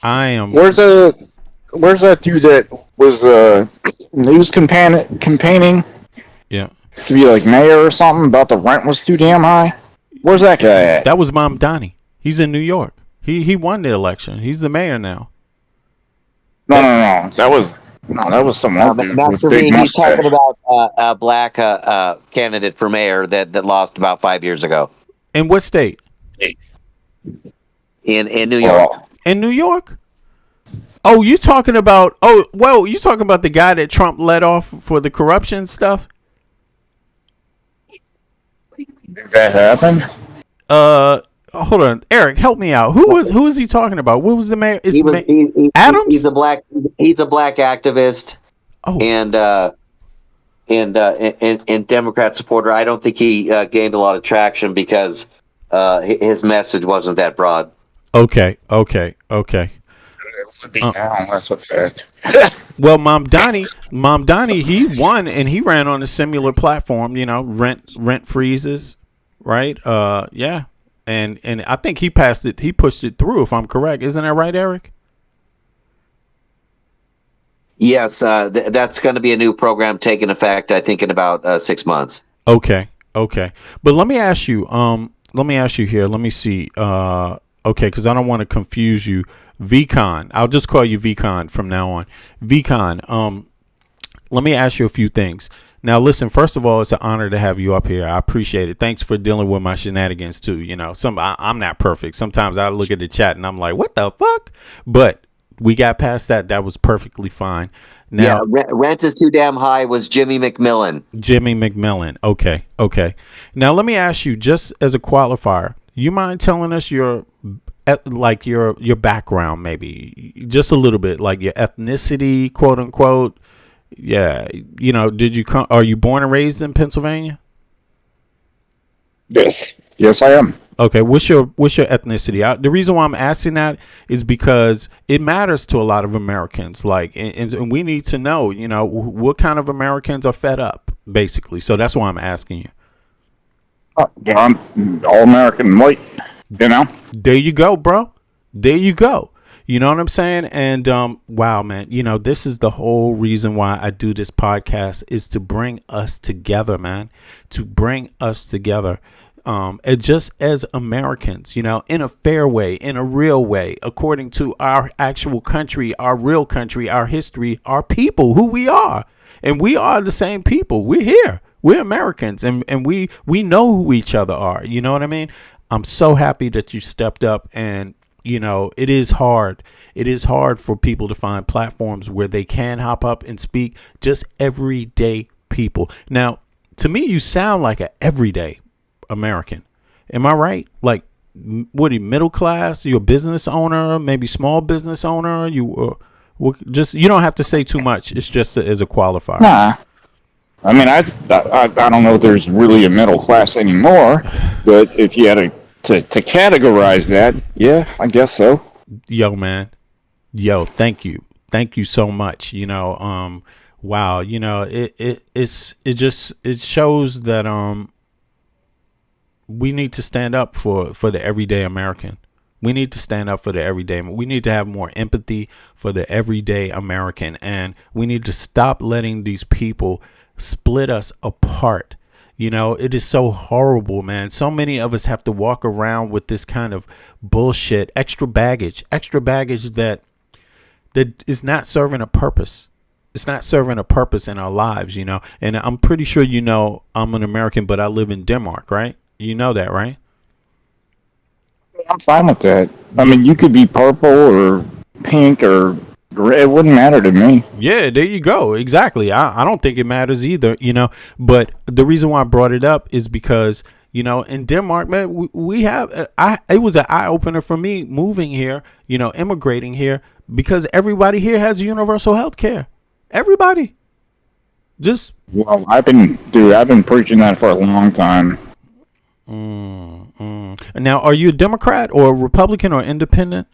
I am. Where's that dude that was news campaigning? Yeah. To be mayor or something about the rent was too damn high. Where's that guy at? That was Mom Donnie. He's in New York. He won the election. He's the mayor now. No. That was someone. He's talking about a black candidate for mayor that lost about 5 years ago. In what state? In New York. In New York? Oh, you talking about? Oh, well, you talking about the guy that Trump let off for the corruption stuff? Did that happen? Hold on, Eric, help me out. Who was he talking about? What was the mayor? Adams? He's a black activist. Oh. And Democrat supporter. I don't think he gained a lot of traction because his message wasn't that broad. Okay. That's a fact. Well, Mom Donnie, he won and he ran on a similar platform. Rent freezes, right? Yeah. And I think he passed it. He pushed it through, if I'm correct. Isn't that right, Eric? Yes, that's going to be a new program taking effect, I think, in about 6 months. Okay. But let me ask you. Let me see. Okay, because I don't want to confuse you. VCon. I'll just call you VCon from now on. VCon. Let me ask you a few things. Now, listen, first of all, it's an honor to have you up here. I appreciate it. Thanks for dealing with my shenanigans, too. You know, I'm not perfect. Sometimes I look at the chat and I'm like, what the fuck? But we got past that. That was perfectly fine. Now, Rent is too damn high was Jimmy McMillan. Jimmy McMillan. Okay. Now, let me ask you, just as a qualifier, you mind telling us your background, maybe just a little bit, like your ethnicity, quote unquote? Yeah, you know, are you born and raised in Pennsylvania? Yes, I am. Okay, what's your ethnicity? The reason why I'm asking that is because it matters to a lot of Americans. Like, and we need to know, you know, what kind of Americans are fed up, basically. So that's why I'm asking you. I'm all American white, you know. There you go, bro. There you go. You know what I'm saying? And wow, man, you know, this is the whole reason why I do this podcast, is to bring us together, man, to bring us together. And just as Americans, you know, in a fair way, in a real way, according to our actual country, our real country, our history, our people, who we are. And we are the same people. We're here. We're Americans, and we know who each other are. You know what I mean? I'm so happy that you stepped up. And you know, it is hard. It is hard for people to find platforms where they can hop up and speak, just everyday people. Now, to me, you sound like an everyday American. Am I right? Like, what are you, middle class? You're a business owner, maybe small business owner? You don't have to say too much. It's just as a qualifier. Nah. I mean, I don't know if there's really a middle class anymore, but if you had to categorize that, yeah, I guess so. Yo, man. Yo, thank you so much. You know, wow, you know, it shows that we need to stand up for the everyday American. We need to stand up for the everyday. We need to have more empathy for the everyday American, and we need to stop letting these people split us apart. You know, it is so horrible, man. So many of us have to walk around with this kind of bullshit, extra baggage that is not serving a purpose. It's not serving a purpose in our lives, you know. And I'm pretty sure, you know, I'm an American, but I live in Denmark, right? You know that, right? I'm fine with that. I mean, you could be purple or pink or gray. It wouldn't matter to me. Yeah, there you go. Exactly. I don't think it matters either, you know. But the reason why I brought it up is because, you know, in Denmark, man, we have it was an eye opener for me moving here, you know, immigrating here, because everybody here has universal health care. Everybody. Well, I've been preaching that for a long time. Now, are you a Democrat or a Republican or independent?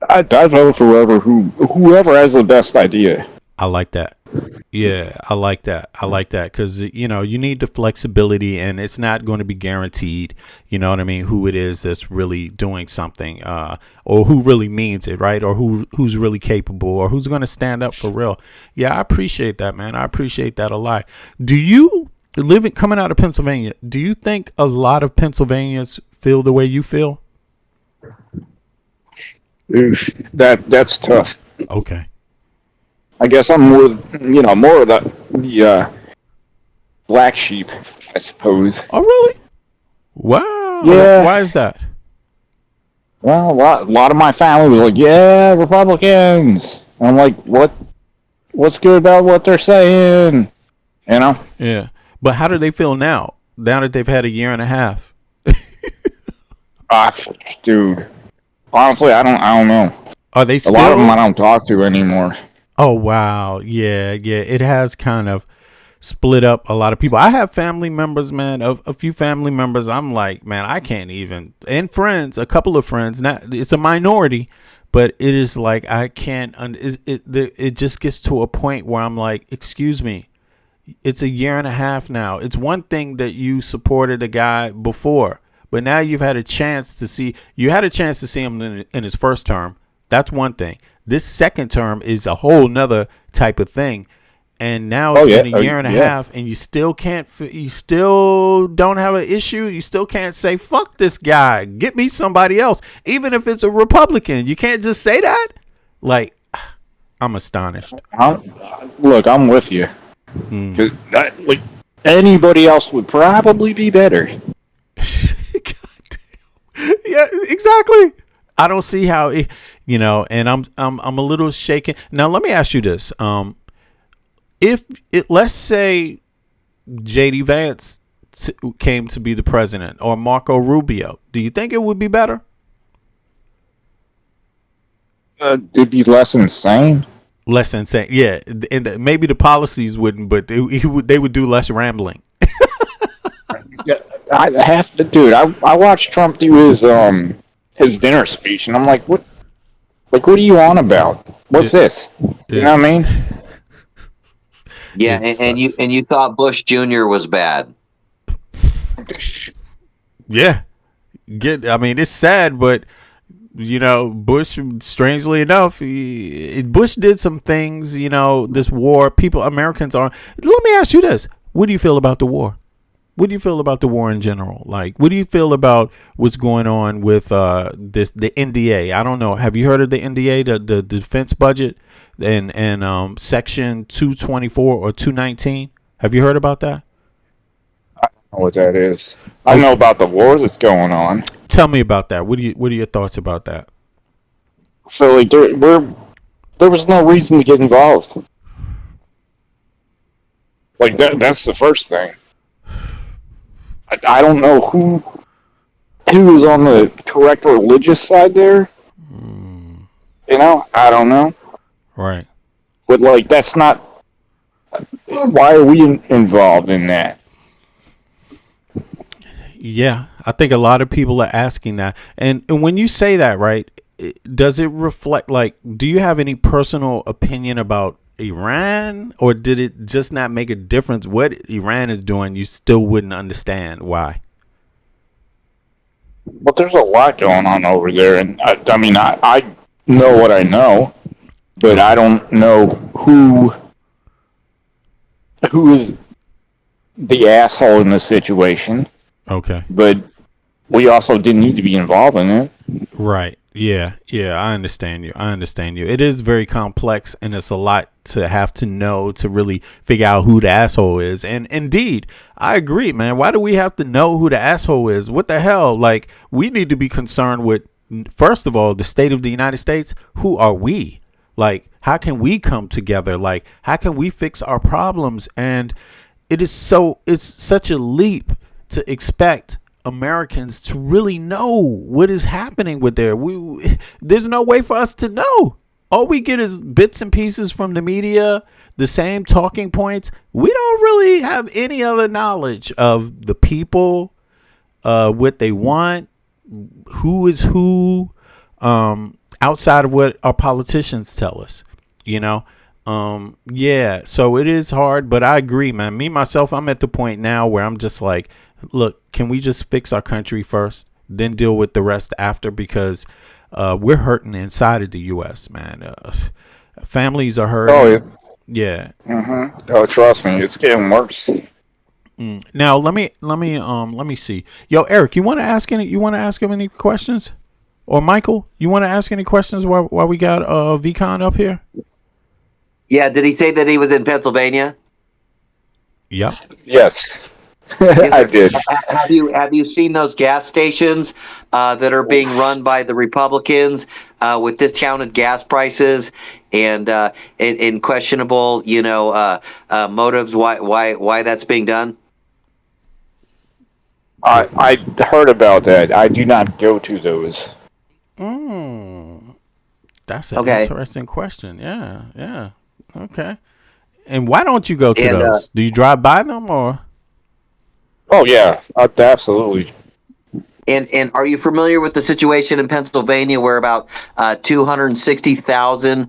I vote for whoever has the best idea. I like that. Yeah, I like that. Because, you know, you need the flexibility, and it's not going to be guaranteed, you know what I mean, who it is that's really doing something, or who really means it, right? Or who's really capable, or who's going to stand up for real. Yeah, I appreciate that, man. I appreciate that a lot. Do you, coming out of Pennsylvania, do you think a lot of Pennsylvanians feel the way you feel? That's tough. Okay. I guess I'm more of the black sheep, I suppose. Oh, really? Wow. Yeah. Why is that? Well, a lot of my family was like, yeah, Republicans. And I'm like, what's good about what they're saying? You know? Yeah. But how do they feel now that they've had a year and a half? Dude. Honestly, I don't know. Are they still? A lot of them I don't talk to anymore. Oh, wow. Yeah. It has kind of split up a lot of people. I have family members, man, a few family members. I'm like, man, I can't even. And friends, a couple of friends. It's a minority, but it is like I can't. It just gets to a point where I'm like, excuse me. It's a year and a half now. It's one thing that you supported a guy before, but now you've had a chance to see. You had a chance to see him in his first term. That's one thing. This second term is a whole nother type of thing. And now it's been a year and a half, and you still can't. You still don't have an issue. You still can't say "fuck this guy." Get me somebody else, even if it's a Republican. You can't just say that. Like, I'm astonished. Look, I'm with you. 'Cause like anybody else would probably be better. Yeah, exactly. I don't see how it, and I'm a little shaken. Now, let me ask you this. If it, let's say JD Vance came to be the president, or Marco Rubio, do you think it would be better? It'd be less insane. Less insane, yeah. And maybe the policies wouldn't, but they would do less rambling. Yeah, I have to, dude. I watched Trump do his dinner speech, and I'm like, what? Like, what are you on about? What's this? You know what I mean? Yeah, and you thought Bush Jr. was bad. Yeah, I mean, it's sad, but Bush, strangely enough, Bush did some things. This war, Americans are. Let me ask you this: what do you feel about the war? What do you feel about the war in general? Like, what do you feel about what's going on with the NDA? I don't know. Have you heard of the NDA, the defense budget, and Section 224 or 219? Have you heard about that? I don't know what that is. I know about the war that's going on. Tell me about that. What are your thoughts about that? So, like, there was no reason to get involved. Like, that's the first thing. I don't know who is on the correct religious side there. I don't know. Right. But, like, that's not... Why are we involved in that? Yeah, I think a lot of people are asking that. And when you say that, right, does it reflect, like, do you have any personal opinion about Iran, or did it just not make a difference what Iran is doing? You still wouldn't understand why. But there's a lot going on over there, and I mean, I know what I know, but I don't know who is the asshole in the situation. Okay. But we also didn't need to be involved in it. Right. Yeah. I understand you. It is very complex, and it's a lot to have to know to really figure out who the asshole is. And indeed, I agree, man. Why do we have to know who the asshole is? What the hell? Like, we need to be concerned with, first of all, the state of the United States. Who are we? Like, how can we come together? Like, how can we fix our problems? And it's such a leap to expect Americans to really know what is happening with there's no way for us to know. All we get is bits and pieces from the media, the same talking points. We don't really have any other knowledge of the people, what they want, who is who, outside of what our politicians tell us, yeah, so it is hard, but I agree, man. Me, myself, I'm at the point now where I'm just like, look, can we just fix our country first, then deal with the rest after? Because we're hurting inside of the U.S., man. Families are hurting. Oh, yeah. Mm-hmm. Oh, trust me, it's getting worse. Now let me see. Yo, Eric, you want to ask him any questions? Or Michael, you want to ask any questions while we got VCon up here? Yeah, did he say that he was in Pennsylvania? Yep. Yes. I did. Have you seen those gas stations that are being run by the Republicans with discounted gas prices and in questionable, motives? Why that's being done? I heard about that. I do not go to those. That's an interesting question. Yeah. Okay. And why don't you go to those? Do you drive by them or? Oh yeah, absolutely. And are you familiar with the situation in Pennsylvania where about 260,000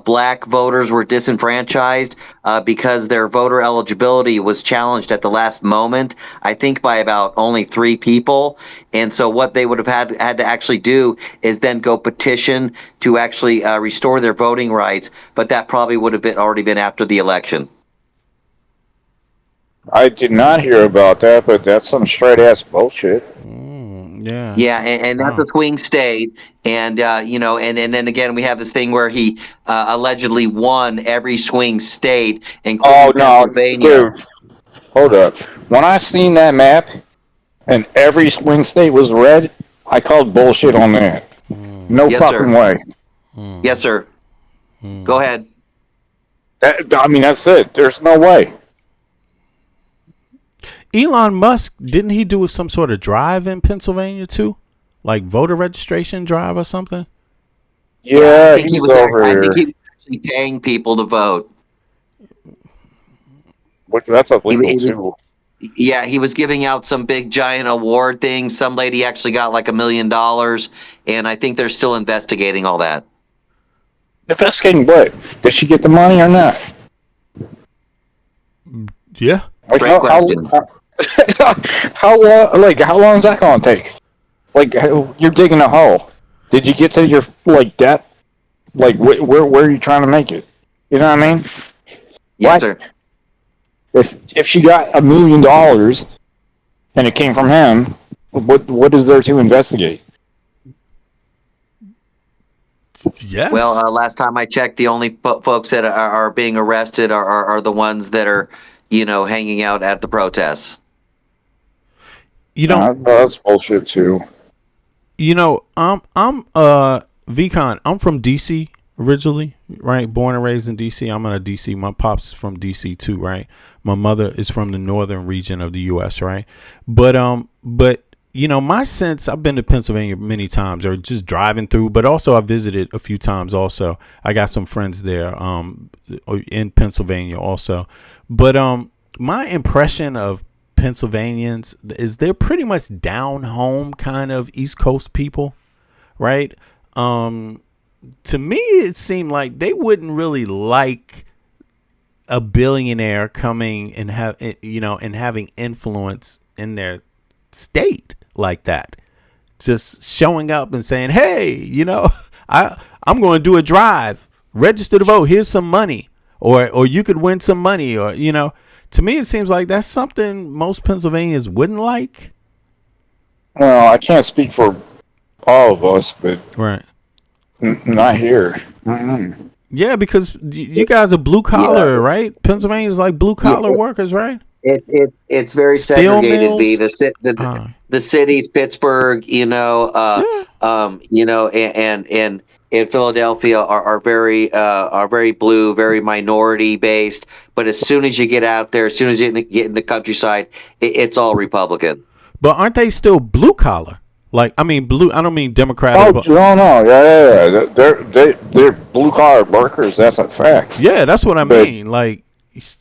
black voters were disenfranchised because their voter eligibility was challenged at the last moment, I think by about only 3 people. And so what they would have had to actually do is then go petition to actually restore their voting rights. But that probably would have already been after the election. I did not hear about that, but that's some straight ass bullshit. Yeah. Yeah, and that's a swing state, and and then again we have this thing where he allegedly won every swing state, including Oh no, Pennsylvania. dude, hold up. When I seen that map and every swing state was red, I called bullshit on that. No Yes, fucking sir. way. Yes, sir. Go ahead. I mean, that's it. There's no way. Elon Musk, didn't he do some sort of drive in Pennsylvania too? Like voter registration drive or something? Yeah, I think he was. I think he was actually paying people to vote. Which that's illegal He was- too. Yeah, he was giving out some big giant award thing. Some lady actually got like $1 million, and I think they're still investigating all that. Investigating what? Did she get the money or not? Yeah. Like Great question. how long? Like how long is that going to take? Like you're digging a hole. Did you get to your debt? Like where are you trying to make it? You know what I mean? Yes, sir. If she got $1 million and it came from him, what is there to investigate? Yes. Well, last time I checked, the only folks that are being arrested are the ones that are, hanging out at the protests. You know, that's bullshit too. I'm VCon. I'm from DC originally, right? Born and raised in DC. I'm in a DC. My pop's from DC too, right? My mother is from the northern region of the US, right? But my sense, I've been to Pennsylvania many times or just driving through, but also I visited a few times also. I got some friends there in Pennsylvania also. But my impression of Pennsylvanians is they're pretty much down home kind of East Coast people, right? To me, it seemed like they wouldn't really like a billionaire coming and having influence in their state like that, just showing up and saying, "Hey, I'm going to do a drive, register to vote. Here's some money, or you could win some money, or To me, it seems like that's something most Pennsylvanians wouldn't like. Well, I can't speak for all of us, but right, not here. Mm-hmm. Yeah, because you guys are blue collar, right? Pennsylvania's like blue collar workers, right? It's very Steel segregated. mills? The cities, Pittsburgh, and in Philadelphia are very blue, very minority based. But as soon as you get out there, as soon as you get in the countryside, it's all Republican. But aren't they still blue collar? Like, I mean, blue. I don't mean Democrat. Oh, no, yeah. They're blue collar workers. That's a fact. Yeah, that's what I mean. Like,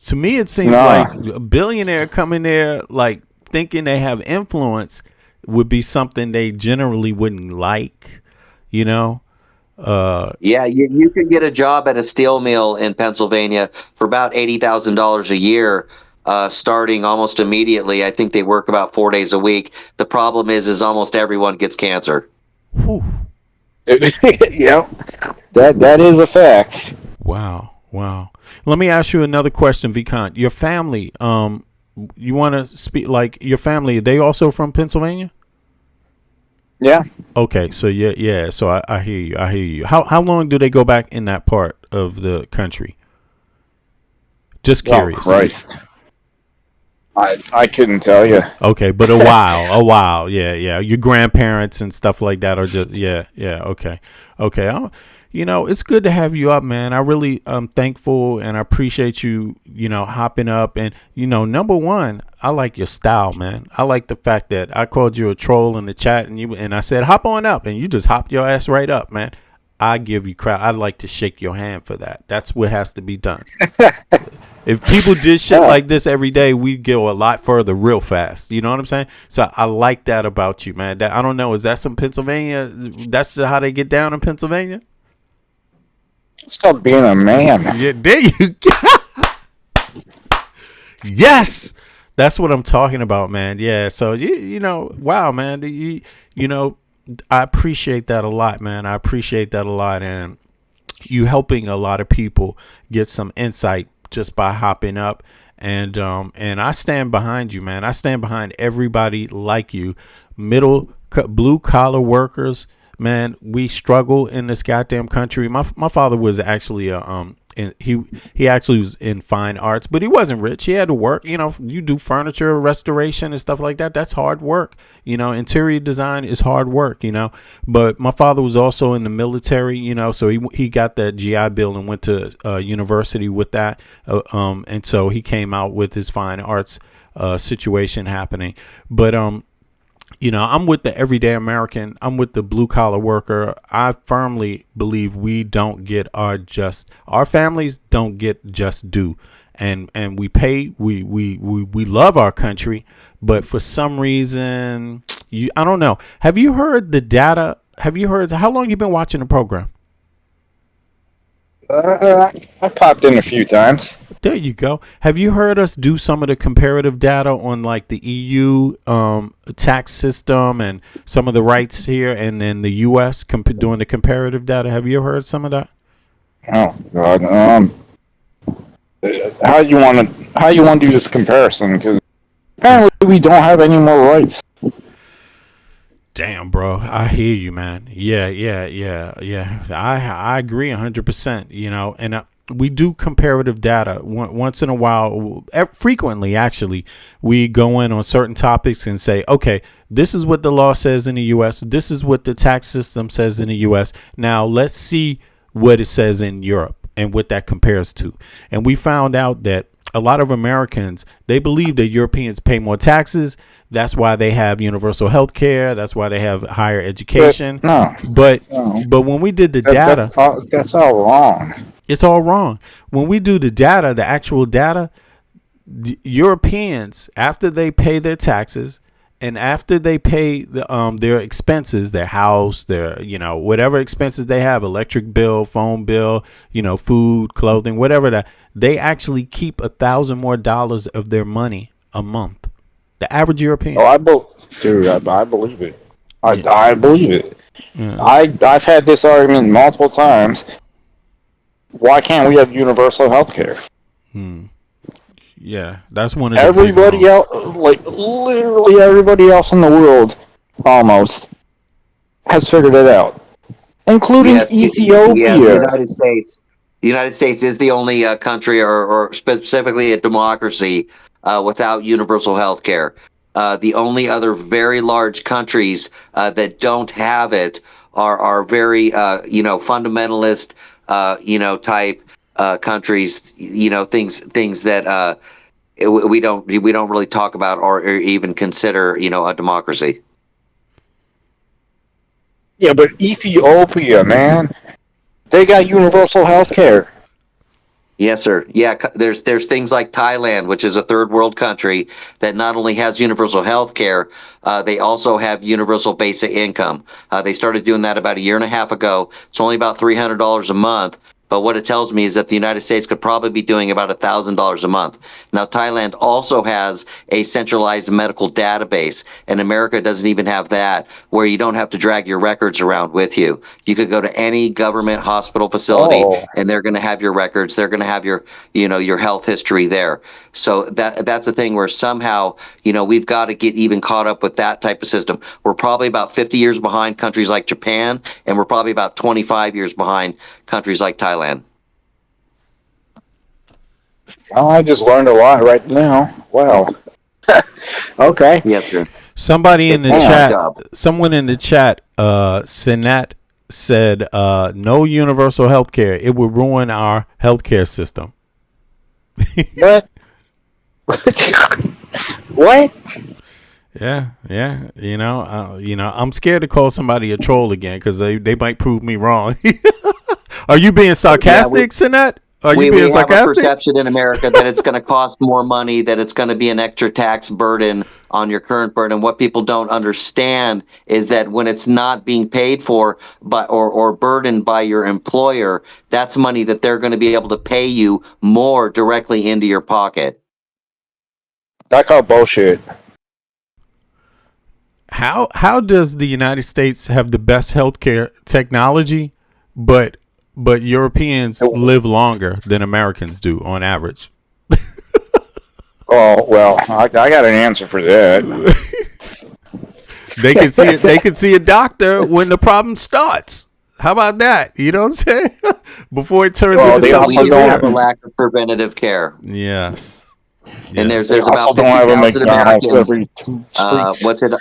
to me, it seems like a billionaire coming there, like thinking they have influence, would be something they generally wouldn't like. Yeah, you can get a job at a steel mill in Pennsylvania for about $80,000 a year, starting almost immediately. I think they work about 4 days a week. The problem is almost everyone gets cancer. Yeah, that is a fact. Wow. Let me ask you another question, Vicant. Your family, you want to speak, like your family, are they also from Pennsylvania? Yeah. Okay, so yeah. So I hear you. How long do they go back in that part of the country? Just curious. Oh, Christ. I couldn't tell you. Okay, but a while. Yeah. Your grandparents and stuff like that are just yeah. Okay. It's good to have you up, man. I really am thankful and I appreciate you, hopping up. And, number one, I like your style, man. I like the fact that I called you a troll in the chat and I said, hop on up. And you just hopped your ass right up, man. I give you crap. I'd like to shake your hand for that. That's what has to be done. If people did shit like this every day, we'd go a lot further real fast. You know what I'm saying? So I like that about you, man. I don't know. Is that some Pennsylvania? That's how they get down in Pennsylvania? It's called being a man. Yeah, there you go. Yes, that's what I'm talking about, man. Yeah. So wow, man. I appreciate that a lot, man. I appreciate that a lot, and you helping a lot of people get some insight just by hopping up. And I stand behind you, man. I stand behind everybody like you, blue collar workers, man. We struggle in this goddamn country. My father was actually he actually was in fine arts, but he wasn't rich. He had to work. You know, you do furniture restoration and stuff like that. That's hard work. You know, interior design is hard work, you know. But my father was also in the military, you know, so he got that GI Bill and went to university with that. And so he came out with his fine arts situation happening. But you know, I'm with the everyday American. I'm with the blue collar worker. I firmly believe we don't get our families don't get just due. And we pay, we love our country, but for some reason, I don't know. Have you heard the data? Have you heard how long you been watching the program? I popped in a few times. There you go. Have you heard us do some of the comparative data on like the EU tax system and some of the rights here, and then the US doing the comparative data? Have you heard some of that? Oh God. How you want to do this comparison? Because apparently we don't have any more rights. Damn, bro. I hear you, man. Yeah. I agree 100%, you know, and we do comparative data once in a while, frequently, actually. We go in on certain topics and say, okay, this is what the law says in the U.S. This is what the tax system says in the U.S. Now let's see what it says in Europe and what that compares to. And we found out that a lot of Americans, they believe that Europeans pay more taxes. That's why they have universal health care. That's why they have higher education. But when we did the data, that's all wrong. It's all wrong. When we do the data, the actual data, the Europeans, after they pay their taxes and after they pay their expenses, their house, their, you know, whatever expenses they have, electric bill, phone bill, you know, food, clothing, whatever that, they actually keep $1,000 more of their money a month. The average European. Oh, I believe it. I believe it. Yeah. I've had this argument multiple times. Why can't we have universal health care? Yeah, that's one of the everybody else, like literally everybody else in the world, almost has figured it out, including Ethiopia. Yeah, the United States. The United States is the only country, or specifically a democracy, without universal health care. The only other very large countries that don't have it are very, fundamentalist, type countries. Things that we don't really talk about or even consider, a democracy. Yeah, but Ethiopia, man, they got universal health care. Yes, sir. Yeah, there's things like Thailand, which is a third world country that not only has universal health care, they also have universal basic income. They started doing that about a year and a half ago. It's only about $300 a month. But what it tells me is that the United States could probably be doing about $1,000 a month. Now, Thailand also has a centralized medical database, and America doesn't even have that, where you don't have to drag your records around with you. You could go to any government hospital facility, and they're going to have your records. They're going to have your health history there. So that's the thing where somehow, we've got to get even caught up with that type of system. We're probably about 50 years behind countries like Japan, and we're probably about 25 years behind countries like Thailand. Oh, I just learned a lot right now. Wow. Okay. Yes, sir. Someone in the chat, Sinat said, no universal health care. It would ruin our healthcare system. What? What? Yeah. I'm scared to call somebody a troll again because they might prove me wrong. Are you being sarcastic, Sinat? Are you being sarcastic? We have a perception in America that it's going to cost more money, that it's going to be an extra tax burden on your current burden. What people don't understand is that when it's not being paid for or burdened by your employer, that's money that they're going to be able to pay you more directly into your pocket. That called bullshit. How does the United States have the best healthcare technology, but Europeans live longer than Americans do on average? Oh well, I got an answer for that. They can see it. They can see a doctor when the problem starts. How about that? You know what I'm saying? Before it turns into We something do have a severe. lack of preventative care. Yes. And there's They about also don't have a 50,000 McDonald's Americans. every 2 streets. What's it?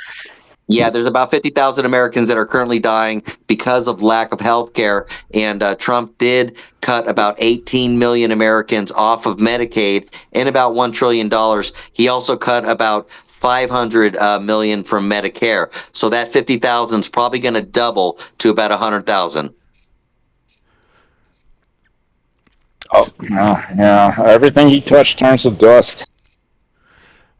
Yeah, there's about 50,000 Americans that are currently dying because of lack of health care. And Trump did cut about 18 million Americans off of Medicaid and about $1 trillion. He also cut about 500 million from Medicare. So that 50,000 is probably going to double to about 100,000. Oh, yeah. Everything he touched turns to dust.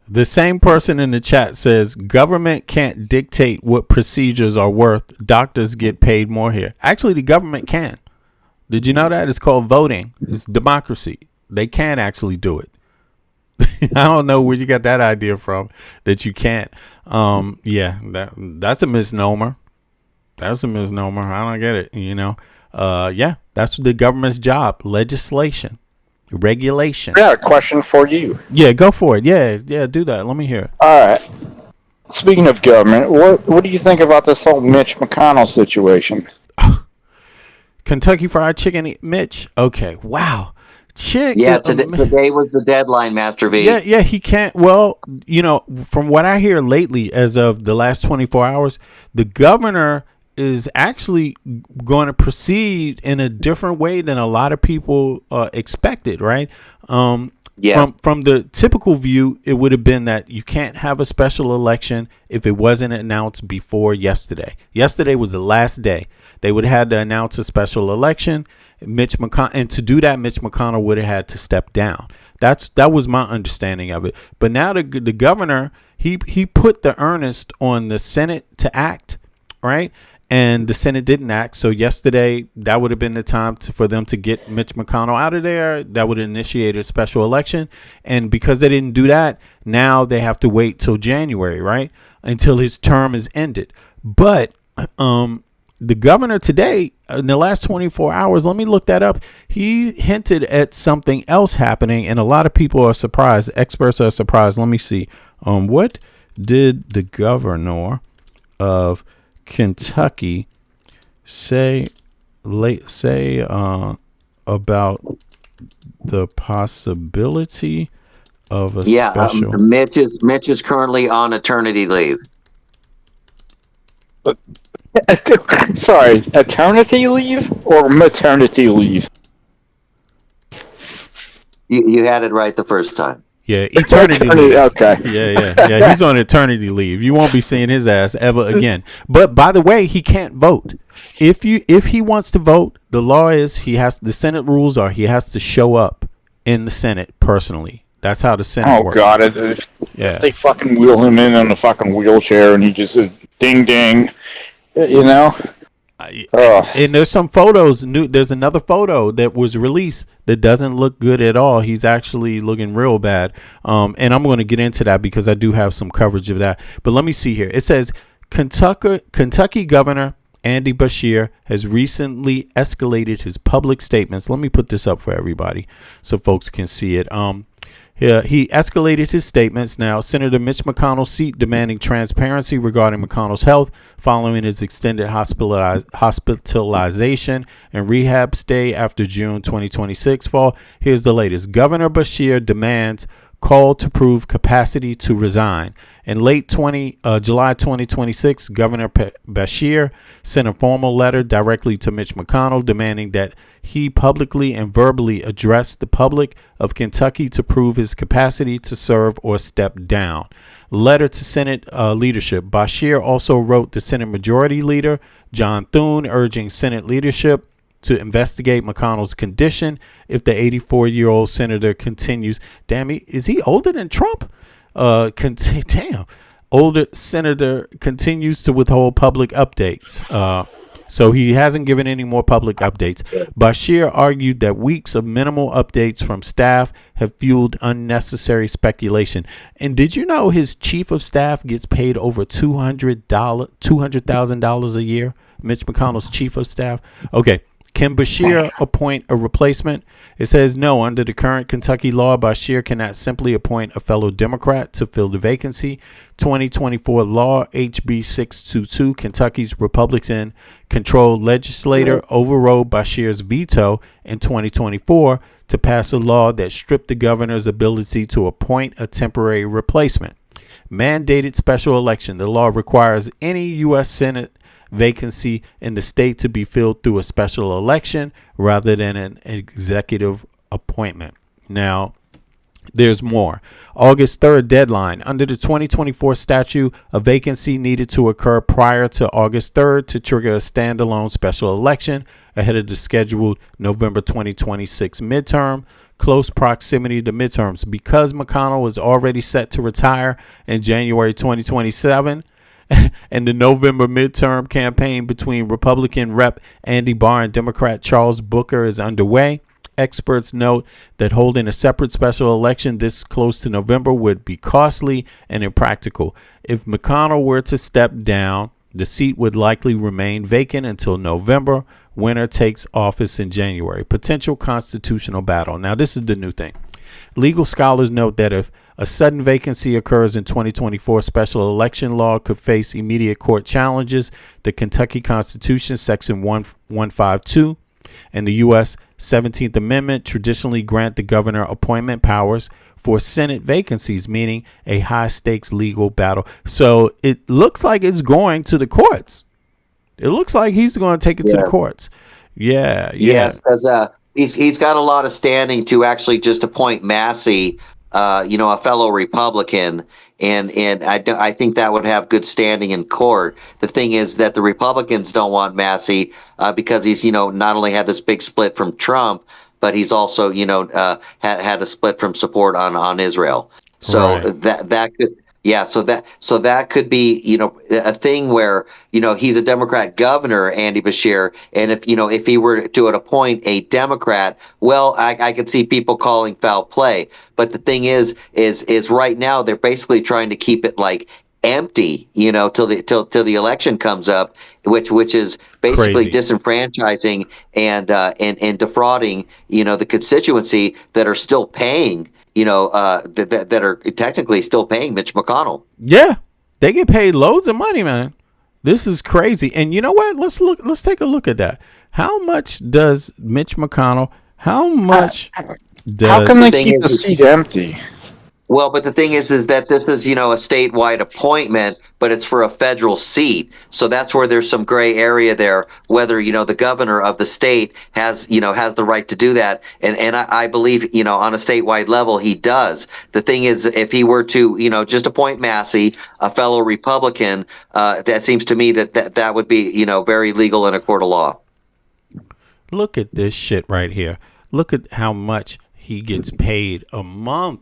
The same person in the chat says government can't dictate what procedures are worth. Doctors get paid more here. Actually, the government can. Did you know that? It's called voting. It's democracy. They can actually do it. I don't know where you got that idea from that you can't. Yeah, that's a misnomer. That's a misnomer. I don't get it. You know. Yeah, that's the government's job. Legislation. Regulation. I got a question for you. Yeah, go for it. Yeah, do that. Let me hear it. All right. Speaking of government, what do you think about this whole Mitch McConnell situation? Kentucky Fried Chicken, Mitch. Okay, wow. Yeah, today was the deadline, Master V. Yeah, he can't. Well, you know, from what I hear lately, as of the last 24 hours, the governor is actually going to proceed in a different way than a lot of people expected, right? Yeah. From the typical view, it would have been that you can't have a special election if it wasn't announced before yesterday. Yesterday was the last day. They would have had to announce a special election. Mitch McConnell, and to do that, Mitch McConnell would have had to step down. That was my understanding of it. But now the governor, he put the earnest on the Senate to act, right? And the Senate didn't act. So yesterday, that would have been the time for them to get Mitch McConnell out of there. That would initiate a special election. And because they didn't do that, now they have to wait till January, right? Until his term is ended. But the governor today, in the last 24 hours, let me look that up. He hinted at something else happening, and a lot of people are surprised. Experts are surprised. Let me see. What did the governor of Kentucky say about the possibility of a special? Mitch is currently on eternity leave. Sorry, eternity leave or maternity leave? You had it right the first time. Yeah, eternity leave. Okay. Yeah. He's on eternity leave. You won't be seeing his ass ever again. But by the way, he can't vote. If he wants to vote, the law is the Senate rules are he has to show up in the Senate personally. That's how the Senate works. Oh God! If they fucking wheel him in on a fucking wheelchair and he just says ding ding, you know. And there's some photos. There's another photo that was released that doesn't look good at all. He's actually looking real bad. And I'm going to get into that because I do have some coverage of that. But let me see here. It says Kentucky Governor Andy Beshear has recently escalated his public statements. Let me put this up for everybody so folks can see it. He escalated his statements. Now, Senator Mitch McConnell's seat demanding transparency regarding McConnell's health following his extended hospitalization and rehab stay after June 2026 fall. Here's the latest. Governor Beshear demands call to prove capacity to resign. In late July 2026, Governor Beshear sent a formal letter directly to Mitch McConnell demanding that he publicly and verbally address the public of Kentucky to prove his capacity to serve or step down. Letter to Senate leadership. Beshear also wrote the Senate Majority Leader, John Thune, urging Senate leadership to investigate McConnell's condition if the 84-year-old senator continues. Damn, is he older than Trump? Older senator continues to withhold public updates. So he hasn't given any more public updates. Beshear argued that weeks of minimal updates from staff have fueled unnecessary speculation. And did you know his chief of staff gets paid over $200,000 a year? Mitch McConnell's chief of staff. Okay. Can Bashir appoint a replacement? It says no. Under the current Kentucky law, Bashir cannot simply appoint a fellow Democrat to fill the vacancy. 2024 law HB 622, Kentucky's Republican-controlled legislature overrode Bashir's veto in 2024 to pass a law that stripped the governor's ability to appoint a temporary replacement. Mandated special election. The law requires any U.S. Senate vacancy in the state to be filled through a special election rather than an executive appointment. Now, there's more. August 3rd deadline. Under the 2024 statute, a vacancy needed to occur prior to August 3rd to trigger a standalone special election ahead of the scheduled November 2026 midterm. Close proximity to midterms. Because McConnell was already set to retire in January 2027, and the November midterm campaign between Republican Rep. Andy Barr and Democrat Charles Booker is underway. Experts note that holding a separate special election this close to November would be costly and impractical. If McConnell were to step down, the seat would likely remain vacant until November. Winner takes office in January. Potential constitutional battle. Now, this is the new thing. Legal scholars note that if a sudden vacancy occurs in 2024, special election law could face immediate court challenges. The Kentucky Constitution, Section 152, and the U.S. 17th Amendment traditionally grant the governor appointment powers for Senate vacancies, meaning a high-stakes legal battle. So it looks like it's going to the courts. It looks like he's going to take it to the courts. Yeah. Yes, because he's got a lot of standing to actually just appoint Massey, a fellow Republican, and I think that would have good standing in court. The thing is that the Republicans don't want Massey because he's not only had this big split from Trump, but he's also had a split from support on Israel. So that could. Yeah, so that could be, a thing where, he's a Democrat governor, Andy Bashir, and if he were to appoint a Democrat, well, I could see people calling foul play. But the thing is right now they're basically trying to keep it like empty, till the election comes up, which is basically disenfranchising and defrauding, the constituency that are still paying. That are technically still paying Mitch McConnell. Yeah, they get paid loads of money, man. This is crazy. And you know what? Let's take a look at that. How much does Mitch McConnell? How much does? How can they keep the seat empty? Well, but the thing is that this is, a statewide appointment, but it's for a federal seat. So that's where there's some gray area there, whether, the governor of the state has the right to do that. And I believe, on a statewide level, he does. The thing is, if he were to, just appoint Massey, a fellow Republican, that seems to me that would be, very legal in a court of law. Look at this shit right here. Look at how much he gets paid a month.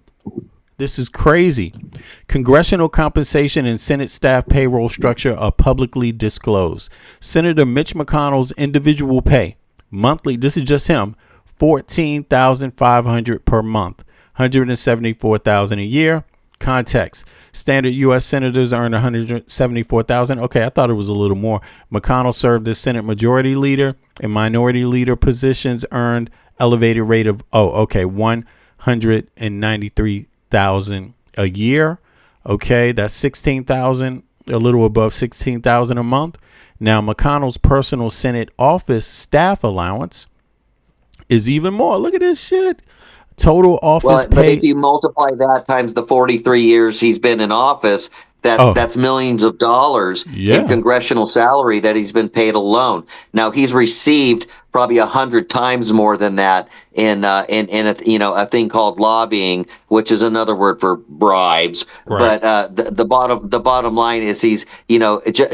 This is crazy. Congressional compensation and Senate staff payroll structure are publicly disclosed. Senator Mitch McConnell's individual pay monthly, this is just him, $14,500 per month, $174,000 a year. Context: standard U.S. senators earn $174,000. Okay, I thought it was a little more. McConnell served as Senate Majority Leader, and Minority Leader positions earned elevated rate of $193,000 a year. Okay, that's 16,000, a little above 16,000 a month. Now, McConnell's personal Senate office staff allowance is even more. Look at this shit. Total office pay. But if you multiply that times the 43 years he's been in office, that's millions of dollars in congressional salary that he's been paid alone. Now he's received probably 100 times more than that in a thing called lobbying, which is another word for bribes. Right. But the bottom line is he's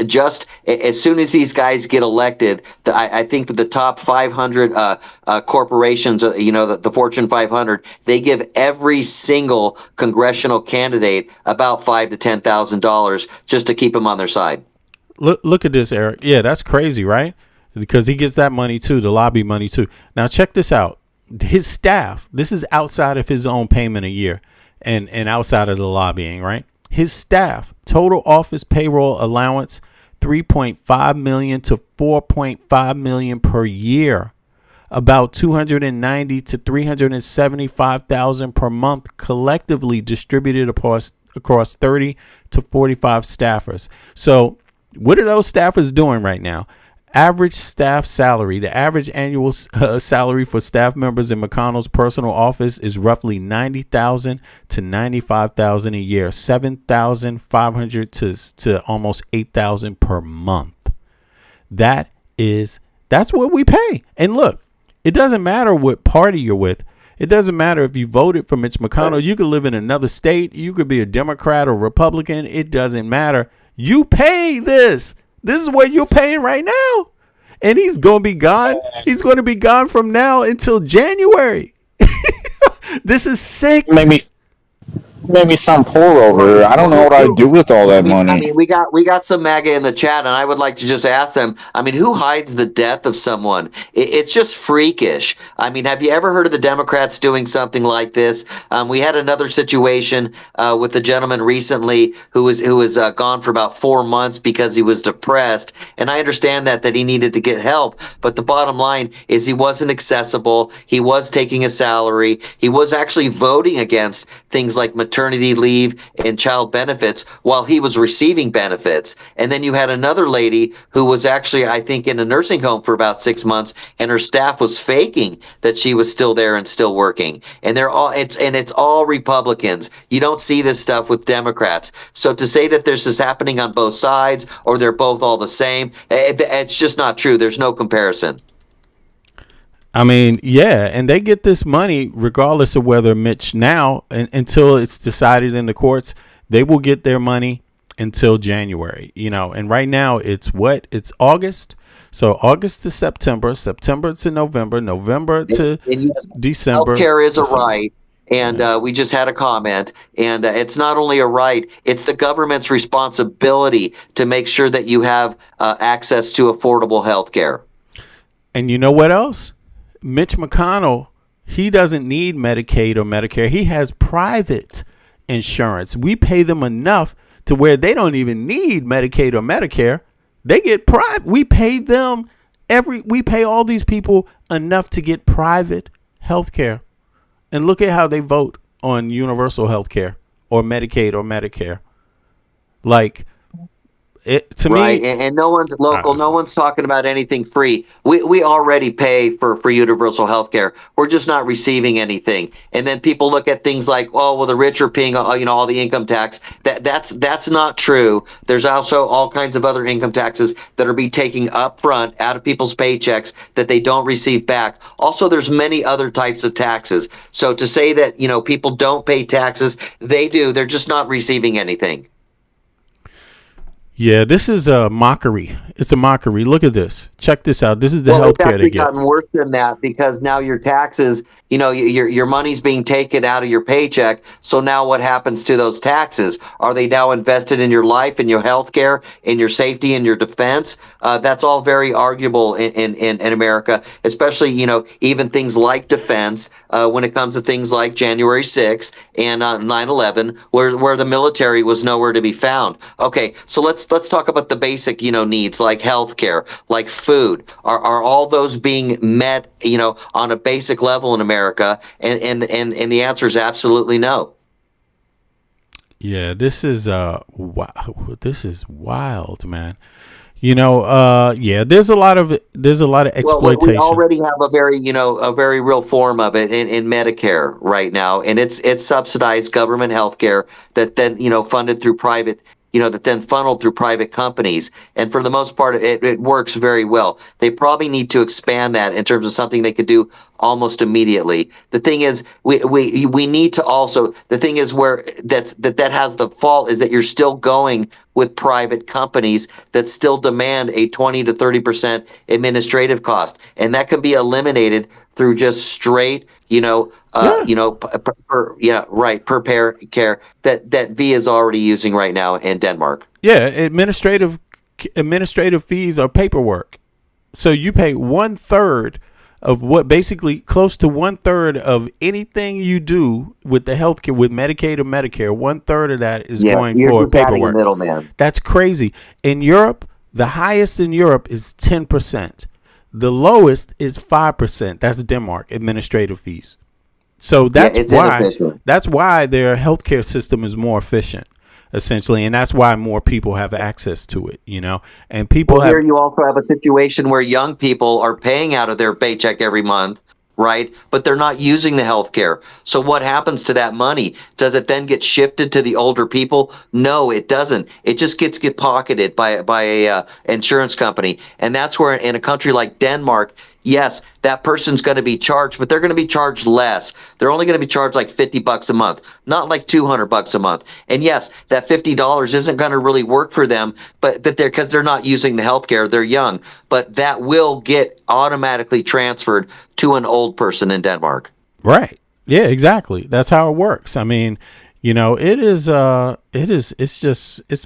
just as soon as these guys get elected, I think the top 500 corporations, the Fortune 500, they give every single congressional candidate about $5,000 to $10,000 just to keep them on their side. Look at this, Eric. Yeah, that's crazy, right? Because he gets that money too, the lobby money too. Now check this out. His staff, this is outside of his own payment a year and outside of the lobbying, right? His staff, total office payroll allowance, $3.5 million to $4.5 million per year. about 290 to 375,000 per month collectively distributed across 30 to 45 staffers. So what are those staffers doing right now? Average staff salary, the average annual salary for staff members in McConnell's personal office is roughly $90,000 to $95,000 a year, $7,500 to almost $8,000 per month. That's what we pay. And look, it doesn't matter what party you're with. It doesn't matter if you voted for Mitch McConnell. You could live in another state. You could be a Democrat or Republican. It doesn't matter. You pay this. This is what you're paying right now. And he's going to be gone. He's going to be gone from now until January. This is sick. Maybe some pour over. I don't know what I'd do with all that money. I mean, we got some MAGA in the chat, and I would like to just ask them. I mean, who hides the death of someone? It's just freakish. I mean, have you ever heard of the Democrats doing something like this? We had another situation with a gentleman recently who was gone for about 4 months because he was depressed, and I understand that he needed to get help. But the bottom line is he wasn't accessible. He was taking a salary. He was actually voting against things like maternity leave and child benefits while he was receiving benefits. And then you had another lady who was actually, I think, in a nursing home for about 6 months, and her staff was faking that she was still there and still working. And it's all Republicans. You don't see this stuff with Democrats. So to say that this is happening on both sides or they're both all the same, it's just not true. There's no comparison. I mean, yeah, and they get this money regardless of whether Mitch now, until it's decided in the courts, they will get their money until January, and right now it's August. So August to September, September to November, November to December. Healthcare is a right. And we just had a comment, and it's not only a right, it's the government's responsibility to make sure that you have access to affordable health care. And you know what else? Mitch McConnell, he doesn't need Medicaid or Medicare. He has private insurance. We pay them enough to where they don't even need Medicaid or Medicare. They get private. We pay them we pay all these people enough to get private health care. And look at how they vote on universal health care or Medicaid or Medicare. Like, to right. me, and no one's local. No one's talking about anything free. We already pay for universal health care. We're just not receiving anything. And then people look at things like, oh, well, the rich are paying, all the income tax. That's not true. There's also all kinds of other income taxes that are being taken up front out of people's paychecks that they don't receive back. Also, there's many other types of taxes. So to say that, people don't pay taxes, they do. They're just not receiving anything. Yeah, this is a mockery. It's a mockery. Look at this. Check this out. This is the health care they It's get. gotten worse than that because now your taxes, your money's being taken out of your paycheck. So now what happens to those taxes? Are they now invested in your life, in your health care, in your safety, in your defense? That's all very arguable in America, especially, even things like defense when it comes to things like January 6th and 9/11, where the military was nowhere to be found. Okay, so let's talk about the basic, needs like healthcare, like food. Are all those being met, on a basic level in America? And the answer is absolutely no. Yeah, this is wow. This is wild, man. Yeah, there's a lot of exploitation. Well, we already have a very real form of it in Medicare right now, and it's subsidized government healthcare that then funded through private. That then funneled through private companies. And for the most part, it works very well. They probably need to expand that in terms of something they could do almost immediately. The thing is, we need to also, the thing is where that has the fault is that you're still going with private companies that still demand a 20 to 30% administrative cost. And that can be eliminated through just straight, per pair care that V is already using right now in Denmark. Yeah, administrative fees are paperwork. So you pay 1/3 of what, basically close to 1/3 of anything you do with the healthcare, with Medicaid or Medicare. 1/3 of that is going for paperwork. Middleman. That's crazy. In Europe, the highest in Europe is 10%. The lowest is 5%. That's Denmark administrative fees. So it's inefficient. that's why their healthcare system is more efficient, essentially, and that's why more people have access to it. And people Here you also have a situation where young people are paying out of their paycheck every month, right? But they're not using the health care. So what happens to that money? Does it then get shifted to the older people? No, it doesn't. It just gets pocketed by a insurance company. And that's where in a country like Denmark, yes, that person's going to be charged, but they're going to be charged less. They're only going to be charged like $50 a month, not like $200 a month. And yes, that $50 isn't going to really work for them, but because they're not using the healthcare, they're young. But that will get automatically transferred to an old person in Denmark. Right. Yeah, exactly. That's how it works. I mean, it's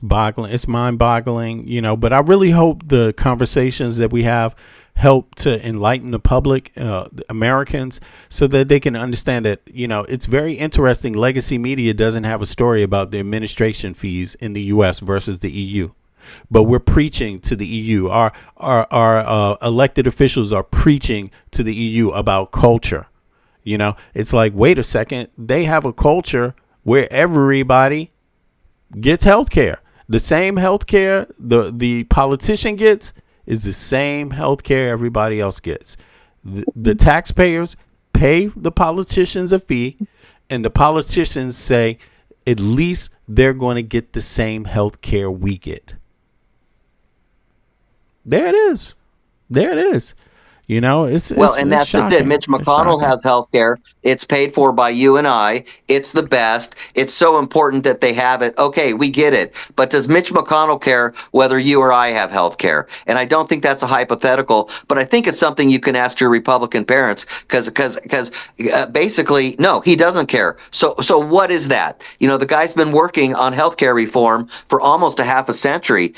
boggling. It's mind boggling, but I really hope the conversations that we have help to enlighten the public, the Americans, so that they can understand that, it's very interesting. Legacy media doesn't have a story about the administration fees in the U.S. versus the EU. But we're preaching to the EU. Our elected officials are preaching to the EU about culture. It's like, wait a second. They have a culture where everybody gets health care. The same health care the politician gets is the same health care everybody else gets. The taxpayers pay the politicians a fee, and the politicians say at least they're going to get the same health care we get. There it is. It's and that's shocking. just it. Mitch McConnell has health care. It's paid for by you and I. It's the best. It's so important that they have it. Okay, we get it. But does Mitch McConnell care whether you or I have health care? And I don't think that's a hypothetical, but I think it's something you can ask your Republican parents because basically, no, he doesn't care. So what is that? The guy's been working on health care reform for almost a half a century,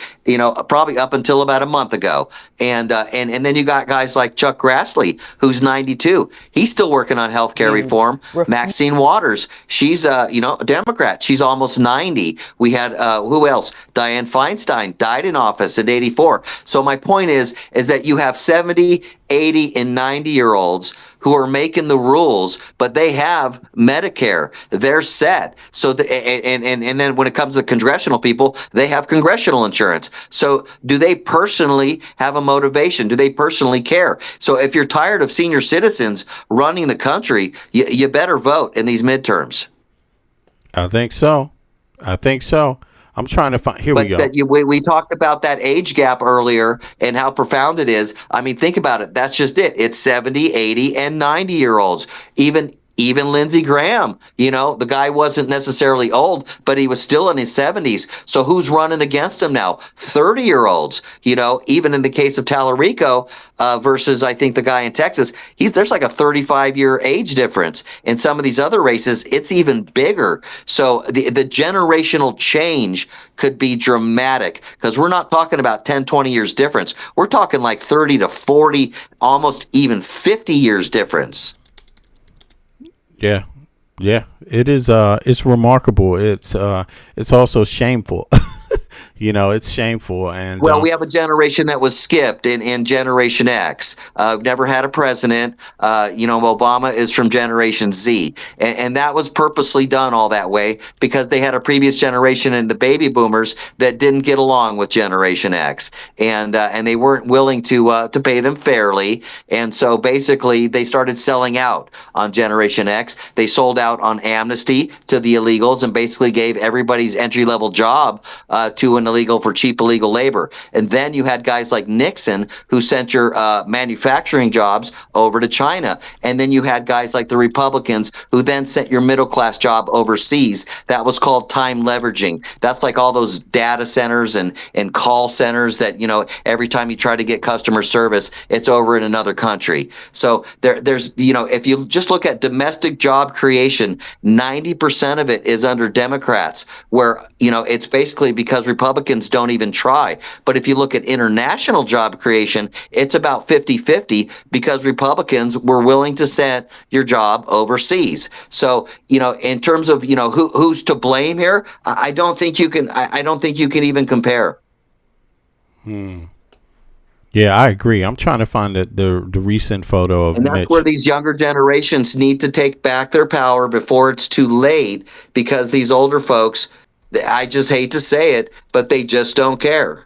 probably up until about a month ago. And then you got guys like Chuck Grassley, who's 92. He's still working on health care reform. Maxine Waters, she's a Democrat. She's almost 90. We had who else? Dianne Feinstein died in office at 84. So my point is that you have 70, 80, and 90-year-olds who are making the rules, but they have Medicare. They're set. So and then when it comes to congressional people, they have congressional insurance. So do they personally have a motivation? Do they personally care? So if you're tired of senior citizens running the country, you better vote in these midterms. I think so. I'm trying to find. Here we go. We talked about that age gap earlier and how profound it is. I mean, think about it. That's just it. It's 70, 80, and 90-year-olds. Even Lindsey Graham, the guy wasn't necessarily old, but he was still in his 70s. So who's running against him now? 30-year-olds, even in the case of Tallarico versus, I think, the guy in Texas, there's like a 35-year age difference. In some of these other races, it's even bigger. So the generational change could be dramatic because we're not talking about 10, 20 years difference. We're talking like 30 to 40, almost even 50 years difference. Yeah, it is. It's remarkable. It's also shameful. It's shameful. And we have a generation that was skipped in Generation X. Never had a president. Obama is from Generation Z, and that was purposely done all that way because they had a previous generation and the baby boomers that didn't get along with Generation X, and they weren't willing to pay them fairly, and so basically they started selling out on Generation X. They sold out on amnesty to the illegals and basically gave everybody's entry-level job to an illegal for cheap illegal labor. And then you had guys like Nixon who sent your manufacturing jobs over to China. And then you had guys like the Republicans who then sent your middle class job overseas. That was called time leveraging. That's like all those data centers and call centers that, every time you try to get customer service, it's over in another country. So there's, if you just look at domestic job creation, 90% of it is under Democrats, where, it's basically because Republicans don't even try. But if you look at international job creation, it's about 50-50 because Republicans were willing to send your job overseas. So, in terms of, who's to blame here, I don't think you can even compare. Yeah, I agree. I'm trying to find the recent photo of And that's Mitch. where these younger generations need to take back their power before it's too late, because these older folks, I just hate to say it, but they just don't care.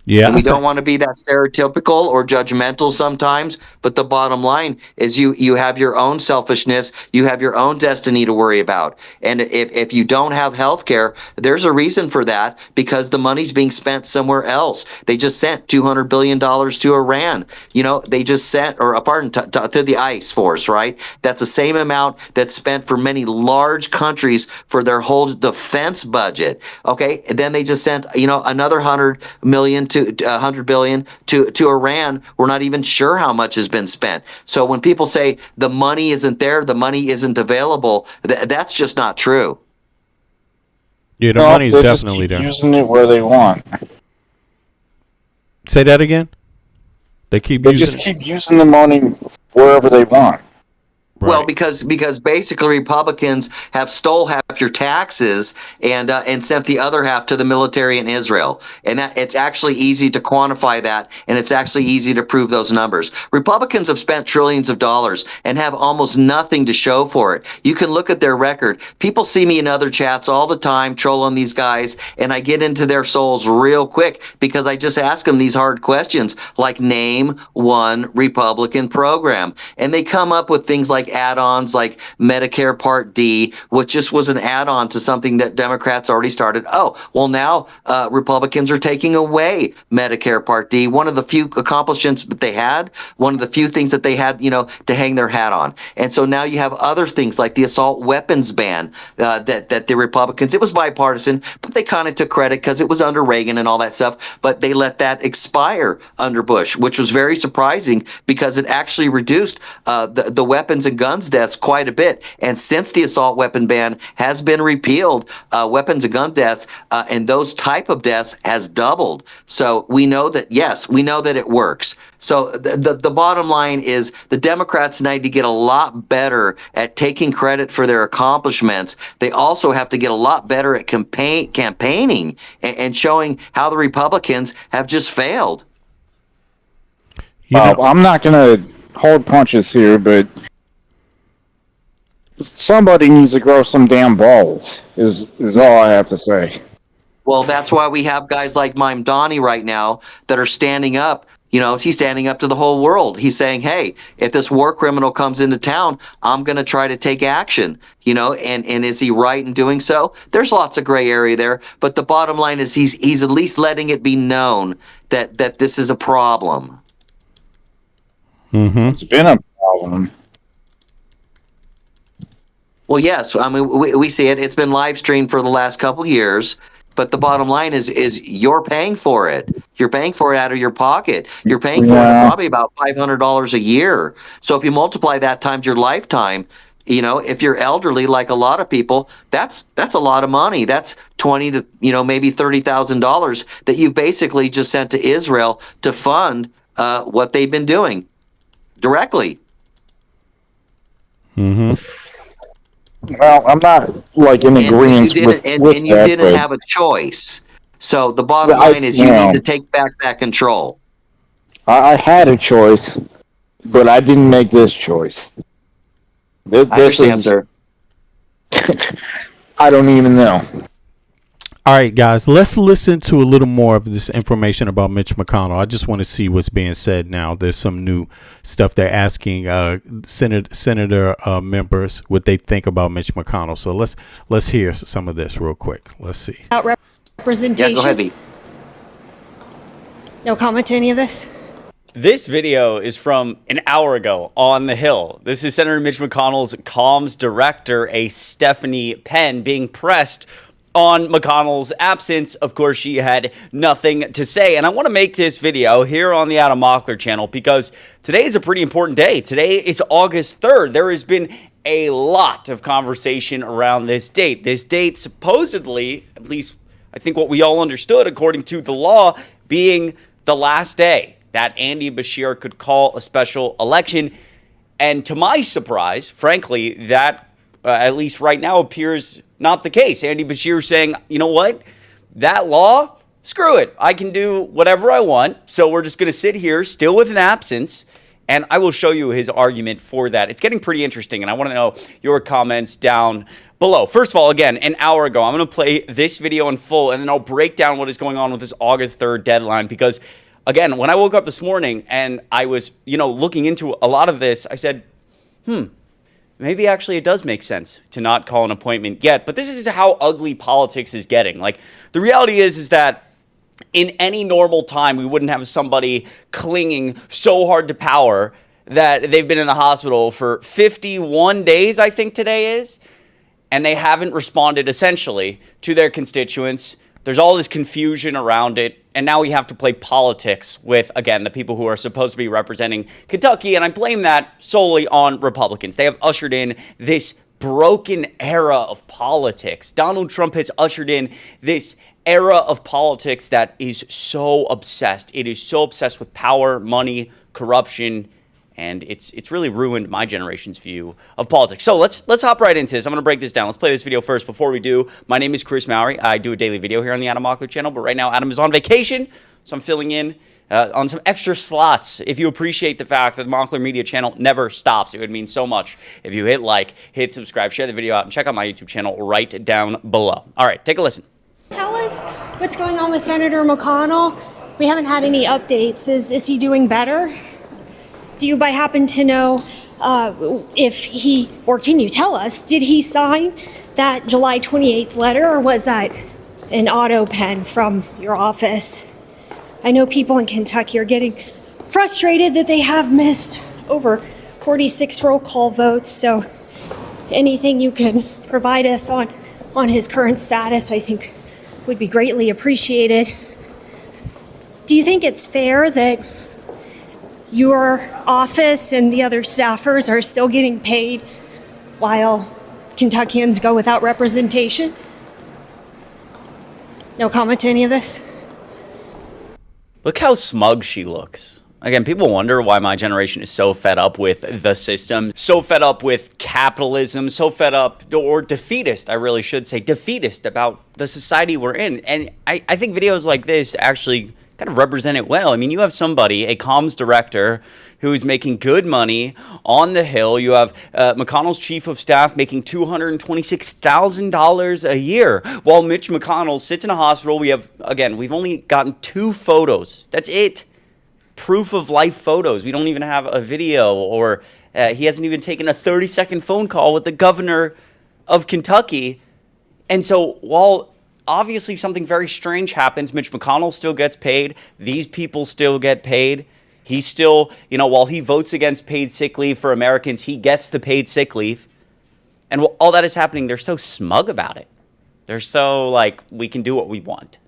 Yeah, And we don't want to be that stereotypical or judgmental sometimes, but the bottom line is you have your own selfishness, you have your own destiny to worry about. And if you don't have health care, there's a reason for that, because the money's being spent somewhere else. They just sent $200 billion to Iran. You know, they just sent, or pardon, to the ICE force, right? That's the same amount that's spent for many large countries for their whole defense budget. Okay. And then they just sent, another 100 million to 100 billion to Iran. We're not even sure how much has been spent. So when people say the money isn't there, the money isn't available, that's just not true. Yeah, the No, money's they just definitely keep there. using it where they want. Say that again. They just keep using the money wherever they want. Well, because basically Republicans have stole half your taxes and sent the other half to the military in Israel, and that it's actually easy to quantify that, and it's actually easy to prove those numbers. Republicans have spent trillions of dollars and have almost nothing to show for it. You can look at their record. People see me in other chats all the time trolling these guys, and I get into their souls real quick because I just ask them these hard questions like name one Republican program, and they come up with things like add-ons like Medicare Part D, which just was an add-on to something that Democrats already started. Oh, well, now Republicans are taking away Medicare Part D, one of the few accomplishments that they had, one of the few things that they had, to hang their hat on. And so now you have other things like the assault weapons ban that the Republicans, it was bipartisan, but they kind of took credit because it was under Reagan and all that stuff, but they let that expire under Bush, which was very surprising because it actually reduced the weapons and guns deaths quite a bit. And since the assault weapon ban has been repealed, weapons and gun deaths and those type of deaths has doubled. So we know that, yes, we know that it works. So the bottom line is the Democrats need to get a lot better at taking credit for their accomplishments. They also have to get a lot better at campaigning and showing how the Republicans have just failed. I'm not going to hold punches here, but somebody needs to grow some damn balls, is all I have to say. Well, that's why we have guys like Mime Donnie right now that are standing up. He's standing up to the whole world. He's saying, hey, if this war criminal comes into town, I'm going to try to take action. And is he right in doing so? There's lots of gray area there. But the bottom line is he's at least letting it be known that this is a problem. Mm-hmm. It's been a problem. Well, yes. I mean, we see it. It's been live streamed for the last couple years. But the bottom line is you're paying for it. You're paying for it out of your pocket. You're paying for it probably about $500 a year. So if you multiply that times your lifetime, if you're elderly, like a lot of people, that's a lot of money. That's $20,000 to maybe $30,000 that you basically just sent to Israel to fund what they've been doing directly. Mm-hmm. Well, I'm not in agreement with you that, didn't have a choice. So the bottom line is you need to take back that control. I had a choice, but I didn't make this choice. I understand, sir. I don't even know. All right, guys, let's listen to a little more of this information about Mitch McConnell. I just want to see what's being said now. There's some new stuff they're asking Senator members what they think about Mitch McConnell. So let's hear some of this real quick. Let's see. About representation. Yeah, go ahead, V. No comment to any of this? This video is from an hour ago on the Hill. This is Senator Mitch McConnell's comms director, a Stephanie Penn, being pressed on McConnell's absence. Of course, she had nothing to say. And I want to make this video here on the Adam Mockler channel because today is a pretty important day. Today is August 3rd. There has been a lot of conversation around this date. This date supposedly, at least I think what we all understood according to the law, being the last day that Andy Beshear could call a special election. And to my surprise, frankly, that at least right now appears not the case. Andy Beshear saying, you know what? That law screw it. I can do whatever I want. So we're just going to sit here still with an absence. And I will show you his argument for that. It's getting pretty interesting, and I want to know your comments down below. First of all, again, an hour ago, I'm going to play this video in full, and then I'll break down what is going on with this August 3rd deadline. Because, again, when I woke up this morning and I was, looking into a lot of this, I said, maybe actually it does make sense to not call an appointment yet. But this is how ugly politics is getting. Like, the reality is that in any normal time, we wouldn't have somebody clinging so hard to power that they've been in the hospital for 51 days, I think today is, and they haven't responded essentially to their constituents. There's all this confusion around it, and now we have to play politics with, again, the people who are supposed to be representing Kentucky, and I blame that solely on Republicans. They have ushered in this broken era of politics. Donald Trump has ushered in this era of politics that is so obsessed. It is so obsessed with power, money, corruption, and it's really ruined my generation's view of politics. So let's hop right into this. I'm going to break this down. Let's play this video first. Before we do, my name is Chris Mowry. I do a daily video here on the Adam Mockler channel, but right now Adam is on vacation, so I'm filling in on some extra slots. If you appreciate the fact that the Mockler Media channel never stops, it would mean so much if you hit like, hit subscribe, share the video out, and check out my YouTube channel right down below. All right, take a listen. Tell us what's going on with Senator McConnell. We haven't had any updates. Is he doing better? Do you by happen to know if he, or can you tell us, did he sign that July 28th letter, or was that an auto pen from your office? I know people in Kentucky are getting frustrated that they have missed over 46 roll call votes, so anything you can provide us on his current status, I think, would be greatly appreciated. Do you think it's fair that your office and the other staffers are still getting paid while Kentuckians go without representation? No comment to any of this? Look how smug she looks. Again, people wonder why my generation is so fed up with the system, so fed up with capitalism, so fed up, or defeatist, I really should say, defeatist about the society we're in. And I think videos like this actually kind of represent it well. I mean, you have somebody, a comms director, who is making good money on the Hill. You have McConnell's chief of staff making $226,000 a year, while Mitch McConnell sits in a hospital. We've only gotten 2 photos. That's it. Proof of life photos. We don't even have a video, or he hasn't even taken a 30-second phone call with the governor of Kentucky. And so while obviously something very strange happens, Mitch McConnell still gets paid. These people still get paid. He's still, while he votes against paid sick leave for Americans, he gets the paid sick leave. And all that is happening, they're so smug about it. They're so like, we can do what we want.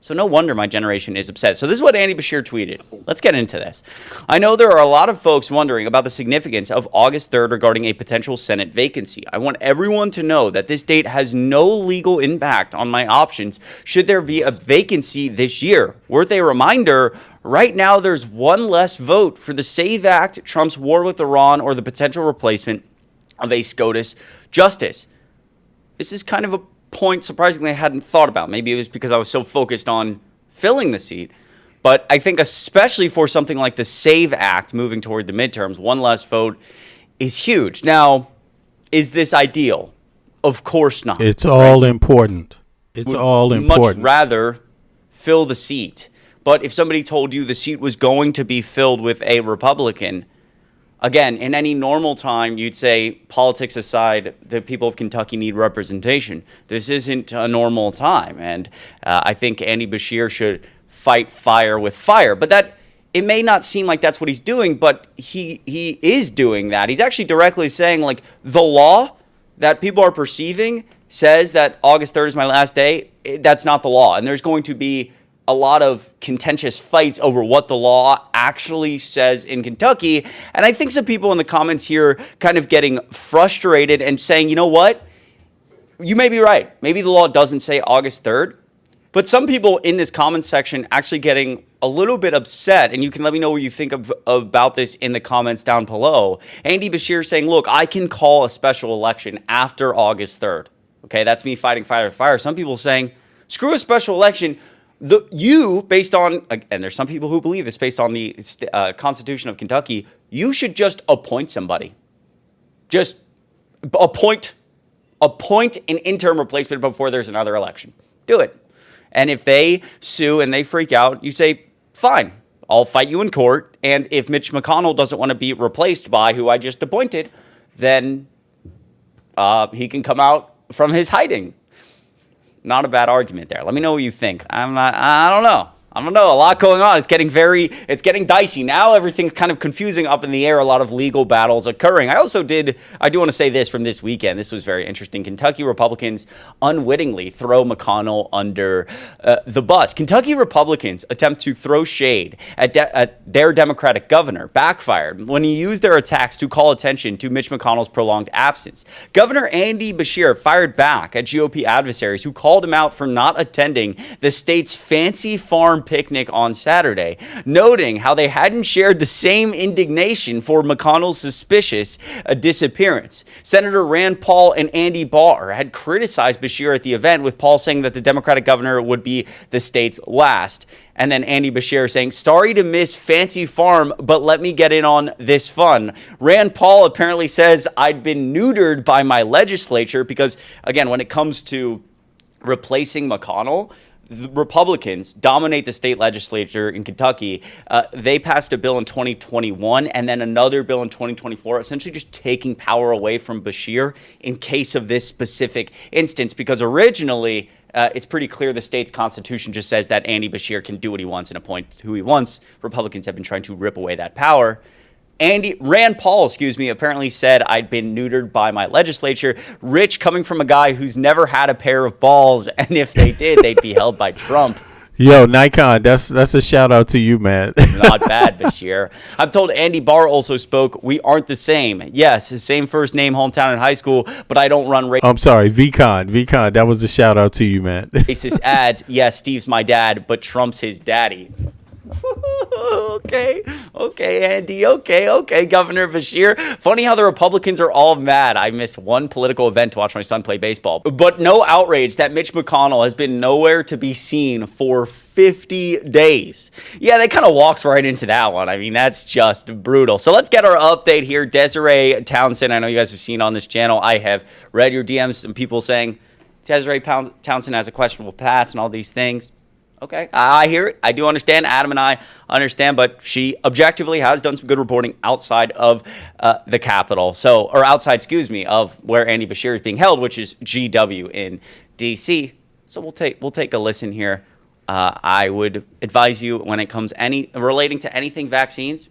So no wonder my generation is upset. So this is what Andy Beshear tweeted. Let's get into this. I know there are a lot of folks wondering about the significance of August 3rd regarding a potential Senate vacancy. I want everyone to know that this date has no legal impact on my options should there be a vacancy this year. Worth a reminder, right now there's one less vote for the SAVE Act, Trump's war with Iran, or the potential replacement of a SCOTUS justice. This is kind of a point, surprisingly, I hadn't thought about. Maybe it was because I was so focused on filling the seat. But I think especially for something like the SAVE Act moving toward the midterms, one less vote is huge. Now, is this ideal? Of course not. It's all important. It's all important. Much rather fill the seat. But if somebody told you the seat was going to be filled with a Republican, again, in any normal time, you'd say, politics aside, the people of Kentucky need representation. This isn't a normal time, and I think Andy Beshear should fight fire with fire. But that, it may not seem like that's what he's doing, but he is doing that. He's actually directly saying, like, the law that people are perceiving says that August 3rd is my last day. That's not the law, and there's going to be a lot of contentious fights over what the law actually says in Kentucky. And I think some people in the comments here kind of getting frustrated and saying, you know what? You may be right. Maybe the law doesn't say August 3rd. But some people in this comment section actually getting a little bit upset, and you can let me know what you think about this in the comments down below. Andy Beshear saying, look, I can call a special election after August 3rd. Okay, that's me fighting fire with fire. Some people saying, screw a special election. Based on, and there's some people who believe this, based on the Constitution of Kentucky, you should just appoint somebody. Just appoint an interim replacement before there's another election. Do it. And if they sue and they freak out, you say, fine, I'll fight you in court. And if Mitch McConnell doesn't want to be replaced by who I just appointed, then he can come out from his hiding. Not a bad argument there. Let me know what you think. I don't know. A lot going on. It's getting dicey. Now everything's kind of confusing, up in the air, a lot of legal battles occurring. I do want to say this from this weekend. This was very interesting. Kentucky Republicans unwittingly throw McConnell under the bus. Kentucky Republicans attempt to throw shade at their Democratic governor. Backfired when he used their attacks to call attention to Mitch McConnell's prolonged absence. Governor Andy Beshear fired back at GOP adversaries who called him out for not attending the state's fancy farm picnic on Saturday, noting how they hadn't shared the same indignation for McConnell's suspicious disappearance. Senator Rand Paul and Andy Barr had criticized Beshear at the event, with Paul saying that the Democratic governor would be the state's last. And then Andy Beshear saying, sorry to miss fancy farm, but let me get in on this fun. Rand Paul apparently says, I'd been neutered by my legislature because, again, when it comes to replacing McConnell, the Republicans dominate the state legislature in Kentucky. They passed a bill in 2021 and then another bill in 2024, essentially just taking power away from Beshear in case of this specific instance, because originally it's pretty clear the state's constitution just says that Andy Beshear can do what he wants and appoint who he wants. Republicans have been trying to rip away that power. Rand Paul, apparently said, I'd been neutered by my legislature. Rich, coming from a guy who's never had a pair of balls, and if they did, they'd be held by Trump. Yo, Nikon, that's a shout out to you, man. Not bad, Beshear. I'm told Andy Barr also spoke, we aren't the same. Yes, his same first name, hometown, and high school, but I don't run I'm sorry, VCon, that was a shout out to you, man. racist ads. Yes, Steve's my dad, but Trump's his daddy. Okay, Andy. Okay, Governor Beshear. Funny how the Republicans are all mad. I missed one political event to watch my son play baseball. But no outrage that Mitch McConnell has been nowhere to be seen for 50 days. Yeah, they kind of walked right into that one. I mean, that's just brutal. So let's get our update here. Desiree Townsend, I know you guys have seen on this channel. I have read your DMs, some people saying Desiree Townsend has a questionable past and all these things. Okay, I hear it. I do understand. Adam and I understand, but she objectively has done some good reporting outside of the Capitol. Of where Andy Beshear is being held, which is GW in D.C. So we'll take a listen here. I would advise you when it comes relating to anything vaccines.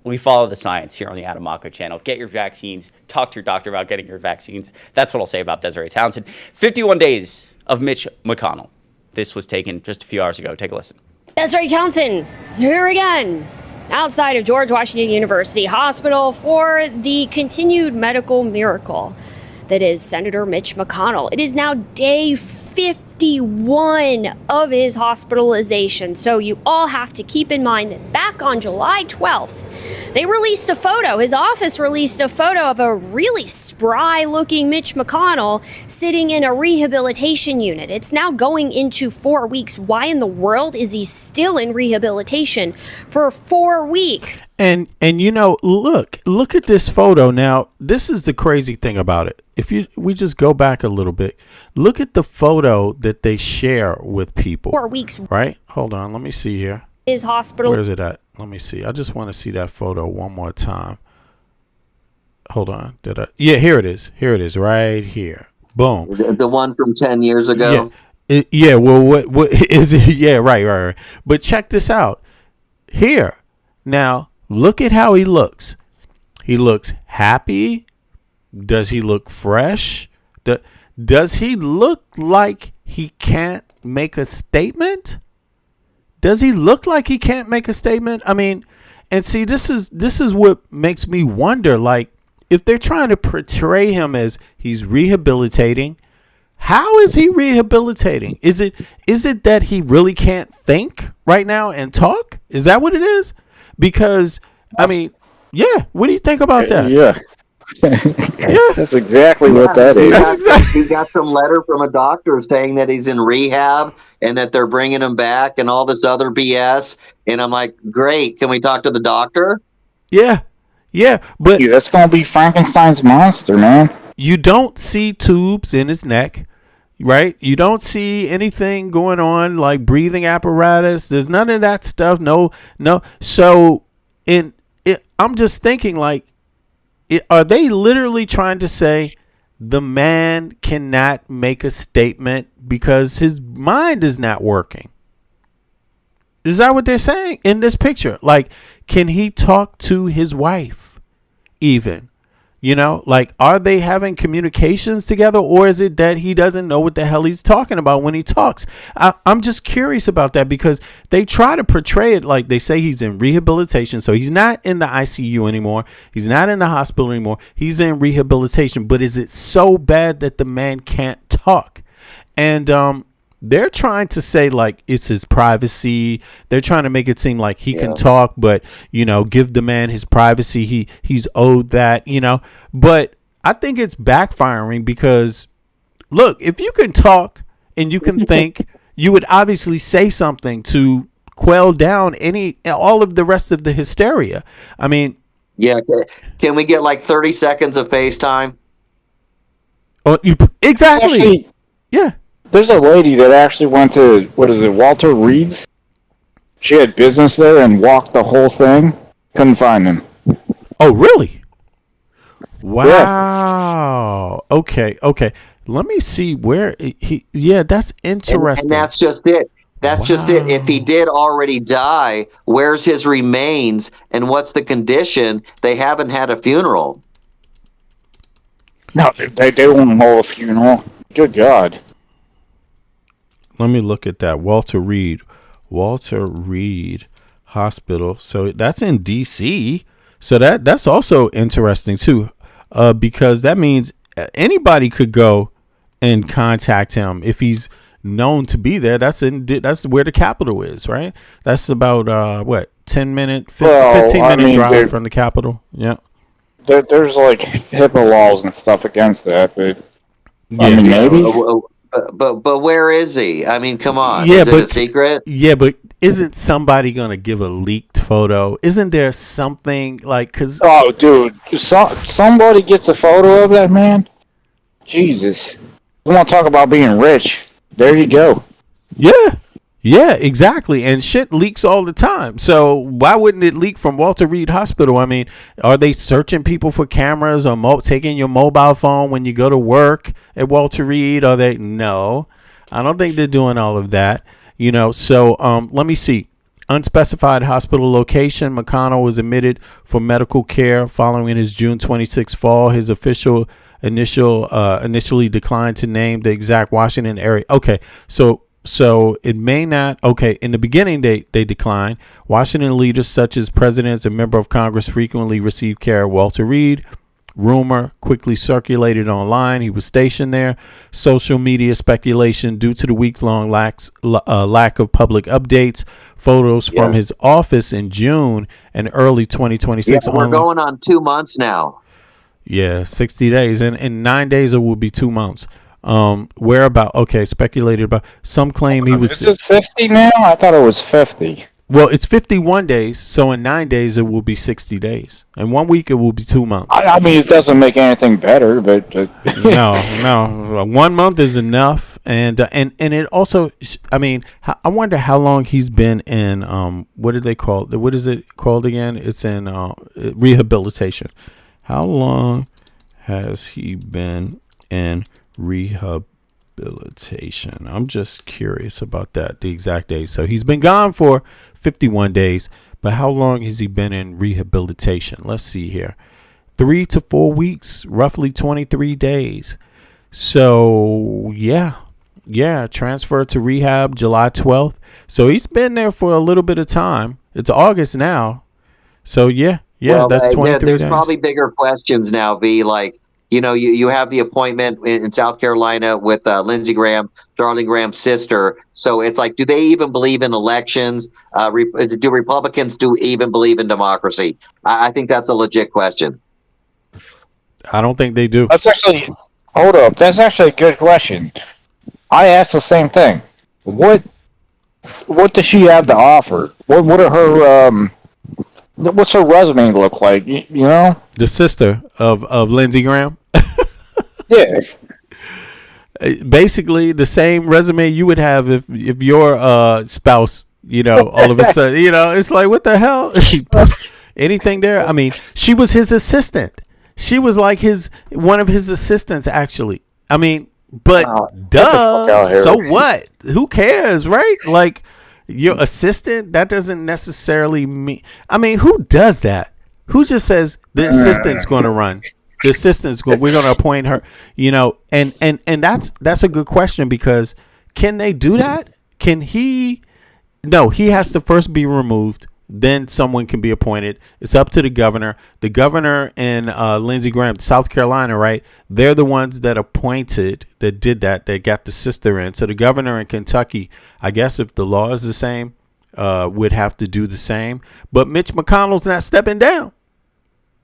We follow the science here on the Adam Mockler channel. Get your vaccines. Talk to your doctor about getting your vaccines. That's what I'll say about Desiree Townsend. 51 days of Mitch McConnell. This was taken just a few hours ago. Take a listen. Desiree Townsend, here again, outside of George Washington University Hospital for the continued medical miracle that is Senator Mitch McConnell. It is now day 51 of his hospitalization. So you all have to keep in mind that back on July 12th, they released a photo. His office released a photo of a really spry looking Mitch McConnell sitting in a rehabilitation unit. It's now going into 4 weeks. Why in the world is he still in rehabilitation for 4 weeks? And you know, look at this photo. Now, this is the crazy thing about it. We just go back a little bit, look at the photo that they share with people. 4 weeks. Right? Hold on. Let me see here. His hospital. Where's it at? Let me see. I just want to see that photo one more time. Hold on. Yeah, here it is. Here it is right here. Boom. The one from 10 years ago. Yeah. Well, what is it? Yeah, right. But check this out. Here. Now, look at how he looks. He looks happy. Does he look fresh? Does he look like he can't make a statement? Does he look like he can't make a statement? I mean, and see, this is what makes me wonder, like, if they're trying to portray him as he's rehabilitating, how is he rehabilitating? Is it that he really can't think right now and talk? Is that what it is? Because, I mean, yeah, what do you think about that? Yeah. That's exactly what that he is. got some letter from a doctor saying that he's in rehab and that they're bringing him back and all this other BS. And I'm like, great. Can we talk to the doctor? Yeah, but Dude, that's gonna be Frankenstein's monster, man. you don't see tubes in his neck, right? You don't see anything going on like breathing apparatus. There's none of that stuff. No. So, I'm just thinking, like, are they literally trying to say the man cannot make a statement because his mind is not working? Is that what they're saying in this picture? Like, can he talk to his wife even? Like, are they having communications together, or is it that he doesn't know what the hell he's talking about when he talks? I'm just curious about that, because they try to portray it like they say he's in rehabilitation. So he's not in the ICU anymore. He's not in the hospital anymore. He's in rehabilitation. But is it so bad that the man can't talk? And they're trying to say, like, it's his privacy. They're trying to make it seem like he can talk, but, give the man his privacy. He's owed that, But I think it's backfiring, because, look, if you can talk and you can think, you would obviously say something to quell down all of the rest of the hysteria. I mean, yeah. Can we get like 30 seconds of FaceTime? Oh, exactly. Actually, yeah. There's a lady that actually went to, Walter Reed's? She had business there and walked the whole thing. Couldn't find him. Oh, really? Wow. Yeah. Okay. Let me see where he. Yeah, that's interesting. And that's just it. That's just it. If he did already die, where's his remains and what's the condition? They haven't had a funeral. No, they won't hold a funeral. Good God. Let me look at that. Walter Reed Hospital. So that's in DC. So that's also interesting too, because that means anybody could go and contact him if he's known to be there. That's where the Capitol is, right? That's about 15 minute drive from the Capitol. Yeah. There's like HIPAA laws and stuff against that, but maybe. But where is he? I mean, come on. Is it a secret? Yeah, but isn't somebody going to give a leaked photo? Isn't there something like, because... Oh, dude, somebody gets a photo of that man? Jesus. We want to talk about being rich. There you go. Yeah, exactly. And shit leaks all the time. So why wouldn't it leak from Walter Reed Hospital? I mean, are they searching people for cameras or taking your mobile phone when you go to work at Walter Reed? Are they? No, I don't think they're doing all of that. So let me see. Unspecified hospital location. McConnell was admitted for medical care following his June 26 fall. His official initially declined to name the exact Washington area. Okay, so it may not. Okay, in the beginning, they declined. Washington leaders such as presidents and member of Congress frequently received care at Walter Reed. Rumor quickly circulated online. He was stationed there. Social media speculation due to the week-long lack of public updates. Photos from his office in June and early 2026. Yeah, we're going on 2 months now. Yeah, 60 days. And in 9 days, it will be 2 months. Speculated about. Some claim he was. Is it 60 now? I thought it was 50. Well, it's 51 days, so in 9 days it will be 60 days. In 1 week it will be 2 months. I mean, it doesn't make anything better, but no. 1 month is enough, and it also. I mean, I wonder how long he's been in. What do they call it? What is it called again? It's in rehabilitation. How long has he been in rehabilitation? I'm just curious about that, the exact days. So he's been gone for 51 days, but how long has he been in rehabilitation? Let's see here. 3 to 4 weeks, roughly 23 days. So yeah, transferred to rehab July 12th. So he's been there for a little bit of time. It's August now. So that's 23 there's days. Probably bigger questions now, V, like, you have the appointment in South Carolina with Lindsey Graham, Charlie Graham's sister. So it's like, do they even believe in elections? Do Republicans even believe in democracy? I think that's a legit question. I don't think they do. That's actually, hold up. That's actually a good question. I asked the same thing. What does she have to offer? What are her what's her resume look like? You know? The sister of Lindsey Graham. Yeah. Basically, the same resume you would have if your spouse, all of a sudden, it's like, what the hell? Anything there? I mean, she was his assistant. She was like one of his assistants, actually. I mean, but duh. So what? Who cares, right? Like, your assistant, that doesn't necessarily mean. I mean, who does that? Who just says the assistant's going to run? The assistant's going. We're going to appoint her. And that's a good question, because can they do that? Can he? No, he has to first be removed. Then someone can be appointed. It's up to the governor. The governor and Lindsey Graham, South Carolina, right? They're the ones that did that. They got the sister in. So the governor in Kentucky, I guess if the law is the same, would have to do the same. But Mitch McConnell's not stepping down.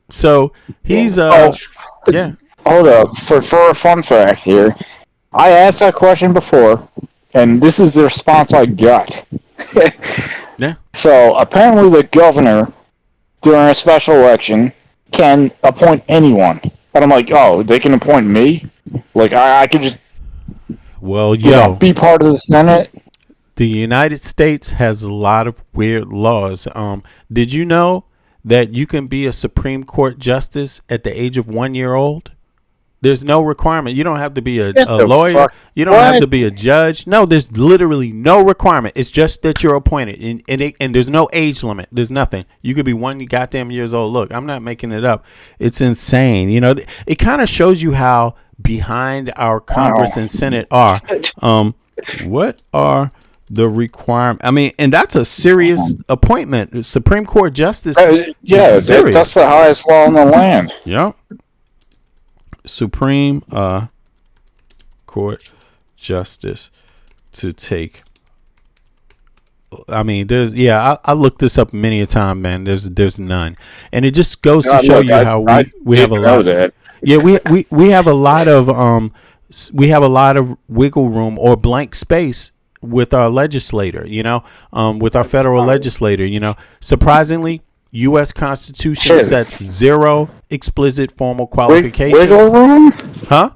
So he's Hold up. For a fun fact here, I asked that question before, and this is the response I got. Yeah. So apparently the governor, during a special election, can appoint anyone. And I'm like, oh, they can appoint me? Like, I could just be part of the Senate? The United States has a lot of weird laws. Did you know that you can be a Supreme Court justice at the age of 1 year old? There's no requirement. You don't have to be a lawyer. Fuck? You don't have to be a judge. No, there's literally no requirement. It's just that you're appointed, and there's no age limit. There's nothing. You could be 1 goddamn years old. Look, I'm not making it up. It's insane. It kind of shows you how behind our Congress and Senate are. What are the requirement? I mean, and that's a serious appointment. Supreme Court justice. That's the highest law in the land. Yep. Supreme Court justice to take. I mean, I looked this up many a time, man. There's none, and it just goes to show you how we have a lot. Yeah, we have a lot of wiggle room or blank space with our legislator. With our federal legislator. Surprisingly, U.S. Constitution sets 0 explicit formal qualifications. Wiggle room? Huh?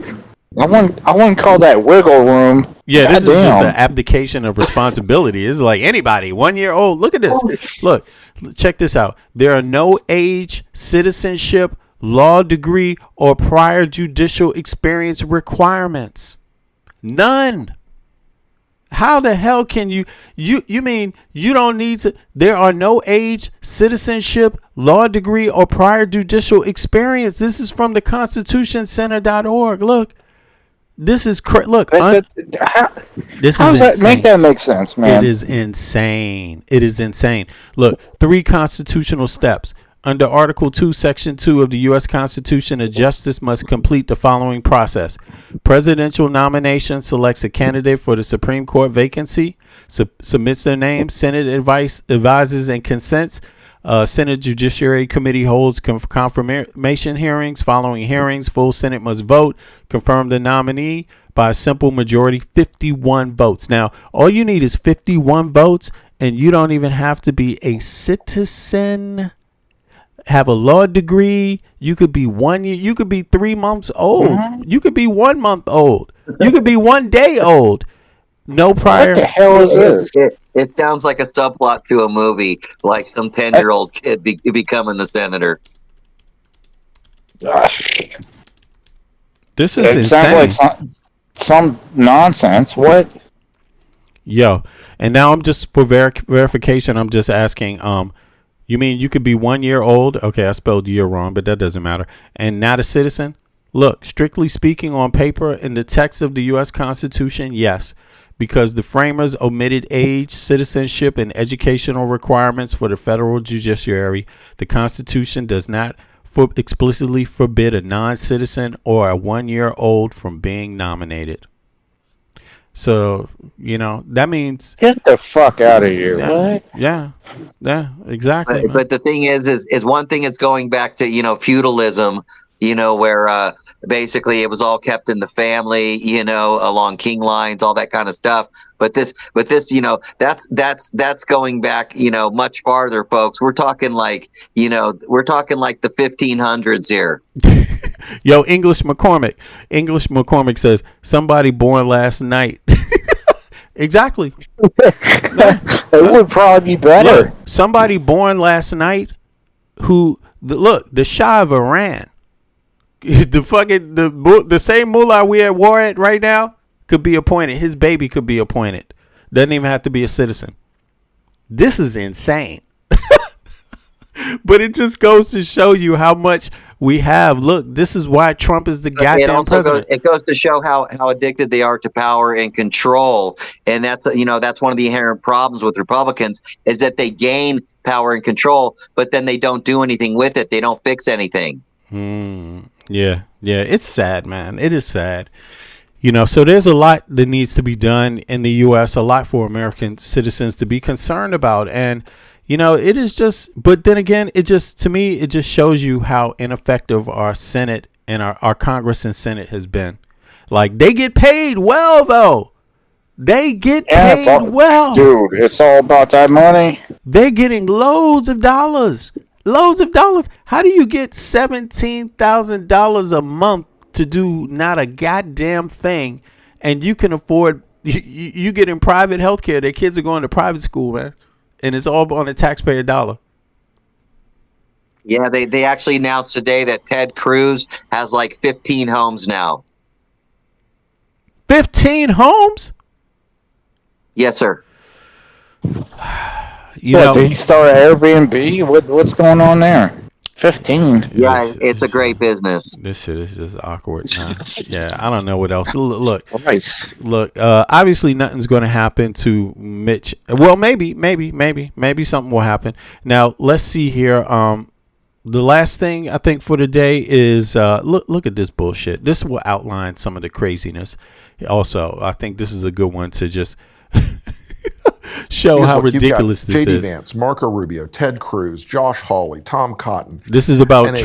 I wouldn't call that wiggle room. Yeah, this is just an abdication of responsibility. It's like anybody, 1 year old. Look at this. Look, check this out. There are no age, citizenship, law degree, or prior judicial experience requirements. None. How the hell can you mean you don't need to? There are no age, citizenship, law degree, or prior judicial experience. This is from the constitutioncenter.org. Look, this is look. How does that make sense, man? It is insane. It is insane. Look, 3 constitutional steps. Under Article 2, Section 2 of the U.S. Constitution, a justice must complete the following process. Presidential nomination selects a candidate for the Supreme Court vacancy, submits their name, Senate advises and consents. Senate Judiciary Committee holds confirmation hearings. Following hearings, full Senate must vote, confirm the nominee by a simple majority, 51 votes. Now, all you need is 51 votes, and you don't even have to be a citizen, have a law degree. You could be 1 year. You could be 3 months old. Mm-hmm. You could be 1 month old. You could be 1 day old. No prior. What the hell is this? It sounds like a subplot to a movie, like some 10-year-old kid becoming the senator. Gosh. This is insane. Sounds like some nonsense. What? Yo, and now I'm just for verification. I'm just asking. You mean you could be 1 year old? Okay, I spelled year wrong, but that doesn't matter. And not a citizen? Look, strictly speaking, on paper, in the text of the U.S. Constitution, yes, because the framers omitted age, citizenship, and educational requirements for the federal judiciary. The Constitution does not explicitly forbid a non-citizen or a 1 year old from being nominated. So, that means get the fuck out of here. Yeah, what? Yeah, exactly. But the thing is one thing is going back to, feudalism, where basically it was all kept in the family, along king lines, all that kind of stuff. But this, that's going back, much farther, folks. We're talking like the 1500s here. Yo, English McCormick says somebody born last night. Exactly. It would probably be better. Look, somebody born last night the Shah of Iran, the same mullah we at war at right now could be appointed. His baby could be appointed. Doesn't even have to be a citizen. This is insane. But it just goes to show you how much we have. Look, this is why Trump is the goddamn president. It goes to show how addicted they are to power and control. And that's one of the inherent problems with Republicans is that they gain power and control, but then they don't do anything with it. They don't fix anything. Yeah. It's sad, man. It is sad. So there's a lot that needs to be done in the U.S., a lot for American citizens to be concerned about. And it is just, but then again, to me, it just shows you how ineffective our Senate and our Congress and Senate has been. Like, they get paid well, though. They get paid well. Dude, it's all about that money. They're getting loads of dollars. How do you get $17,000 a month to do not a goddamn thing? And you can afford, you get in private health care. Their kids are going to private school, man. And it's all on a taxpayer dollar. Yeah, they actually announced today that Ted Cruz has like 15 homes now. 15 homes? Yes, sir. Did he start Airbnb? What's going on there? 15. Yeah, it's a great business. This shit is just awkward. Yeah, I don't know what else. Look, obviously nothing's going to happen to Mitch. Well, maybe something will happen. Now, let's see here. The last thing I think for today is look at this bullshit. This will outline some of the craziness. Also, I think this is a good one to just show how ridiculous this is. J.D. Vance, Marco Rubio, Ted Cruz, Josh Hawley, Tom Cotton. This is about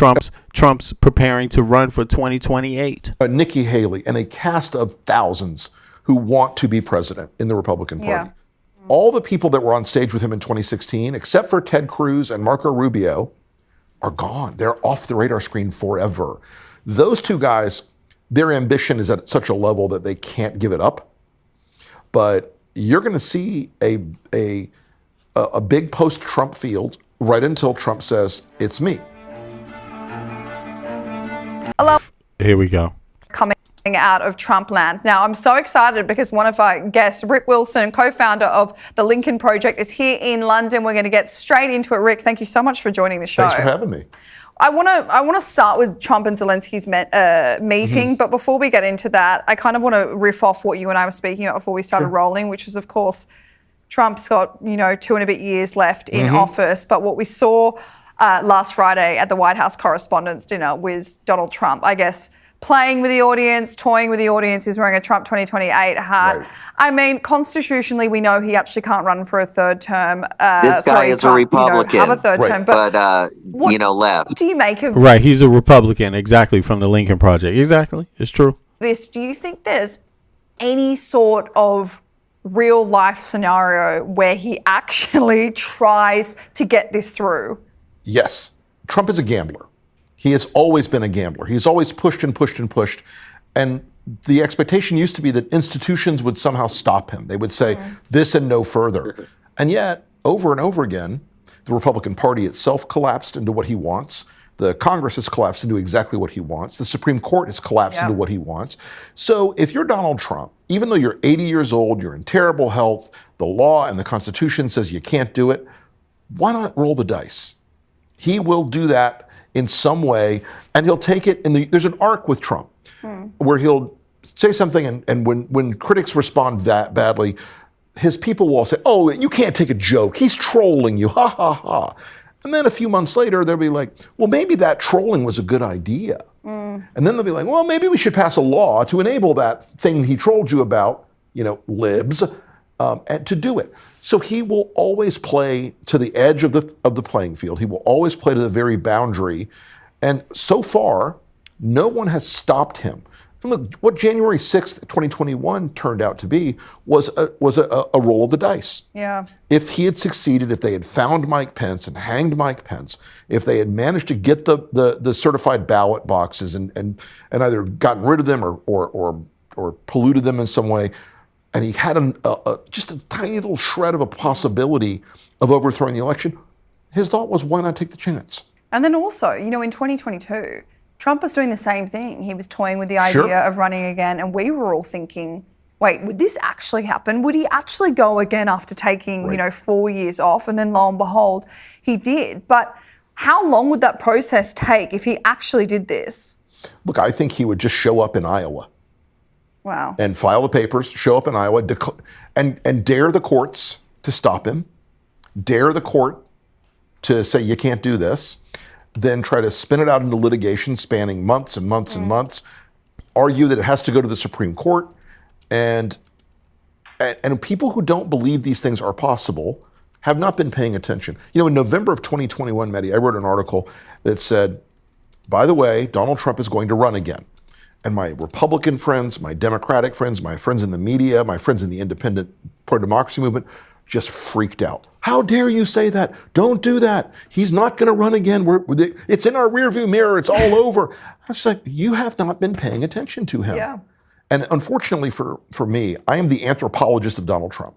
Trump's preparing to run for 2028. Nikki Haley and a cast of thousands who want to be president in the Republican Party. Yeah. All the people that were on stage with him in 2016, except for Ted Cruz and Marco Rubio, are gone. They're off the radar screen forever. Those two guys, their ambition is at such a level that they can't give it up. But you're going to see a big post-Trump field right until Trump says, it's me. Hello. Here we go. Coming out of Trump land. Now, I'm so excited because one of our guests, Rick Wilson, co-founder of the Lincoln Project, is here in London. We're going to get straight into it. Rick, thank you so much for joining the show. Thanks for having me. I want to start with Trump and Zelensky's meeting, but before we get into that, I kind of want to riff off what you and I were speaking about before we started rolling, which is, of course, Trump's got 2 and a bit years left in office. But what we saw last Friday at the White House Correspondents' Dinner was Donald Trump, I guess, playing with the audience, toying with the audience. He's wearing a Trump 2028 hat. Right. I mean, constitutionally, we know he actually can't run for a third term. This guy is a Republican, have a third term, but left. What do you make of Right, he's a Republican, exactly, from the Lincoln Project. Exactly, it's true. this? Do you think there's any sort of real life scenario where he actually tries to get this through? Yes. Trump is a gambler. He has always been a gambler. He's always pushed and pushed and pushed. And the expectation used to be that institutions would somehow stop him. They would say this and no further. And yet, over and over again, the Republican Party itself collapsed into what he wants. The Congress has collapsed into exactly what he wants. The Supreme Court has collapsed into what he wants. So if you're Donald Trump, even though you're 80 years old, you're in terrible health, the law and the Constitution says you can't do it, why not roll the dice? He will do that in some way, and he'll take it there's an arc with Trump where he'll say something, and when critics respond that badly, his people will all say, oh, you can't take a joke. He's trolling you, ha, ha, ha. And then a few months later, they'll be like, well, maybe that trolling was a good idea. And then they'll be like, well, maybe we should pass a law to enable that thing he trolled you about, libs, and to do it. So he will always play to the edge of the playing field. He will always play to the very boundary. And so far, No one has stopped him. And look, what January 6th, 2021 turned out to be was a roll of the dice. Yeah. If he had succeeded, if they had found Mike Pence and hanged Mike Pence, if they had managed to get the certified ballot boxes and either gotten rid of them or polluted them in some way, and he had just a tiny little shred of a possibility of overthrowing the election, his thought was, why not take the chance? And then also, in 2022, Trump was doing the same thing. He was toying with the idea of running again, and we were all thinking, wait, would this actually happen? Would he actually go again after taking, 4 years off? And then lo and behold, he did. But how long would that process take if he actually did this? Look, I think he would just show up in Iowa. Wow. And file the papers, show up in Iowa, and dare the courts to stop him, dare the court to say you can't do this, then try to spin it out into litigation spanning months and months and months, argue that it has to go to the Supreme Court, and people who don't believe these things are possible have not been paying attention. In November of 2021, Mehdi, I wrote an article that said, by the way, Donald Trump is going to run again. And my Republican friends, my Democratic friends, my friends in the media, my friends in the independent pro-democracy movement just freaked out. How dare you say that? Don't do that. He's not going to run again. It's in our rearview mirror. It's all over. I was like, you have not been paying attention to him. Yeah. And unfortunately for me, I am the anthropologist of Donald Trump.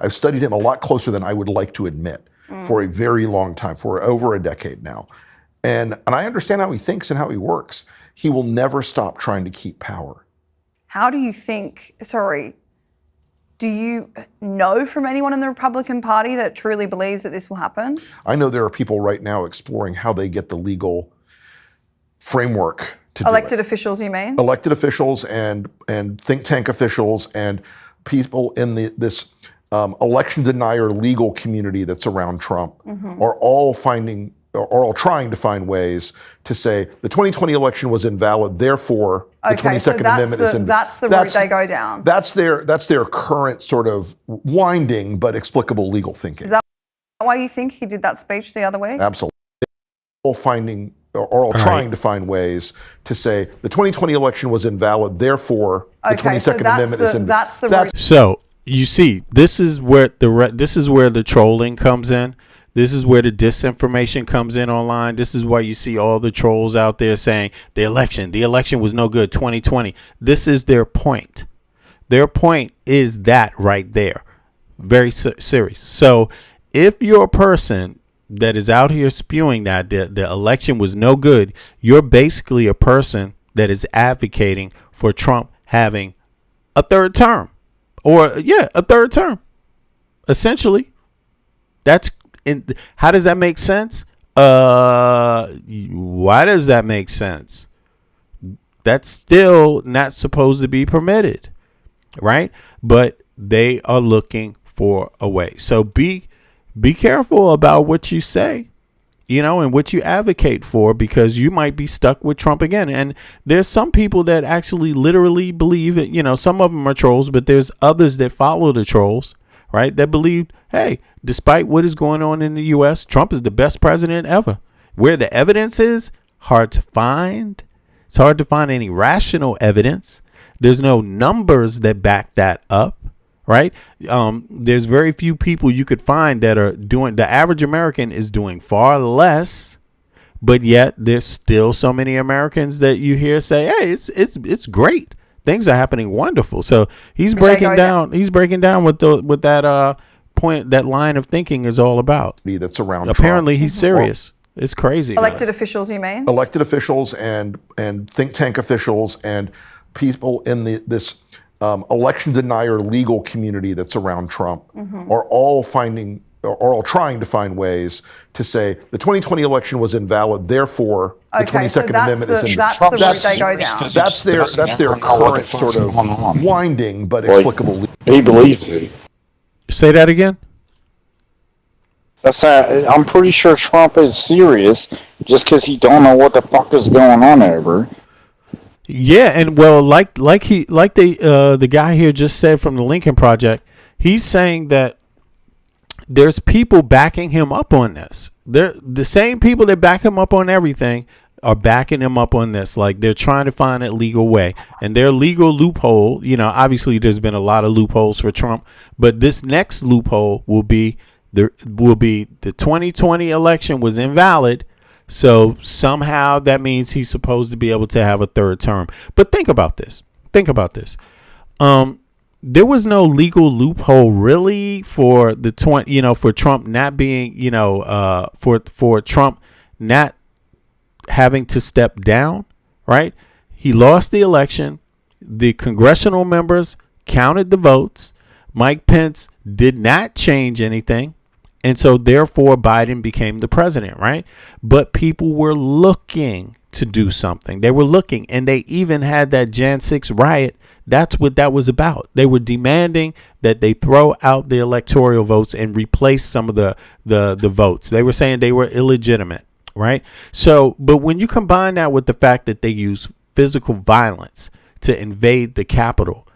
I've studied him a lot closer than I would like to admit for a very long time, for over a decade now. And I understand how he thinks and how he works. He will never stop trying to keep power. How do you think, do you know from anyone in the Republican Party that truly believes that this will happen? I know there are people right now exploring how they get the legal framework to Elected officials, you mean? Elected officials and think tank officials and people in this election denier legal community that's around Trump are all trying to find ways to say the 2020 election was invalid, therefore the 22nd Amendment is invalid. That's the route they go down. That's their current sort of winding but explicable legal thinking. Is that why you think he did that speech the other week? Absolutely. All trying to find ways to say the 2020 election was invalid, therefore the 22nd Amendment is invalid. That's the route. So you see, this is where the trolling comes in. This is where the disinformation comes in online. This is why you see all the trolls out there saying the election was no good, 2020. This is their point. Their point is that right there. Very serious. So if you're a person that is out here spewing that the election was no good, you're basically a person that is advocating for Trump having a third term. A third term. Essentially. How does that make sense? Why does that make sense? That's still not supposed to be permitted, right? But they are looking for a way. So be careful about what you say, and what you advocate for, because you might be stuck with Trump again. And there's some people that actually literally believe it. Some of them are trolls, but there's others that follow the trolls, right? That believe, hey, despite what is going on in the U.S., Trump is the best president ever. Where the evidence is, hard to find. It's hard to find any rational evidence. There's no numbers that back that up, right? There's very few people you could find that are doing, the average American is doing far less, but yet there's still so many Americans that you hear say, hey, it's great. Things are happening wonderful. So he's breaking down what that point, that line of thinking is all about. That's around Apparently Trump. He's serious. It's crazy. Elected officials, you mean? Elected officials and think tank officials and people in this election denier legal community that's around Trump are all trying to find ways to say the 2020 election was invalid, therefore the 22nd Amendment is invalid. That's the route they go down. That's their current sort of winding but explicable. He believes it. Say that again. I'm pretty sure Trump is serious, just because he don't know what the fuck is going on ever. Yeah, and well, like the guy here just said from the Lincoln Project, he's saying that there's people backing him up on this. They're the same people that back him up on everything are backing him up on this. Like, they're trying to find a legal way, and their legal loophole, obviously there's been a lot of loopholes for Trump, but this next loophole will be the 2020 election was invalid. So somehow that means he's supposed to be able to have a third term. But think about this. There was no legal loophole really for for Trump not being, for Trump not having to step down, right? He lost the election. The congressional members counted the votes. Mike Pence did not change anything. And so therefore Biden became the president, right? But people were looking to do something. They were looking, and they even had that Jan 6 riot. That's what that was about. They were demanding that they throw out the electoral votes and replace some of the votes. They were saying they were illegitimate, right? So, but when you combine that with the fact that they use physical violence to invade the Capitol,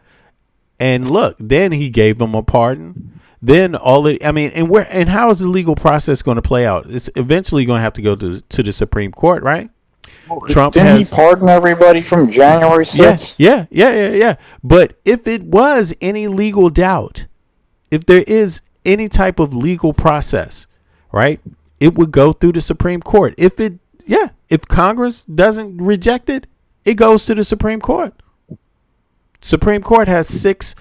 and look, then he gave them a pardon. Then and how is the legal process going to play out? It's eventually going to have to go to the Supreme Court, right? Trump Didn't he pardon everybody from January 6th? Yeah. But if it was any legal doubt, if there is any type of legal process, right, it would go through the Supreme Court. If Congress doesn't reject it, it goes to the Supreme Court. Supreme Court has 6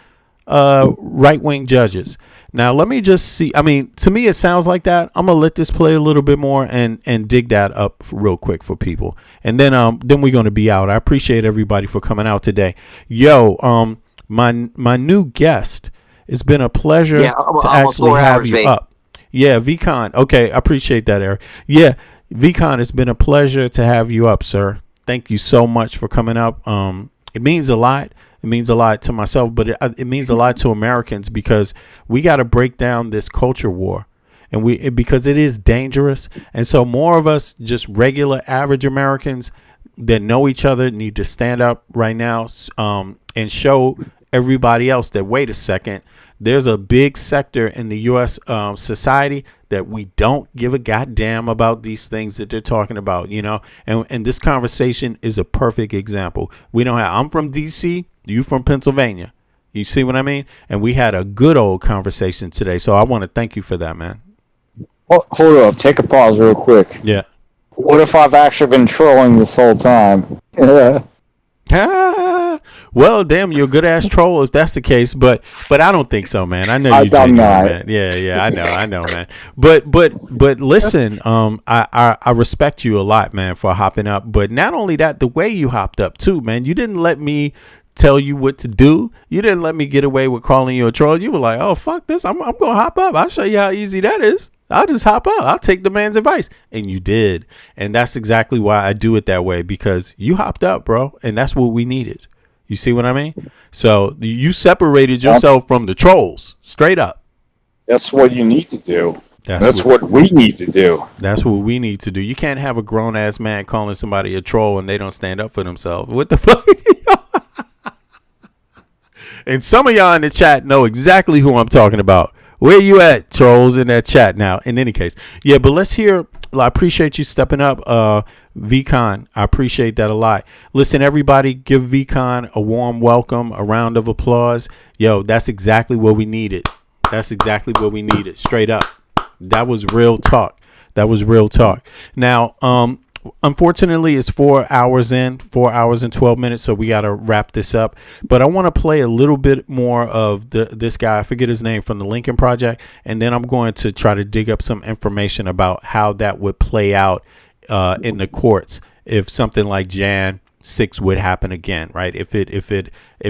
right-wing judges. Now, let me just see. I mean, to me, it sounds like that. I'm gonna let this play a little bit more and dig that up real quick for people, and then we're gonna be out. I appreciate everybody for coming out today. Yo, my new guest. It's been a pleasure to actually have you up. Yeah, VCon. Okay, I appreciate that, Eric. Yeah, VCon, it's been a pleasure to have you up, sir. Thank you so much for coming up. It means a lot. It means a lot to myself, but it means a lot to Americans, because we got to break down this culture war, and because it is dangerous. And so more of us, just regular average Americans that know each other, need to stand up right now and show everybody else that, wait a second, there's a big sector in the U.S. Society that we don't give a goddamn about these things that they're talking about, and this conversation is a perfect example. I'm from D.C., you from Pennsylvania. You see what I mean? And we had a good old conversation today. So I want to thank you for that, man. Oh, hold up. Take a pause real quick. Yeah. What if I've actually been trolling this whole time? Well, damn, you're a good ass troll if that's the case, but I don't think so, man. I know you're genuine, man. Yeah, I know, man. But listen, I respect you a lot, man, for hopping up. But not only that, the way you hopped up too, man. You didn't let me tell you what to do. You didn't let me get away with calling you a troll. You were like, oh, fuck this. I'm gonna hop up. I'll show you how easy that is. I'll just hop up. I'll take the man's advice. And you did. And that's exactly why I do it that way, because you hopped up, bro. And that's what we needed. You see what I mean? So you separated yourself from the trolls, straight up. That's what you need to do. That's what we need to do. That's what we need to do. You can't have a grown-ass man calling somebody a troll and they don't stand up for themselves. What the fuck? And some of y'all in the chat know exactly who I'm talking about. Where you at, trolls, in that chat now? In any case. Yeah, but let's hear. I appreciate you stepping up, VCon. I appreciate that a lot. Listen, everybody, give VCon a warm welcome, a round of applause. Yo, that's exactly what we needed. Straight up. That was real talk. Now, unfortunately, it's 4 hours and 12 minutes, so we got to wrap this up. But I want to play a little bit more of this guy. I forget his name, from the Lincoln Project, and then I'm going to try to dig up some information about how that would play out in the courts if something like Jan 6 would happen again, right? If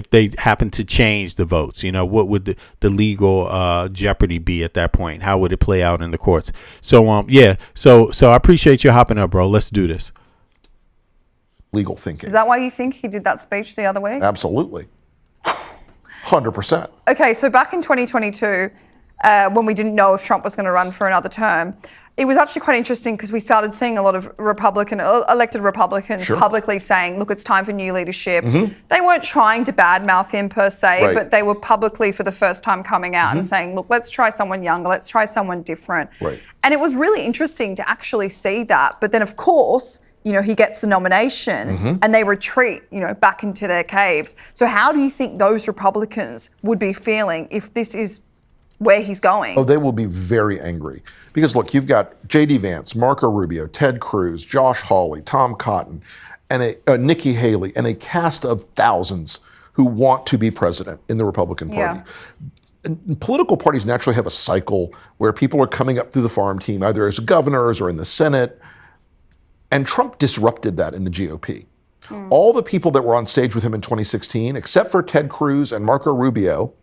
they happen to change the votes, what would the legal jeopardy be at that point? How would it play out in the courts? So so I appreciate you hopping up, bro. Let's do this. Legal thinking. Is that why you think he did that speech the other week? Absolutely. 100%. Okay, so back in 2022, when we didn't know if Trump was going to run for another term, it was actually quite interesting because we started seeing a lot of elected Republicans publicly saying, look, it's time for new leadership. Mm-hmm. They weren't trying to badmouth him per se, but they were publicly for the first time coming out and saying, look, let's try someone younger, let's try someone different. Right. And it was really interesting to actually see that. But then, of course, he gets the nomination and they retreat, back into their caves. So how do you think those Republicans would be feeling if this is where he's going? Oh, they will be very angry. Because look, you've got J.D. Vance, Marco Rubio, Ted Cruz, Josh Hawley, Tom Cotton, and Nikki Haley, and a cast of thousands who want to be president in the Republican Party. And political parties naturally have a cycle where people are coming up through the farm team, either as governors or in the Senate. And Trump disrupted that in the GOP. All the people that were on stage with him in 2016, except for Ted Cruz and Marco Rubio,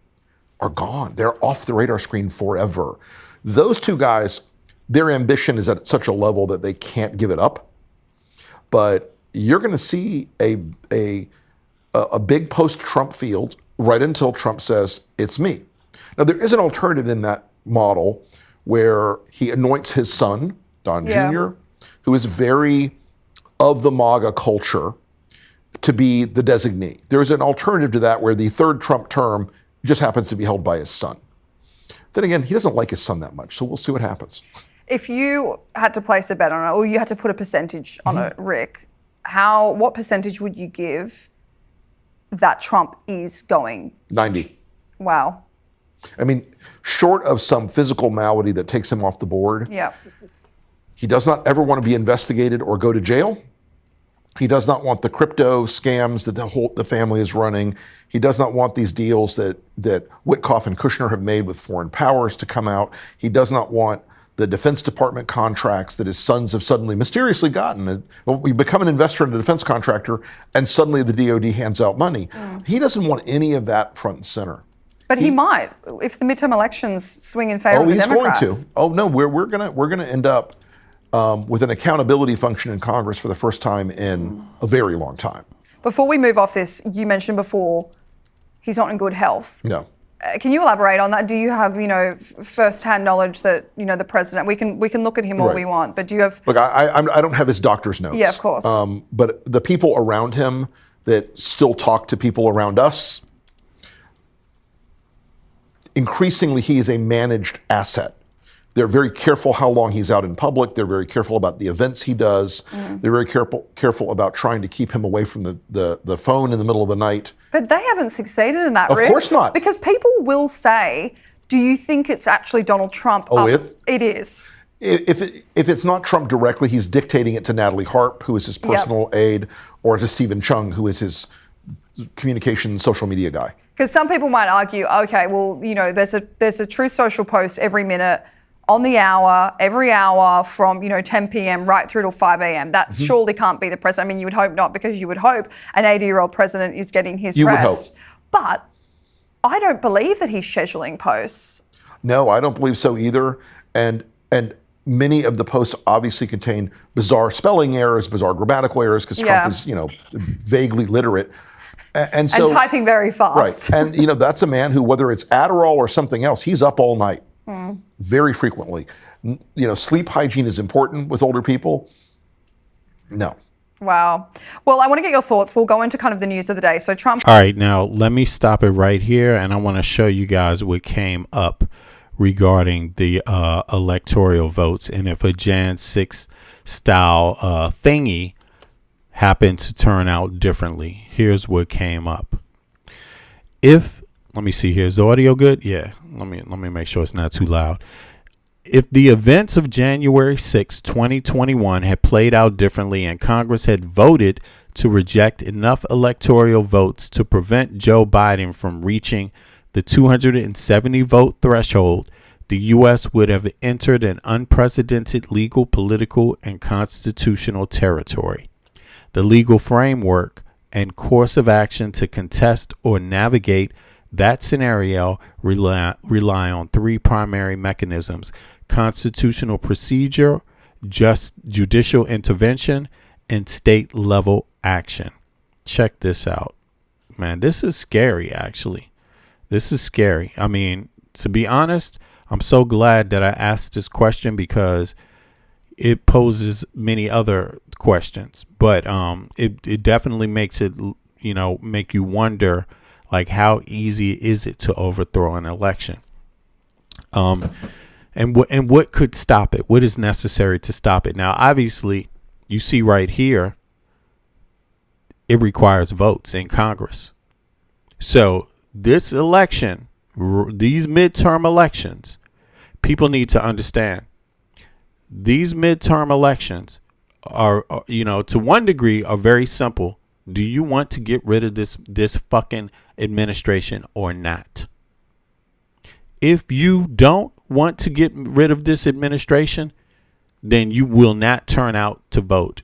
are gone. They're off the radar screen forever. Those two guys, their ambition is at such a level that they can't give it up. But you're going to see a big post-Trump field right until Trump says, it's me. Now, there is an alternative in that model where he anoints his son, Don Jr., who is very of the MAGA culture, to be the designee. There's an alternative to that where the third Trump term just happens to be held by his son. Then again, he doesn't like his son that much, so we'll see what happens. If you had to place a bet on it, or you had to put a percentage on it, Rick, what percentage would you give that Trump is going? 90. Wow. I mean, short of some physical malady that takes him off the board, he does not ever want to be investigated or go to jail. He does not want the crypto scams that the family is running. He does not want these deals that Witkoff and Kushner have made with foreign powers to come out. He does not want the Defense Department contracts that his sons have suddenly mysteriously gotten. We become an investor in a defense contractor, and suddenly the DOD hands out money. He doesn't want any of that front and center. But he might, if the midterm elections swing in favor of the Democrats. He's going to. Oh no, we're gonna end up with an accountability function in Congress for the first time in a very long time. Before we move off this, you mentioned before he's not in good health. No. Can you elaborate on that? Do you have, first-hand knowledge that, the president, we can look at him all we want, but do you have... Look, I don't have his doctor's notes. Yeah, of course. But the people around him that still talk to people around us, increasingly he is a managed asset. They're very careful how long he's out in public. They're very careful about the events he does. They're very careful about trying to keep him away from the phone in the middle of the night. But they haven't succeeded in that, Of Rick. course not. Because people will say, do you think it's actually Donald Trump? It is. If it's not Trump directly, he's dictating it to Natalie Harp, who is his personal aide, or to Stephen Chung, who is his communications social media guy. Because some people might argue, okay, well, there's a Truth Social post every minute, on the hour, every hour from 10 p.m. right through till 5 a.m. That surely can't be the president. I mean, you would hope not, because you would hope an 80-year-old president is getting his rest. But I don't believe that he's scheduling posts. No, I don't believe so either. And many of the posts obviously contain bizarre spelling errors, bizarre grammatical errors, because Trump is, vaguely literate. And typing very fast. Right. And, that's a man who, whether it's Adderall or something else, he's up all night. Very frequently. Sleep hygiene is important with older people. No. Wow. Well, I want to get your thoughts. We'll go into kind of the news of the day. So Trump. All right, now let me stop it right here, and I want to show you guys what came up regarding the electoral votes, and if a Jan 6 style thingy happened to turn out differently. Here's what came up. Let me see here. Is the audio good? Yeah. Let me make sure it's not too loud. If the events of January 6, 2021 had played out differently and Congress had voted to reject enough electoral votes to prevent Joe Biden from reaching the 270 vote threshold, the U.S. would have entered an unprecedented legal, political, and constitutional territory. The legal framework and course of action to contest or navigate that scenario rely on three primary mechanisms: constitutional procedure, judicial intervention, and state-level action. Check this out. Man, this is scary, actually. This is scary. I mean, to be honest, I'm so glad that I asked this question because it poses many other questions. But it definitely makes it, make you wonder, like, how easy is it to overthrow an election? And what could stop it? What is necessary to stop it? Now, obviously, you see right here, it requires votes in Congress. So this election, these midterm elections, people need to understand. These midterm elections are, to one degree, are very simple. Do you want to get rid of this fucking administration or not? If you don't want to get rid of this administration, then you will not turn out to vote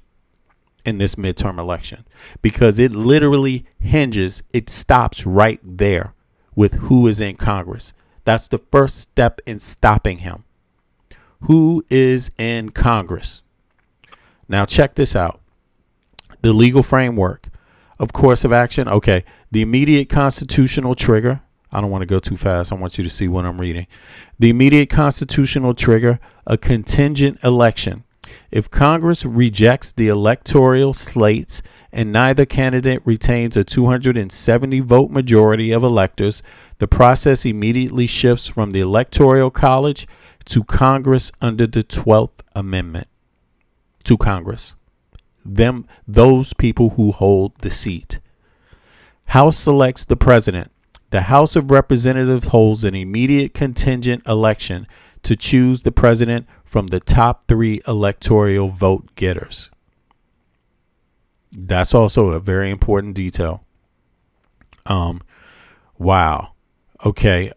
in this midterm election, because it literally hinges, it stops right there with who is in Congress. That's the first step in stopping him. Who is in Congress? Now check this out. The legal framework of course of action. Okay. The immediate constitutional trigger. I don't want to go too fast. I want you to see what I'm reading. The immediate constitutional trigger, a contingent election. If Congress rejects the electoral slates and neither candidate retains a 270 vote majority of electors, the process immediately shifts from the Electoral College to Congress under the 12th Amendment. To Congress. Those people who hold the seat. House selects the president. The House of Representatives holds an immediate contingent election to choose the president from the top 3 electoral vote getters. That's also a very important detail. Wow. Okay.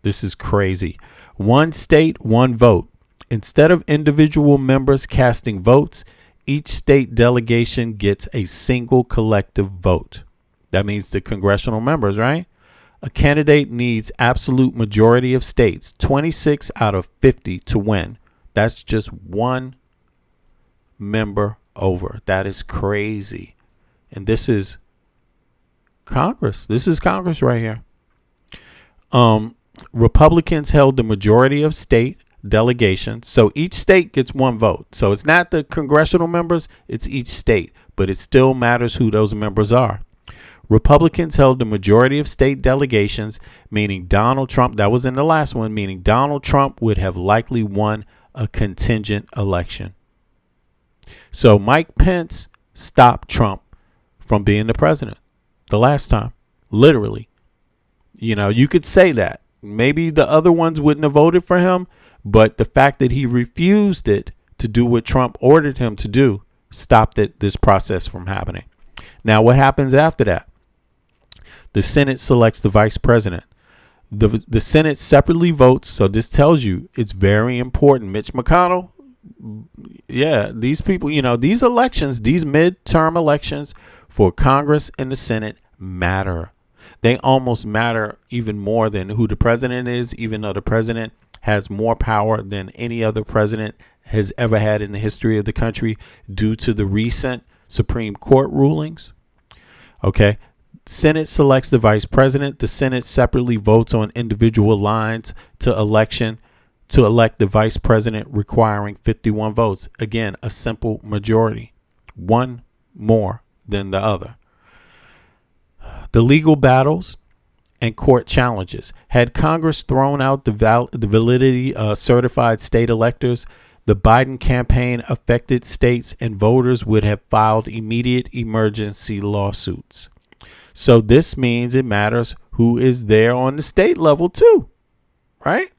This is crazy. One state, one vote. Instead of individual members casting votes, each state delegation gets a single collective vote. That means the congressional members, right? A candidate needs absolute majority of states, 26 out of 50 to win. That's just one member over. That is crazy. And this is Congress. This is Congress right here. Republicans held the majority of state delegations. So each state gets one vote. So it's not the congressional members, it's each state, but it still matters who those members are. Republicans held the majority of state delegations, meaning Donald Trump, that was in the last one, meaning Donald Trump would have likely won a contingent election. So Mike Pence stopped Trump from being the president the last time, literally. You could say that. Maybe the other ones wouldn't have voted for him, but the fact that he refused it to do what Trump ordered him to do stopped this process from happening. Now, what happens after that? The Senate selects the vice president. The Senate separately votes. So this tells you it's very important. Mitch McConnell. Yeah, these people, these elections, these midterm elections for Congress and the Senate matter. They almost matter even more than who the president is, even though the president has more power than any other president has ever had in the history of the country due to the recent Supreme Court rulings. Okay. Senate selects the vice president. The Senate separately votes on individual lines to elect the vice president, requiring 51 votes. Again, a simple majority, one more than the other. The legal battles and court challenges. Had Congress thrown out the validity of certified state electors, the Biden campaign affected states and voters would have filed immediate emergency lawsuits. So this means it matters who is there on the state level too, right?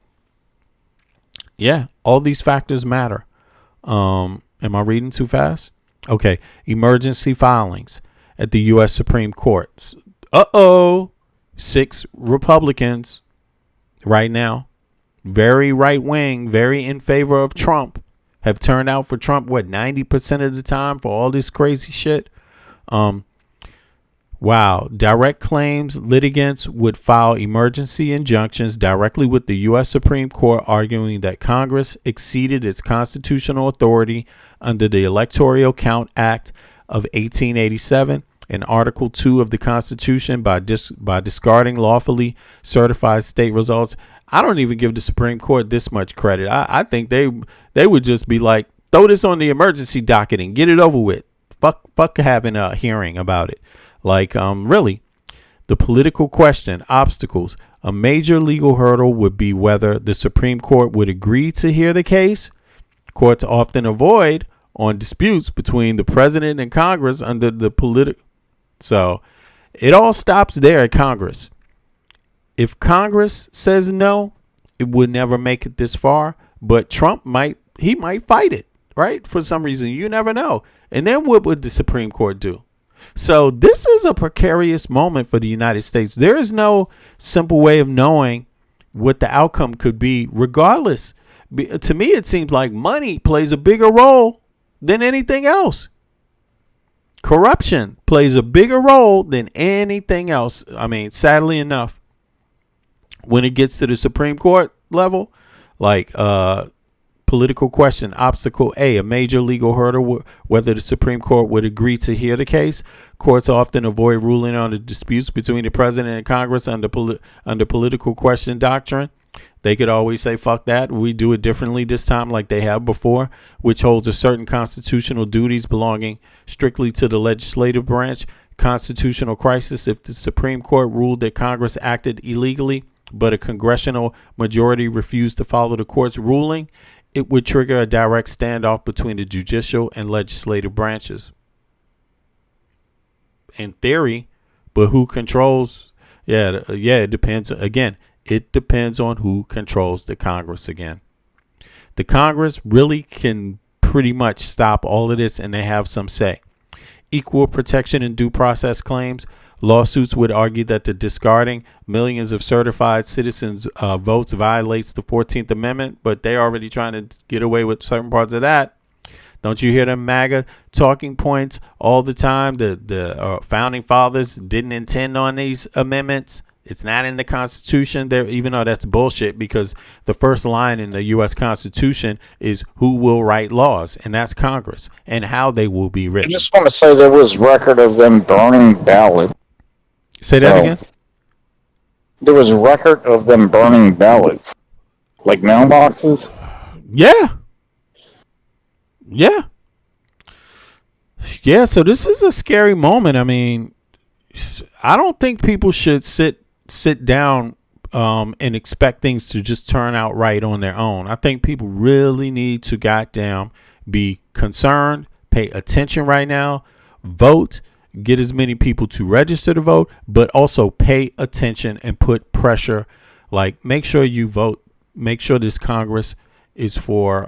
Yeah, all these factors matter. Am I reading too fast? Okay, emergency filings at the U.S. Supreme Court. 6 Republicans right now, very right wing, very in favor of Trump, have turned out for Trump, 90% of the time for all this crazy shit. Wow. Direct claims litigants would file emergency injunctions directly with the U.S. Supreme Court, arguing that Congress exceeded its constitutional authority under the Electoral Count Act of 1887 and Article 2 of the Constitution by discarding lawfully certified state results. I don't even give the Supreme Court this much credit. I think they would just be like, throw this on the emergency docket and get it over with. Fuck having a hearing about it. Really, the political question, obstacles, a major legal hurdle would be whether the Supreme Court would agree to hear the case. Courts often avoid on disputes between the president and Congress under the political. So it all stops there at Congress. If Congress says no, it would never make it this far. But Trump might fight it, right? For some reason, you never know. And then what would the Supreme Court do? So this is a precarious moment for the United States. There is no simple way of knowing what the outcome could be, regardless. To me, it seems like money plays a bigger role than anything else. Corruption plays a bigger role than anything else. I mean, sadly enough, when it gets to the Supreme Court level, like political question, obstacle A, a major legal hurdle, whether the Supreme Court would agree to hear the case. Courts often avoid ruling on the disputes between the president and Congress under political question doctrine. They could always say, fuck that. We do it differently this time like they have before, which holds a certain constitutional duties belonging strictly to the legislative branch. Constitutional crisis. If the Supreme Court ruled that Congress acted illegally, but a congressional majority refused to follow the court's ruling, it would trigger a direct standoff between the judicial and legislative branches. In theory, but who controls? It depends. Again, it depends on who controls the Congress again. The Congress really can pretty much stop all of this, and they have some say. Equal protection and due process claims. Lawsuits would argue that the discarding millions of certified citizens' votes violates the 14th Amendment, but they're already trying to get away with certain parts of that. Don't you hear them MAGA talking points all the time? The founding fathers didn't intend on these amendments. It's not in the Constitution there, even though that's bullshit, because the first line in the U.S. Constitution is who will write laws, and that's Congress, and how they will be I written. just want to say there was record of them burning ballots. Say that again? There was record of them burning ballots, like mailboxes. Yeah. So this is a scary moment. I mean, I don't think people should sit down and expect things to just turn out right on their own. I think people really need to goddamn be concerned, pay attention right now, vote, get as many people to register to vote, but also pay attention and put pressure. Like, make sure you vote. Make sure this Congress is for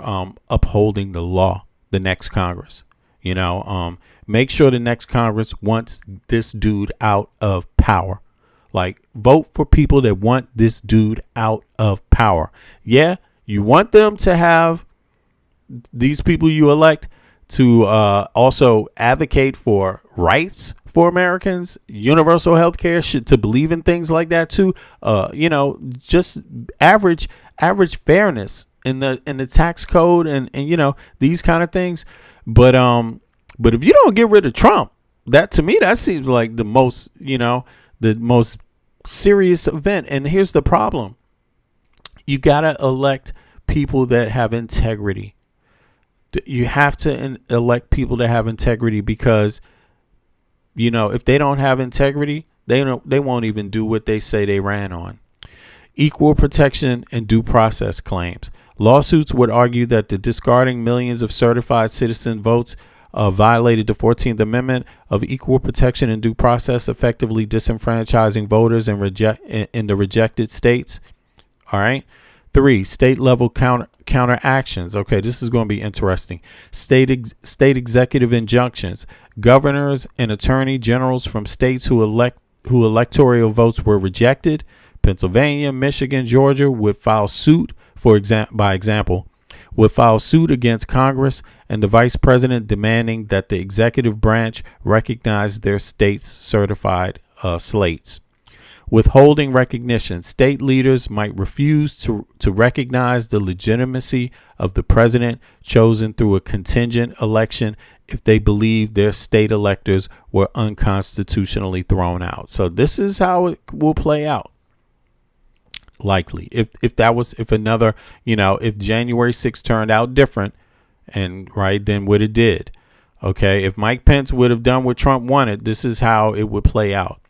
upholding the law, the next Congress. Make sure the next Congress wants this dude out of power. Like, vote for people that want this dude out of power. Yeah, you want them to have these people you elect to also advocate for rights for Americans, universal health care, to believe in things like that too. Just average fairness in the tax code and these kind of things. But if you don't get rid of Trump, that to me, that seems like the most serious event. And here's the problem. You got to elect people that have integrity. You have to elect people that have integrity, because, if they don't have integrity, they won't even do what they say they ran on. Equal protection and due process claims. Lawsuits would argue that the discarding millions of certified citizen votes violated the 14th Amendment of equal protection and due process, effectively disenfranchising voters in the rejected states. All right. 3, state level counter actions. Okay, this is going to be interesting. State executive injunctions. Governors and attorney generals from states who electoral votes were rejected, Pennsylvania, Michigan, Georgia, would file suit. By example, would file suit against Congress and the vice president, demanding that the executive branch recognize their state's certified slates. Withholding recognition. State leaders might refuse to recognize the legitimacy of the president chosen through a contingent election if they believe their state electors were unconstitutionally thrown out. So this is how it will play out. Likely, if January 6th turned out different, than what it did. Okay, if Mike Pence would have done what Trump wanted, this is how it would play out.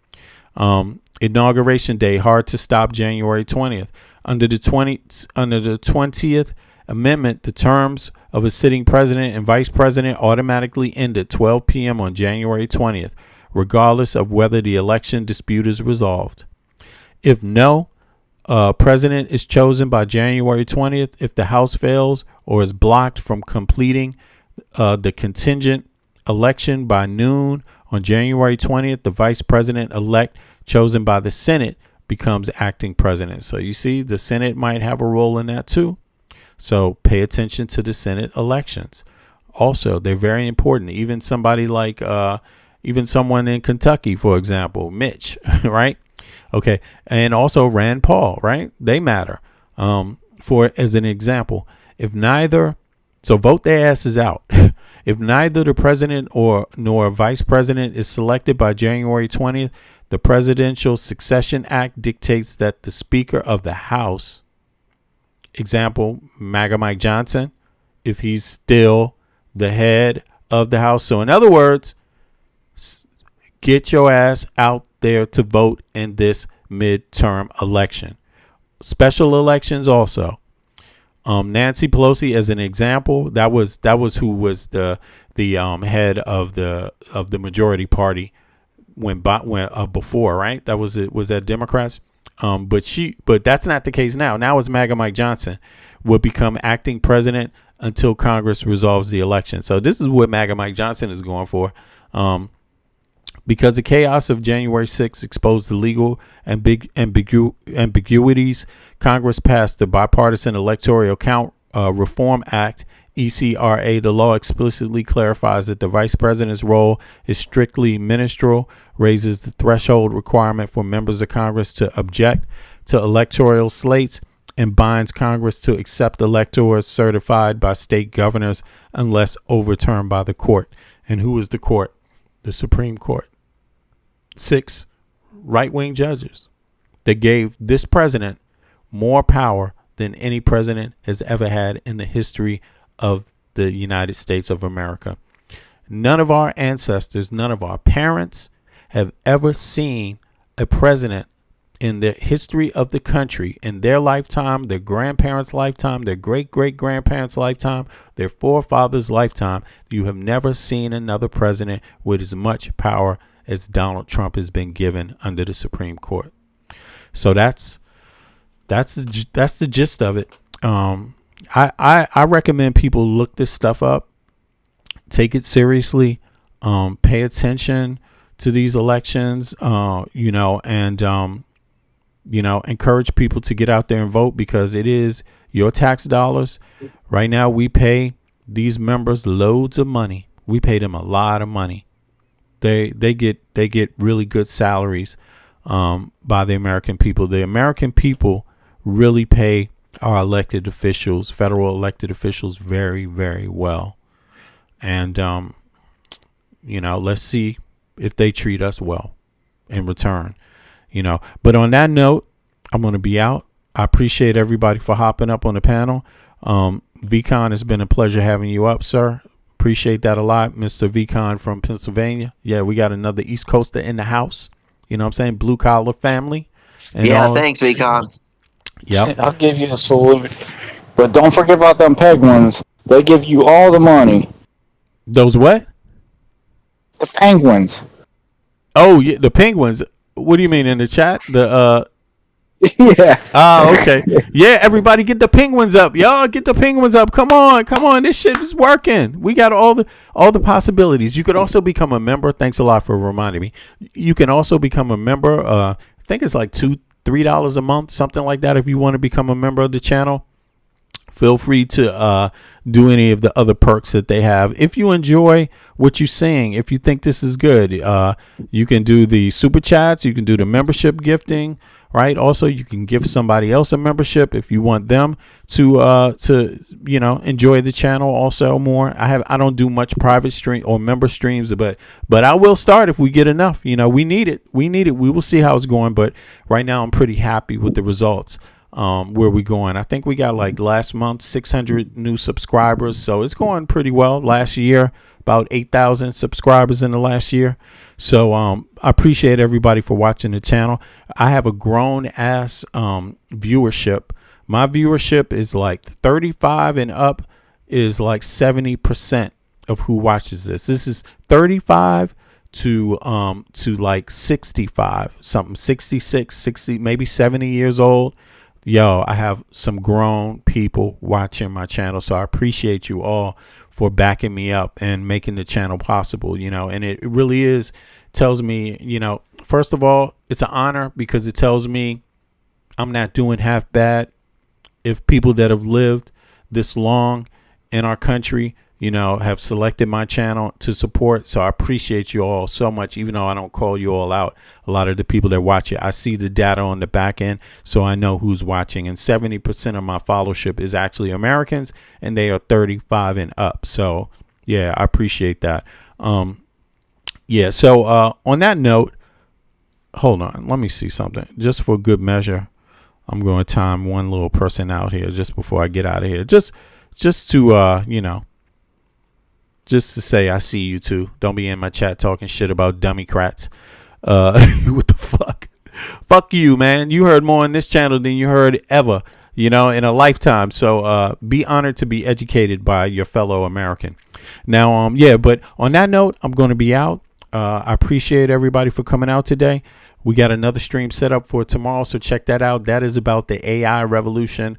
Inauguration day, hard to stop January 20th. Under the 20th amendment, the terms of a sitting president and vice president automatically end at 12 p.m. on January 20th, regardless of whether the election dispute is resolved. If no president is chosen by January 20th, if the House fails or is blocked from completing the contingent election by noon on January 20th, the vice president-elect chosen by the Senate becomes acting president. So you see, the Senate might have a role in that too. So pay attention to the Senate elections. Also, they're very important. Even somebody like, even someone in Kentucky, for example, Mitch, right? Okay. And also Rand Paul, right? They matter. For as an example, if neither, so vote their asses out. If neither the president nor vice president is selected by January 20th, the Presidential Succession Act dictates that the Speaker of the House, example, MAGA Mike Johnson, if he's still the head of the House. So in other words, get your ass out there to vote in this midterm election. Special elections also. Nancy Pelosi, as an example, that was who was the head of the majority party when before, right? That was it. Was that Democrats? But that's not the case now. Now it's MAGA Mike Johnson will become acting president until Congress resolves the election. So this is what MAGA Mike Johnson is going for. Because the chaos of January 6th exposed the legal ambiguities, Congress passed the Bipartisan Electoral Count Reform Act, ECRA. The law explicitly clarifies that the vice president's role is strictly ministerial, raises the threshold requirement for members of Congress to object to electoral slates, and binds Congress to accept electors certified by state governors unless overturned by the court. And who is the court? The Supreme Court. 6 right-wing judges that gave this president more power than any president has ever had in the history of the United States of America. None of our ancestors, none of our parents have ever seen a president in the history of the country, in their lifetime, their grandparents' lifetime, their great-great-grandparents' lifetime, their forefathers' lifetime. You have never seen another president with as much power as Donald Trump has been given under the Supreme Court. So that's the gist of it. I recommend people look this stuff up, take it seriously, pay attention to these elections, encourage people to get out there and vote because it is your tax dollars. Right now, we pay these members loads of money. We pay them a lot of money. They get really good salaries by the American people. The American people really pay our elected officials, federal elected officials, very, very well. And, let's see if they treat us well in return. But on that note, I'm going to be out. I appreciate everybody for hopping up on the panel. VCon, it's been a pleasure having you up, sir. Appreciate that a lot, Mr. VCon from Pennsylvania. Yeah, we got another East Coaster in the house. You know what I'm saying? Blue collar family. And thanks, VCon. Yep. I'll give you a salute. But don't forget about them penguins. They give you all the money. Those what? The penguins. Oh, yeah, the penguins. What do you mean in the chat? Yeah. Oh, okay. Yeah, everybody get the penguins up. Y'all get the penguins up. Come on. This shit is working. We got all the possibilities. You could also become a member. Thanks a lot for reminding me. You can also become a member. I think it's like $2-3 a month, something like that. If you want to become a member of the channel, feel free to do any of the other perks that they have. If you enjoy what you're seeing, if you think this is good, you can do the super chats. You can do the membership gifting. Right. Also, you can give somebody else a membership if you want them to enjoy the channel also more. I don't do much private stream or member streams, but I will start if we get enough. We need it. We will see how it's going. But right now, I'm pretty happy with the results. Where we going? I think we got like last month 600 new subscribers, so it's going pretty well. Last year, about 8,000 subscribers in the last year. So I appreciate everybody for watching the channel. I have a grown ass viewership. My viewership is like 35 and up is like 70% of who watches this. This is 35 to like 65, something 66, 60, maybe 70 years old. Yo, I have some grown people watching my channel, so I appreciate you all for backing me up and making the channel possible, you know. And it really tells me, you know, first of all, it's an honor because it tells me I'm not doing half bad. If people that have lived this long in our country, you know, have selected my channel to support. So I appreciate you all so much, even though I don't call you all out. A lot of the people that watch it, I see the data on the back end, so I know who's watching. And 70% of my followership is actually Americans, and they are 35 and up. So yeah, I appreciate that. Yeah. So on that note, hold on, let me see something just for good measure. I'm going to time one little person out here just before I get out of here. Just to, you know, just to say I see you too. Don't be in my chat talking shit about Democrats. What the fuck? Fuck you, man. You heard more on this channel than you heard ever, you know, in a lifetime. So be honored to be educated by your fellow American. Now, yeah, but on that note, I'm going to be out. I appreciate everybody for coming out today. We got another stream set up for tomorrow, so check that out. That is about the AI revolution.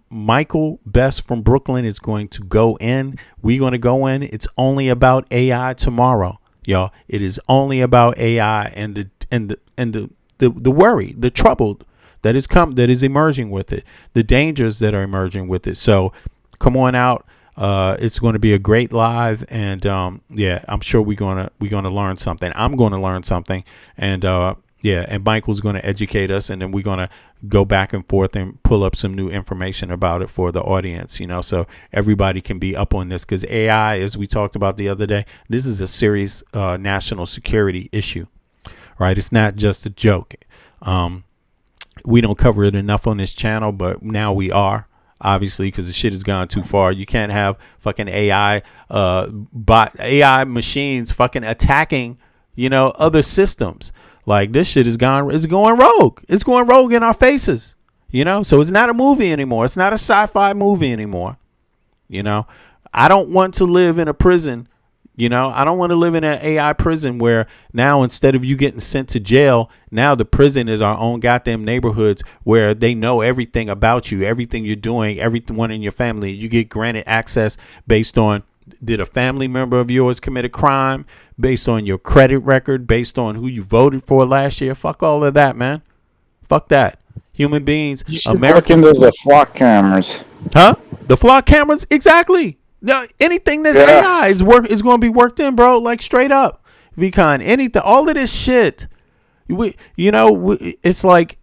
Michael Best from Brooklyn is going to go in. We're going to go in. It's only about AI tomorrow, y'all. It is only about AI and the worry, the trouble that is emerging with it, the dangers that are emerging with it. So come on out. It's going to be a great live, and yeah, I'm sure we're gonna learn something. I'm going to learn something, and yeah, and Michael's going to educate us, and then we're going to go back and forth and pull up some new information about it for the audience, you know, so everybody can be up on this, because AI, as we talked about the other day, this is a serious national security issue, right? It's not just a joke. We don't cover it enough on this channel, but now we are. Obviously, because the shit has gone too far. You can't have fucking AI machines fucking attacking, you know, other systems. Like, this shit is going rogue. It's going rogue in our faces, you know. So it's not a movie anymore. It's not a sci-fi movie anymore. You know, I don't want to live in a prison. You know, I don't want to live in an AI prison where now, instead of you getting sent to jail, now the prison is our own goddamn neighborhoods where they know everything about you, everything you're doing, everyone in your family. You get granted access based on, did a family member of yours commit a crime, based on your credit record, based on who you voted for last year. Fuck all of that, man. Fuck that. Human beings. You should look into the flock cameras. Huh? The flock cameras? Exactly. No, anything that's AI is going to be worked in, bro. Like, straight up, VCon. Anything, all of this shit. It's like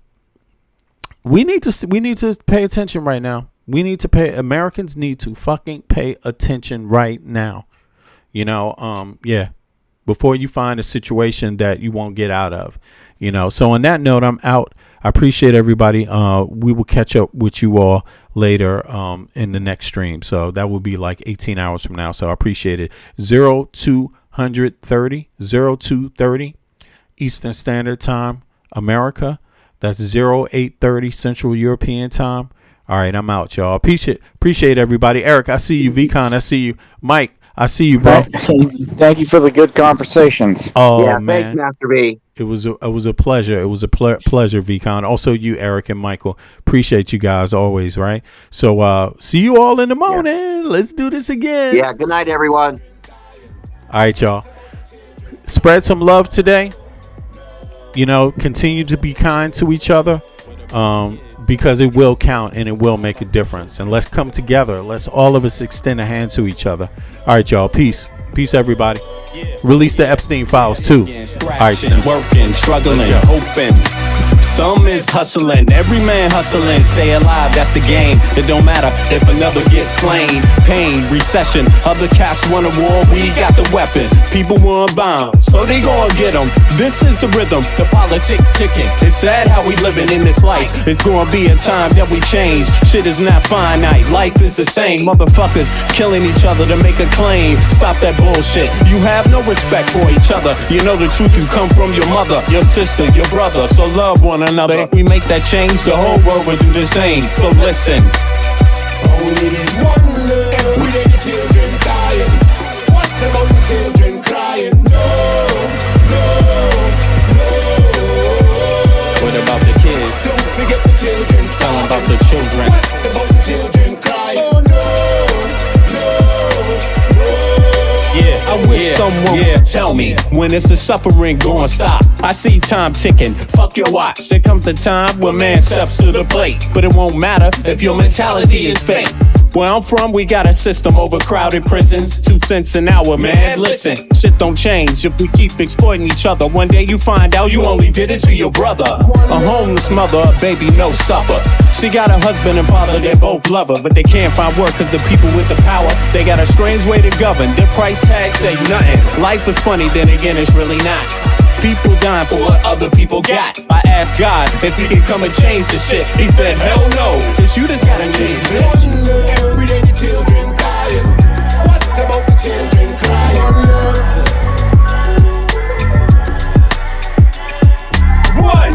we need to pay attention right now. Americans need to fucking pay attention right now. You know, yeah. Before you find a situation that you won't get out of, you know. So on that note, I'm out. I appreciate everybody. We will catch up with you all later in the next stream. So that will be like 18 hours from now. So I appreciate it. 0230 Eastern Standard Time, America. That's 0830 Central European Time. All right, I'm out, y'all. Appreciate everybody. Eric, I see you. VCon, I see you. Mike, I see you, bro. Thank you for the good conversations. Oh, yeah, man. thanks, Master B. It was a pleasure. It was a pleasure, VCon. Also, you, Eric and Michael. Appreciate you guys always, right? So, see you all in the morning. Yeah. Let's do this again. Yeah, good night, everyone. All right, y'all. Spread some love today. You know, continue to be kind to each other. Because it will count and it will make a difference. And let's come together. Let's all of us extend a hand to each other. All right, y'all. Peace. Peace, everybody. Release the Epstein files, too. All right, working, struggling, hoping. Some is hustling, every man hustling. Stay alive, that's the game. It don't matter if another gets slain. Pain, recession, other cats want a war. We got the weapon. People want bombs, so they gonna get them. This is the rhythm, the politics ticking. It's sad how we living in this life. It's gonna be a time that we change. Shit is not finite, life is the same. Motherfuckers killing each other to make a claim. Stop that bullshit. You have no respect for each other. You know the truth, you come from your mother, your sister, your brother. So love one one another. We make that change, the whole world will do the same. So listen. Only this one love. Every day the children dying. What about the children crying? No, no, no. What about the kids? Don't forget the children. Tell them about the children. What about the children crying? Oh no, no, no. Yeah, I wish someone would tell me when is the suffering gonna stop. I see time ticking, fuck your watch. There comes a time when man steps to the plate, but it won't matter if your mentality is fake. Where I'm from, we got a system, overcrowded prisons, 2 cents an hour, man. Listen, shit don't change if we keep exploiting each other. One day you find out you only did it to your brother. A homeless mother, a baby, no supper. She got a husband and father, they both love her, but they can't find work cause the people with the power, they got a strange way to govern. Their price tag say nothing. Life is funny, then again it's really not. People dying for what other people got. I asked God if he could come and change the shit. He said, hell no, it's you that's gotta change, bitch. Every day the children dying. What about the children crying? One.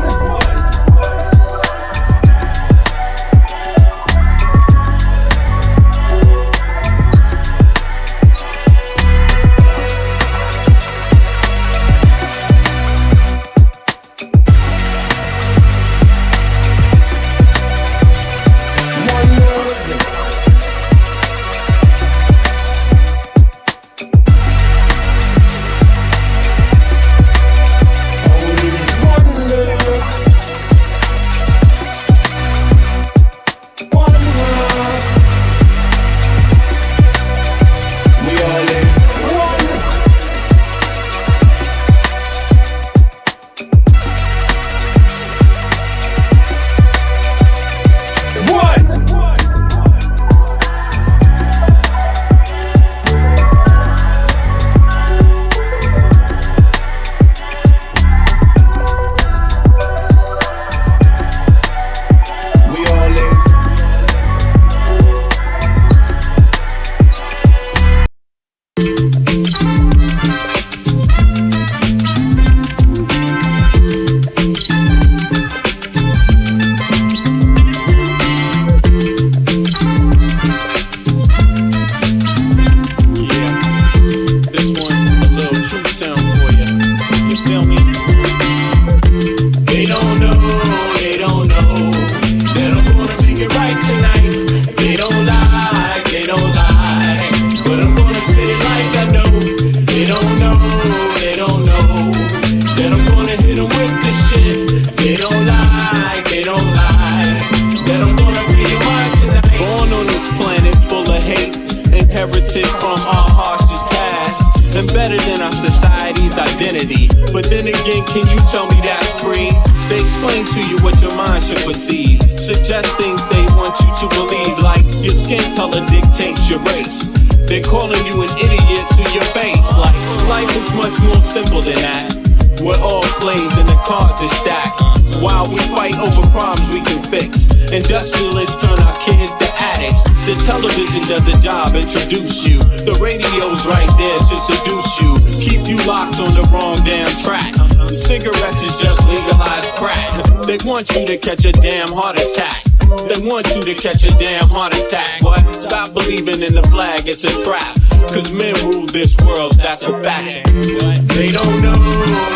inherited from our harshest past, embedded in our society's identity. But then again, can you tell me that's free? They explain to you what your mind should perceive, suggest things they want you to believe, like your skin color dictates your race. They're calling you an idiot to your face, like life is much more simple than that. We're all slaves and the cards are stacked, while we fight over problems we can fix. Industrialists turn our kids to addicts. The television does a job, introduce you. The radio's right there to seduce you, keep you locked on the wrong damn track. Cigarettes is just legalized crack. They want you to catch a damn heart attack. They want you to catch a damn heart attack. But stop believing in the flag, it's a trap. Cause men rule this world, that's a fact. They don't know,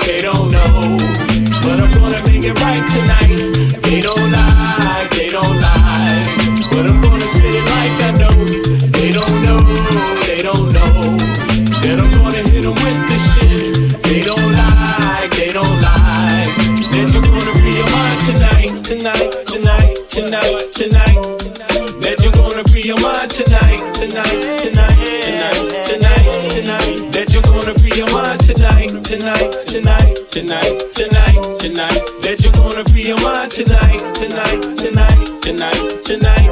they don't know, but I'm gonna make it right tonight. They don't lie, they don't lie, but I'm gonna spit it like I know. They don't know, they don't know, that I'm gonna hit them with the shit. They don't lie, they don't lie, that you're gonna free your mind tonight, tonight, tonight, tonight, tonight. That you're gonna free your mind tonight, tonight, tonight, tonight, tonight, tonight. That you're gonna free your mind tonight, tonight, tonight, tonight, tonight, tonight. That you're gonna free your mind tonight, tonight, tonight, tonight, tonight.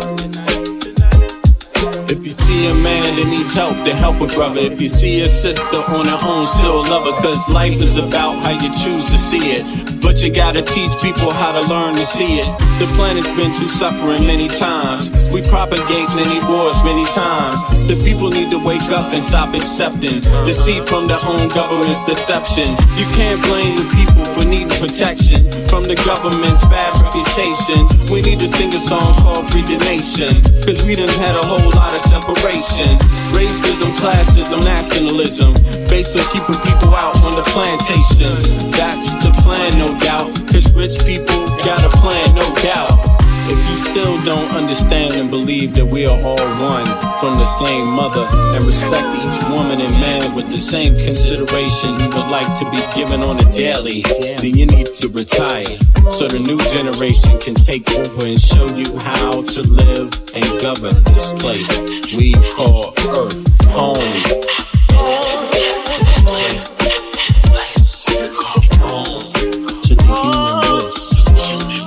If you see a man that needs help, then help a brother. If you see a sister on her own, still love her. Cause life is about how you choose to see it. But you gotta teach people how to learn to see it. The planet's been through suffering many times. We propagate many wars many times. The people need to wake up and stop accepting deceit from their own government's deception. You can't blame the people for needing protection from the government's bad reputation. We need to sing a song called Free the Nation. Cause we done had a whole lot of separation. Racism, classism, nationalism, based on keeping people out on the plantation. That's the plan, no doubt. Cause rich people got a plan, no doubt. If you still don't understand and believe that we are all one from the same mother and respect each woman and man with the same consideration you would like to be given on a daily, then you need to retire so the new generation can take over and show you how to live and govern this place we call Earth home.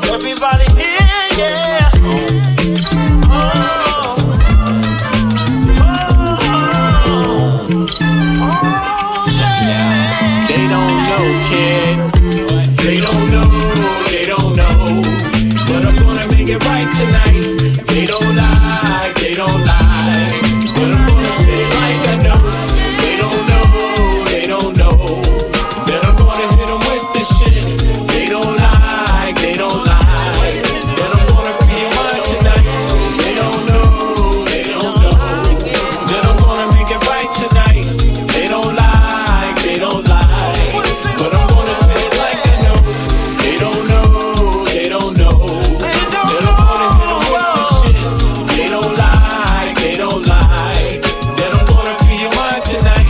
Everybody here, yeah. They don't know, kid. They don't know. But I'm gonna make it right tonight. They don't lie. But I'm gonna say it like I know. They don't know. That I'm gonna hit them with this shit. They don't lie. That I'm gonna free your mind tonight. They don't know. That I'm gonna make it right tonight. They don't lie. But I'm gonna say it like I know. They don't know. That I'm gonna hit them with this shit. They don't lie. That I'm gonna free your mind tonight.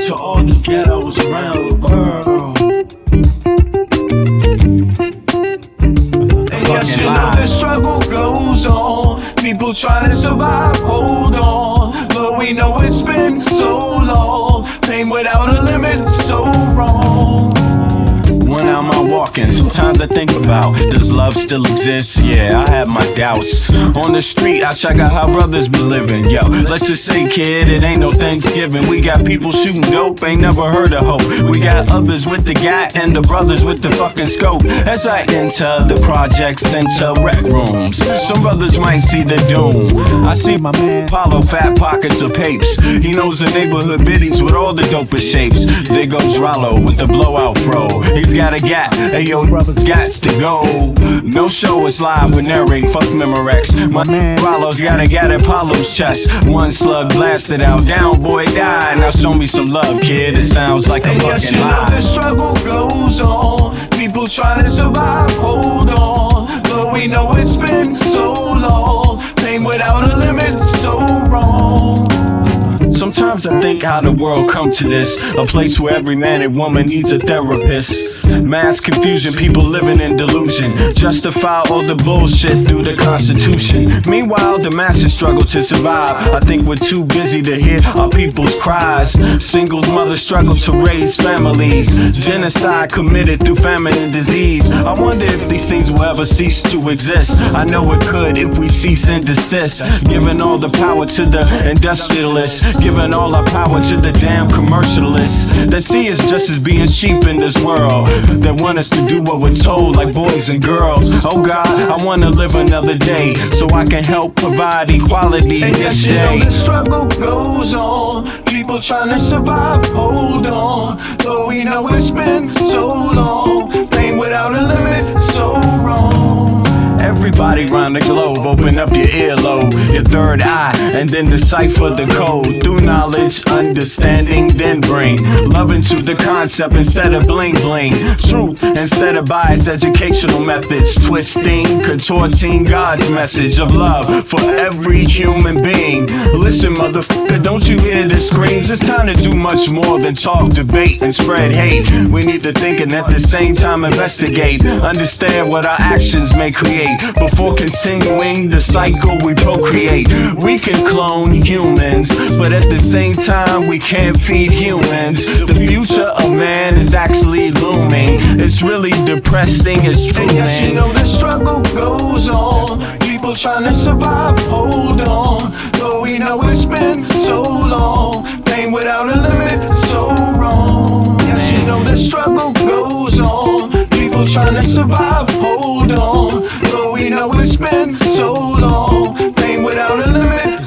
To all the ghettos around the world. And yes, you know the struggle goes on. People trying to survive, hold on. But we know it's been so long. Pain without a limit, so wrong. When am I walking? Sometimes I think about, does love still exist? Yeah, I have my doubts. On the street, I check out how brothers been living. Yo, let's just say, kid, it ain't no Thanksgiving. We got people shooting dope, ain't never heard of hope. We got others with the gat and the brothers with the fucking scope. As I enter the projects, enter rec rooms, some brothers might see the doom. I see my man Paulo, fat pockets of papes. He knows the neighborhood biddies with all the dopest shapes. There goes Rollo with the blowout fro. He's got a gap, hey yo, brothers gots to go. No show is live with narrate, fuck Memorex. My man Rollo's got a gat at Paulo's chest. One slug blasted out, down boy died. Now show me some love, kid, it sounds like a fucking lie. The struggle goes on, people trying to survive, hold on. But we know it's been so long, pain without a limit, so wrong. Sometimes I think how the world come to this, a place where every man and woman needs a therapist. Mass confusion, people living in delusion, justify all the bullshit through the Constitution. Meanwhile, the masses struggle to survive. I think we're too busy to hear our people's cries. Single mothers struggle to raise families, genocide committed through famine and disease. I wonder if these things will ever cease to exist. I know it could if we cease and desist, giving all the power to the industrialists, giving all our power to the damn commercialists that see us just as being sheep in this world, that want us to do what we're told like boys and girls. Oh God, I wanna live another day so I can help provide equality in this day. The struggle goes on, people trying to survive, hold on. Though we know it's been so long, pain without a limit, so wrong. Everybody round the globe, open up your earlobe, your third eye, and then decipher the code. Through knowledge, understanding, then bring love into the concept instead of bling bling. Truth instead of bias, educational methods. Twisting, contorting God's message of love for every human being. Listen, motherfucker, don't you hear the screams? It's time to do much more than talk, debate, and spread hate. We need to think and at the same time investigate. Understand what our actions may create. Before continuing the cycle we procreate. We can clone humans, but at the same time we can't feed humans. The future of man is actually looming. It's really depressing, it's true, man. Yes, you know the struggle goes on. People trying to survive, hold on. Though we know it's been so long. Pain without a limit, so wrong. Yes, you know the struggle goes on. People trying to survive, hold on. Though we know it's been so long. Pain without a limit,